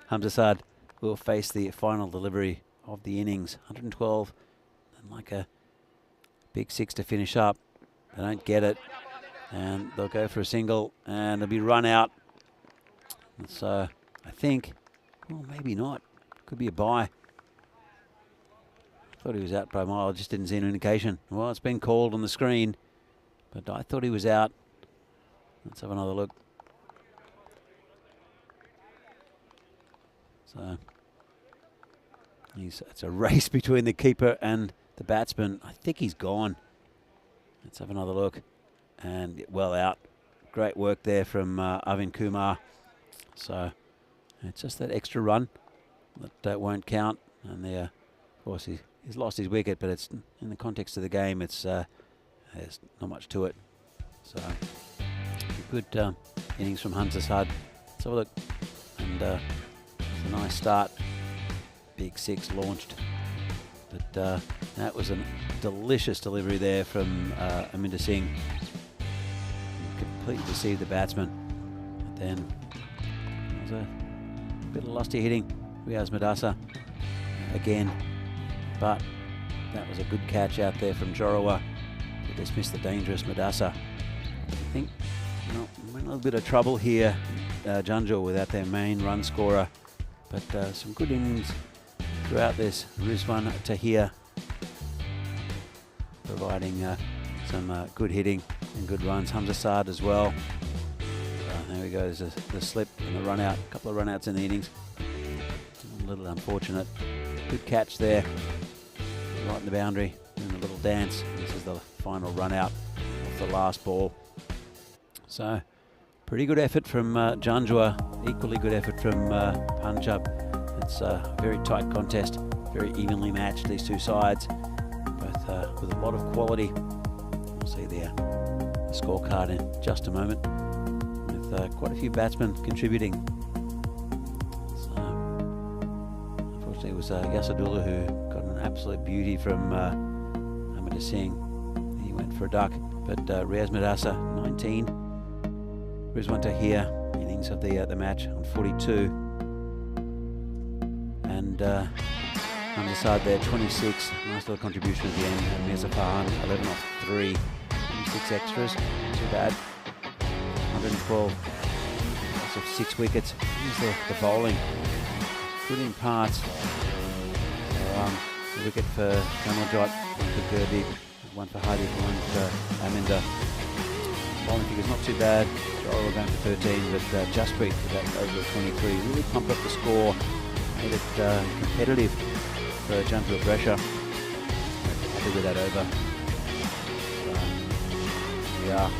Hamza Saad will face the final delivery of the innings. 112. And like a big 6 to finish up. They don't get it. And they'll go for a single. And they'll be run out. And so I think, well, maybe not. Could be a bye. Thought he was out by a mile. I just didn't see an indication. Well, it's been called on the screen. But I thought he was out. Let's have another look. So it's a race between the keeper and the batsman. I think he's gone. Let's have another look. And well out. Great work there from Arvind Kumar. So it's just that extra run that won't count. And there, of course, he's lost his wicket, but it's in the context of the game, it's there's not much to it. So good innings from Huntersad. Let's have a look. And it's a nice start. Big six launched. But that was a delicious delivery there from Aminder Singh. Completely deceived the batsman. But then there was a bit of lusty hitting. Riaz Madasa again. But that was a good catch out there from Jorawa to dismiss the dangerous Madasa. I think we're in a little bit of trouble here, Janjua, without their main run scorer. But some good innings throughout this. Rizwan Tahir providing some good hitting and good runs. Hamzasad as well. There we go, there's the slip and the run out. A couple of run outs in the innings. A little unfortunate. Good catch there. Right in the boundary. Doing a little dance. This is the final run out of the last ball. So, pretty good effort from Janjua. Equally good effort from Punjab. It's a very tight contest, very evenly matched, these two sides, both with a lot of quality. We'll see the scorecard in just a moment, with quite a few batsmen contributing. So, unfortunately, it was Yasadullah who got an absolute beauty from Aminder Singh. He went for a duck, but Riaz Madasa, 19. Rizwan Tahir, innings of the match on 42. And Hamzasad there, 26. Nice little contribution at the end. And Mirza Farhan, 11 off 3. 26 extras. Not too bad. 112. Lots of 6 wickets. Here's the bowling. Good in parts. So, the wicket for Kamalajot, one for Gurdeep, one for Hadi, one for Aminder. Bowling figure's not too bad. Jorawa going for 13, but Jasprit over 23. Really pumped up the score. Made it competitive for Janjua Brescia. Happy with that over. We are.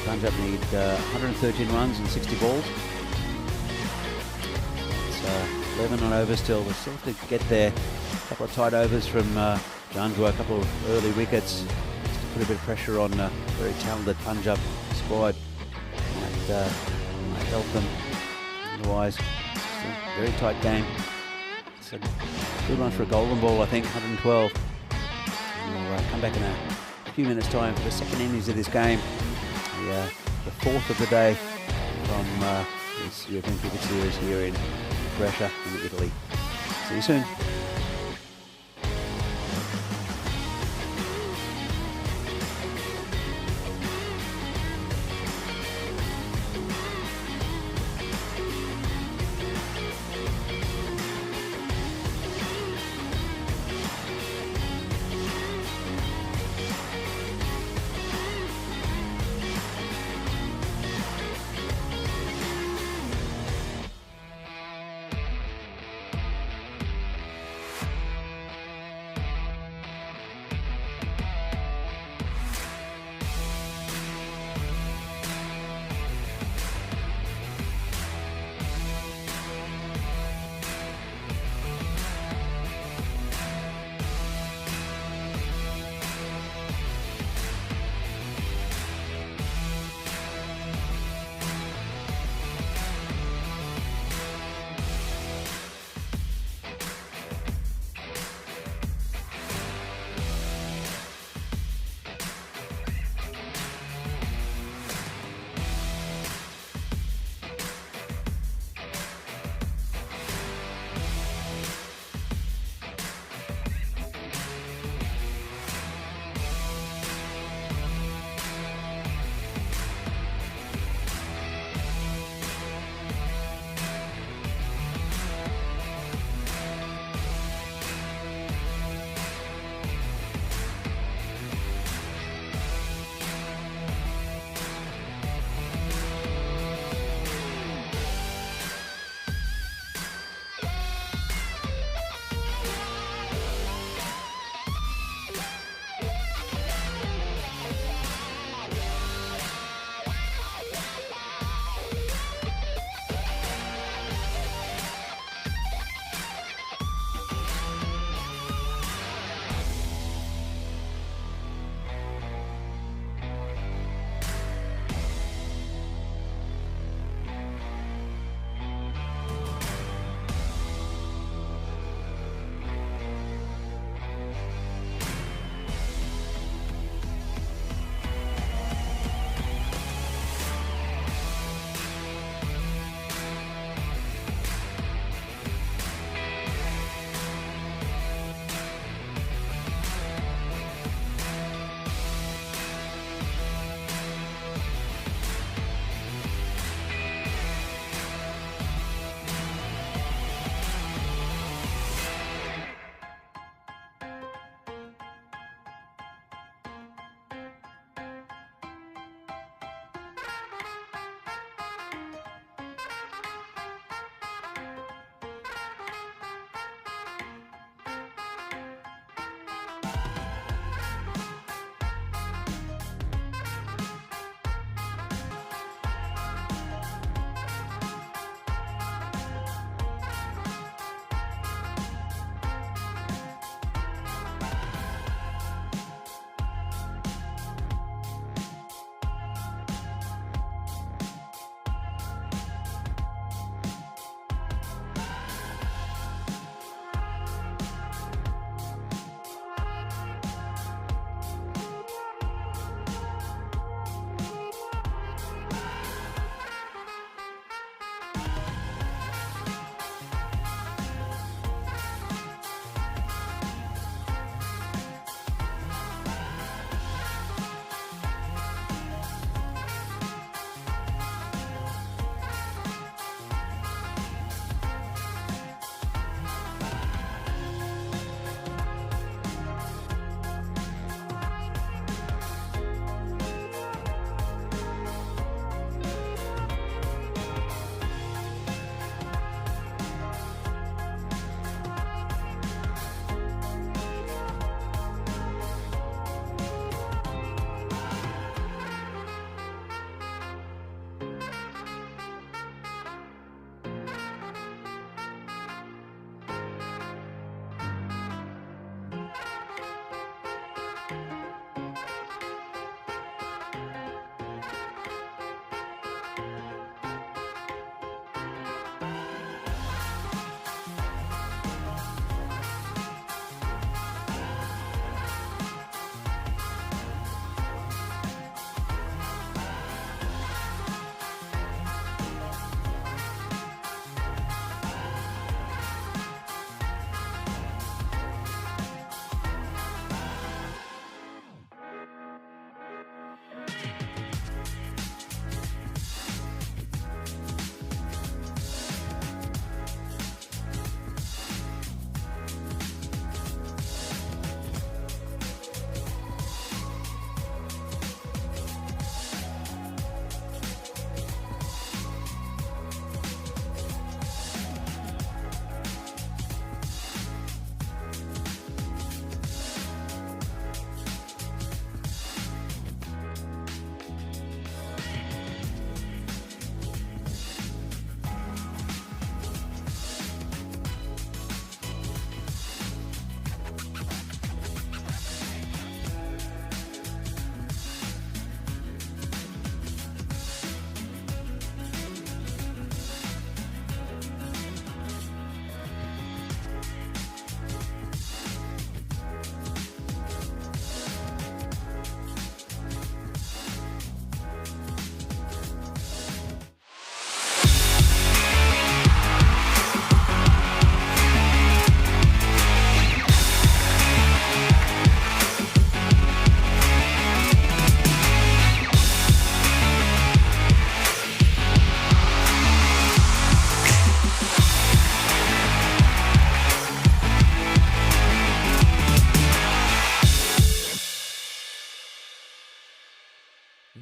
Punjab need 113 runs and 60 balls. It's 11 on over still. We still have to get there. A couple of tight overs from Janjua, a couple of early wickets. Just to put a bit of pressure on a very talented Punjab squad. Might help them. Otherwise, still a very tight game. It's a good run for a golden ball, I think, 112. And we'll come back in a few minutes' time for the second innings of this game. The fourth of the day from this European Cricket Series here in Brescia in Italy. See you soon.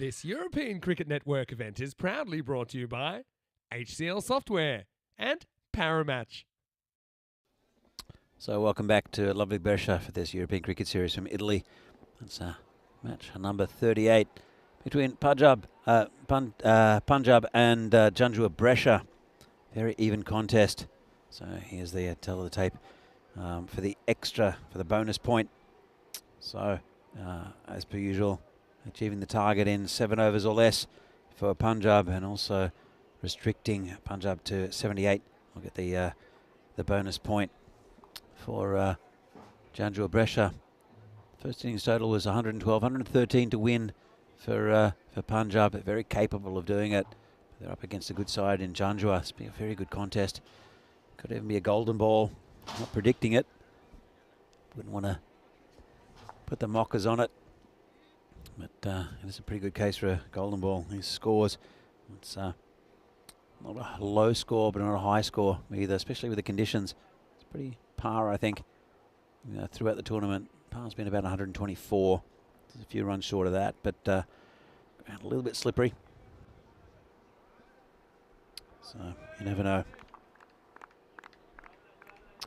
This European Cricket Network event is proudly brought to you by HCL Software and Paramatch. So welcome back to lovely Brescia for this European Cricket Series from Italy. It's match number 38 between Punjab and Janjua Brescia. Very even contest. So here's the tell of the tape for the bonus point. So as per usual, achieving the target in 7 overs or less for Punjab, and also restricting Punjab to 78. We'll get the bonus point for Janjua Brescia. First innings total was 112, 113 to win for Punjab. They're very capable of doing it. They're up against a good side in Janjua. It's been a very good contest. Could even be a golden ball. Not predicting it. Wouldn't want to put the mockers on it. But it's a pretty good case for a golden ball. These scores, it's not a low score, but not a high score either, especially with the conditions. It's pretty par, I think, throughout the tournament. Par's been about 124. There's a few runs short of that, but a little bit slippery. So you never know.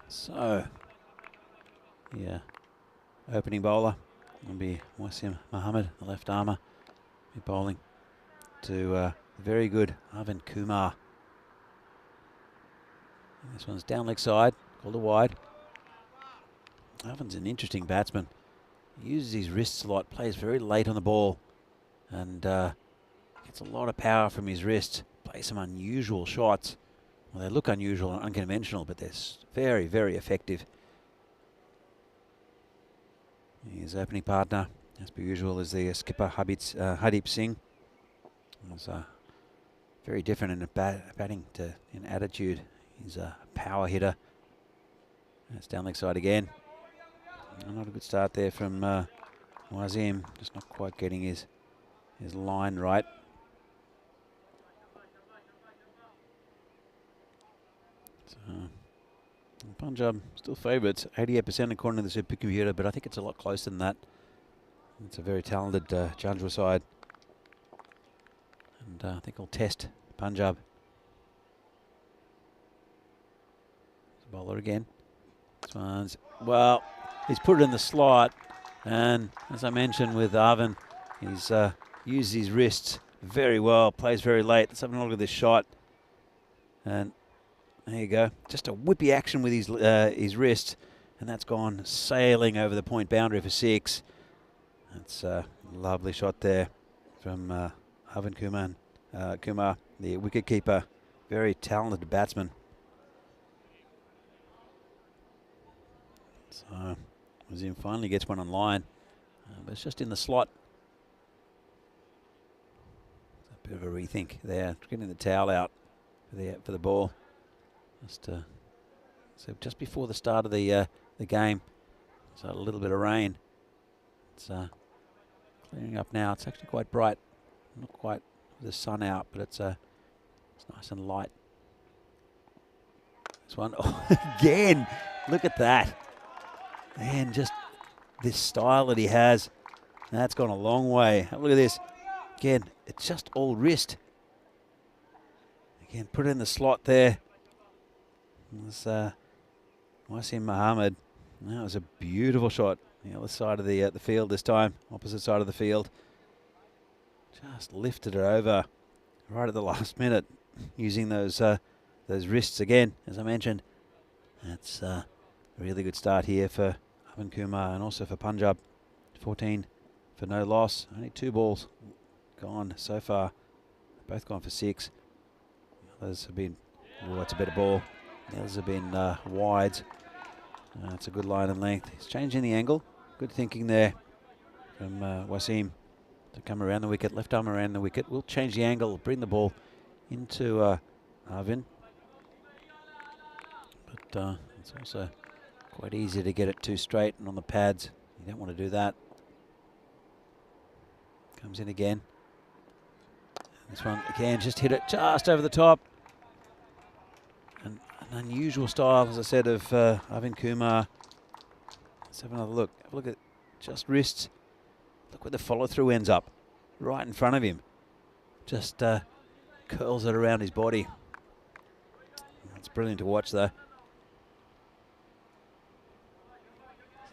So, yeah, opening bowler will be Wasim Mohammed, the left armer. Be bowling to very good Arvind Kumar. And this one's down leg side, called a wide. Arvind's an interesting batsman. He uses his wrists a lot, plays very late on the ball, and gets a lot of power from his wrists. Plays some unusual shots. Well, they look unusual and unconventional, but they're very, very effective. His opening partner, as per usual, is the skipper Hardeep Singh. He's very different in batting in attitude. He's a power hitter. It's down leg side again. Not a good start there from Wasim. Just not quite getting his line right. So, Punjab still favourites, 88% according to the supercomputer, but I think it's a lot closer than that. It's a very talented Janjua side, and I think I'll test Punjab. Bowler again. This one's, well, he's put it in the slot, and as I mentioned with Arvind, he's used his wrists very well, plays very late. Let's have a look at this shot, and there you go. Just a whippy action with his wrist, and that's gone sailing over the point boundary for 6. That's a lovely shot there from Arvind Kumar, the wicketkeeper. Very talented batsman. So Wasim finally gets one on line, but it's just in the slot. It's a bit of a rethink there, getting the towel out for the ball. So just before the start of the game, so a little bit of rain. It's clearing up now. It's actually quite bright, not quite the sun out, but it's nice and light. This one, oh, again, look at that. And just this style that he has, that's gone a long way. Have a look at this. Again, it's just all wrist. Again, put it in the slot there. It's Wasim Mohammed. That was a beautiful shot. The other side of the field this time, opposite side of the field. Just lifted it over right at the last minute, using those wrists again, as I mentioned. That's a really good start here for Arvind Kumar and also for Punjab. 14 for no loss. Only 2 balls gone so far. Both gone for 6. Those have been, oh, that's a better ball. The others have been wides. It's a good line and length. He's changing the angle. Good thinking there from Wasim to come around the wicket. Left arm around the wicket. We'll change the angle, bring the ball into Arvind. But it's also quite easy to get it too straight and on the pads. You don't want to do that. Comes in again. This one again, just hit it just over the top. And an unusual style, as I said, of Arvind Kumar. Let's have another look. Have a look at just wrists. Look where the follow through ends up. right in front of him. Just curls it around his body. It's brilliant to watch though.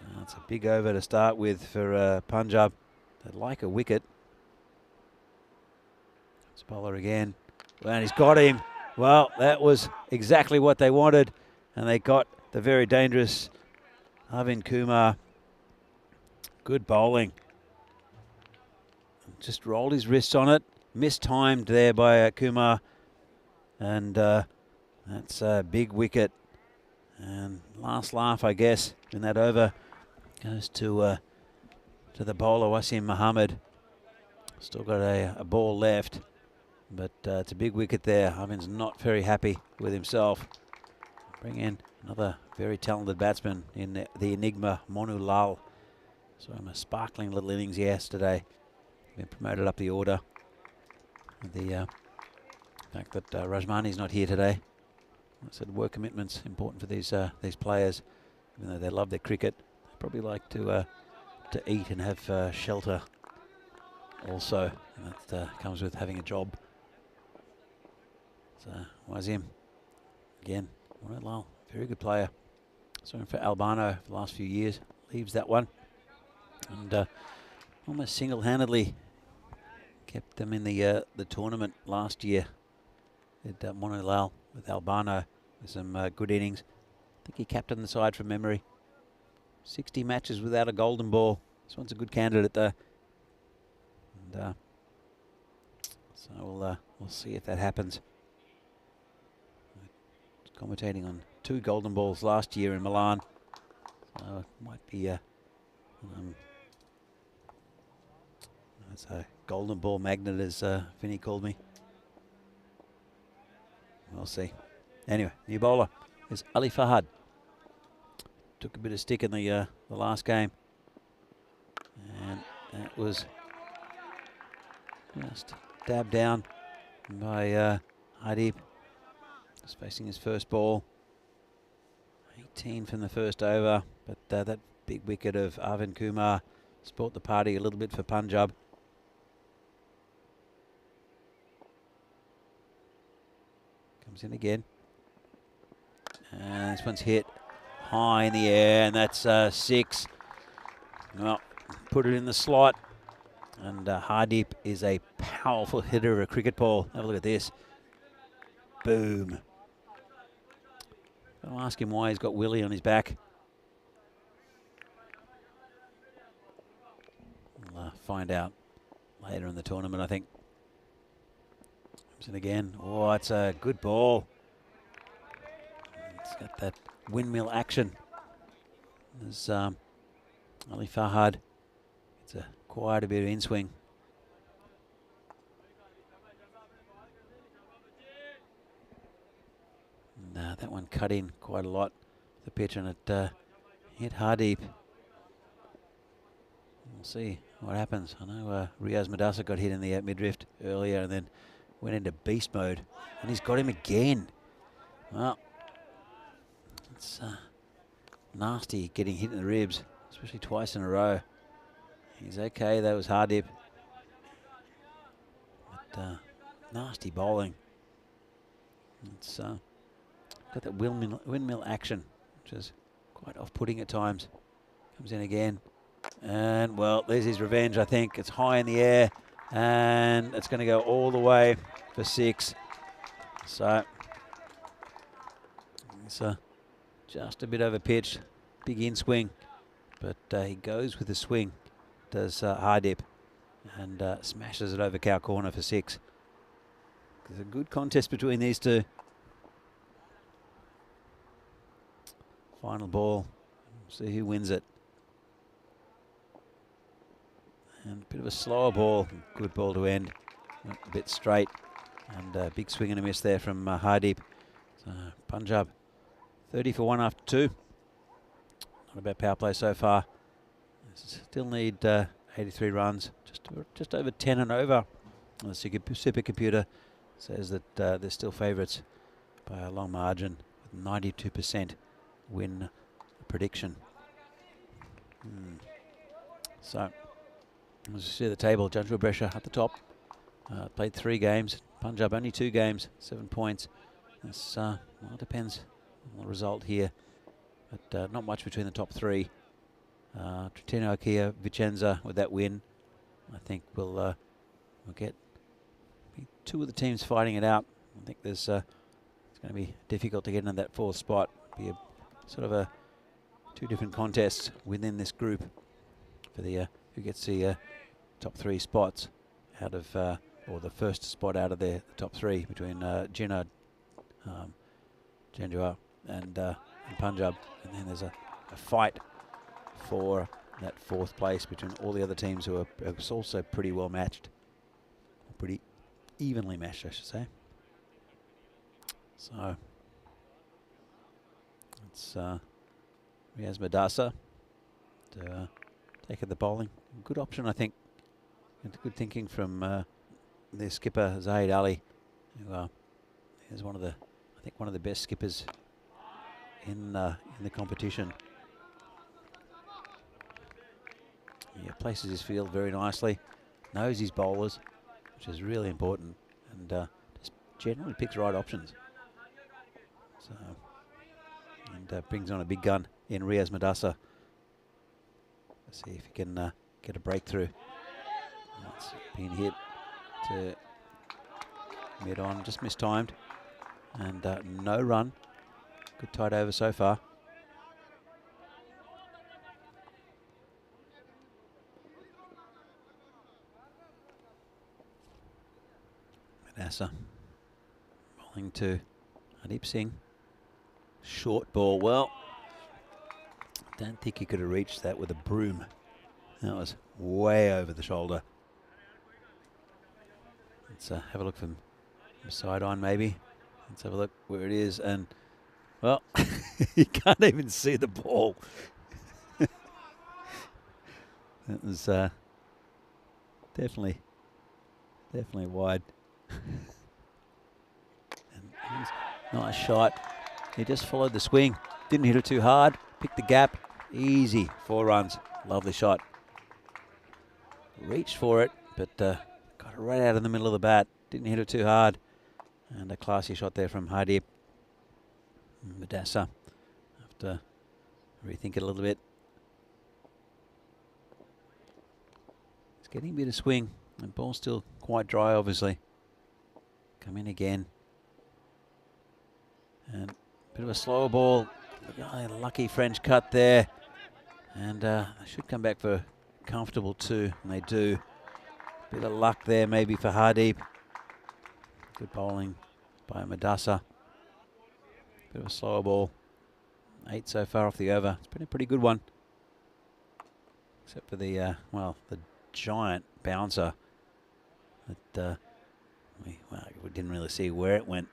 So it's a big over to start with for Punjab. They'd like a wicket. It's bowler again. Well, and he's got him. Well, that was exactly what they wanted. And they got the very dangerous Arvind Kumar. Good bowling. Just rolled his wrists on it. Mistimed there by Kumar. And that's a big wicket. And last laugh, I guess, in that over goes to the bowler, Wasim Mohammed. Still got a ball left. But it's a big wicket there. Arvind's not very happy with himself. Bring in another very talented batsman in the enigma, Monu Lal. So a sparkling little innings yesterday. Been promoted up the order. The fact that Rajmani's not here today. I said work commitment's important for these players. Even though they love their cricket, they probably like to eat and have shelter also. And that comes with having a job. So Wasim again, Monu Lal, very good player. So for Albano for the last few years, leaves that one. And almost single-handedly kept them in the tournament last year. Did Monu Lal with Albano with some good innings. I think he captained the side from memory. 60 matches without a golden ball. This one's a good candidate though. And so we'll see if that happens. Commentating on 2 golden balls last year in Milan. So it might be it's a golden ball magnet, as Vinny called me. We'll see. Anyway, new bowler is Ali Fahad. Took a bit of stick in the last game. And that was just dabbed down by Hardeep. Just facing his first ball. 18 from the first over. But that big wicket of Arvind Kumar spoilt the party a little bit for Punjab. Comes in again. And this one's hit high in the air, and that's 6. Well, put it in the slot. And Hardeep is a powerful hitter of a cricket ball. Have a look at this. Boom. I'll ask him why he's got Willie on his back. We'll find out later in the tournament, I think. Comes in again. Oh, it's a good ball. It's got that windmill action. There's Ali Fahad. It's quite a bit of in-swing. And that one cut in quite a lot, the pitch, and it hit Hardeep. We'll see what happens. I know Riaz Madasa got hit in the midriff earlier and then went into beast mode, and he's got him again. Well, it's nasty getting hit in the ribs, especially twice in a row. He's okay, that was Hardeep. But nasty bowling. It's got that windmill action, which is quite off-putting at times. Comes in again. And, well, there's his revenge, I think. It's high in the air, and it's going to go all the way for 6. So, it's just a bit over pitch. Big in-swing. But he goes with the swing, does Hardeep, and smashes it over cow corner for 6. There's a good contest between these two. Final ball. See who wins it. And a bit of a slower ball. Good ball to end. Went a bit straight. And a big swing and a miss there from Hardeep. So Punjab 30 for 1 after 2. Not a bad power play so far. Still need 83 runs. Just over 10 and over. The supercomputer says that they're still favourites by a long margin with 92% win prediction. So As you see the table, Janjua Brescia at the top. Played 3 games. Punjab only 2 games, 7 points. It's, well, it depends on the result here, but not much between the top 3. Trentino, Vincenza with that win, I think we'll get 2 of the teams fighting it out. I think there's it's going to be difficult to get into that 4th spot. Be a sort of a 2 different contests within this group for the who gets the top 3 spots out of or the first spot out of the top 3 between Janjua and Punjab, and then there's a fight for that 4th place between all the other teams who are also pretty well matched, pretty evenly matched, I should say. So it's Riaz Madasa to take at the bowling. Good option, I think. And good thinking from their skipper Zahid Ali, who is one of the, I think, one of the best skippers in the competition. Yeah, places his field very nicely, knows his bowlers, which is really important, and just generally picks the right options. So, and brings on a big gun in Riaz Madasa. Let's see if he can get a breakthrough. It's been hit to mid on, just mistimed, and no run. Good tight over so far. Madasa bowling to Hardeep Singh. Short ball. Well, don't think he could have reached that with a broom. That was way over the shoulder. Let's have a look from side on, maybe. Let's have a look where it is, and well, you can't even see the ball. That was definitely wide. And nice shot. He just followed the swing. Didn't hit it too hard. Picked the gap. Easy. 4 runs. Lovely shot. Reached for it, but got it right out of the middle of the bat. Didn't hit it too hard. And a classy shot there from Hardeep. Madasa. Have to rethink it a little bit. It's getting a bit of swing. And ball's still quite dry, obviously. Come in again. And a bit of a slower ball. Lucky French cut there. And they should come back for comfortable 2, and they do. Bit of luck there maybe for Hardeep. Good bowling by Madasa. Bit of a slower ball. 8 so far off the over. It's been a pretty good one. Except for the, well, the giant bouncer. That we didn't really see where it went.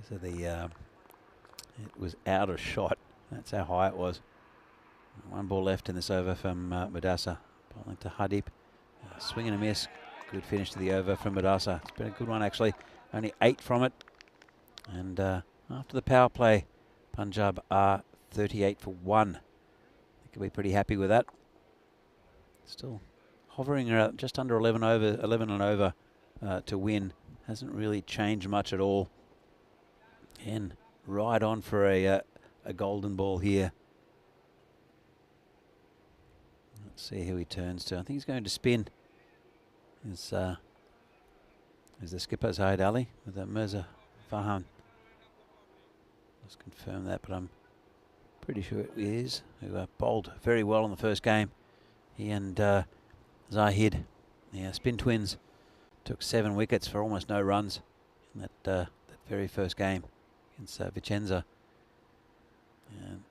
So it was out of shot. That's how high it was. 1 ball left in this over from Madasa. Bowling to Hardeep. Swing and a miss. Good finish to the over from Madasa. It's been a good one, actually. Only 8 from it. And after the power play, Punjab are 38 for 1. I think he'll be pretty happy with that. Still hovering around just under 11 and over to win. Hasn't really changed much at all. And right on for a golden ball here. Let's see who he turns to. I think he's going to spin. Is the skipper Zahid Ali with Mirza Farhan. Let's confirm that, but I'm pretty sure it is. Who bowled very well in the first game. He and Zahid, the spin twins, took 7 wickets for almost no runs in that very first game against Vincenza. And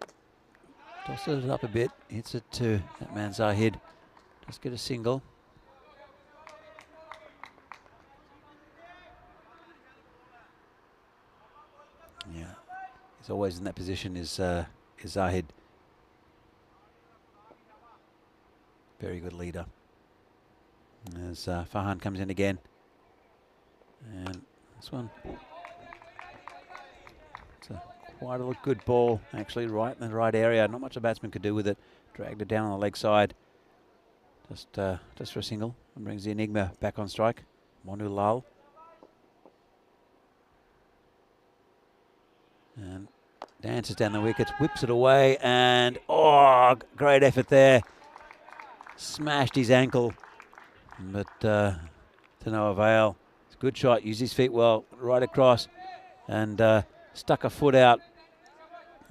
tosses it up a bit, hits it to that man Zahid. Just get a single. Yeah, he's always in that position, is Zahid. Very good leader. As Farhan comes in again. And this one, it's quite a good ball, actually, right in the right area. Not much a batsman could do with it. Dragged it down on the leg side. just for a single, and brings the Enigma back on strike. Monu Lal. And dances down the wickets, whips it away, and oh, great effort there. Smashed his ankle, but to no avail. It's a good shot, used his feet well, right across, and stuck a foot out.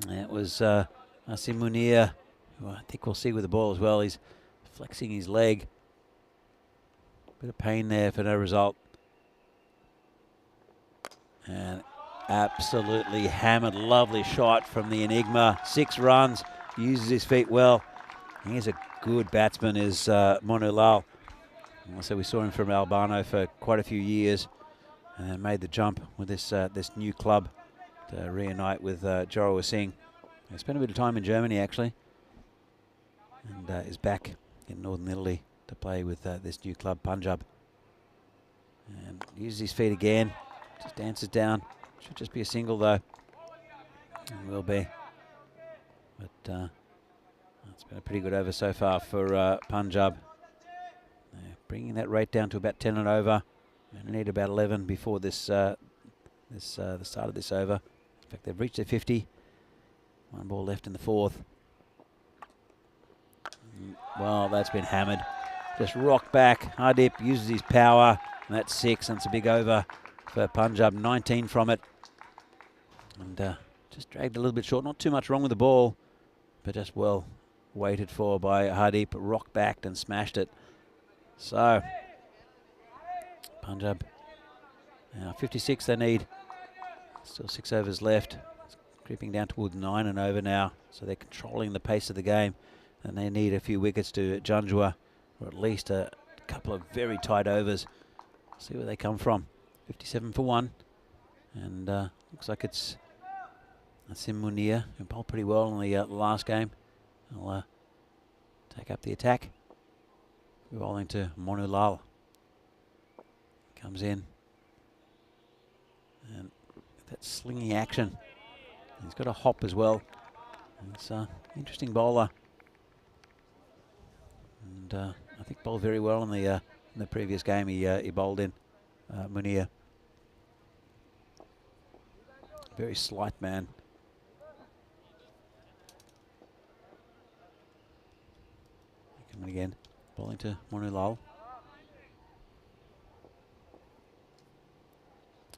It was Asim Munir, who I think we'll see with the ball as well. He's flexing his leg. Bit of pain there for no result. And absolutely hammered. Lovely shot from the Enigma. 6 runs. Uses his feet well. He's a good batsman, is Monu Lal. So we saw him from Albano for quite a few years, and made the jump with this new club to reunite with Jorah Singh. He spent a bit of time in Germany actually, and is back in northern Italy to play with this new club, Punjab. And uses his feet again. Just dances down. Should just be a single though. It will be. But it's been a pretty good over so far for Punjab. Bringing that rate down to about 10 and over. And need about 11 before the start of this over. In fact, they've reached their 50. 1 ball left in the 4th. Well, that's been hammered. Just rocked back. Hardeep uses his power. And that's 6, and it's a big over for Punjab. 19 from it. And just dragged a little bit short. Not too much wrong with the ball, but just well waited for by Hardeep. Rocked back and smashed it. So, Punjab, 56 they need. Still 6 overs left. It's creeping down towards 9 and over now. So they're controlling the pace of the game. And they need a few wickets to Janjua, or at least a couple of very tight overs. See where they come from. 57 for 1. And looks like it's Asim Munir, who bowled pretty well in the last game. He'll take up the attack. Rolling to Monu Lal. Comes in. And that slinging action. He's got a hop as well. It's an interesting bowler. And I think bowled very well in the previous game he bowled in, Munir. Very slight man. Coming again. Bowling to Monu Lal.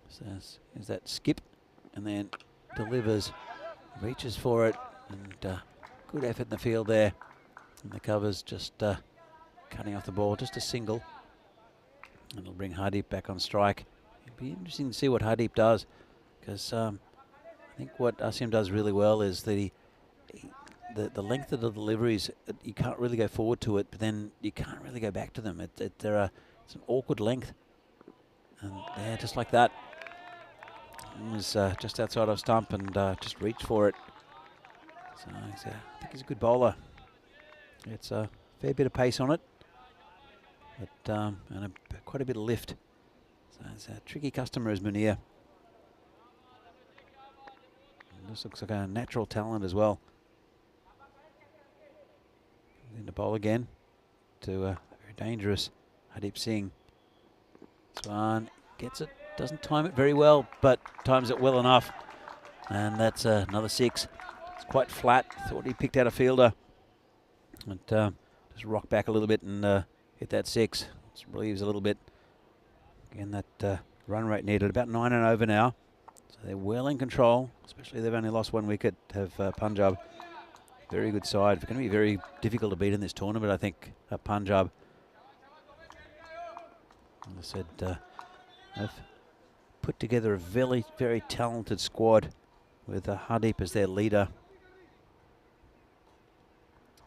So is that skip, and then delivers, reaches for it, and good effort in the field there. And the covers just cutting off the ball, just a single. And it'll bring Hardeep back on strike. It'll be interesting to see what Hardeep does, because I think what Asim does really well is that the length of the deliveries, you can't really go forward to it, but then you can't really go back to them. It's an awkward length. And yeah, just like that. It was just outside of stump and just reached for it. So I think he's a good bowler. It's a fair bit of pace on it, but and quite a bit of lift. So it's a tricky customer as Munir. And this looks like a natural talent as well. In the bowl again to very dangerous Hardeep Singh. Swan gets it, doesn't time it very well, but times it well enough. And that's another 6. It's quite flat. Thought he picked out a fielder. But just rock back a little bit and hit that 6. Just relieves a little bit. Again, that run rate needed about 9 and over now. So they're well in control, especially they've only lost 1 wicket, have Punjab. Very good side. It's going to be very difficult to beat in this tournament, I think, Punjab. As I said, they've put together a very, very talented squad with Hardeep as their leader.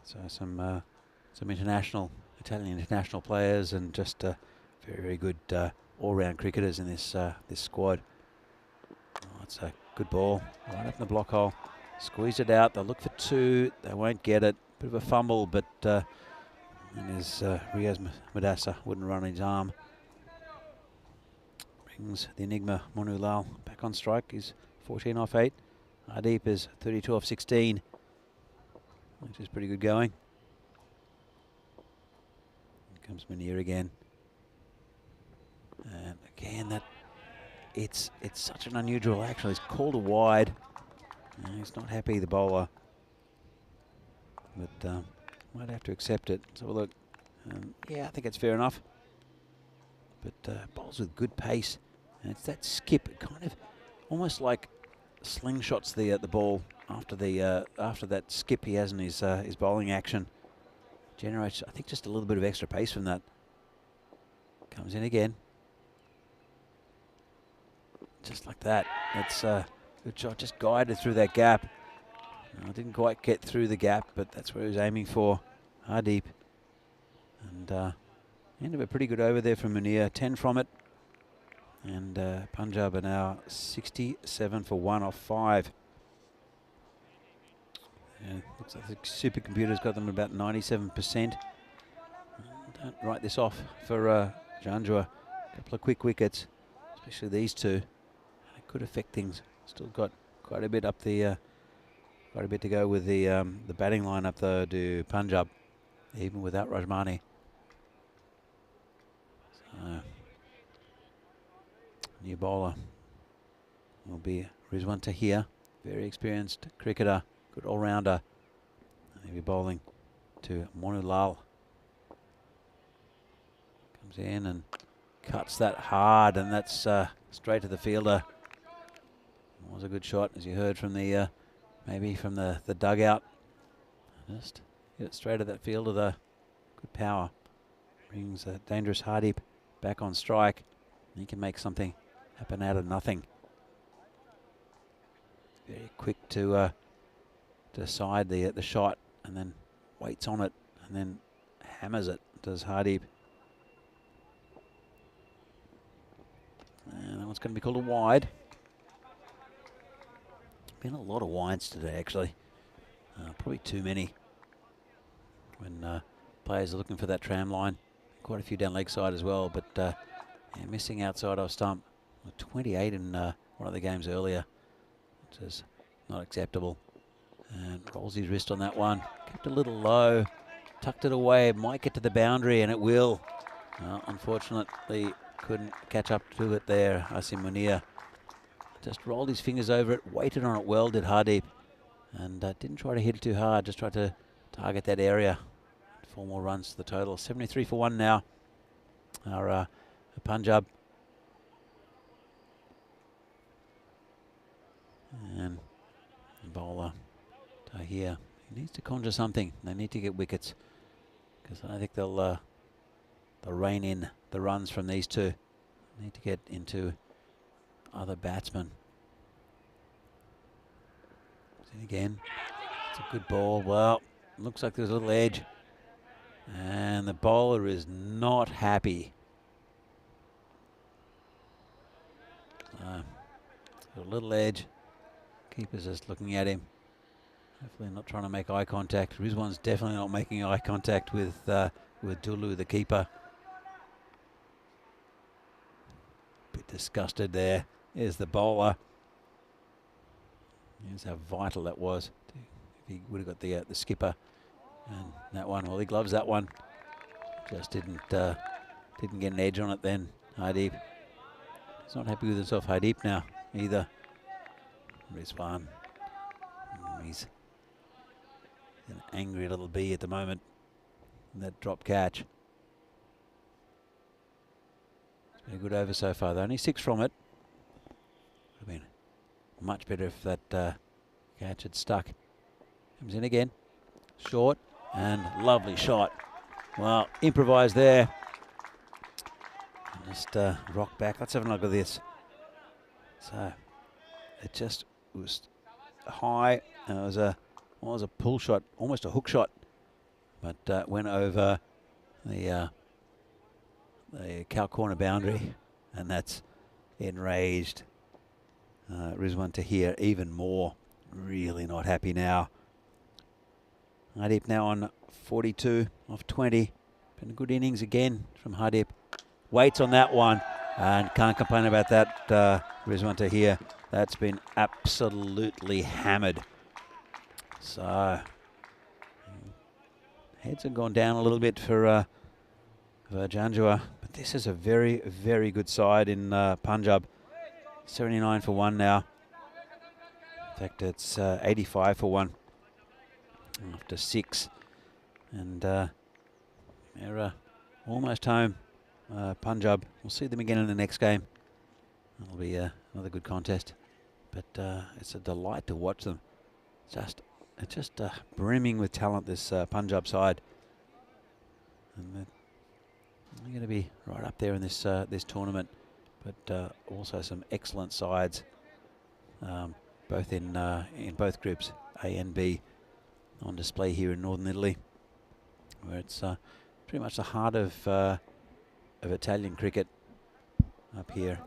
So some Italian international players, and just very, very good all-round cricketers in this squad. Oh, it's a good ball right up in the block hole. Squeeze it out. They'll look for 2. They won't get it. Bit of a fumble, but and as Riaz Madassa wouldn't run his arm. Brings the Enigma Monu Lal back on strike. He's 14 off 8. Hardeep is 32 off 16, which is pretty good going. comes Munir again. And again, that it's such an unusual action. He's called a wide. He's not happy, the bowler. But might have to accept it. So look, yeah, I think it's fair enough. But bowls with good pace. And it's that skip, it kind of almost like slingshots the ball after that skip he has in his bowling action. Generates, I think, just a little bit of extra pace from that. Comes in again. Just like that. That's good shot. Just guided through that gap. I didn't quite get through the gap, but that's where he was aiming for. Hardeep. And end of a pretty good over there from Munir. 10 from it. And Punjab are now 67 for 1 off 5. Yeah, looks like the supercomputer's got them about 97%. Don't write this off for Janjua. A couple of quick wickets, especially these two. It could affect things. Still got quite a bit up the, quite a bit to go with the batting lineup though to Punjab, even without Rajmani. So, new bowler will be Rizwan Tahir, very experienced cricketer. Good all-rounder. And he'll be bowling to Monu Lal. Comes in and cuts that hard, and that's straight to the fielder. It was a good shot, as you heard from the maybe from the dugout. Just get it straight at that fielder though. Good power. Brings a dangerous Hardeep back on strike. He can make something happen out of nothing. Very quick to decide the shot, and then waits on it, and then hammers it. Does Hardeep. And that one's going to be called a wide. Been a lot of wides today, actually. Probably too many. When players are looking for that tram line, quite a few down leg side as well. But yeah, missing outside off stump. 28 in one of the games earlier, which is not acceptable. And rolls his wrist on that one. Kept a little low. Tucked it away. Might get to the boundary, and it will. Unfortunately, couldn't catch up to it there. Asim Munir just rolled his fingers over it. Waited on it well, did Hardeep. And didn't try to hit it too hard. Just tried to target that area. 4 more runs to the total. 73 for 1 now. Our Punjab. And bowler Tahir. He needs to conjure something. They need to get wickets, because I don't think they'll rein in the runs from these two. They need to get into other batsmen. See again. It's a good ball. Well, looks like there's a little edge, and the bowler is not happy. A little edge. Keeper's just looking at him. Hopefully not trying to make eye contact. Rizwan's definitely not making eye contact with Dulu, the keeper. Bit disgusted there. Here's the bowler. Here's how vital that was. If he would have got the skipper and that one. Well, he gloves that one. Just didn't get an edge on it then. Hardeep. He's not happy with himself, Hardeep, now either. Rizwan. He's an angry little bee at the moment. That drop catch. It's been a good over so far. Though only 6 from it. Would have been much better if that catch had stuck. Comes in again. Short and lovely shot. Well, improvised there. And just rock back. Let's have a look at this. So it just was high, and it was a pull shot, almost a hook shot, but went over the cow corner boundary, and that's enraged Rizwan Tahir even more. Really not happy now. Hardeep now on 42 off 20. Been a good innings again from Hardeep. Waits on that one, and can't complain about that. Rizwan Tahir. That's been absolutely hammered. So heads have gone down a little bit for of Janjua. But this is a very, very good side in Punjab. 79 for 1 now. In fact, it's 85 for 1 after 6. And they're almost home, Punjab. We'll see them again in the next game. It'll be another good contest. But it's a delight to watch them. It's just brimming with talent, this Punjab side. And they're going to be right up there in this this tournament. But also some excellent sides, both in both groups, A and B, on display here in Northern Italy, where it's pretty much the heart of Italian cricket up here.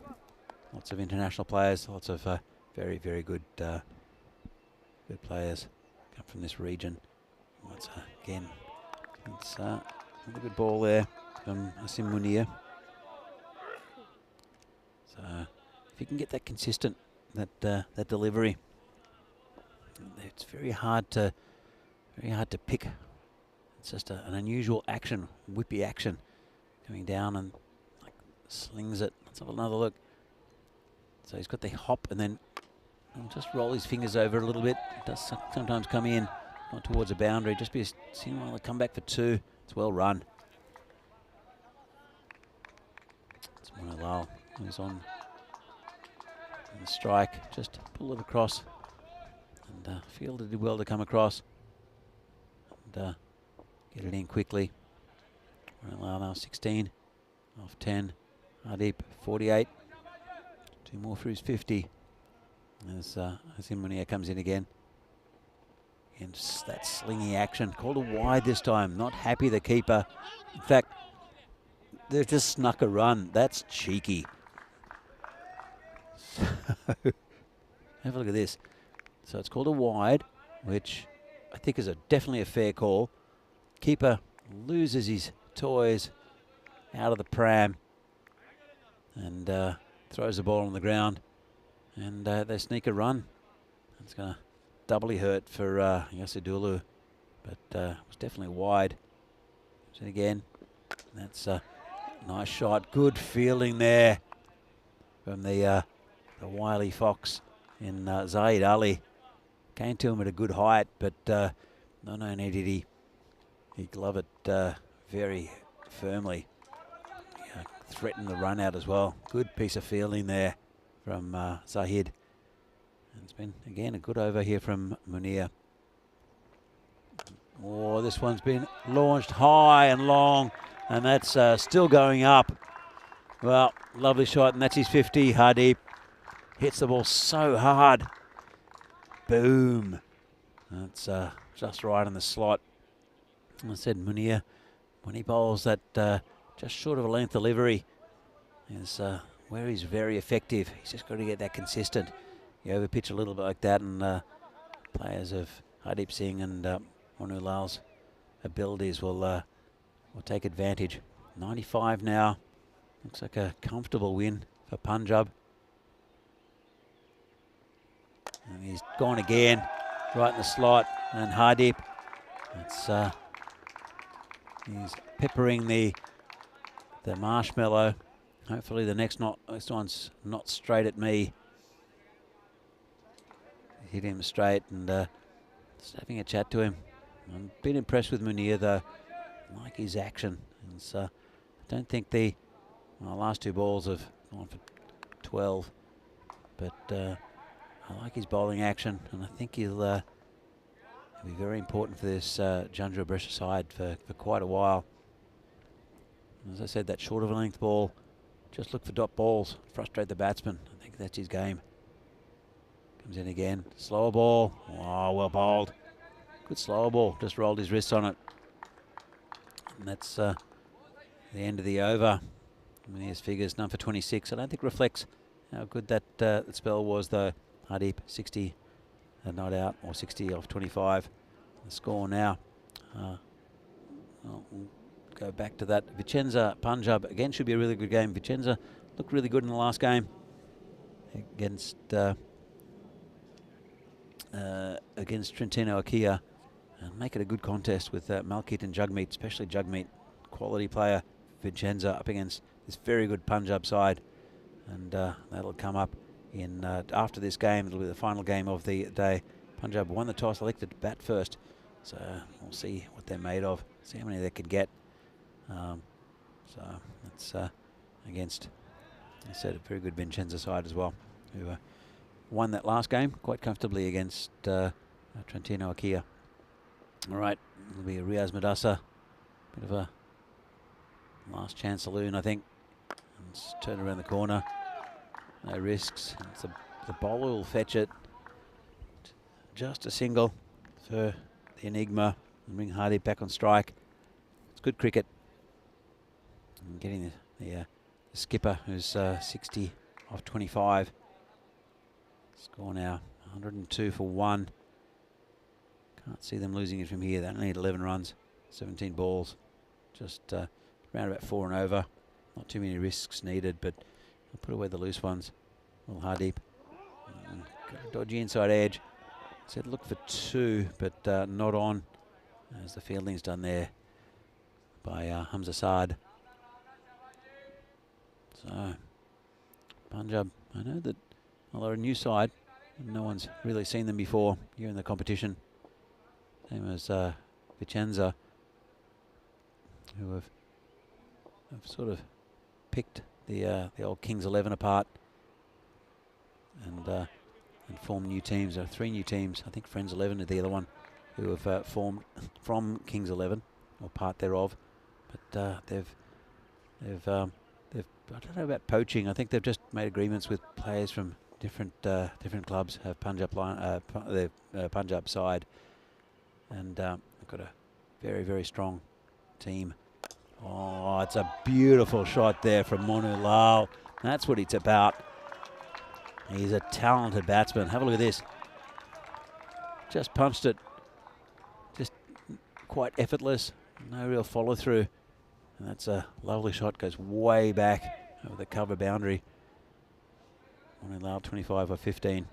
Lots of international players, lots of very, very good good players come from this region. Once again, it's another good ball there from Asim Munir. So if you can get that consistent, that delivery, it's very hard to pick. It's just an unusual action, whippy action, coming down and like slings it. Let's have another look. So he's got the hop and then just roll his fingers over a little bit. It does sometimes come in, not towards a boundary. Just be seeing him come back for 2. It's well run. It's Monolal who's on the strike. Just pull it across. And Fielder did well to come across. And get it in quickly. Monolal now 16 off 10. Hardeep 48. 2 more for his 50. As Asim Munir comes in again. And that slingy action. Called a wide this time. Not happy, the keeper. In fact, they've just snuck a run. That's cheeky. So, have a look at this. So it's called a wide, which I think is definitely a fair call. Keeper loses his toys out of the pram and throws the ball on the ground. And they sneak a run. It's going to doubly hurt for Yasidulu, but it was definitely wide. So again, that's a nice shot. Good fielding there from the wily fox in Zaid Ali. Came to him at a good height, but not only did he glove it very firmly, threatened the run out as well. Good piece of fielding there from Zahid. And it's been, again, a good over here from Munir. Oh, this one's been launched high and long, and that's still going up. Well, lovely shot, and that's his 50. Hardeep hits the ball so hard. Boom. That's just right in the slot. I said Munir, when he bowls that just short of a length delivery, is where he's very effective. He's just got to get that consistent. You overpitch a little bit like that, and players of Hardeep Singh and Monulal's abilities will take advantage. 95 now. Looks like a comfortable win for Punjab. And he's gone again, right in the slot. And Hardeep, he's peppering the marshmallow. Hopefully the next one's not straight at me. Hit him straight and just having a chat to him. I've been impressed with Munir though. I like his action. And I don't think the last 2 balls have gone for 12, but I like his bowling action, and I think he'll be very important for this Janjua Brescia side for quite a while. As I said, that short of a length ball, just look for dot balls, frustrate the batsman. I think that's his game. Comes in again, slower ball. Oh, well bowled. Good slower ball, just rolled his wrists on it. And that's the end of the over. Munir's figures, none for 26. I don't think reflects how good that spell was though. Hardeep 60 not out, or 60 off 25. The score now. We'll go back to that. Vincenza Punjab again should be a really good game. Vincenza looked really good in the last game against Trentino Akia, and make it a good contest with Malkit and Jugmeet, especially Jugmeet, quality player, Vincenza up against this very good Punjab side, and that'll come up in after this game. It'll be the final game of the day. Punjab won the toss, elected to bat first, so we'll see what they're made of, see how many they could get. So that's against, I said, a very good Vincenza side as well, who won that last game quite comfortably against Trentino Akia. All right, it'll be Riaz Madassa, bit of a last chance saloon, I think. It's turned around the corner, no risks. The bowler will fetch it, just a single for the Enigma and bring Hardy back on strike. It's good cricket. And getting the skipper, who's 60 off 25. Score now 102 for 1. Can't see them losing it from here. They only need 11 runs, 17 balls, just around about 4 and over. Not too many risks needed, but I'll put away the loose ones. Well, Hardeep, got a dodgy inside edge. Said look for 2, but not on, as the fielding's done there by Hamza Saad. So Punjab, I know that, well, they're a new side, and no one's really seen them before here in the competition. Same as Vincenza, who have sort of picked the old Kings 11 apart and formed new teams. There are 3 new teams. I think Friends 11 is the other one, who have formed from Kings 11 or part thereof. But they've I don't know about poaching. I think they've just made agreements with players from different clubs. Have Punjab the Punjab side, and they've got a very, very strong team. Oh, it's a beautiful shot there from Monu Lal. That's what it's about. He's a talented batsman. Have a look at this. Just punched it. Just quite effortless. No real follow through. And that's a lovely shot. Goes way back over the cover boundary. Monu Lal 25 or 15.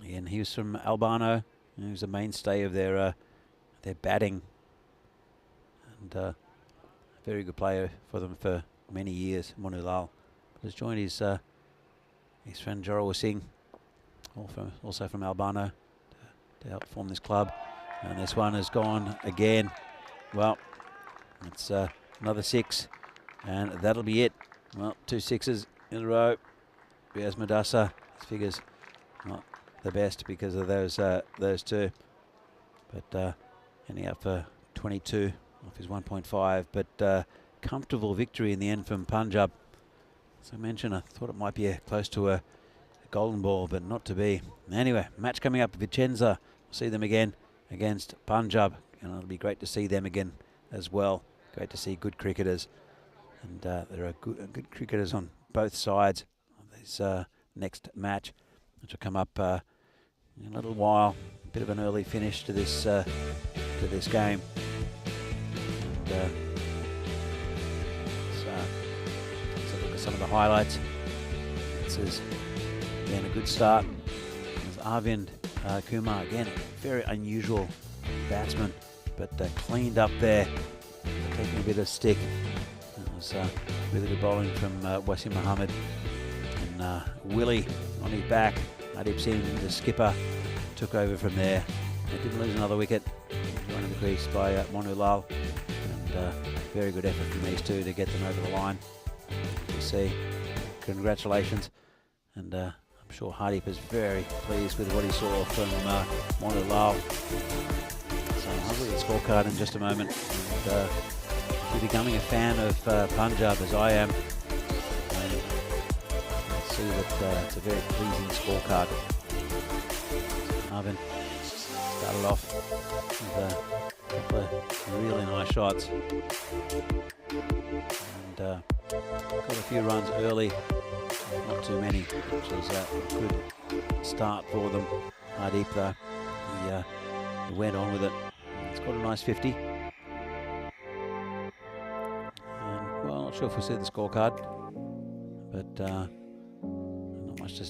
And he was from Albano. He was a mainstay of their batting. And a very good player for them for many years, Monu Lal. Has joined his friend Jorawar Singh, also from Albano, to help form this club. And this one has gone again. Well, it's another 6, and that'll be it. Well, 2 6s in a row. Riaz Madassa, his figures not the best because of those 2, but ending up for 22 off his 1.5. But comfortable victory in the end from Punjab. As I mentioned, I thought it might be close to a golden ball, but not to be. Anyway, match coming up, Vincenza. We'll see them again against Punjab, and it'll be great to see them again as well. Great to see good cricketers, and there are good cricketers on both sides of this next match, which will come up in a little while. A bit of an early finish to this game. And, let's have a look at some of the highlights. This is again a good start. There's Arvind Kumar, again a very unusual batsman, but cleaned up there, taking a bit of stick. It was really good bowling from Wasim Mohammed, and Willie on his back. Adib Singh, the skipper, took over from there. They didn't lose another wicket. Joined in the crease by Monu Lal, and very good effort from these 2 to get them over the line. You see, congratulations, and I'm sure Hardeep is very pleased with what he saw from Monu Lal. So I'll look at the scorecard in just a moment. And, if you're becoming a fan of Punjab as I am, you'll see that it's a very pleasing scorecard. Arvind started off with a couple of really nice shots, and got a few runs early, not too many, which was a good start for them. Hardeep, though, he went on with it. It's got a nice 50. And, well, not sure if we see the scorecard, but not much to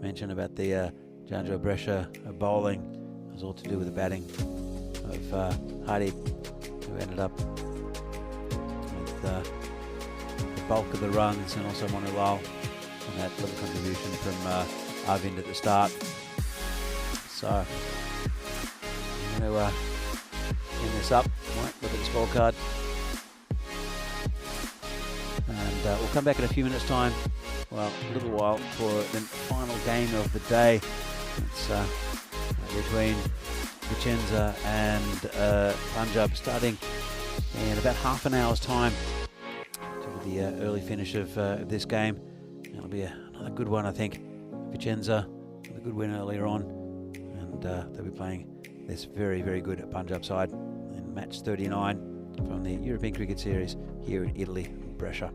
mention about the Janjua Brescia bowling. It was all to do with the batting of Hardeep, who ended up with the bulk of the runs, and also Monulal and that little contribution from Arvind at the start. So I'm going to end this up. Right, look at the scorecard. And we'll come back in a few minutes' time, well, a little while, for the final game of the day. It's between Vincenza and Punjab, starting in about half an hour's time to the early finish of this game. It'll be another good one, I think. Vincenza with a good win earlier on, and they'll be playing this very, very good Punjab side in match 39 from the European Cricket Series here in Italy, Brescia.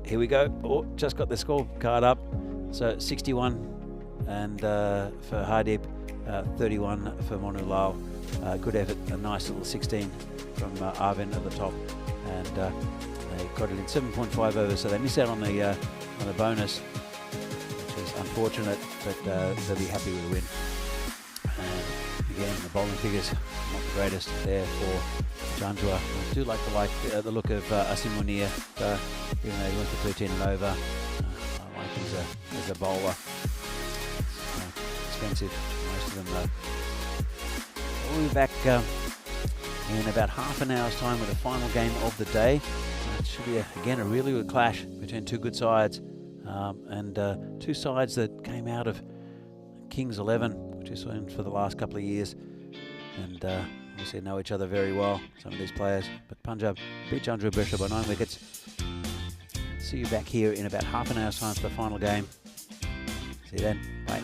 Here we go. Oh, just got the scorecard up. So 61 and for Hardeep, 31 for Monulal. Good effort, a nice little 16 from Arvind at the top, and they got it in 7.5 overs, so they missed out on the bonus, which is unfortunate, but they'll be happy with the win. And again, the bowling figures not the greatest there for Janjua. I do like the look of Asim Munir, even though he went for 13 and over. I like him as a bowler. It's expensive, most of them though. We'll be back in about half an hour's time with the final game of the day. It should be, again, a really good clash between two good sides, and two sides that came out of Kings 11, which we've seen for the last couple of years, and obviously know each other very well, some of these players. But Punjab beat Janjua Brescia by 9 wickets. See you back here in about half an hour's time for the final game. See you then. Bye.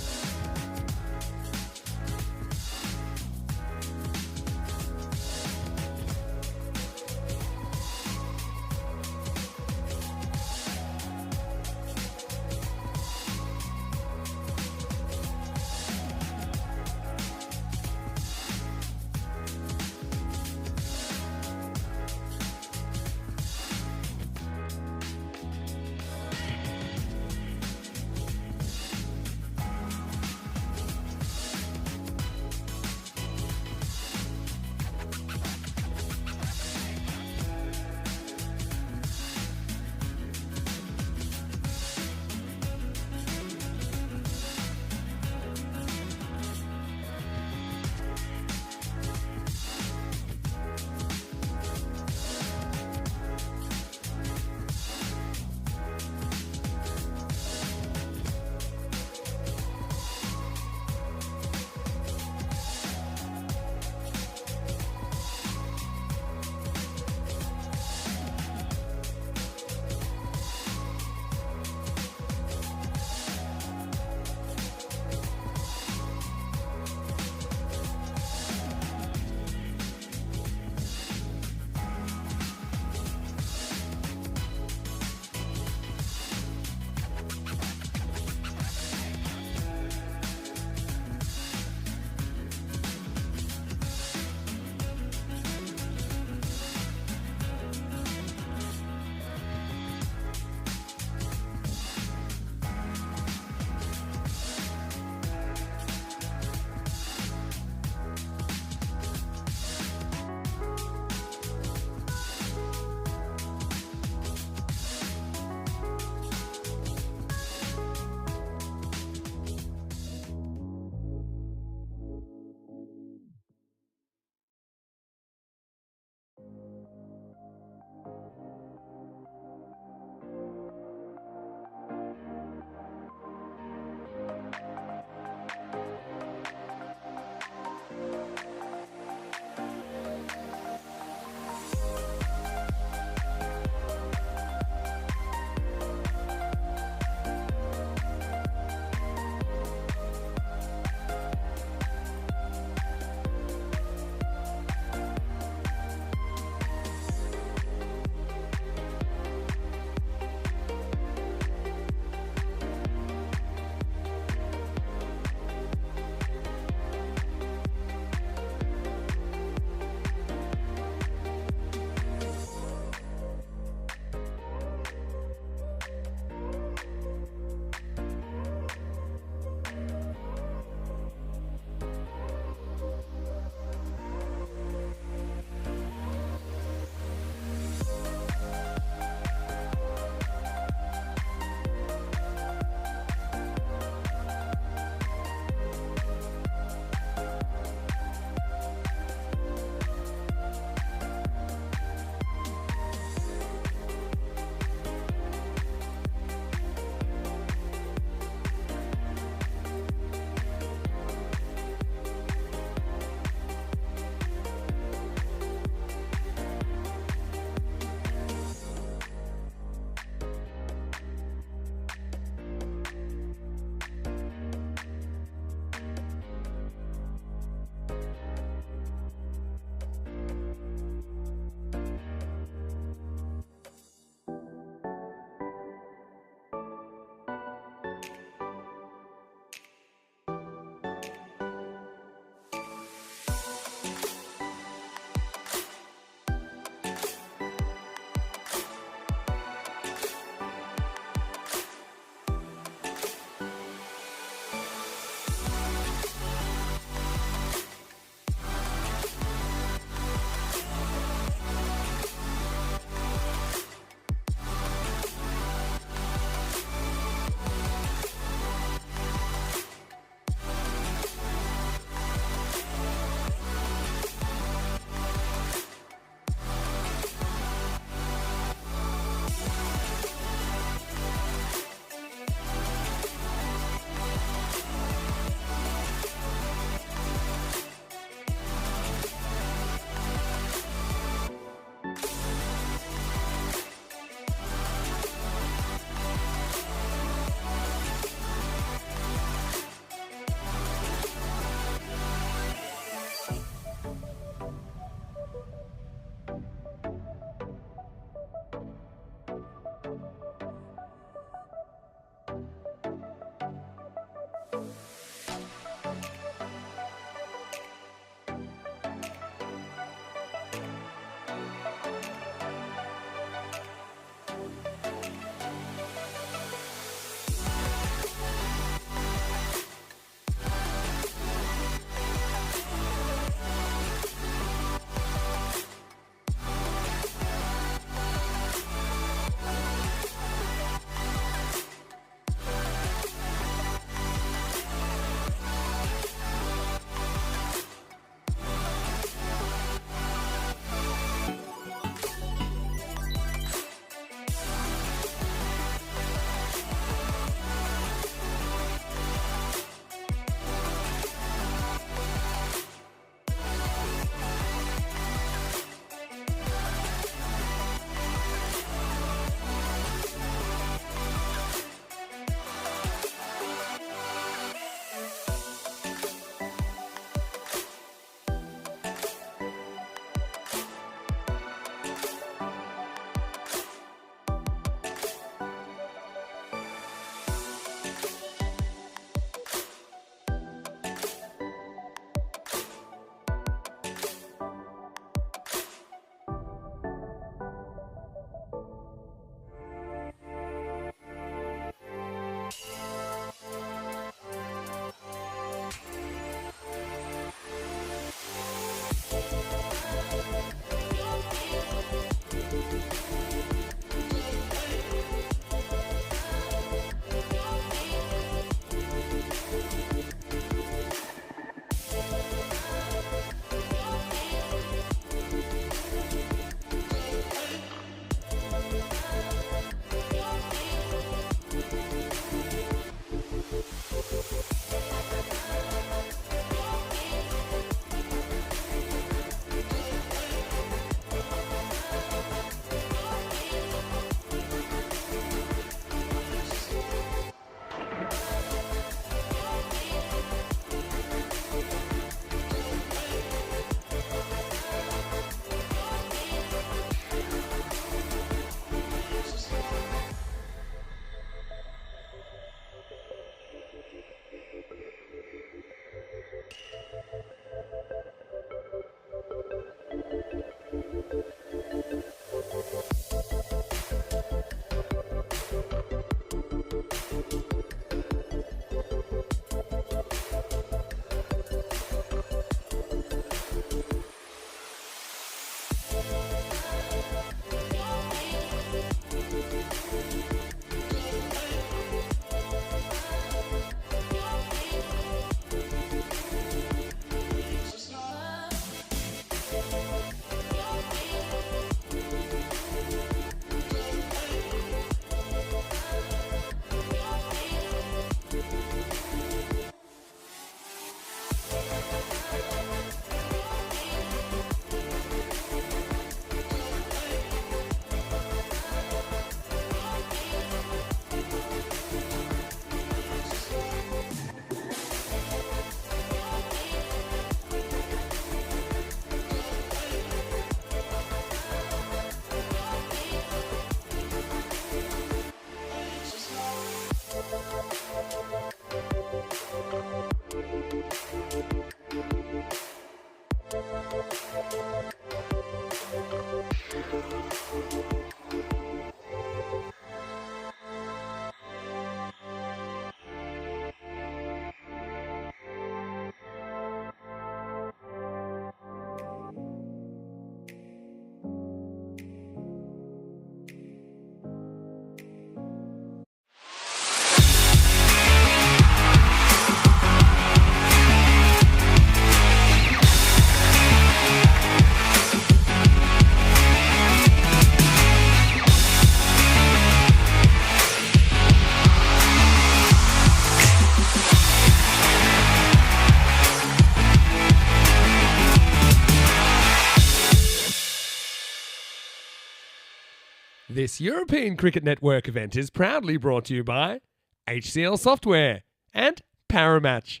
This European Cricket Network event is proudly brought to you by HCL Software and Paramatch.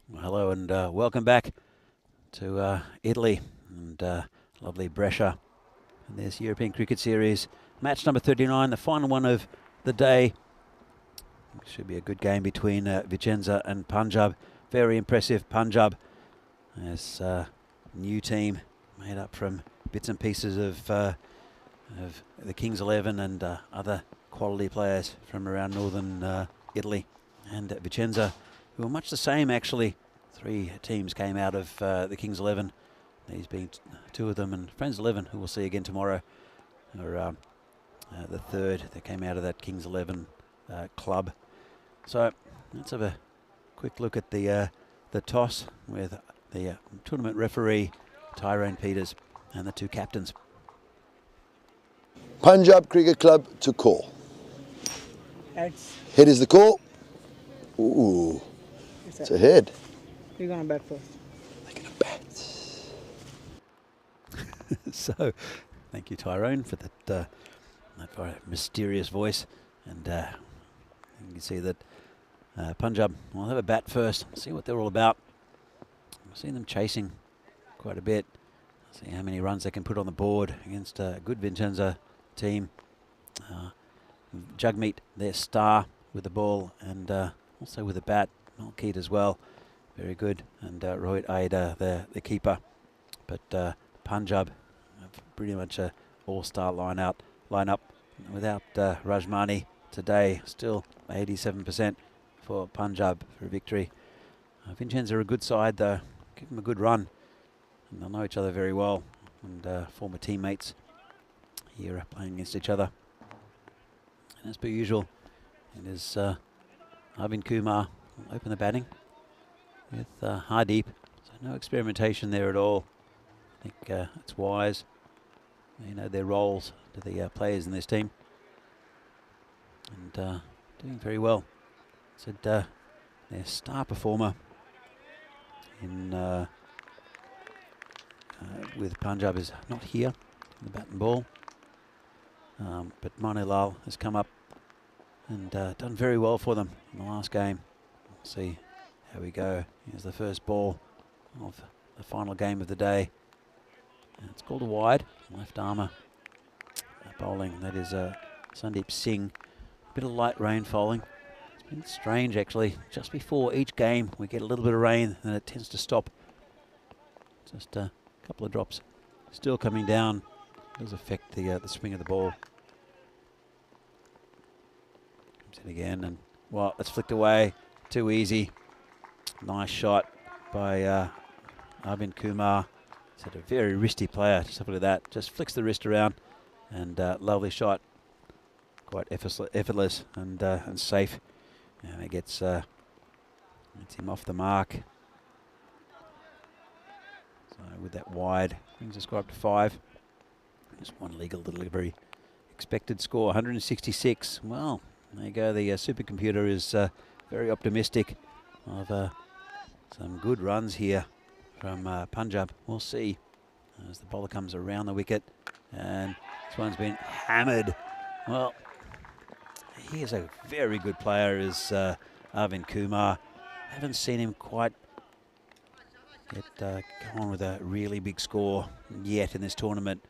Well, hello and welcome back to Italy and lovely Brescia. And there's European Cricket Series, match number 39, the final one of the day. Should be a good game between Vincenza and Punjab. Very impressive Punjab. As new team made up from bits and pieces of the Kings 11 and other quality players from around northern Italy. And Vincenza, who are much the same actually. 3 teams came out of the Kings 11. These being 2 of them, and Friends 11, who we'll see again tomorrow, are the 3rd that came out of that Kings 11 club. So let's have a quick look at the toss with the tournament referee Tyrone Peters and the 2 captains. Punjab Cricket Club to call. Heads. Head is the call. Ooh, it's a head. You're gonna bat first. Making a bat. So, thank you, Tyrone, for that very mysterious voice. And you can see that Punjab will have a bat first. See what they're all about. I've seen them chasing quite a bit. See how many runs they can put on the board against a good Vincenza team. Jugmeet, their star with the ball, and also with the bat. Malkeet as well. Very good. And Rohit Aida, the keeper. But Punjab have pretty much a all-star lineup. Without Rajmani today, still 87% for Punjab for a victory. Vincenza are a good side though. Give them a good run. And they'll know each other very well. And former teammates here playing against each other. And as per usual, it is Arvind Kumar will open the batting with Hardeep. So no experimentation there at all. I think it's wise. They know their roles to the players in this team. And doing very well. Said their star performer in with Punjab is not here in the bat and ball. But Manilal has come up and done very well for them in the last game. We'll see how we go. Here's the first ball of the final game of the day. And it's called a wide, left armour bowling. That is Sandeep Singh. A bit of light rain falling. It's been strange actually. Just before each game we get a little bit of rain and it tends to stop. Just a couple of drops still coming down. Does affect the swing of the ball. Comes in again and well, it's flicked away. Too easy. Nice shot by Arvind Kumar. He's a very wristy player. Just have a look at that. Just flicks the wrist around and lovely shot. Quite effortless and safe. And it gets him off the mark. So with that wide, brings the score up to 5. Just one legal delivery. Expected score 166. Well, there you go. The supercomputer is very optimistic of some good runs here from Punjab. We'll see as the bowler comes around the wicket. And this one's been hammered. Well, he is a very good player, is Arvind Kumar. Haven't seen him quite get go on with a really big score yet in this tournament.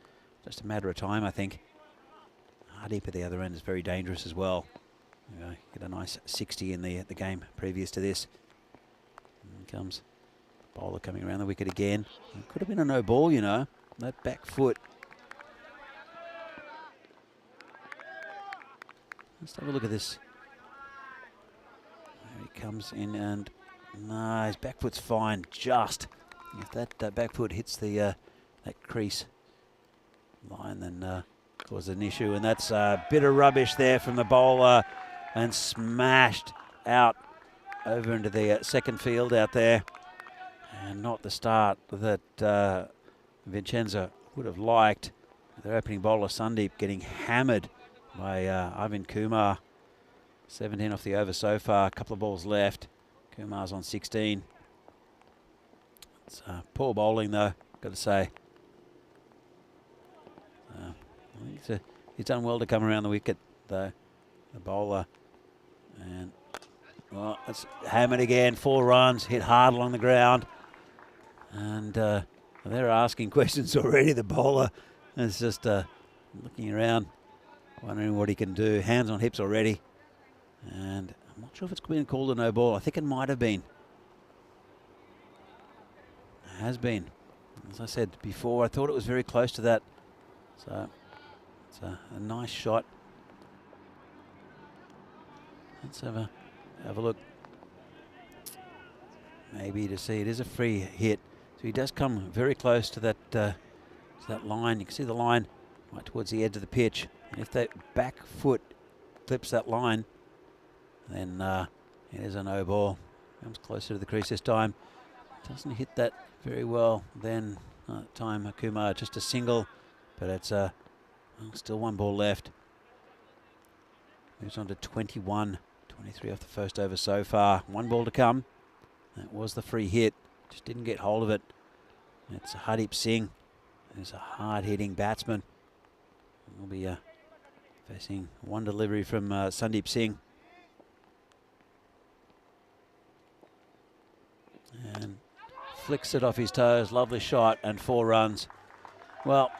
Just a matter of time, I think. Hardeep at the other end is very dangerous as well. Get a nice 60 in the game previous to this. And comes the bowler coming around the wicket again. It could have been a no ball, you know. That back foot. Let's have a look at this. There he comes in and no, his back foot's fine. Just if that back foot hits the that crease line, then causes an issue, and that's a bit of rubbish there from the bowler, and smashed out over into the second field out there, and not the start that Vincenza would have liked. Their opening bowler Sandeep getting hammered by Arvind Kumar. 17 off the over so far, a couple of balls left. Kumar's on 16. It's poor bowling though, got to say. I think He's done well to come around the wicket, though, the bowler. And, well, it's hammered again. 4 runs, hit hard along the ground. And they're asking questions already. The bowler is just looking around, wondering what he can do. Hands on hips already. And I'm not sure if it's been called a no ball. I think it might have been. It has been. As I said before, I thought it was very close to that. So it's a nice shot. Let's have a look. Maybe to see it is a free hit. So he does come very close to that line. You can see the line right towards the edge of the pitch. And if that back foot clips that line, then it is a no ball. Comes closer to the crease this time. Doesn't hit that very well. Then time Kumar just a single, but it's still 1 ball left. Moves on to 21, 23 off the first over so far. 1 ball to come. That was the free hit. Just didn't get hold of it. It's Hardeep Singh, who's a hard-hitting batsman. We'll be facing one delivery from Sandeep Singh. And flicks it off his toes. Lovely shot and 4 runs. Well,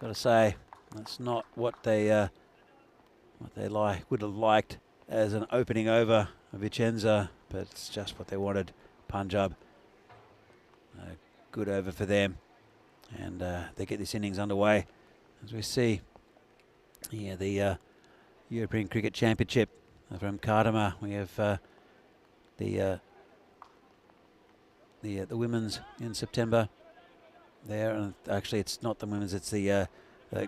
got to say, that's not what they would have liked as an opening over of Vincenza, but it's just what they wanted. Punjab, a good over for them, and they get this innings underway. As we see here, the European Cricket Championship from Kardama. We have the women's in September there, and actually it's not the women's, it's the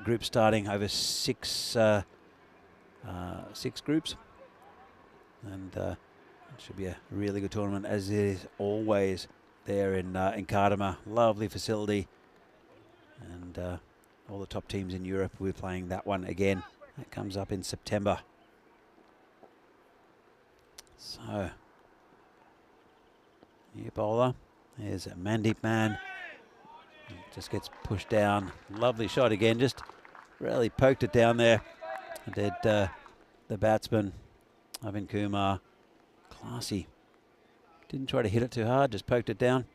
group starting over 6 groups, and it should be a really good tournament, as it is always there in Kardama. Lovely facility, and all the top teams in Europe, we're playing that one again. That comes up in September. So, new bowler. There's a Mandeep Man. Just gets pushed down. Lovely shot again. Just really poked it down there. And did the batsman, Ivan Kumar. Classy. Didn't try to hit it too hard. Just poked it down.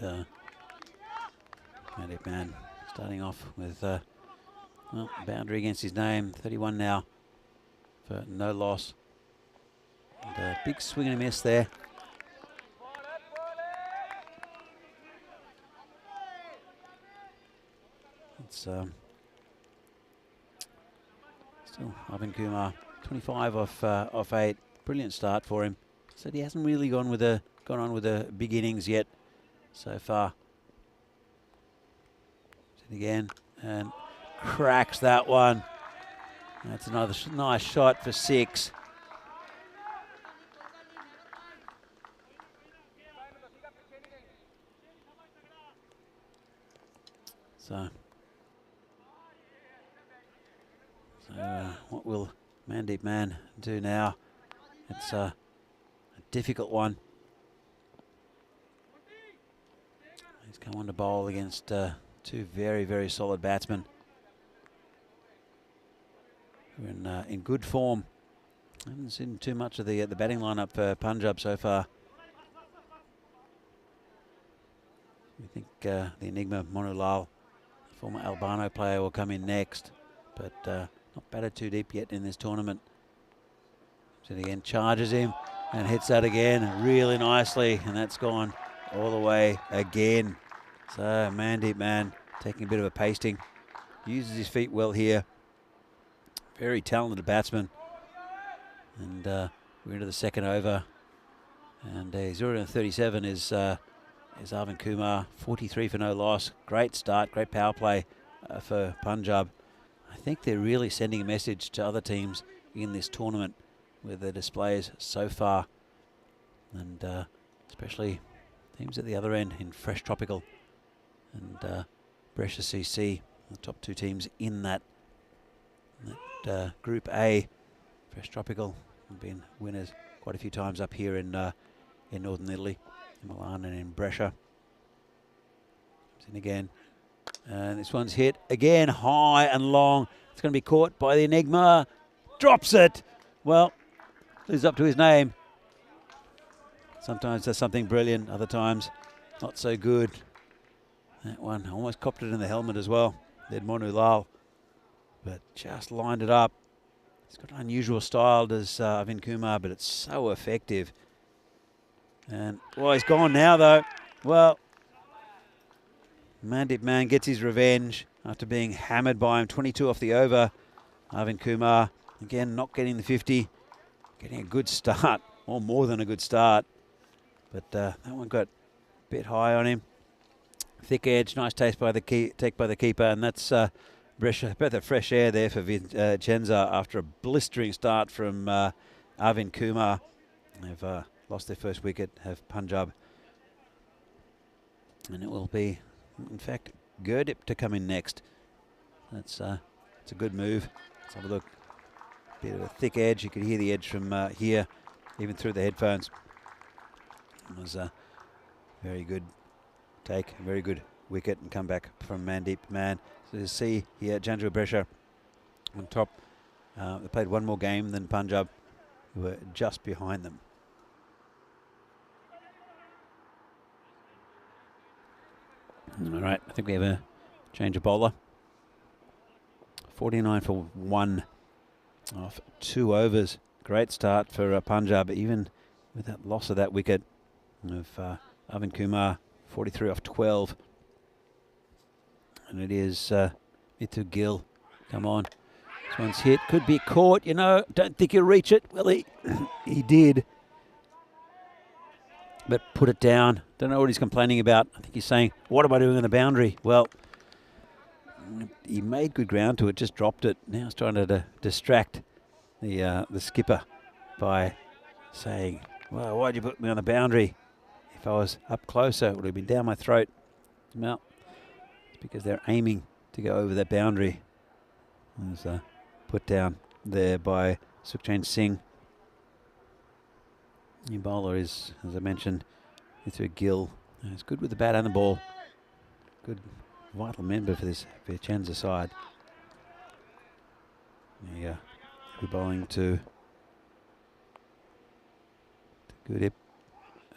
And Mandeep Man starting off with well, boundary against his name. 31 now for no loss. And a big swing and a miss there. It's still Ivan Kumar, 25 off 8. Brilliant start for him. Said he hasn't really gone on with the big innings yet so far. Again, and cracks that one. That's another nice shot for 6. So what will Mandeep Man do now? It's a difficult one. He's come on to bowl against 2 very, very solid batsmen. We're in good form. I haven't seen too much of the batting lineup for Punjab so far. We think the Enigma Monulal, former Albano player, will come in next, but not batted too deep yet in this tournament. So again, charges him and hits that again really nicely, and that's gone all the way again. So Mandeep Man taking a bit of a pasting. Uses his feet well here. Very talented batsman. And we're into the second over. And 0-37 is Arvind Kumar. 43 for no loss. Great start, great power play for Punjab. I think they're really sending a message to other teams in this tournament with their displays so far. And especially teams at the other end in Fresh Tropical and Brescia CC, the top 2 teams in that Group A. Fresh Tropical have been winners quite a few times up here in northern Italy, in Milan and in Brescia. Comes in again. And this one's hit again, high and long. It's going to be caught by the Enigma. Drops it. Well, lives up to his name. Sometimes does something brilliant, other times not so good. That one almost copped it in the helmet as well. Then Monu Lal, but just lined it up. He's got an unusual style, does Arvind Kumar, but it's so effective. And, well, he's gone now, though. Well, Mandip Man gets his revenge after being hammered by him. 22 off the over. Arvind Kumar, again, not getting the 50. Getting a good start, or more than a good start. But that one got a bit high on him. Thick edge, nice take by the keeper, and that's Brescia. A bit of fresh air there for Vincenza after a blistering start from Arvind Kumar. They've lost their first wicket, have Punjab. And it will be, in fact, Gurdip to come in next. It's a good move. Let's have a look. Bit of a thick edge. You could hear the edge from here, even through the headphones. It was a very good take, very good wicket and come back from Mandip Man. So you see here Janjua Brescia on top. They played one more game than Punjab, who were just behind them. All right, I think we have a change of bowler. 49 for 1 off 2 overs. Great start for Punjab, even with that loss of that wicket of Arvind Kumar, 43 off 12. And it is Mitu Gill. Come on. This one's hit. Could be caught, you know. Don't think he'll reach it. Well, he did. But put it down. Don't know what he's complaining about. I think he's saying, what am I doing on the boundary? Well, he made good ground to it, just dropped it. Now he's trying to distract the skipper by saying, well, why'd you put me on the boundary? If I was up closer, it would have been down my throat. Well, it's because they're aiming to go over that boundary. There's a put down there by Sukhchand Singh. New bowler is, as I mentioned, Mitu Gill. He's good with the bat and the ball. Good, vital member for this Vincenza side. Yeah, we're bowling to Gurdip.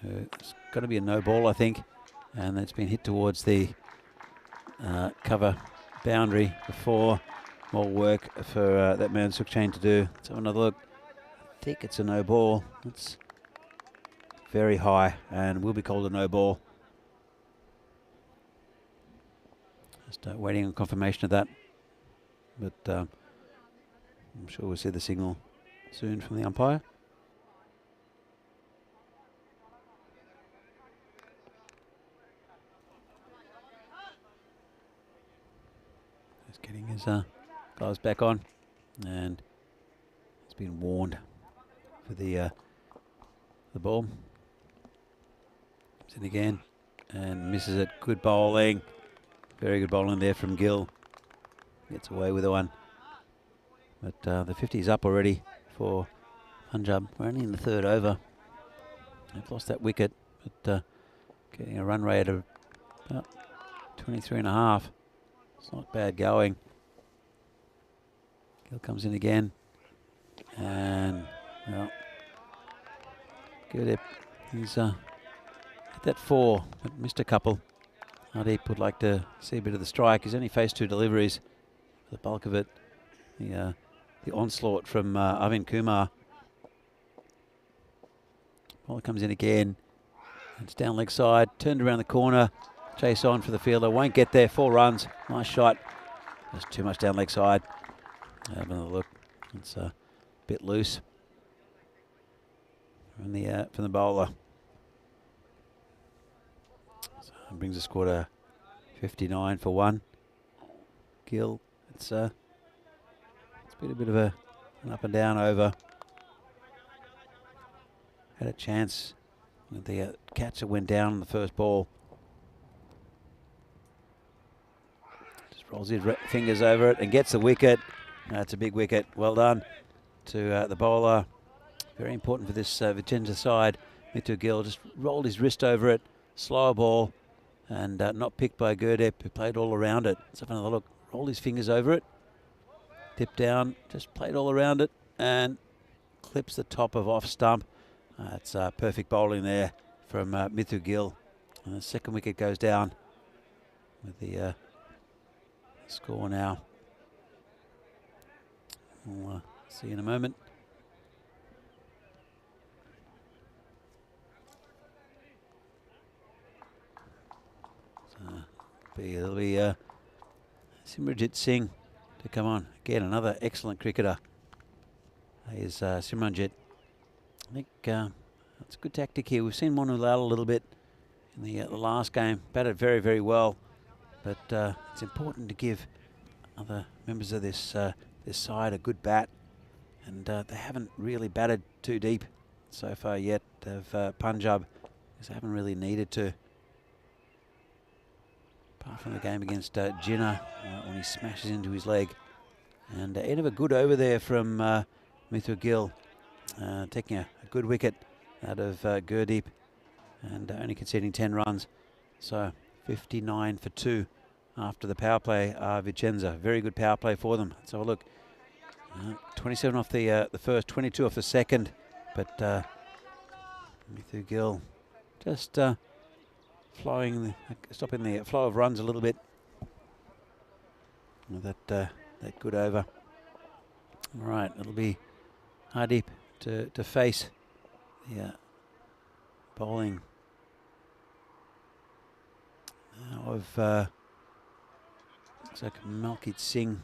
It's going to be a no ball, I think, and that's been hit towards the cover boundary before. More work for that man Sukhchand to do. Let's have another look. I think it's a no ball. It's very high and will be called a no ball. Just waiting on confirmation of that, but I'm sure we'll see the signal soon from the umpire. Just getting his guys back on, and he's been warned for the ball. Comes in again and misses it. Good bowling. Very good bowling there from Gill. Gets away with the one. But the 50 is up already for Punjab. We're only in the third over. They've lost that wicket, but getting a run rate of about 23.5. It's not bad going. Gill comes in again. And, well, good. He's hit that 4, but missed a couple. Hardeep would like to see a bit of the strike. He's only faced 2 deliveries. For the bulk of it, the onslaught from Arvind Kumar. Ball comes in again. It's down leg side, turned around the corner. Chase on for the fielder. Won't get there. 4 runs. Nice shot. Just too much down leg side. Have another look. It's a bit loose from the bowler. So it brings the score to 59 for 1. Gill. It's been a bit of an up and down over. Had a chance. The catcher went down on the first ball. Just rolls his fingers over it and gets the wicket. That's a big wicket. Well done to the bowler. Very important for this Vincenza side. Mithu Gill just rolled his wrist over it. Slower ball and not picked by Gurdip, who played all around it. Let's have another look. Rolled his fingers over it. Dipped down, just played all around it and clips the top of off stump. That's perfect bowling there from Mithu Gill. And the second wicket goes down with the score now. We'll see in a moment. So it'll be Simranjit Singh to come on. Again, another excellent cricketer. Here's Simranjit. I think it's a good tactic here. We've seen Monu Lal a little bit in the last game. Batted very, very well. But it's important to give other members of this this side a good bat. And they haven't really batted too deep so far yet of Punjab, because they haven't really needed to. Apart from the game against Jinnah when he smashes into his leg. And end of a good over there from Mithu Gill, taking a good wicket out of Gurdeep and only conceding 10 runs. So 59 for 2 after the power play. Vincenza, very good power play for them. Let's have a look. 27 off the first, 22 off the second, but Mithu Gill just stopping the flow of runs a little bit with that good over. All right, it'll be Hardeep to face the bowling of looks like Malkit Singh.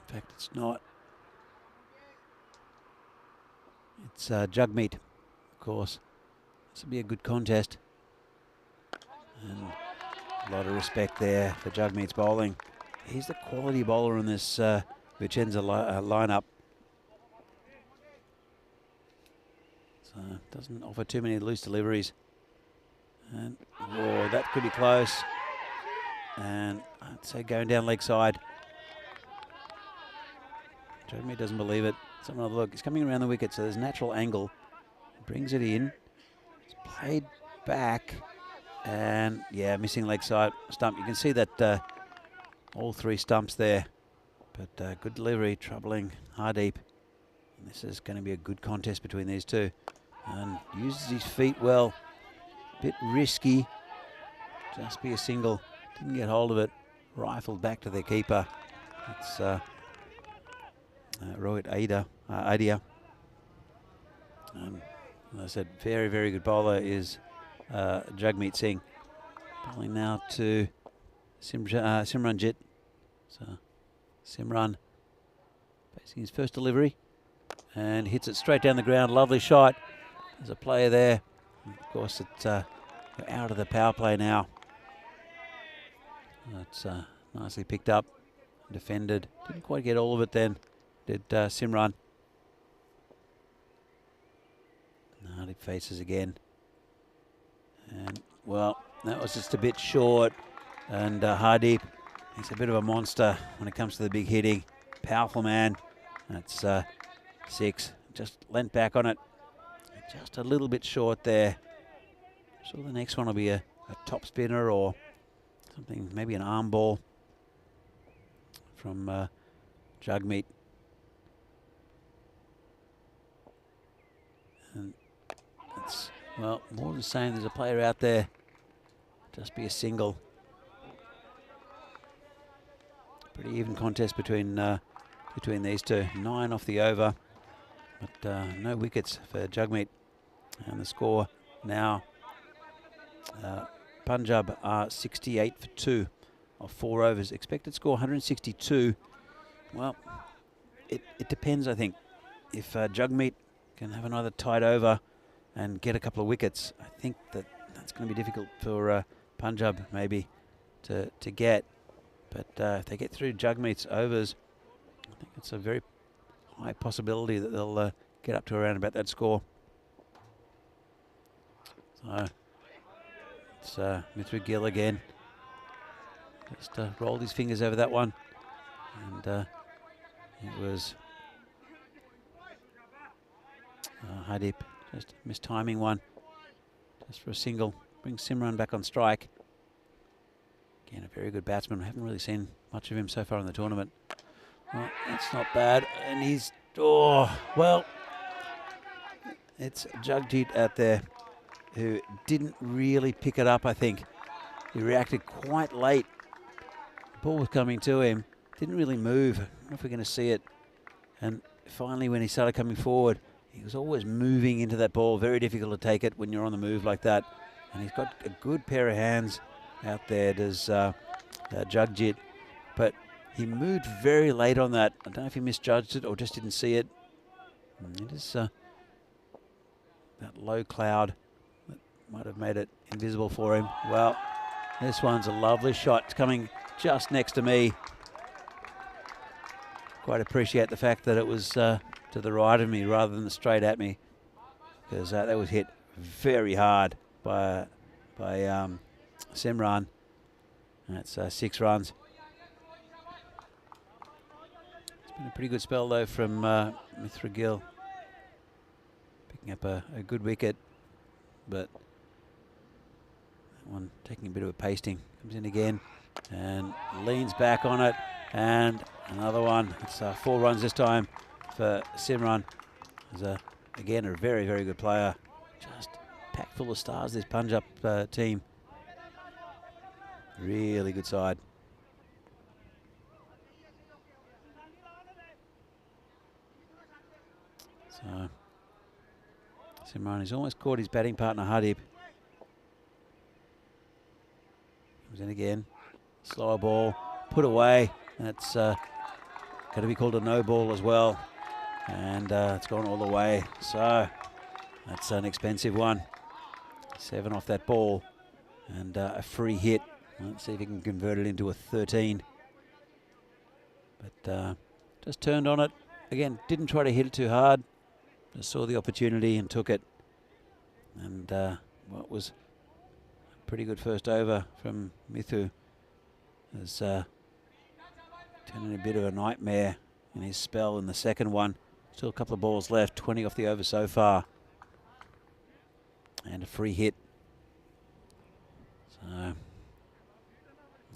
In fact, it's not. It's Jagmeet, of course. This will be a good contest. And a lot of respect there for Jagmeet's bowling. He's the quality bowler in this Vincenza lineup. So doesn't offer too many loose deliveries. And oh, that could be close. And I'd say going down leg side. Jagmeet doesn't believe it. Let's have another look. He's coming around the wicket, so there's a natural angle. He brings it in. It's played back. And yeah, missing leg side stump. You can see that all three stumps there. But good delivery, troubling Hardeep. And this is going to be a good contest between these two. And uses his feet well. Bit risky. Just be a single. Didn't get hold of it. Rifled back to the keeper. It's Rohit Adia. As I said, very, very good bowler is Jagmeet Singh. Bowling now to Simranjit. So Simran facing his first delivery and hits it straight down the ground. Lovely shot. There's a player there. And of course, it's out of the power play now. That's nicely picked up, defended. Didn't quite get all of it then, did Simran. Hardeep faces again. And, well, that was just a bit short. And Hardeep, he's a bit of a monster when it comes to the big hitting. Powerful man. That's 6. Just leant back on it. Just a little bit short there. So the next one will be a top spinner or something, maybe an arm ball from Jagmeet. And it's, well, more of the same. There's a player out there. Just be a single. Pretty even contest between these two. 9 off the over, but no wickets for Jagmeet. And the score now, Punjab are 68 for 2 of 4 overs. Expected score 162. Well, it depends, I think. If Jagmeet can have another tight over and get a couple of wickets, I think that's going to be difficult for Punjab maybe to get. But if they get through Jagmeet's overs, I think it's a very high possibility that they'll get up to around about that score. So it's Mithu Gill again. Just rolled his fingers over that one. And It was Hardeep just mistiming one, just for a single. Brings Simran back on strike. Again, a very good batsman. I haven't really seen much of him so far in the tournament. Oh, that's not bad. And he's, oh, well, it's Jagjit out there who didn't really pick it up, I think. He reacted quite late. The ball was coming to him. Didn't really move. I don't know if we're going to see it. And finally, when he started coming forward, he was always moving into that ball. Very difficult to take it when you're on the move like that. And he's got a good pair of hands out there, does Jagjit. But he moved very late on that. I don't know if he misjudged it or just didn't see it. It is that low cloud that might have made it invisible for him. Well, this one's a lovely shot. It's coming just next to me. Quite appreciate the fact that it was to the right of me rather than straight at me, because that was hit very hard by Simran. That's 6 runs. It's been a pretty good spell though from Mithra Gill, picking up a good wicket, but that one taking a bit of a pasting. Comes in again and leans back on it, and another one. It's 4 runs this time for Simran. He's again a very, very good player. Just packed full of stars, this Punjab team. Really good side. So Simran has almost caught his batting partner Hardeep. Comes in again. Slower ball, put away. That's going to be called a no ball as well. And it's gone all the way. So that's an expensive one. 7 off that ball. And a free hit. Let's see if he can convert it into a 13. But just turned on it. Again, didn't try to hit it too hard. Just saw the opportunity and took it. And what was a pretty good first over from Mithu has turned into a bit of a nightmare in his spell in the second one. Still a couple of balls left, 20 off the over so far. And a free hit. So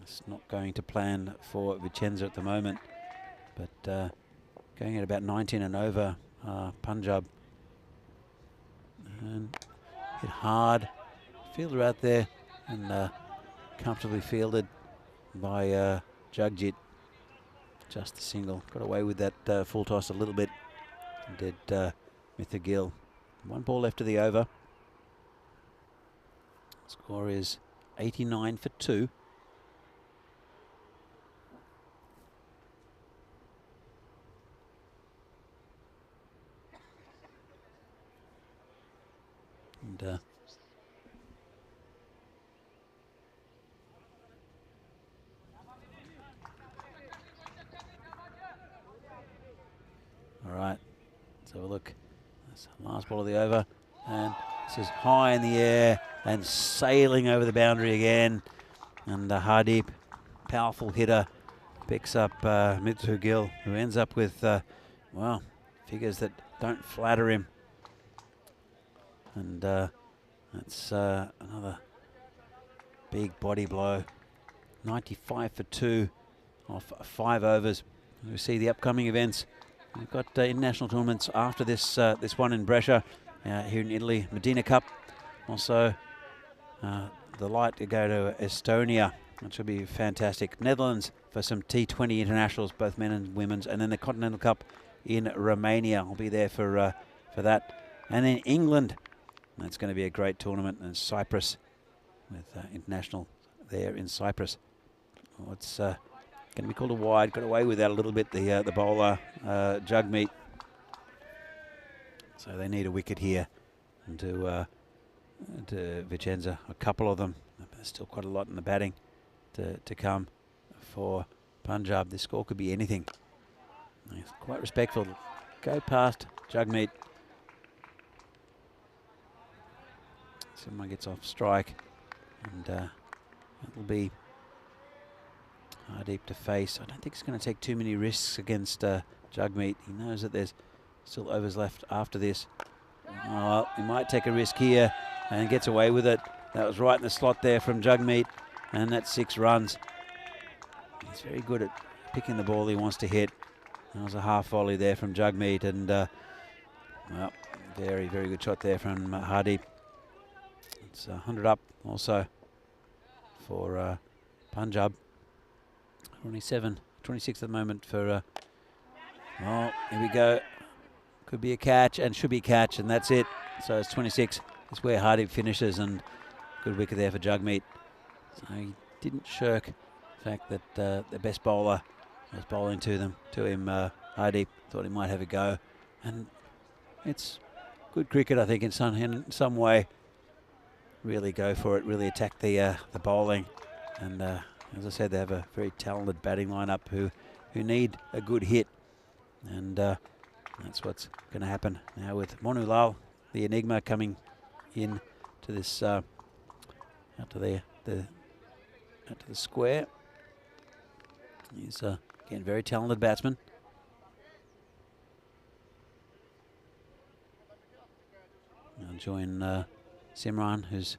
it's not going to plan for Vincenza at the moment, but going at about 19 and over, Punjab. And hit hard. Fielder out there and comfortably fielded by Jagjit. Just the single. Got away with that full toss a little bit. Did Mithra Gill. 1 ball left of the over. Score is 89 for 2. And all right, let's have a look. That's the last ball of the over, and this is high in the air and sailing over the boundary again. And Hardeep, powerful hitter, picks up Mithra Gill, who ends up with, well, figures that don't flatter him. And that's another big body blow. 95 for 2 off 5 overs. We see the upcoming events. We've got international tournaments after this this one in Brescia here in Italy, Medina Cup. Also the light to go to Estonia, which will be fantastic. Netherlands for some T20 internationals, both men and women's, and then the Continental Cup in Romania. I'll be there for that. And then England. That's going to be a great tournament, and Cyprus with international there in Cyprus. Oh, it's going to be called a wide. Got away with that a little bit, the bowler, Jagmeet. So they need a wicket here and to Vincenza, a couple of them. There's still quite a lot in the batting to come for Punjab. This score could be anything. He's quite respectful. Go past Jagmeet. Someone gets off strike, and it'll be Hardeep to face. I don't think he's going to take too many risks against Jugmeat. He knows that there's still overs left after this. Oh, he might take a risk here and gets away with it. That was right in the slot there from Jugmeat, and that's 6 runs. He's very good at picking the ball he wants to hit. That was a half volley there from Jugmeat, and well, very, very good shot there from Hardeep. It's 100 up also for Punjab. 26 at the moment for, oh, here we go. Could be a catch and should be a catch, and that's it. So it's 26. It's where Hardeep finishes, and good wicket there for Jugmeat. So he didn't shirk the fact that the best bowler was bowling to him. Hardeep thought he might have a go, and it's good cricket, I think, in some way. Really go for it, really attack the bowling, and as I said, they have a very talented batting lineup who need a good hit, and that's what's going to happen now with Monu Lal, the enigma, coming in to this out to the square. He's again very talented batsman. I'll join Simran, who's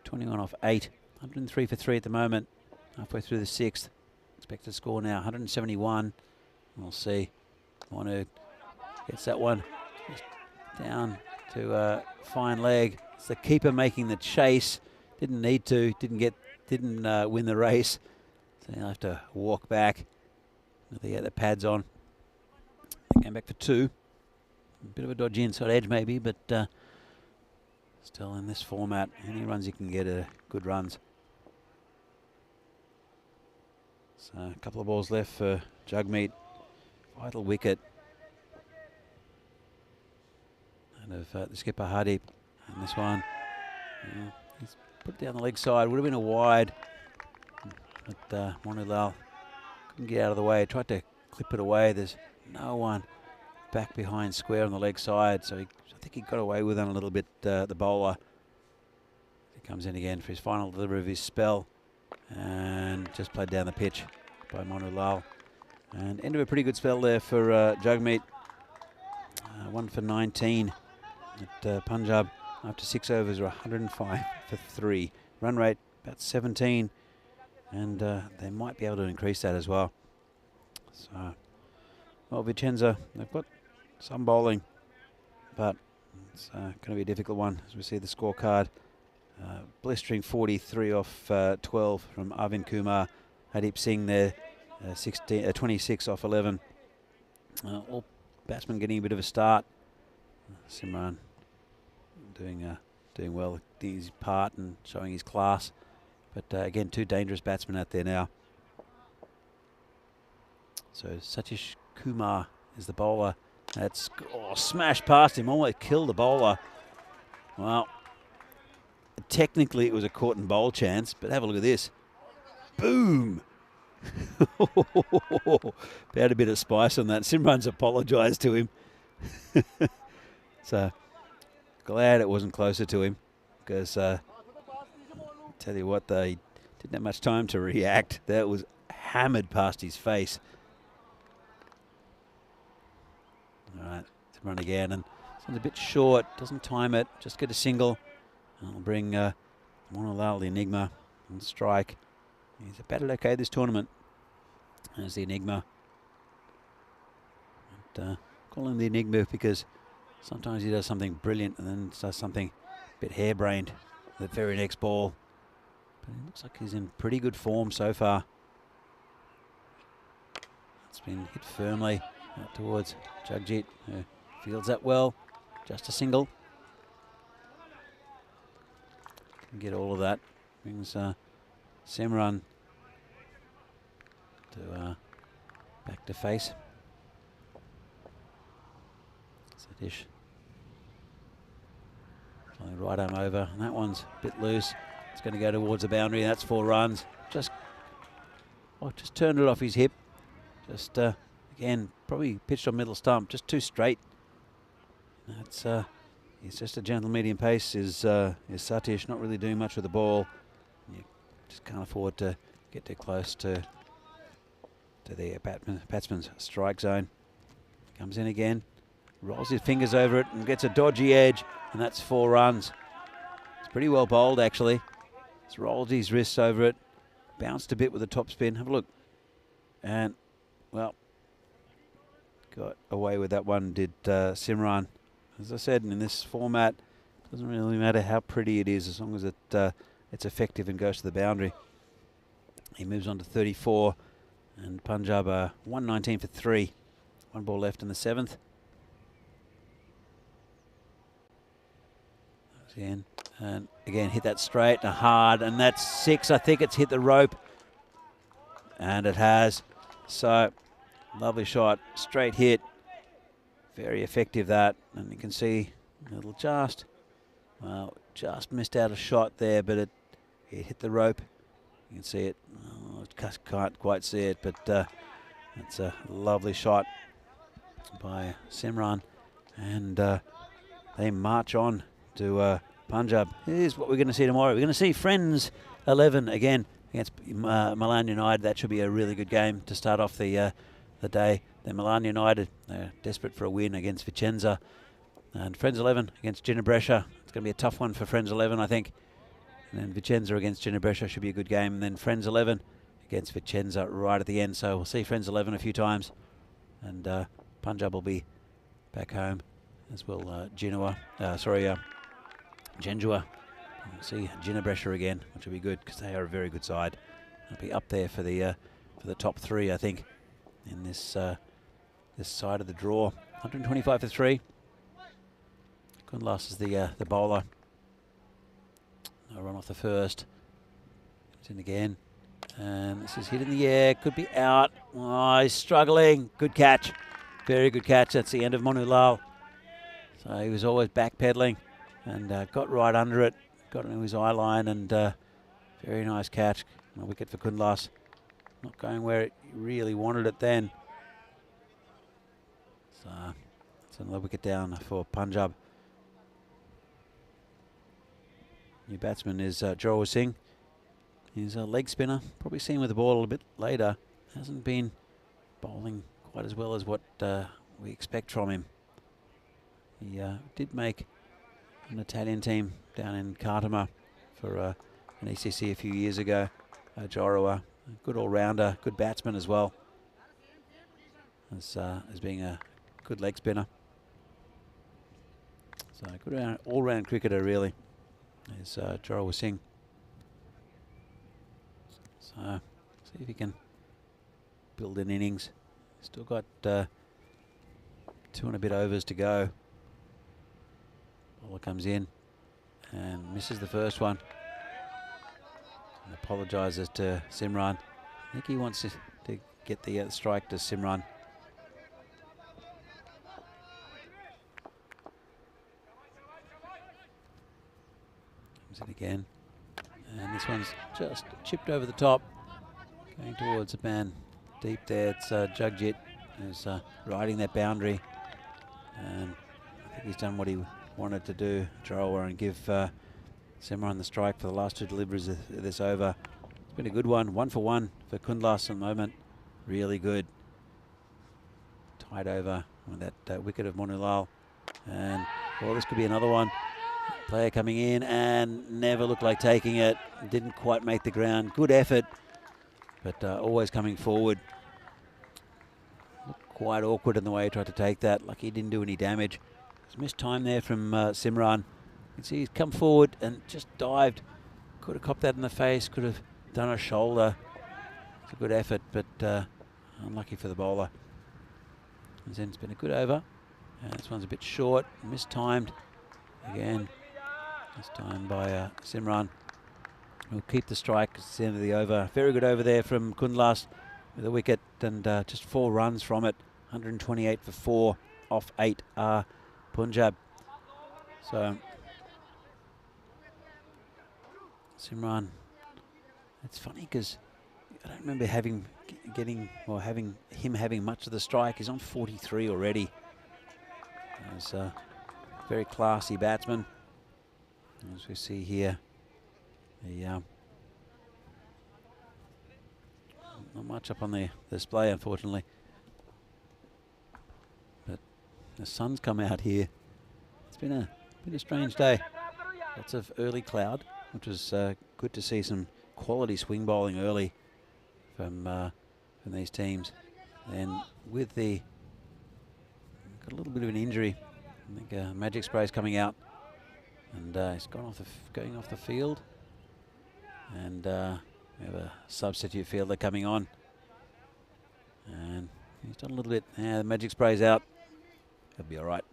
21 off 8, 103 for 3 at the moment, halfway through the 6th. Expected score now 171. We'll see. Monu gets that one just down to fine leg. It's the keeper making the chase. Didn't need to. Didn't win the race. So he'll have to walk back with the pads on. Going back for 2. A bit of a dodgy inside edge maybe, but still in this format, any runs you can get are good runs. So a couple of balls left for Jugmeat. Vital wicket. And of the skipper Hardeep. And this one, he's put it down the leg side. Would have been a wide, but Monu Lal couldn't get out of the way. Tried to clip it away. There's no one back behind square on the leg side, so I think he got away with it a little bit, the bowler. He comes in again for his final delivery of his spell, and just played down the pitch by Monu Lal. And end of a pretty good spell there for Jugmeat. 1 for 19 at Punjab after 6 overs, or 105 for 3. Run rate about 17, and they might be able to increase that as well. So, well, Vincenza, they've got some bowling, but it's going to be a difficult one as we see the scorecard. Blistering 43 off 12 from Arvind Kumar. Hardeep Singh there, 26 off 11. All batsmen getting a bit of a start. Simran doing well, doing his part and showing his class. But again, 2 dangerous batsmen out there now. So Satish Kumar is the bowler. That's smashed past him, almost killed the bowler. Well, technically it was a caught and bowl chance, but have a look at this. Boom! Had a bit of spice on that. Simran's apologised to him. So glad it wasn't closer to him, because tell you what, they didn't have much time to react. That was hammered past his face. All right, run again, and it's a bit short, doesn't time it, just get a single. I'll bring Monu Lal, the enigma, on strike. He's batted okay this tournament as the enigma. And, call him the enigma because sometimes he does something brilliant and then does something a bit harebrained the very next ball. But it looks like he's in pretty good form so far. It's been hit firmly out towards Jagjit, who fields that well. Just a single. Can get all of that. Brings Simran to back to face. Satish playing right arm over, and that one's a bit loose. It's going to go towards the boundary, and that's 4 runs. Just turned it off his hip. Just again, probably pitched on middle stump, just too straight. That's he's just a gentle medium pace. Is Satish, not really doing much with the ball. You just can't afford to get too close to the batsman's strike zone. Comes in again, rolls his fingers over it and gets a dodgy edge, and that's 4 runs. It's pretty well bowled, actually. He's rolled his wrists over it, bounced a bit with the top spin. Have a look. And, well, got away with that one, did Simran. As I said, in this format, it doesn't really matter how pretty it is as long as it's effective and goes to the boundary. He moves on to 34, and Punjab are 119 for 3. 1 ball left in the 7th. Again, and again hit that straight and hard, and that's 6. I think it's hit the rope, and it has. So lovely shot, straight hit, very effective that, and you can see a little just missed out a shot there, but it hit the rope. You can see it. Oh, can't quite see it, but it's a lovely shot by Simran, and they march on to Punjab. Here's what we're going to see tomorrow. We're going to see Friends 11 again against Milan United. That should be a really good game to start off the day. They're Milan United. They're desperate for a win against Vincenza. And Friends 11 against Brescia. It's going to be a tough one for Friends 11, I think. And then Vincenza against Brescia should be a good game. And then Friends 11 against Vincenza right at the end. So we'll see Friends 11 a few times. And Punjab will be back home, as will Janjua. We'll see Brescia again, which will be good because they are a very good side. They'll be up there for the top 3, I think, in this this side of the draw. 125 for 3. Kunlas is the bowler. No run off the first. It's in again. And this is hit in the air. Could be out. Oh, he's struggling. Good catch. Very good catch. That's the end of Monulal. So he was always backpedaling and got right under it. Got into his eye line, and very nice catch. A wicket for Kunlas. Not going where it really wanted it then. So it's another wicket down for Punjab. New batsman is Janjua Singh. He's a leg spinner. Probably seen with the ball a bit later. Hasn't been bowling quite as well as what we expect from him. He did make an Italian team down in Cartama for an ECC a few years ago. Janjua, a good all-rounder, good batsman as well, as being a good leg spinner. So good all-round cricketer, really, is Janjua Singh. So see if he can build an innings. Still got 2 and a bit overs to go. Bowler comes in and misses the first one. And apologises to Simran. I think he wants to get the strike to Simran. Comes in again. And this one's just chipped over the top. Going towards a man deep there. It's Jagjit who's riding that boundary. And I think he's done what he wanted to do, Janjua, and give Simran the strike for the last 2 deliveries of this over. It's been a good one. 1 for 1 for Kunlas at the moment. Really good. Tied over with that wicket of Monulal. And, well, this could be another one. Player coming in and never looked like taking it. Didn't quite make the ground. Good effort, but always coming forward. Looked quite awkward in the way he tried to take that. Lucky he didn't do any damage. There's missed time there from Simran. You can see he's come forward and just dived. Could have copped that in the face. Could have done a shoulder. It's a good effort, but unlucky for the bowler. And then it's been a good over. And this one's a bit short. Mistimed again. This time by Simran. We'll keep the strike. It's the end of the over. Very good over there from Kunlas with a wicket, and just 4 runs from it. 128 for 4 off 8 Punjab. So Simran, it's funny because I don't remember having him having much of the strike. He's on 43 already. He's a very classy batsman. As we see here, not much up on the display, unfortunately. The sun's come out here. It's been a strange day. Lots of early cloud, which was good to see some quality swing bowling early from these teams. And with the got a little bit of an injury. I think Magic Spray's coming out, and he's going off the field. And we have a substitute fielder coming on, and he's done a little bit. Yeah, the Magic Spray's out. He'll be all right.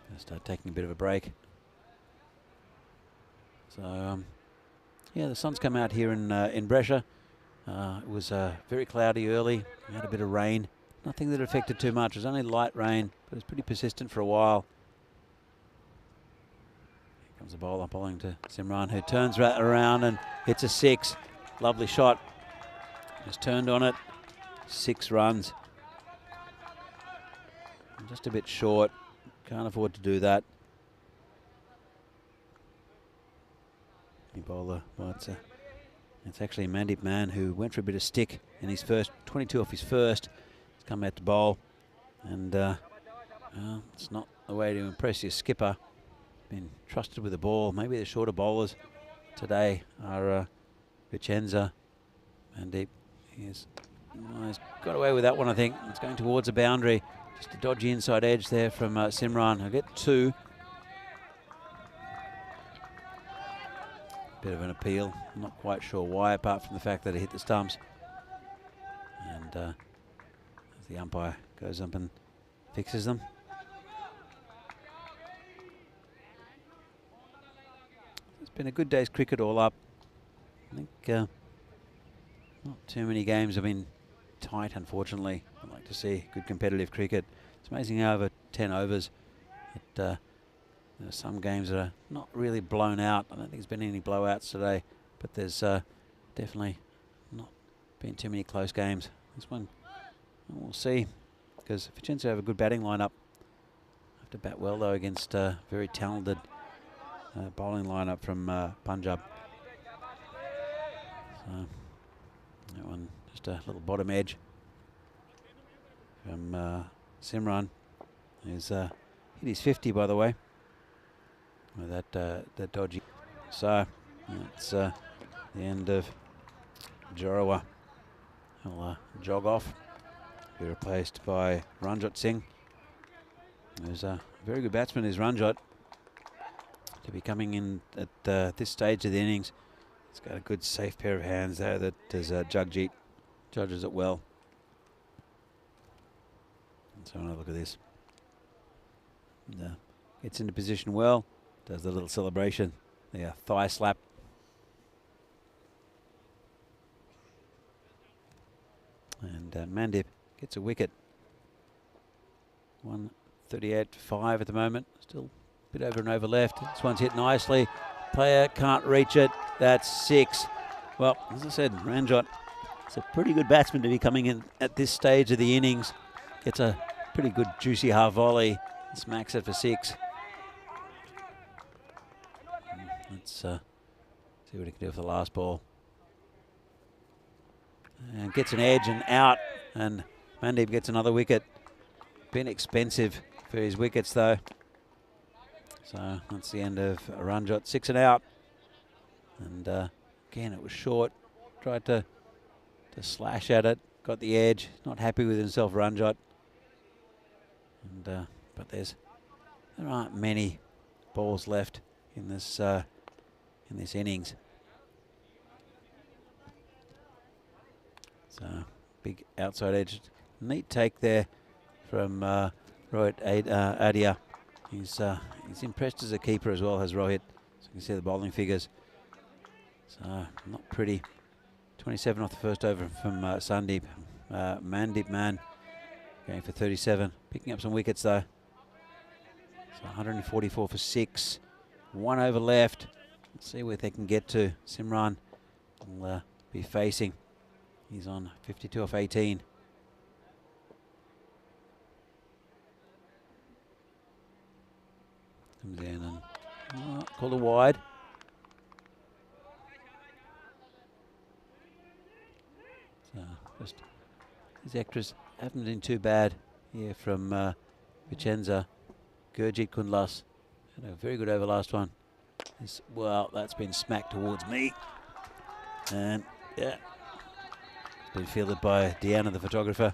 Gonna start taking a bit of a break. So yeah, the sun's come out here in Brescia. It was very cloudy early. We had a bit of rain. Nothing that affected too much. It was only light rain, but it was pretty persistent for a while. Here comes the bowler bowling to Simran, who turns right around and hits a 6. Lovely shot. Just turned on it. 6 runs. Just a bit short. Can't afford to do that. The bowler, well, it's actually Mandip Man, who went for a bit of stick in his first 22 off his first. He's come out to bowl, and well, it's not the way to impress your skipper. Been trusted with the ball. Maybe the shorter bowlers today are Vincenza. Mandip, he's got away with that one. I think it's going towards the boundary. Just a dodgy inside edge there from Simran. I'll get 2. Bit of an appeal. I'm not quite sure why, apart from the fact that it hit the stumps. And as the umpire goes up and fixes them. It's been a good day's cricket all up. I think not too many games have been tight, unfortunately. I'd like to see good competitive cricket. It's amazing how over 10 overs that there are some games that are not really blown out. I don't think there's been any blowouts today, but there's definitely not been too many close games. This one, we'll see, because Vincenza have a good batting lineup. Have to bat well, though, against a very talented bowling lineup from Punjab. So that one, just a little bottom edge from Simran, who's hit his 50, by the way, with that dodgy. So that's the end of Janjua. He'll jog off, be replaced by Ranjot Singh, who's a very good batsman, is Ranjot, to be coming in at this stage of the innings. He's got a good safe pair of hands there that is Jagjit, judges it well. So have a look at this. And, gets into position well, does the little celebration, the thigh slap. And Mandip gets a wicket. 138.5 at the moment. Still a bit over and over left. This one's hit nicely. Player can't reach it. That's 6. Well, as I said, Ranjot, it's a pretty good batsman to be coming in at this stage of the innings. Gets a pretty good juicy half volley. Smacks it for 6. Let's see what he can do for the last ball. And gets an edge and out, and Mandip gets another wicket. Been expensive for his wickets, though. So that's the end of Ranjot. 6 and out. And again, it was short. Tried to slash at it. Got the edge. Not happy with himself, Ranjot. And but there aren't many balls left in this innings. So big outside edge. Neat take there from Rohit Adia. He's impressed as a keeper as well, has Rohit. So you can see the bowling figures. So not pretty. 27 off the first over from Sandeep. Mandip Man going for 37. Picking up some wickets though. So 144 for 6. 1 over left. Let's see where they can get to. Simran will be facing. He's on 52 off 18. Comes in and called a wide. So just his extras haven't been too bad here from Vincenza. Gurjit Kundlas had a very good over last one. Well, that's been smacked towards me. And yeah, it's been fielded by Deanna, the photographer.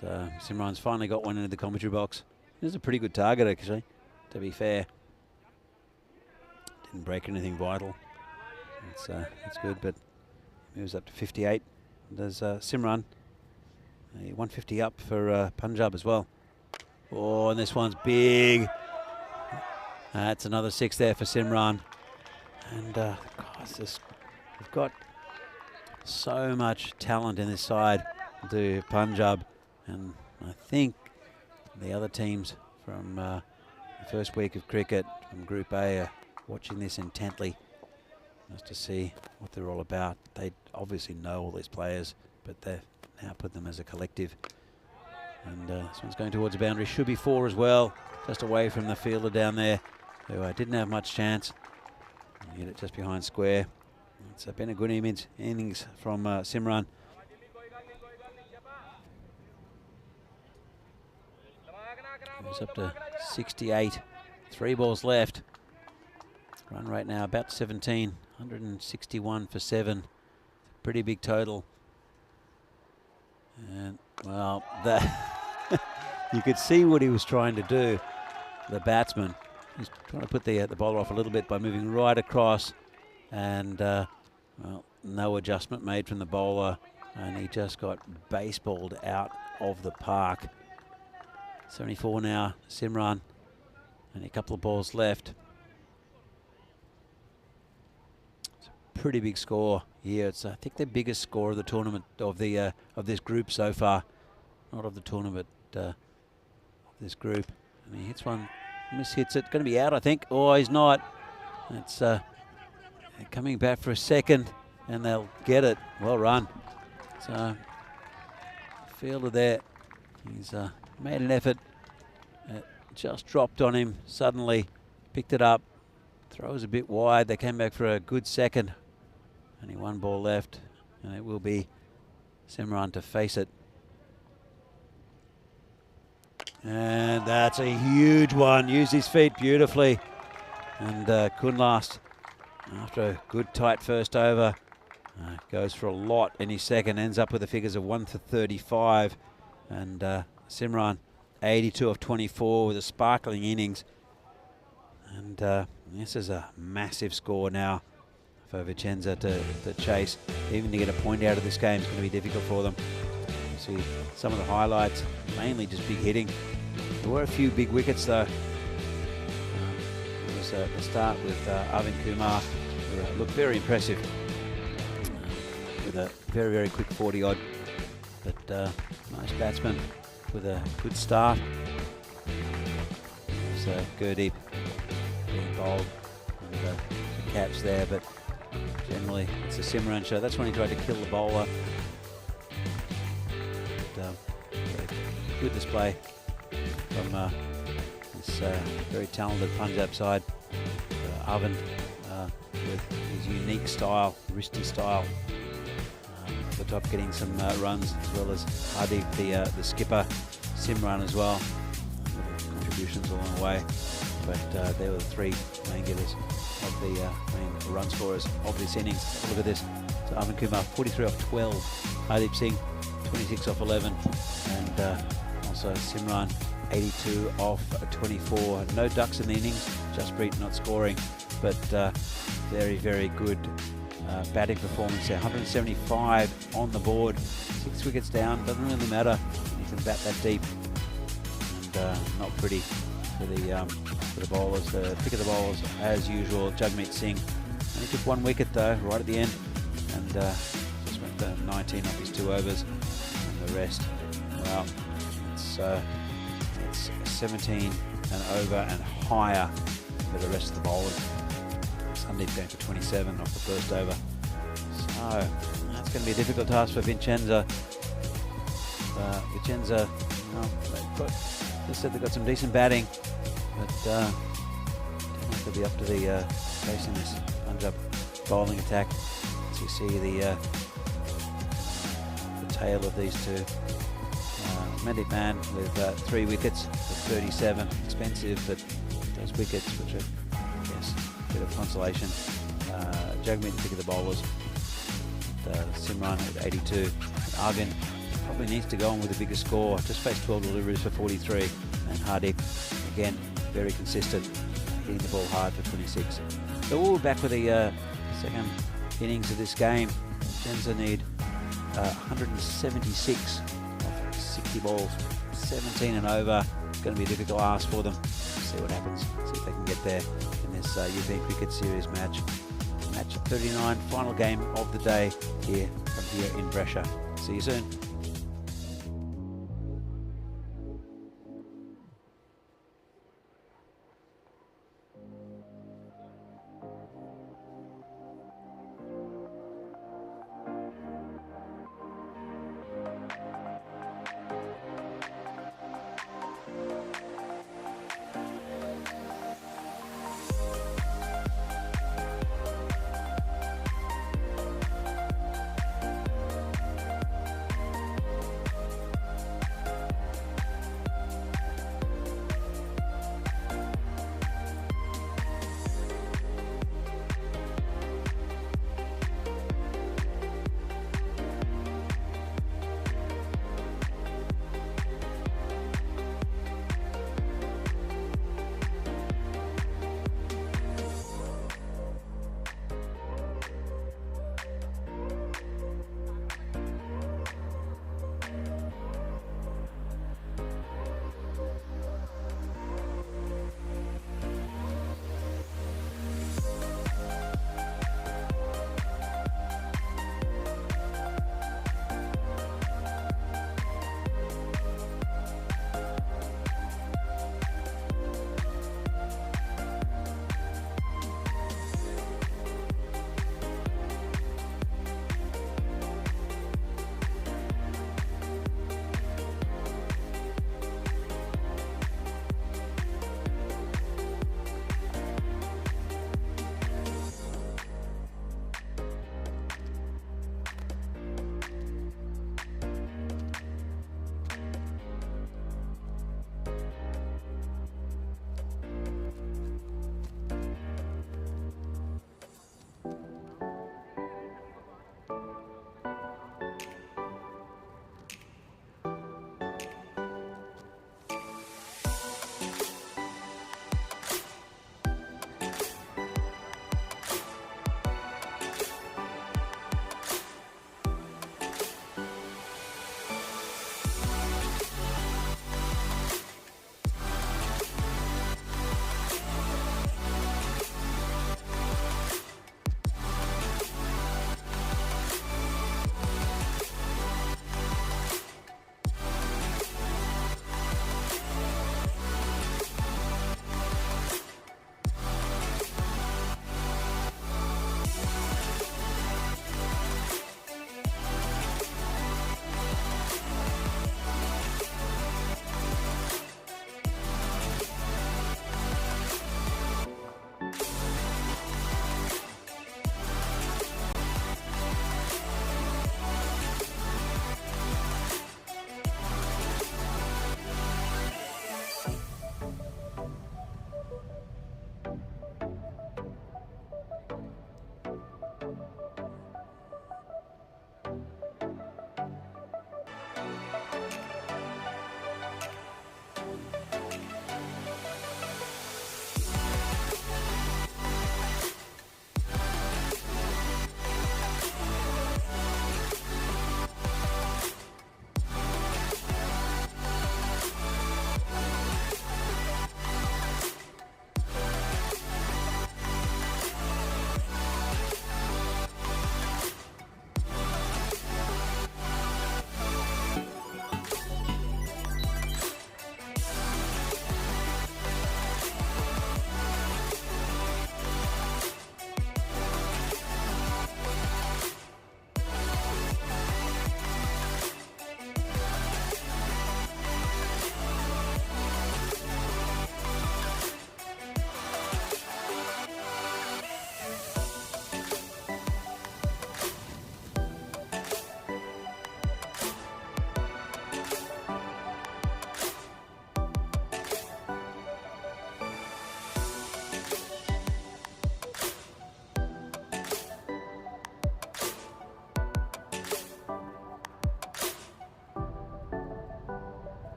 So Simran's finally got one into the commentary box. It was a pretty good target, actually, to be fair. Didn't break anything vital. That's good, but moves up to 58. There's Simran, 150 up for Punjab as well. Oh, and this one's big. That's another 6 there for Simran. And we've got so much talent in this side to Punjab, and I think the other teams from the first week of cricket from Group A are watching this intently just to see what they're all about. They obviously know all these players, but they've now put them as a collective. And this one's going towards the boundary. Should be 4 as well, just away from the fielder down there, who didn't have much chance. Hit it just behind square. It's been a good innings from Simran. Goes up to 68. 3 balls left. Run rate now about 17. 161 for 7. Pretty big total. And well, that you could see what he was trying to do. The batsman, he's trying to put the bowler off a little bit by moving right across, and well, no adjustment made from the bowler, and he just got baseballed out of the park. 74 now, Simran, and a couple of balls left. It's a pretty big score here. It's I think the biggest score of the tournament of this group so far, not of the tournament, of this group. And he hits one, mishits it, going to be out, I think. Oh, he's not. It's coming back for a second, and they'll get it. Well run. So fielder there, he's made an effort. Just dropped on him suddenly, picked it up, throws a bit wide. They came back for a good second. Only 1 ball left, and it will be Simran to face it. And that's a huge one. Used his feet beautifully. And Kundlas, after a good tight first over, goes for a lot in his second, ends up with the figures of 1 for 35. And Simran, 82 of 24 with a sparkling innings. And this is a massive score now for Vincenza to chase. Even to get a point out of this game is going to be difficult for them. You see some of the highlights, mainly just big hitting. There were a few big wickets though. It was the start with Arvind Kumar, who looked very impressive with a very, very quick 40 odd. But nice batsman with a good start. So Gurdeep being bowled and the catch there, but generally it's a Simran show. That's when he tried to kill the bowler. But, good display from this very talented Punjab side. Arvind with his unique style, wristy style, the top getting some runs, as well as Hardeep, the skipper, Simran as well. Contributions along the way, but they were the 3 main getters of the main run scorers of this innings. Look at this. So Arvind Kumar, 43 off 12. Hardeep Singh, 26 off 11. And also Simran, 82 off 24. No ducks in the innings, Jasprit not scoring, but very, very good batting performance there. 175 on the board, 6 wickets down. Doesn't really matter when you can bat that deep. And not pretty for the bowlers. The pick of the bowlers, as usual, Jagmeet Singh. And he took 1 wicket though, right at the end, and just went for 19 off his 2 overs. And the rest, well, it's 17 and over and higher for the rest of the bowlers. Sandeep going for 27 off the first over. So that's going to be a difficult task for Vincenza. Vincenza, well, they've got some decent batting, but they'll be up to the facing this Punjab bowling attack. As you see the tail of these 2 Magic Man with 3 wickets for 37. Expensive, but those wickets, which are, yes, a bit of consolation. Jagmeet, pick of the bowlers. Simran at 82. Arvind probably needs to go on with the bigger score. Just faced 12 deliveries for 43. And Hardik, again, very consistent, hitting the ball hard for 26. So we'll be back with the second innings of this game. Vincenza need 176 off 60 balls, 17 and over. It's going to be a difficult ask for them. See what happens. See if they can get there in this European Cricket Series match. Match 39, final game of the day here from here in Brescia. See you soon.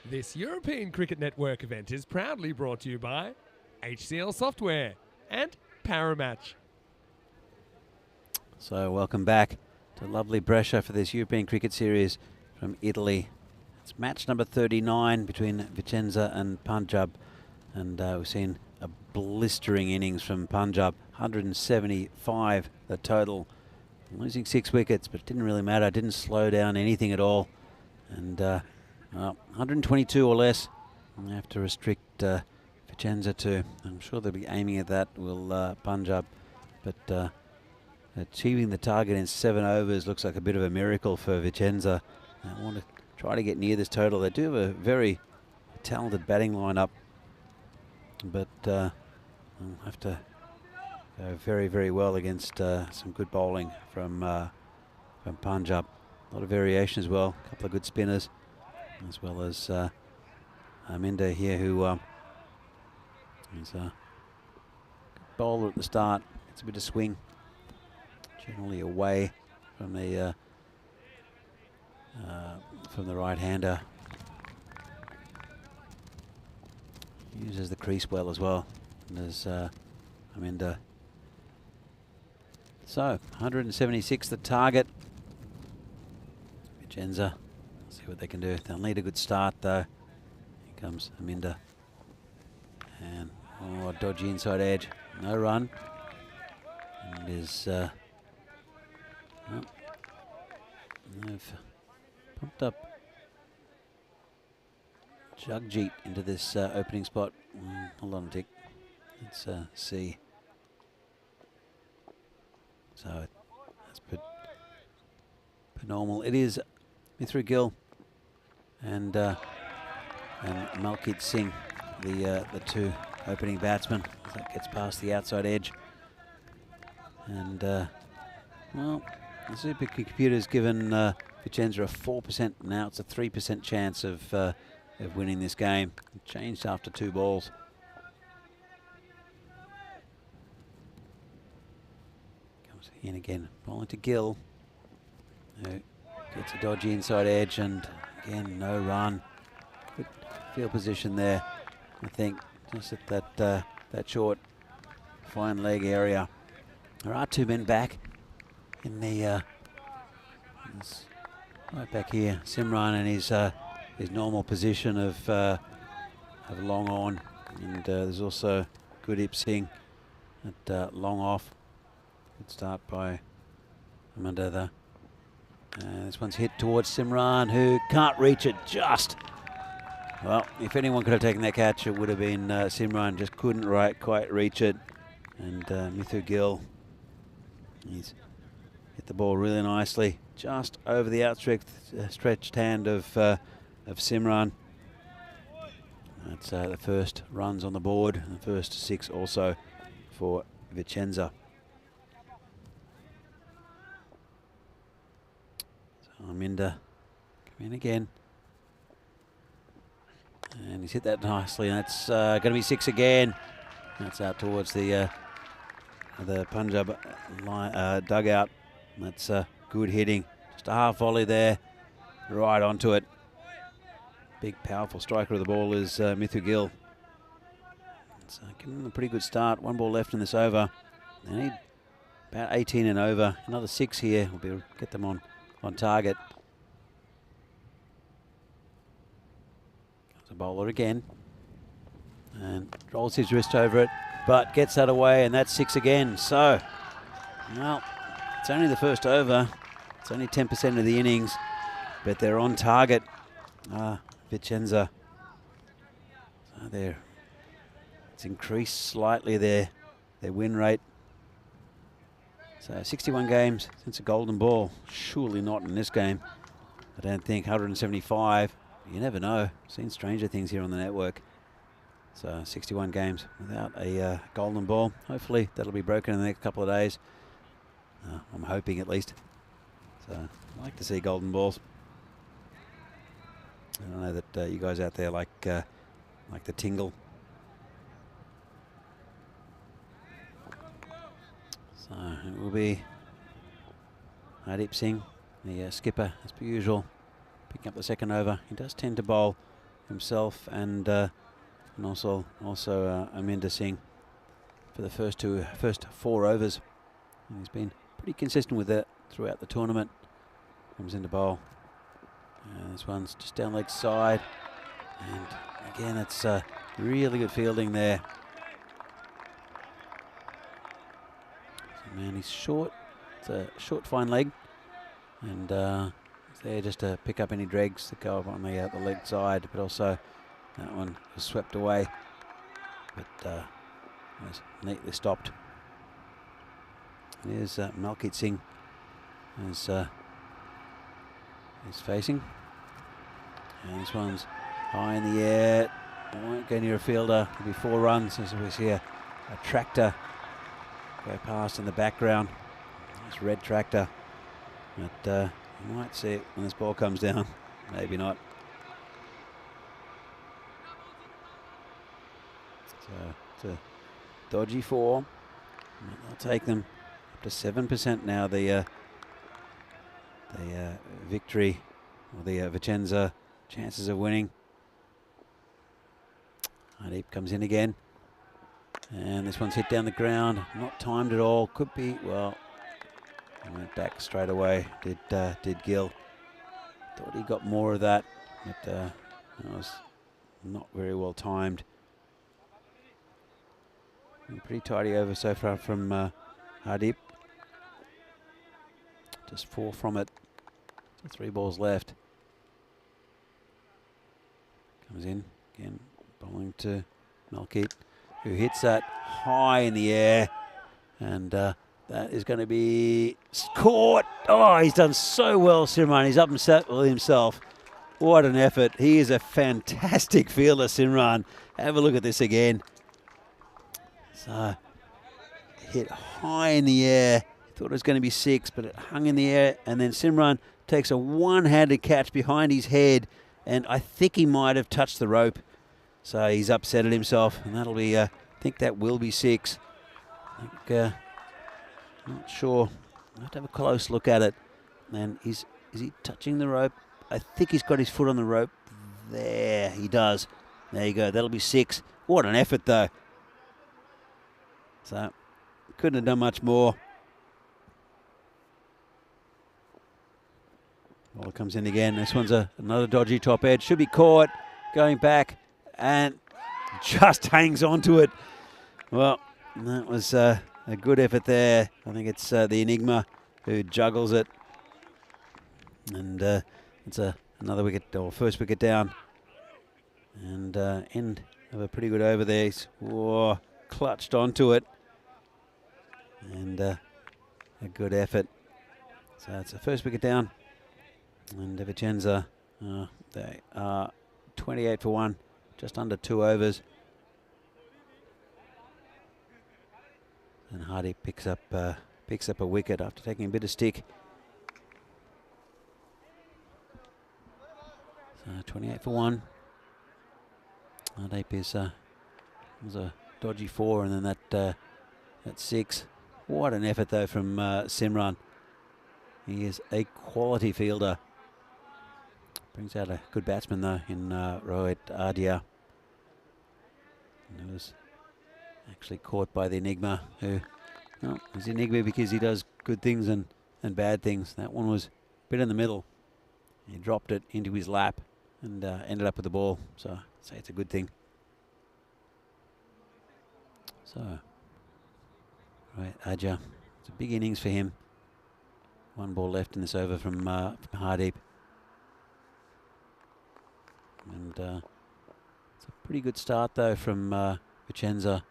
This European Cricket Network event is proudly brought to you by HCL Software and Paramatch. So welcome back to lovely Brescia for this European Cricket Series from Italy. It's match number 39 between Vincenza and Punjab, and we've seen a blistering innings from Punjab, 175 the total, losing 6 wickets, but it didn't really matter, didn't slow down anything at all, and 122 or less. We'll have to restrict Vincenza to, I'm sure they'll be aiming at that, will Punjab, but achieving the target in 7 overs looks like a bit of a miracle for Vincenza. I want to try to get near this total. They do have a very talented batting lineup, but I'll have to go very, very well against some good bowling from Punjab. A lot of variation as well. A couple of good spinners, as well as Aminda here, who is a bowler at the start. It's a bit of swing, generally away from the right-hander. Uses the crease well as well. And there's Aminda. So 176 the target. Vincenza, see what they can do. They'll need a good start though. Here comes Aminda. And dodgy inside edge. No run. And is they've pumped up Jagjit into this opening spot. Hold on, Dick. Let's see. So that's per normal. It is Mithra Gill and Malkit Singh, the two opening batsmen. That gets past the outside edge, and well, the supercomputer's given Vincenza a 4%. Now it's a 3% chance of winning this game. It changed after 2 balls. Comes in again, bowling to Gill, who gets a dodgy inside edge, and again no run. Good field position there, I think, just at that short fine leg area. There are 2 men back in the right back here, Simran in his normal position of long on, and there's also Gurdeep Singh at long off. Good start by Amanda. This one's hit towards Simran, who can't reach it just. Well, if anyone could have taken that catch, it would have been Simran. Just couldn't quite reach it. And Mithu Gill, he's hit the ball really nicely, just over the outstretched hand of Simran. That's the first runs on the board, and the first 6 also for Vincenza. So Aminda come in again, and he's hit that nicely, and that's going to be 6 again. That's out towards the Punjab dugout. That's good hitting. Just a half volley there, right onto it. Big, powerful striker of the ball is Mithu Gill. It's giving them a pretty good start. 1 ball left in this over. They need about 18 and over. Another 6 here will be get them on target. Comes a bowler again, and rolls his wrist over it, but gets that away, and that's 6 again. So, well, it's only the first over. It's only 10% of the innings, but they're on target. Vincenza. So it's increased slightly their win rate. So 61 games since a golden ball. Surely not in this game, I don't think. 175. You never know. Seen stranger things here on the network. So 61 games without a golden ball. Hopefully that'll be broken in the next couple of days. I'm hoping, at least. So I like to see golden balls. I know that you guys out there like the tingle. So it will be Hardeep Singh, the skipper, as per usual, picking up the second over. He does tend to bowl himself and also Aminder Singh for the first 4 overs. And he's been pretty consistent with that throughout the tournament. Comes into bowl. And this one's just down leg side. And again, it's really good fielding there. So man, he's short. It's a short, fine leg. And he's there just to pick up any dregs that go up on the leg side. But also, that one was swept away. But was neatly stopped. Here's Malkit Singh is facing. And this one's high in the air. Won't go near a fielder. It'll be 4 runs as we see a tractor go past in the background. This red tractor. But you might see it when this ball comes down. Maybe not. So it's a dodgy 4. I'll take them up to 7% now. The victory, or the Vincenza chances of winning. Hardeep comes in again, and this one's hit down the ground. Not timed at all. Could be, well, he went back straight away. Did Gill. Thought he got more of that, but that was not very well timed. Pretty tidy over so far from Hardeep. Just 4 from it. 3 balls left. Comes in again, bowling to Malkit, who hits that high in the air, and that is going to be caught. Oh, he's done so well, Simran. He's up and set with himself. What an effort. He is a fantastic fielder, Simran. Have a look at this again. So, hit high in the air. Thought it was going to be 6, but it hung in the air. And then Simran takes a one-handed catch behind his head. And I think he might have touched the rope. So he's upset at himself. And that'll be, I think that will be 6. I think, not sure. I'll have to have a close look at it. And is he touching the rope? I think he's got his foot on the rope. There, he does. There you go. That'll be 6. What an effort, though. So, couldn't have done much more. Ball comes in again. This one's another dodgy top edge. Should be caught. Going back and just hangs on to it. Well, that was a good effort there. I think it's the Enigma who juggles it. And it's another wicket, or first wicket down. And end of a pretty good over there. He's clutched onto it. And a good effort. So it's the first wicket down. And Vincenza, they are 28 for 1, just under 2 overs. And Hardy picks up a wicket after taking a bit of stick. So 28 for 1. Hardy was a dodgy 4, and then that 6. What an effort though from Simran. He is a quality fielder. Brings out a good batsman though in Rohit Adia. And it was actually caught by the Enigma, who, well, he's Enigma because he does good things and bad things. That one was a bit in the middle. He dropped it into his lap and ended up with the ball. So I'd say it's a good thing. So, right, Aja, it's a big innings for him. 1 ball left in this over from Hardeep. And it's a pretty good start though from Vincenza.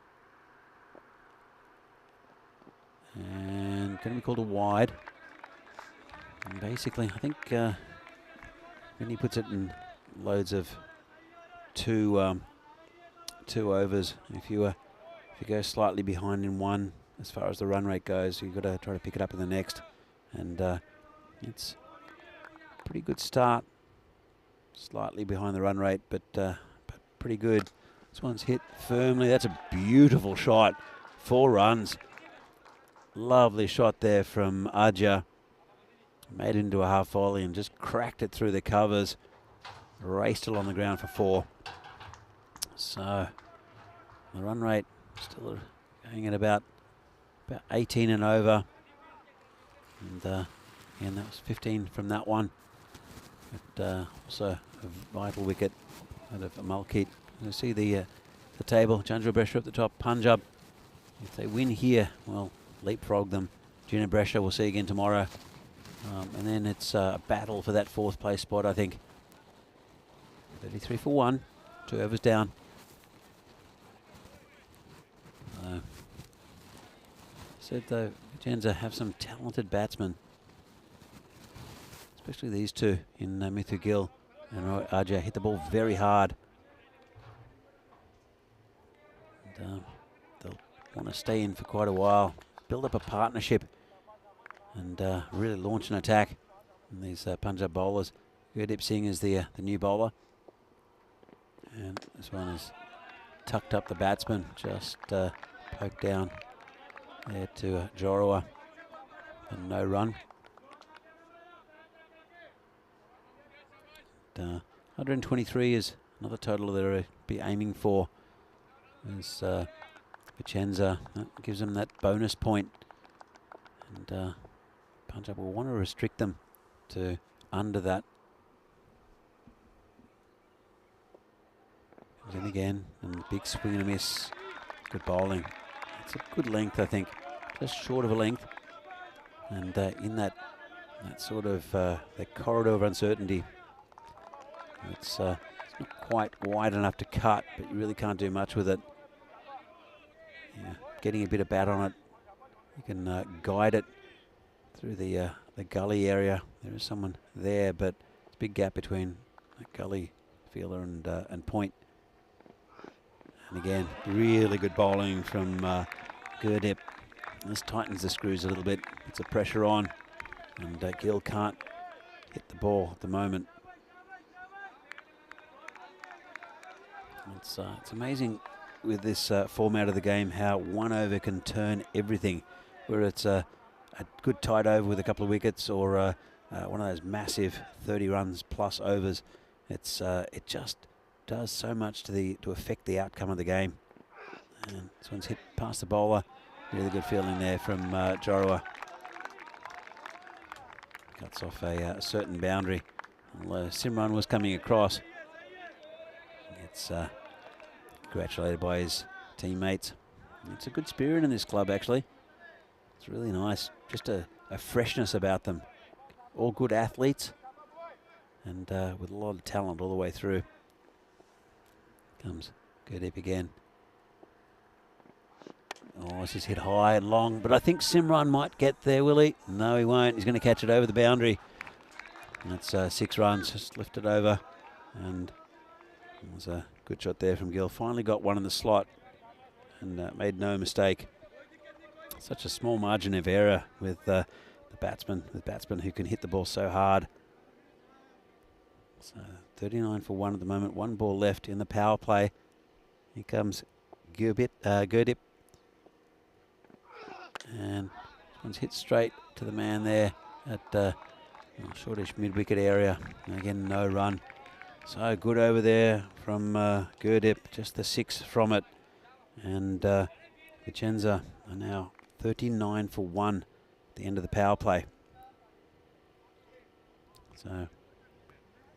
And going to be called a wide. And basically, I think when he puts it in loads of 2 overs, if you go slightly behind in one, as far as the run rate goes, you've got to try to pick it up in the next. And it's a pretty good start. Slightly behind the run rate, but pretty good. This one's hit firmly. That's a beautiful shot. 4 runs. Lovely shot there from Aja. Made it into a half volley and just cracked it through the covers. raced along the ground for 4. So the run rate still going at about 18 and over. And again, that was 15 from that one. But also a vital wicket out of Malkeet. You see the table. Janjua, Brescia at the top. Punjab, if they win here, well, leapfrog them. Junior Brescia we'll see again tomorrow. And then it's a battle for that 4th place spot, I think. 33 for 1. 2 overs down. Said though, Vincenza have some talented batsmen, especially these two in Mithu Gill and Roy Arja. Hit the ball very hard. And, they'll want to stay in for quite a while, build up a partnership, and really launch an attack. And these Punjab bowlers, Gurdeep Singh is the new bowler, and this one is tucked up the batsman, just poked down there to Janjua, and no run. 123 is another total that they'll be aiming for. As Vincenza, that gives them that bonus point, and Punjab will want to restrict them to under that. Comes in again, and the big swing and a miss. Good bowling. It's a good length, I think, just short of a length, and in that sort of that corridor of uncertainty. It's not quite wide enough to cut, but you really can't do much with it. Yeah, getting a bit of bat on it, you can guide it through the gully area. There is someone there, but it's a big gap between the gully fielder and point. And again, really good bowling from Gurdeep. This tightens the screws a little bit. It's a pressure on, and Gill can't hit the ball at the moment. It's amazing with this format of the game how 1 over can turn everything. Where it's a good tight over with a couple of wickets, or one of those massive 30 runs plus overs. It just does so much to affect the outcome of the game. And this one's hit past the bowler. Really good feeling there from Janjua. Cuts off a certain boundary. Although Simran was coming across. It's congratulated by his teammates. It's a good spirit in this club, actually. It's really nice. Just a freshness about them. All good athletes, and with a lot of talent all the way through. Comes Gurdeep again. Oh, this is hit high and long, but I think Simran might get there, will he? No, he won't. He's going to catch it over the boundary. And that's 6 runs, just lifted over, and it was a good shot there from Gill. Finally got one in the slot, and made no mistake. Such a small margin of error with the batsman who can hit the ball so hard. So 39 for 1 at the moment. 1 ball left in the power play. Here comes Gurdeep. And one's hit straight to the man there at shortish mid-wicket area. And again, no run. So good over there from Gurdeep. Just the 6 from it. And Vincenza are now 39 for 1 at the end of the power play. So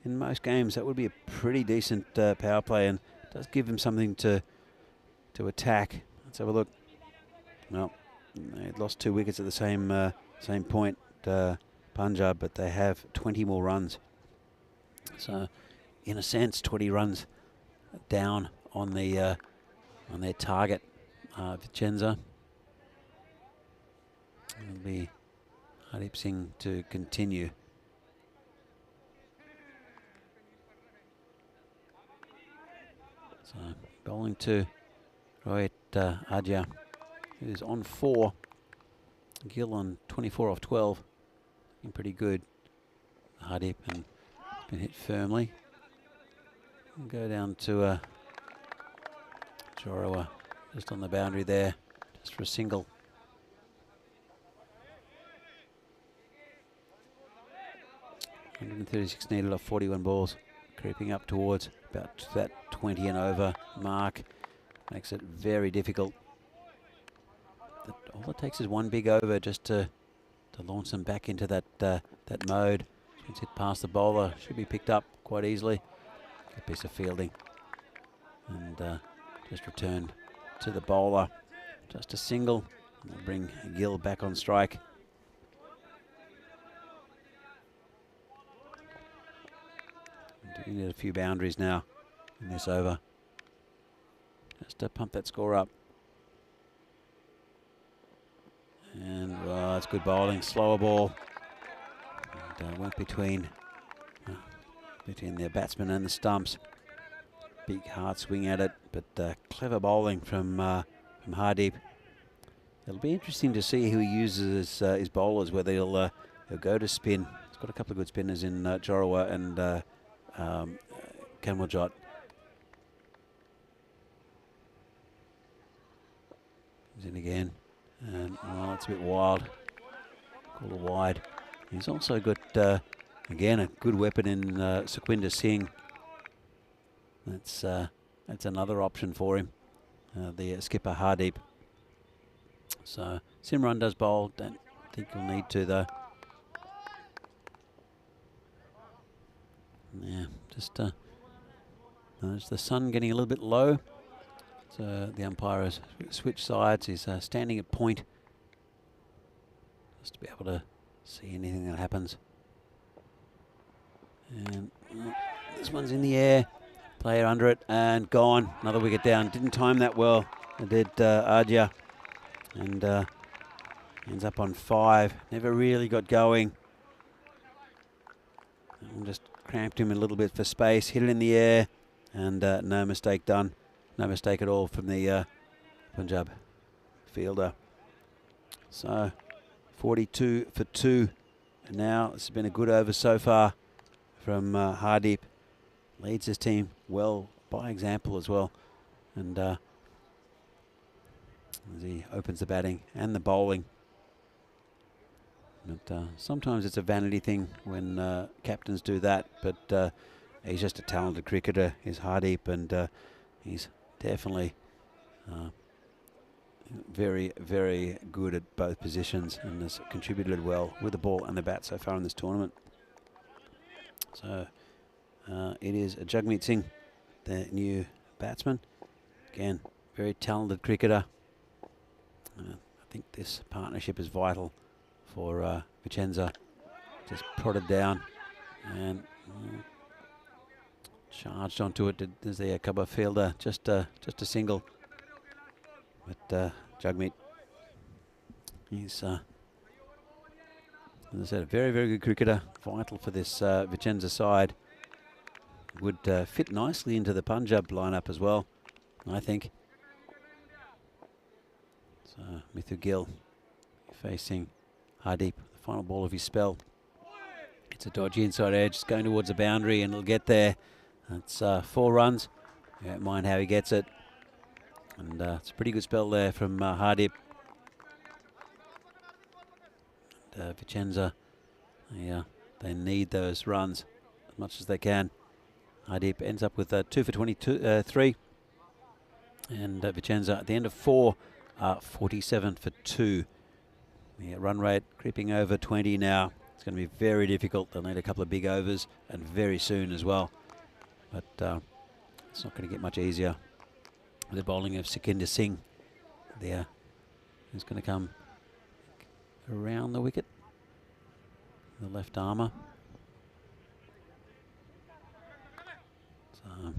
in most games, that would be a pretty decent power play, and does give them something to attack. Let's have a look. Well, they lost 2 wickets at the same point, Punjab, but they have 20 more runs. So, in a sense, 20 runs down on their target. Vincenza. It'll be Hardeep Singh to continue. So bowling to Rohit Arja, who's on 4. Gill on 24 off 12. Looking pretty good. Hardeep and been hit firmly. We'll go down to Janjua, just on the boundary there, just for a single. .136 needed off 41 balls. creeping up towards about that 20 and over mark. Makes it very difficult. All it takes is one big over just to launch them back into that that mode. It's hit past the bowler, should be picked up quite easily. Good piece of fielding, and just returned to the bowler. Just a single. We'll bring Gill back on strike. Do need a few boundaries now in this over, just to pump that score up. And it's good bowling, slower ball. And went between the batsman and the stumps. Big hard swing at it, but clever bowling from Hardeep. It'll be interesting to see who he uses his bowlers, whether he'll go to spin. He's got a couple of good spinners in Janjua and Kamuljot. He's in again, and it's a bit wild. Call it wide. He's also got again a good weapon in Sukhwinder Singh. That's another option for him, the skipper Hardeep. So Simran does bowl. Don't think he'll need to though. Yeah, just notice the sun getting a little bit low. So the umpire has switched sides. He's standing at point, just to be able to see anything that happens. And this one's in the air. Player under it and gone. Another wicket down. Didn't time that well. It did Adya. And ends up on 5. Never really got going. And just cramped him a little bit for space. Hit it in the air. And no mistake done. No mistake at all from the Punjab fielder. So 42 for 2. And now it's been a good over so far from Hardeep. Leads his team well by example as well. And as he opens the batting and the bowling. But sometimes it's a vanity thing when captains do that. But he's just a talented cricketer, is Hardeep, and he's definitely very, very good at both positions and has contributed well with the ball and the bat so far in this tournament. So it is Jagmeet Singh, the new batsman. Again, very talented cricketer. I think this partnership is vital for Vincenza. Just prodded down and charged onto it. There's the cover fielder, just a single. But Jagmeet, he's as I said, a very, very good cricketer. Vital for this Vincenza side. Would fit nicely into the Punjab lineup as well, I think. So Mithu Gill facing Hardeep, the final ball of his spell. It's a dodgy inside edge, it's going towards the boundary and it'll get there. That's 4 runs. I don't mind how he gets it. And it's a pretty good spell there from Hardeep. And Vincenza, they need those runs as much as they can. Hardeep ends up with 2 for 23. And Vincenza at the end of 4, 47 for 2. The run rate creeping over 20 now. It's going to be very difficult. They'll need a couple of big overs and very soon as well. But it's not going to get much easier. The bowling of Sukhwinder Singh there is going to come around the wicket. The left armour. So we'll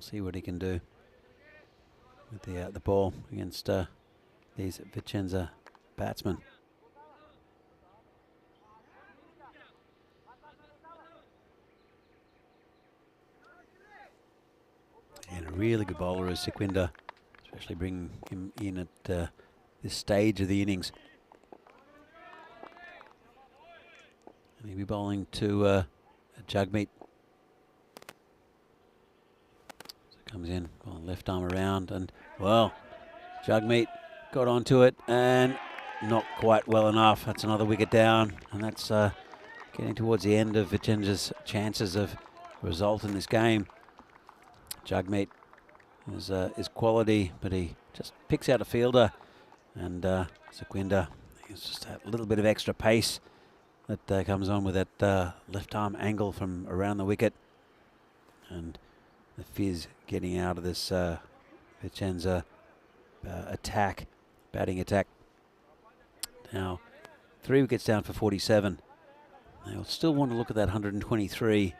see what he can do with the ball against these Vincenza batsmen. And a really good bowler is Sukhwinder, especially bringing him in at this stage of the innings. And he'll be bowling to Jagmeet. So comes in, left arm around, and well, Jagmeet got onto it and not quite well enough. That's another wicket down, and that's getting towards the end of Vincenza's chances of result in this game. Jugmeat is quality, but he just picks out a fielder, and Sequinda, he's just a little bit of extra pace that comes on with that left arm angle from around the wicket, and the fizz getting out of this Vincenza batting attack. Now 3 wickets down for 47. They'll still want to look at that 123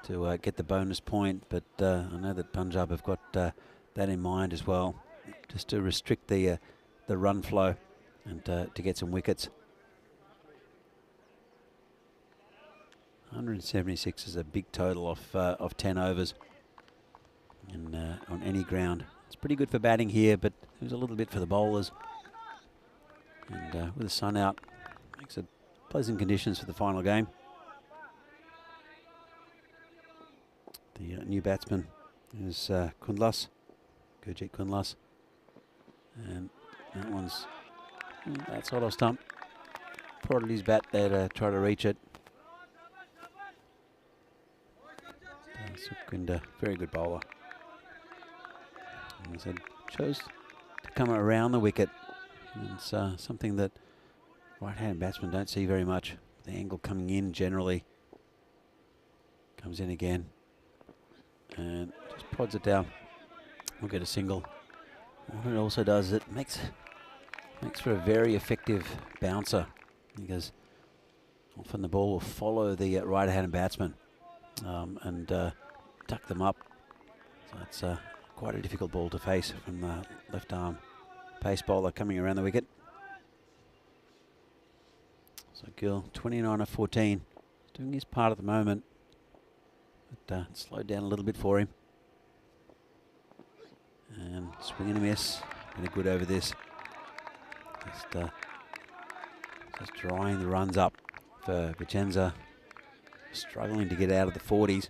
to get the bonus point, but I know that Punjab have got that in mind as well, just to restrict the run flow and to get some wickets. 176 is a big total of 10 overs and on any ground. It's pretty good for batting here, but it was a little bit for the bowlers. And with the sun out, makes it pleasant conditions for the final game. The new batsman is Gurjit Kundlas, and that one's that sort of stump. Prodded his bat there to try to reach it. Sukhwinder, very good bowler. And as I said, chose to come around the wicket. It's something that right-hand batsmen don't see very much. The angle coming in generally. Comes in again and just prods it down. We'll get a single. What it also does is it makes for a very effective bouncer, because often the ball will follow the right-handed batsman and tuck them up. So it's quite a difficult ball to face from the left arm pace bowler coming around the wicket. So Gill, 29 of 14, doing his part at the moment, but it slowed down a little bit for him. And swing and a miss, and a good over this. Just drying the runs up for Vincenza, struggling to get out of the 40s.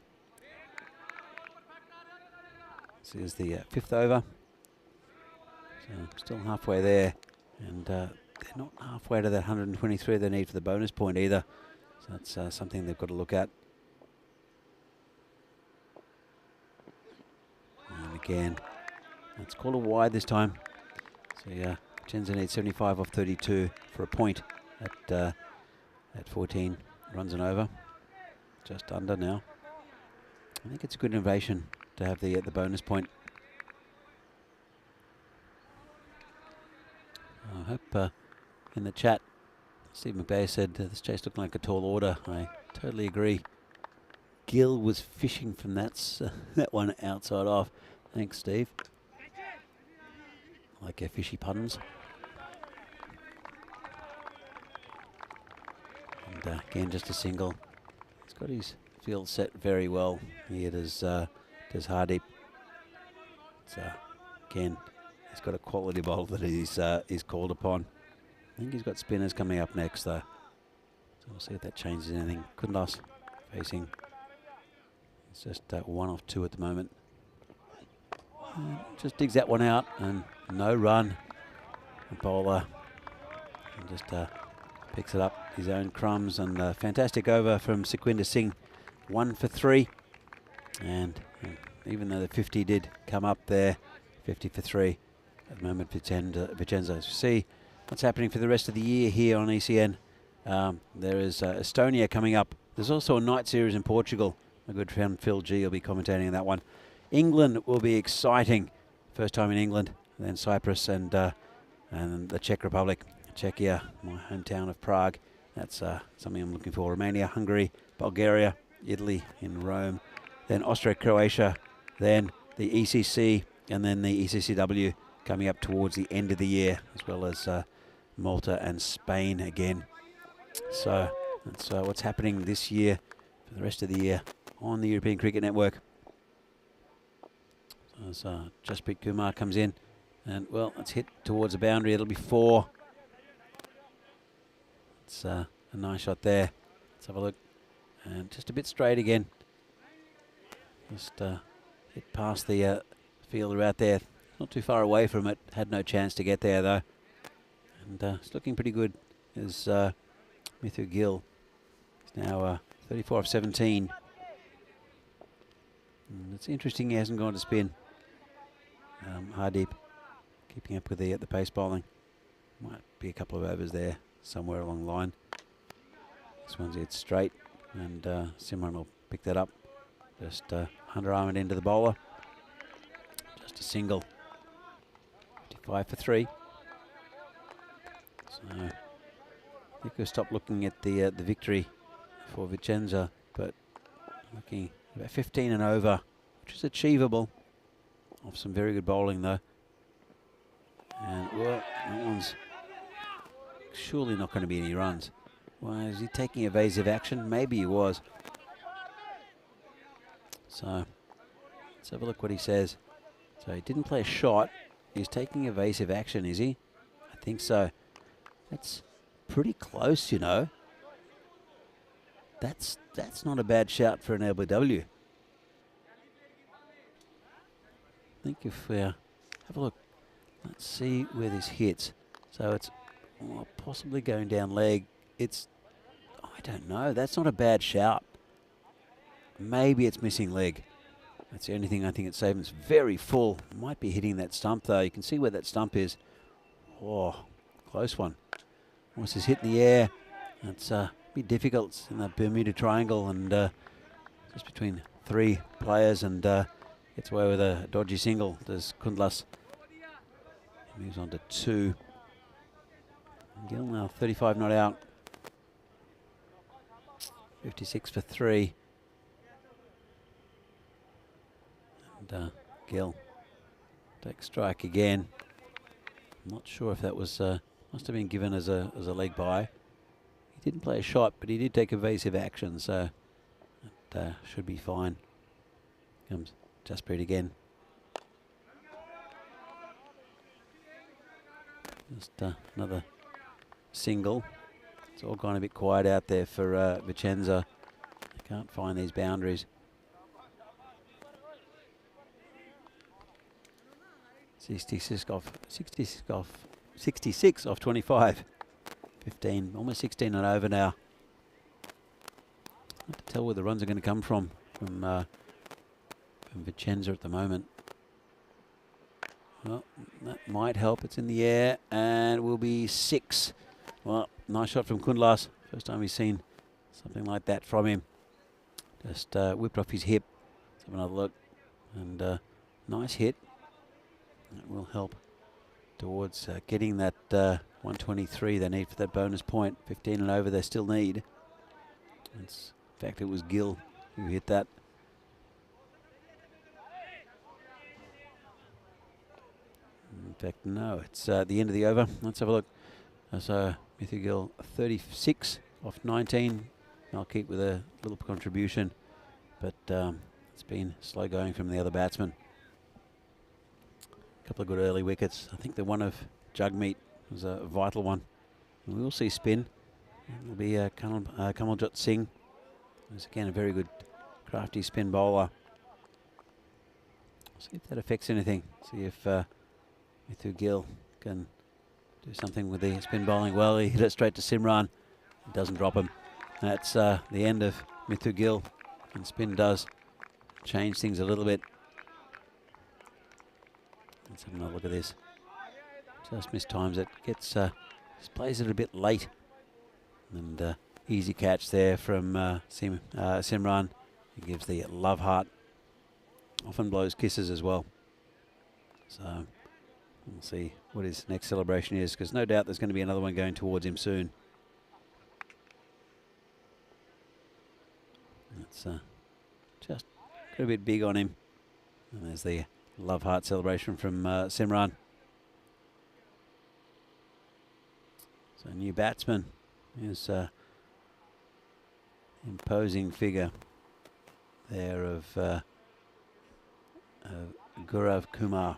This is the 5th over. So still halfway there, and they're not halfway to that 123 they need for the bonus point either. So that's something they've got to look at. And again, it's called a wide this time. So yeah, Vincenza needs 75 off 32 for a point at 14 runs and over. Just under now. I think it's a good innovation to have the bonus point. I hope in the chat, Steve McVeigh said this chase looked like a tall order. I totally agree. Gill was fishing from that one outside off. Thanks, Steve. Like your fishy puns. And again, just a single. He's got his field set very well here. Does Hardeep. So again, he's got a quality bowl that he's called upon. I think he's got spinners coming up next though. So we'll see if that changes anything. Kundlas facing. It's just 1 off 2 at the moment. Just digs that one out and no run. The bowler and just picks it up his own crumbs, and a fantastic over from Sequinder Singh. 1 for 3. And even though the 50 did come up there, 50 for 3 at the moment, Vincenza. See what's happening for the rest of the year here on ECN. There is Estonia coming up. There's also a night series in Portugal. My good friend Phil G will be commentating on that one. England will be exciting. First time in England, then Cyprus and the Czech Republic. Czechia, my hometown of Prague. That's something I'm looking for. Romania, Hungary, Bulgaria, Italy in Rome, then Austria, Croatia, then the ECC, and then the ECCW coming up towards the end of the year, as well as Malta and Spain again. So that's what's happening this year for the rest of the year on the European Cricket Network. So Jasprit Kumar comes in, and well, it's hit towards the boundary. It'll be 4. It's a nice shot there. Let's have a look. And just a bit straight again. Just hit past the fielder out there. Not too far away from it. Had no chance to get there though. And it's looking pretty good. Is Mithu Gill. He's now 34 of 17. It's interesting he hasn't gone to spin. Hardeep keeping up with the pace bowling. Might be a couple of overs there somewhere along the line. This one's hit straight, and Simran will pick that up. Just underarm it into the bowler. Just a single. 55 for 3. So I think we'll stop looking at the victory for Vincenza, but looking about 15 and over, which is achievable. Off some very good bowling though. And well, that one's surely not going to be any runs. Why is he taking evasive action? Maybe he was. So let's have a look what he says. So he didn't play a shot. He's taking evasive action, is he? I think so. That's pretty close, you know. That's not a bad shout for an LBW. I think if we have a look, let's see where this hits. So it's possibly going down leg. It's, I don't know, that's not a bad shout. Maybe it's missing leg. That's the only thing I think it's saving. It's very full. Might be hitting that stump though. You can see where that stump is. Oh, close one. Once it's hit in the air, it's a bit difficult. It's in that Bermuda Triangle, and just between 3 players, and gets away with a dodgy single. Does Kundlas. He moves on to 2. Gill now 35 not out. 56 for 3. And Gill takes strike again. I'm not sure if that was must have been given as a leg bye. He didn't play a shot, but he did take evasive action, so it should be fine. Comes Jasprit again. Just another single. It's all gone a bit quiet out there for Vincenza. They can't find these boundaries. 66 off 25. 15, almost 16 and over now. Hard to tell where the runs are going to come from Vincenza at the moment. Well, that might help. It's in the air and will be 6. Well, nice shot from Kundlas. First time we've seen something like that from him. Just whipped off his hip. Let's have another look. And nice hit. That will help towards getting that 123 they need for that bonus point. 15 and over they still need. In fact, it was Gill who hit that. In fact, no, it's the end of the over. Let's have a look. So Matthew Gill 36 off 19. I'll keep with a little contribution, but it's been slow going from the other batsmen. A couple of good early wickets. I think the one of Jagmeet was a vital one. And we will see spin. It will be Kamaljot Singh, who's again a very good crafty spin bowler. See if that affects anything. See if Matthew Gill can do something with the spin bowling. Well, he hit it straight to Simran. It doesn't drop him. That's the end of Matthew Gill. And spin does change things a little bit. Let's have another look at this. Just mistimes it. Gets just plays it a bit late. And easy catch there from Simran. He gives the love heart. Often blows kisses as well. So we'll see what his next celebration is, because no doubt there's going to be another one going towards him soon. That's just got a bit big on him. And there's the love heart celebration from Simran. So new batsman is imposing figure there of Gaurav Kumar.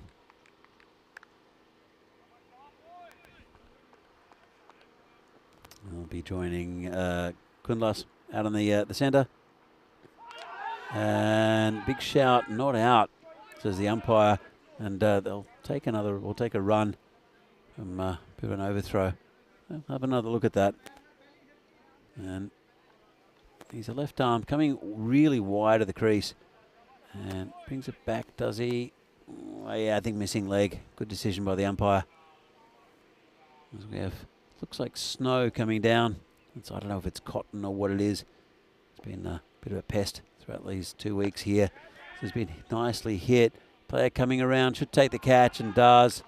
We'll be joining Kundlas out on the centre. And big shout, not out, says the umpire. And they'll take we'll take a run from a bit of an overthrow. We'll have another look at that. And he's a left arm coming really wide of the crease. And brings it back, does he? Oh, yeah, I think missing leg. Good decision by the umpire. As we have, looks like snow coming down. I don't know if it's cotton or what it is. It's been a bit of a pest throughout these 2 weeks here. This has been nicely hit. Player coming around, should take the catch and does.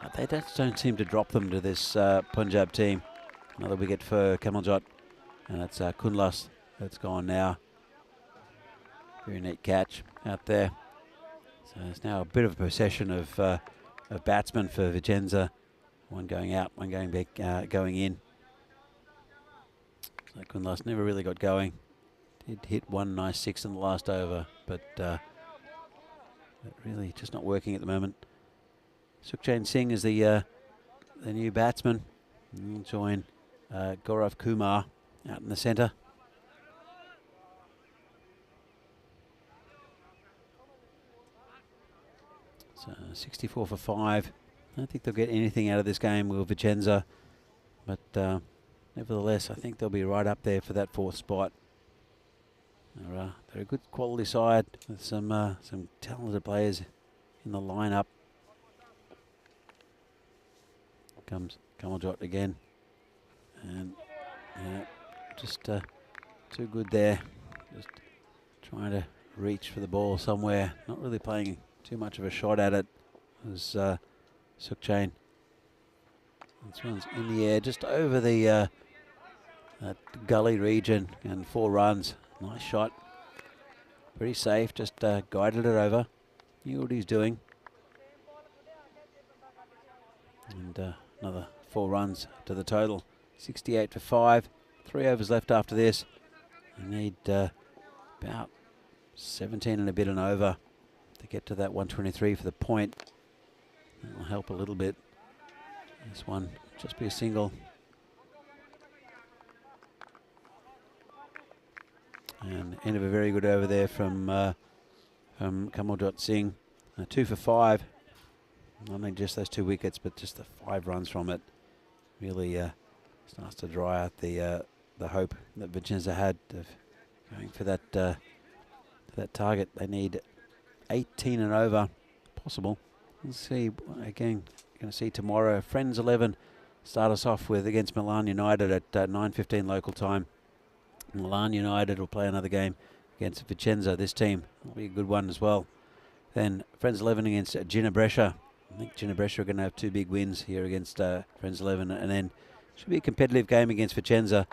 But they just don't seem to drop them to this Punjab team. Another wicket for Kamaljot. And that's Kunlas that's gone now. Very neat catch out there. So it's now a bit of a procession of batsmen for Vincenza. One going out, one going back, going in. So Kunlas never really got going. Did hit one nice six in the last over, but really just not working at the moment. Sukhchain Singh is the new batsman. He'll join Gaurav Kumar out in the centre. So 64 for 5. I don't think they'll get anything out of this game with Vincenza, but nevertheless, I think they'll be right up there for that 4th spot. They're a good quality side with some talented players in the lineup. Comes Kamaljot again, and yeah, just too good there. Just trying to reach for the ball somewhere. Not really playing too much of a shot at it. It was Sukhchain. This one's in the air, just over the that gully region, and 4 runs. Nice shot. Pretty safe, just guided it over. Knew what he's doing. And another 4 runs to the total. 68 for 5. 3 overs left after this. They need about 17 and a bit and over to get to that 123 for the point. That will help a little bit. This one just be a single. And end of a very good over there from Kamaljot Singh. 2 for 5. Not only just those 2 wickets, but just the 5 runs from it. Really starts to dry out the hope that Vincenza had of going for that target. They need 18 and over, possible. Let's see again. Going to see tomorrow. Friends 11 start us off with against Milan United at 9:15 local time. Milan United will play another game against Vincenza. This team will be a good one as well. Then Friends 11 against Brescia. I think Brescia are going to have 2 big wins here against Friends 11, and then should be a competitive game against Vincenza,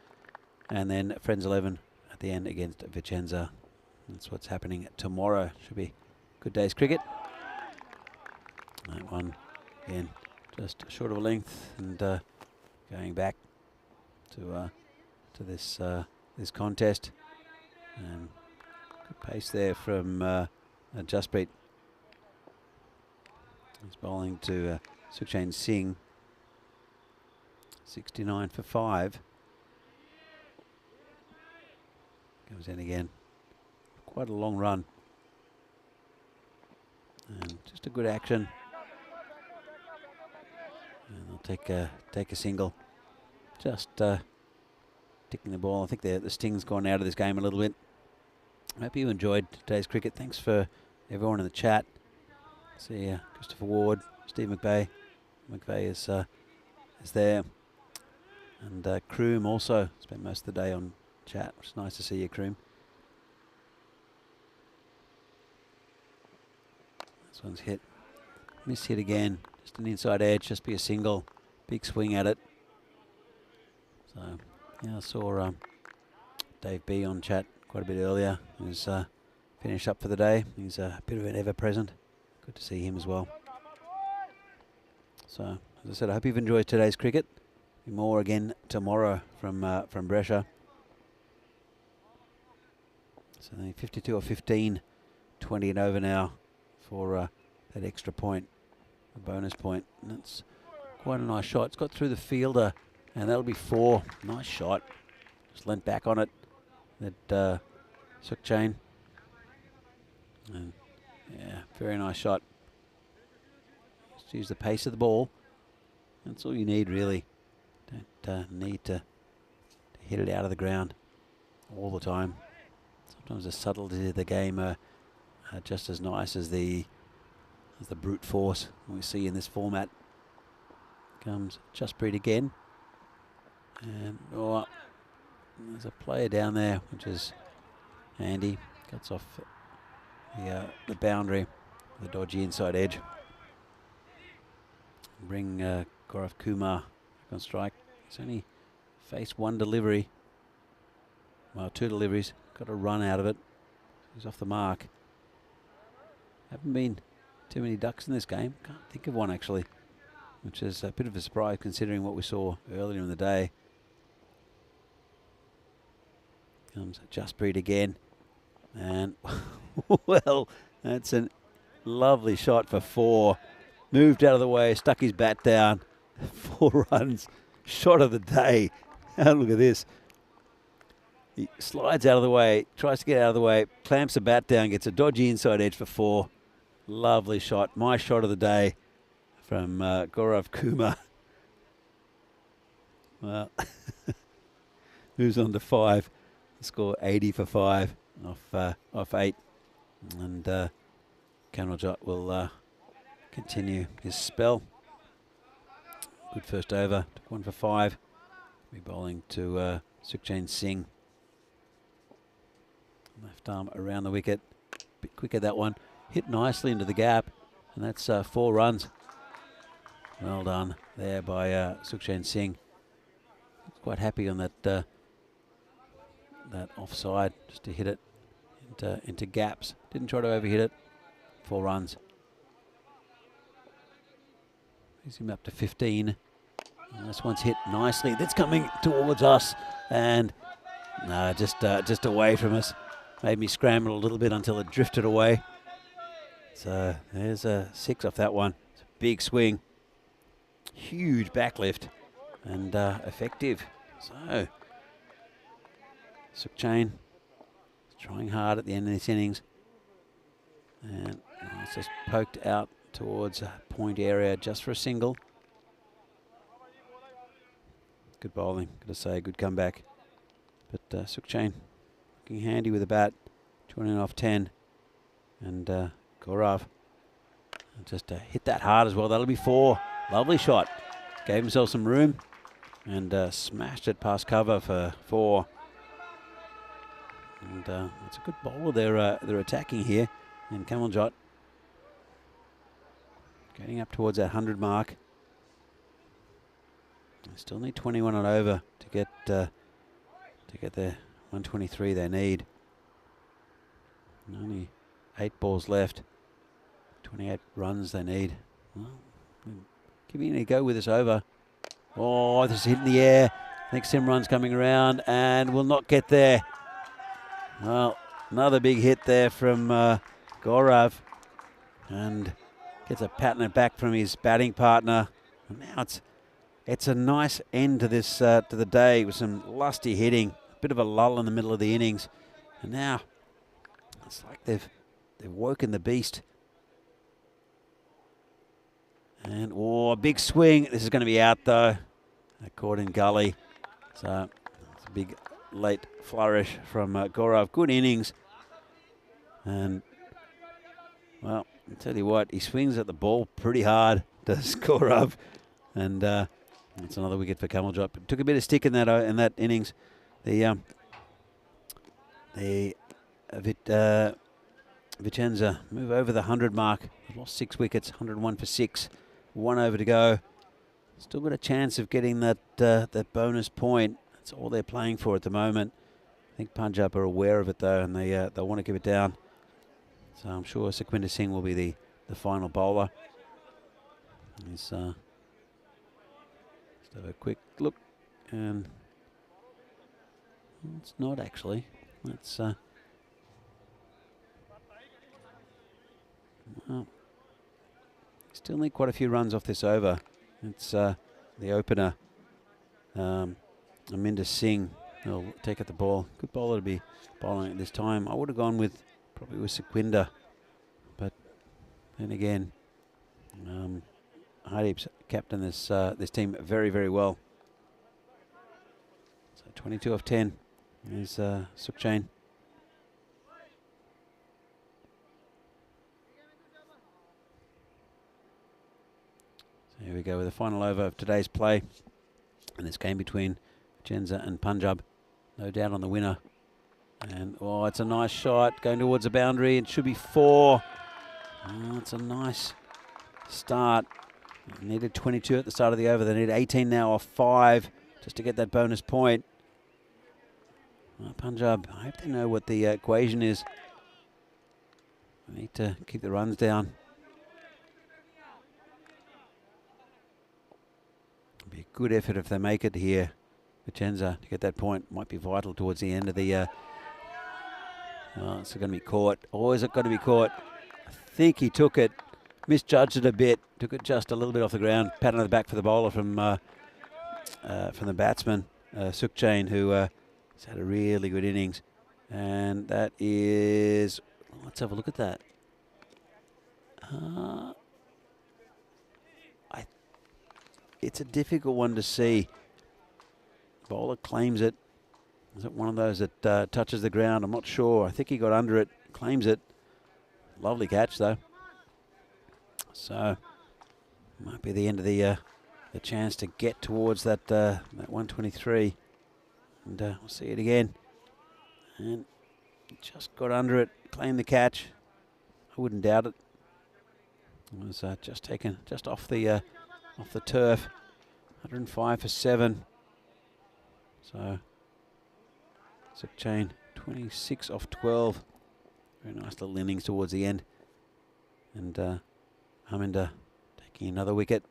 and then Friends 11 at the end against Vincenza. That's what's happening tomorrow. Should be a good day's cricket. That one again, just short of a length, and going back to this contest, and good pace there from Jasprit. He's bowling to Sukhchain Singh. 69 for 5. Goes in again. Quite a long run. And just a good action. And they'll take a single. Just ticking the ball. I think the sting's gone out of this game a little bit. I hope you enjoyed today's cricket. Thanks for everyone in the chat. See Christopher Ward, Steve McVeigh. McVeigh is there. And Kroom also spent most of the day on chat. It's nice to see you, Kroom. This one's hit. Miss hit again. Just an inside edge, just be a single. Big swing at it. So, yeah, I saw Dave B on chat quite a bit earlier. He's finished up for the day. He's a bit of an ever-present. Good to see him as well. So, as I said, I hope you've enjoyed today's cricket. More again tomorrow from Brescia. So 52 or 15, 20 and over now for that extra point, a bonus point. And that's quite a nice shot. It's got through the fielder, and that'll be 4. Nice shot. Just leant back on it. That Sukhchain. And yeah, very nice shot. Just use the pace of the ball. That's all you need, really. Don't need to hit it out of the ground all the time. Sometimes the subtlety of the game are just as nice as the brute force we see in this format. Comes Justpreet again. And there's a player down there, which is handy. Cuts off the boundary, the dodgy inside edge. Bring Gaurav Kumar back on strike. He's only faced one delivery. Well, 2 deliveries. Got a run out of it. He's off the mark. Haven't been too many ducks in this game. Can't think of one actually, which is a bit of a surprise considering what we saw earlier in the day. Comes Justpreet again. And, well, that's a lovely shot for 4. Moved out of the way, stuck his bat down. 4 runs. Shot of the day. Look at this. He slides out of the way, tries to get out of the way, clamps the bat down, gets a dodgy inside edge for 4. Lovely shot. My shot of the day from Gaurav Kumar. Well, moves on to 5. Score 80 for 5 off 8. And Kamaljot will continue his spell. Good first over. Took 1 for 5. Be bowling to Sukhchand Singh. Left arm around the wicket. Bit quicker that one. Hit nicely into the gap. And that's 4 runs. Well done there by Sukhchand Singh. Quite happy on that offside, just to hit it into gaps. Didn't try to overhit it. 4 runs. Brings him up to 15. And this one's hit nicely. That's coming towards us, and no, just away from us. Made me scramble a little bit until it drifted away. So there's a 6 off that one. It's a big swing, huge backlift, and effective. So Sukhchand trying hard at the end of this innings, and it's just poked out towards a point area just for a single. Good bowling, gotta say, good comeback. But Sukhchand looking handy with the bat, 20 off 10, and Gaurav just hit that hard as well. That'll be 4. Lovely shot. Gave himself some room and smashed it past cover for 4. And it's a good bowler they're attacking here. And Kamaljot getting up towards that 100 mark. They still need 21 and over to get the 123 they need. And only 8 balls left. 28 runs they need. Well, giving it a go with this over. Oh, this is hit in the air. Next 10 runs coming around and will not get there. Well, another big hit there from Gaurav, and gets a pat on the back from his batting partner. And now it's a nice end to this to the day with some lusty hitting. A bit of a lull in the middle of the innings, and now it's like they've woken the beast. And a big swing. This is going to be out though. Caught in gully. So it's a big late flourish from Gaurav. Good innings. And, well, I'll tell you what, he swings at the ball pretty hard, does Gaurav. And it's another wicket for Kamaljot. Took a bit of stick in that innings. Vincenza move over the 100 mark. They've lost 6 wickets, 101 for 6. 1 over to go. Still got a chance of getting that bonus point. That's all they're playing for at the moment. I think Punjab are aware of it though, and they'll want to give it down. So I'm sure Sukhwinder Singh will be the final bowler. Let's have a quick look, and it's not actually. Let's well, still need quite a few runs off this over. It's the opener, Aminder Singh. He'll take at the ball. Good bowler to be bowling at this time. I would have gone probably with Sukhwinder, but then again, Hardeep's captain this team very, very well. So 22 off 10 is Sukhchand. Here we go with the final over of today's play. And this game between Vincenza and Punjab. No doubt on the winner. And, oh, it's a nice shot going towards the boundary. It should be 4. Oh, it's a nice start. They needed 22 at the start of the over. They need 18 now off 5 just to get that bonus point. Well, Punjab, I hope they know what the equation is. They need to keep the runs down. It'll be a good effort if they make it here. Vincenza to get that point might be vital towards the end of the... oh, it's going to be caught. Or is it going to be caught? I think he took it. Misjudged it a bit. Took it just a little bit off the ground. Pat on the back for the bowler from the batsman, Sukhchain, who has had a really good innings. And that is... let's have a look at that. It's a difficult one to see. Bowler claims it. Is it one of those that touches the ground? I'm not sure. I think he got under it, claims it. Lovely catch though. So might be the end of the chance to get towards that 123, and we'll see it again. And just got under it, claimed the catch. I wouldn't doubt it. It was just taken just off the turf. 105 for 7. So Sukhchain 26 off 12. Very nice little innings towards the end. And Harminder taking another wicket.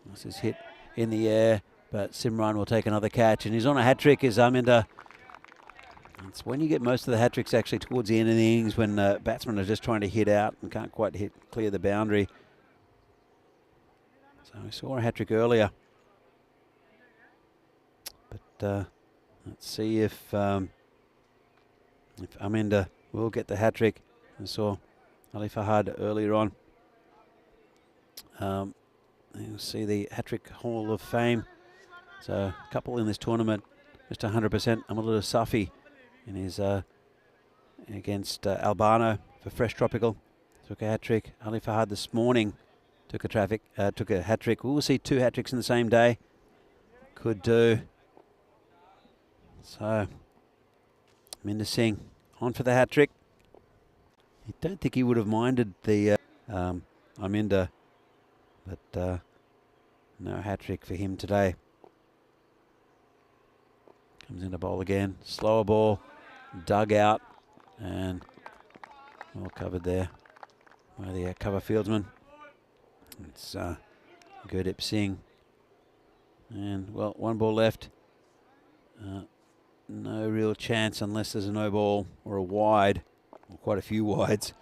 This is hit in the air, but Simran will take another catch. And he's on a hat-trick, is Harminder. It's when you get most of the hat-tricks actually towards the end of the innings, when batsmen are just trying to hit out and can't quite clear the boundary. So we saw a hat-trick earlier. But let's see if Harminder will get the hat-trick. I saw Ali Fahad earlier on. You'll see the hat-trick Hall of Fame. So a couple in this tournament. Mr. 100%, Amalula Safi in his against Albano for Fresh Tropical. Took a hat-trick. Ali Fahad this morning took a hat-trick. We'll see 2 hat-tricks in the same day. Could do. So Minder Singh on for the hat-trick. I don't think he would have minded the Aminder, but no hat-trick for him today. Comes into bowl again. Slower ball, dug out, and well covered there by the cover fieldsman. It's Gurdeep Singh. And, well, 1 ball left. No real chance unless there's a no ball or a wide, or quite a few wides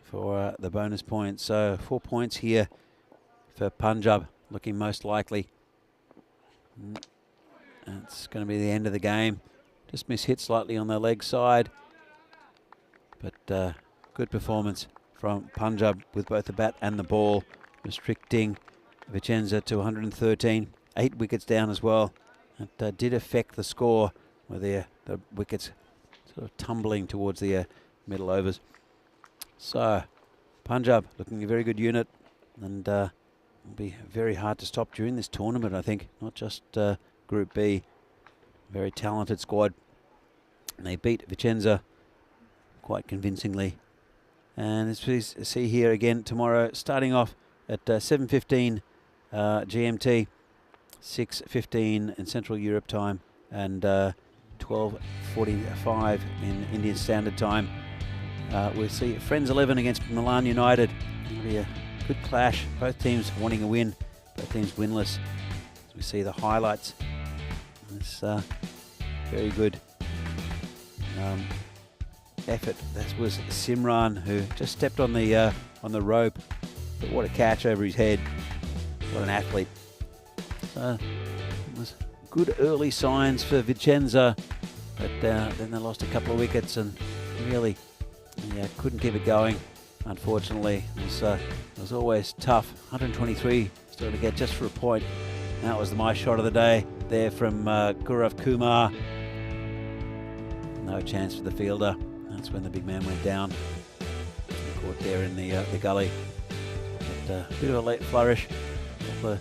for the bonus point. So 4 points here for Punjab, looking most likely. It's going to be the end of the game. Just mishit slightly on the leg side. But good performance from Punjab with both the bat and the ball, restricting Vincenza to 113. 8 wickets down as well. It did affect the score with the wickets sort of tumbling towards the middle overs. So Punjab looking a very good unit, and will be very hard to stop during this tournament, I think. Not just Group B. Very talented squad. And they beat Vincenza quite convincingly. And as we see here again tomorrow, starting off at 7:15 GMT, 6:15 in Central Europe time, and 12:45 in Indian Standard Time. We'll see Friends 11 against Milan United. It'll be a good clash. Both teams wanting a win. Both teams winless. As we see the highlights. It's very good effort. That was Simran, who just stepped on the rope. But what a catch over his head. What an athlete. It was good early signs for Vincenza, but then they lost a couple of wickets and really couldn't keep it going. Unfortunately, it was always tough. 123 still to get just for a point. That was my shot of the day there from Gaurav Kumar. No chance for the fielder. That's when the big man went down. Caught there in the gully. But a bit of a late flourish. Couple of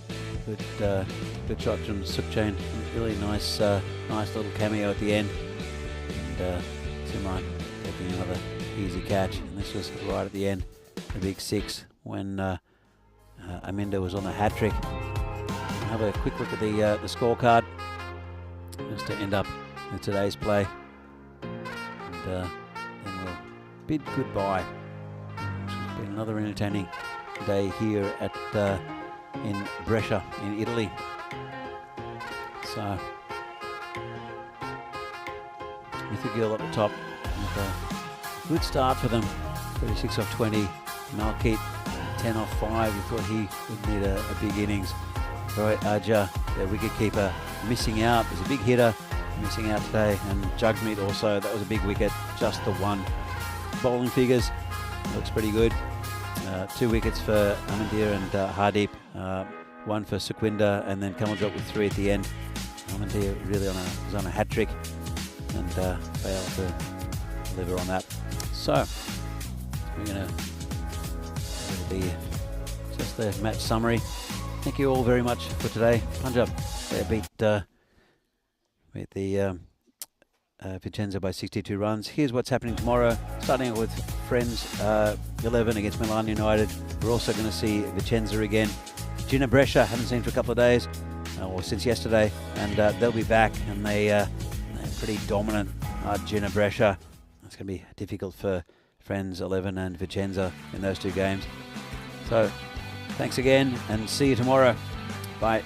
good shots from Sukchain. Really nice little cameo at the end. And Simran taking another easy catch. And this was right at the end, the big 6, when Aminda was on a hat trick. Have a quick look at the scorecard just to end up with today's play. And then we'll bid goodbye. It's been another entertaining day here at in Brescia in Italy. So Mithagil at the top with a good start for them. 36 off 20. Malkeet 10 off 5. We thought he would need a big innings. Roy Aja, their wicketkeeper, missing out. There's a big hitter missing out today, and Jugmeet also. That was a big wicket, just the one. Bowling figures looks pretty good. 2 wickets for Amandir and Hardeep, 1 for Sukhwinder, and then Kamaljot with 3 at the end. Amandir really was on a hat trick, and failed to deliver on that. So we're going to just the match summary. Thank you all very much for today. Punjab beat the Vincenza by 62 runs. Here's what's happening tomorrow. Starting with Friends 11 against Milan United. We're also going to see Vincenza again. Gina Brescia, haven't seen for a couple of days, or since yesterday, and they'll be back, and they're pretty dominant. Gina Brescia. It's going to be difficult for Friends 11 and Vincenza in those 2 games. So thanks again, and see you tomorrow. Bye.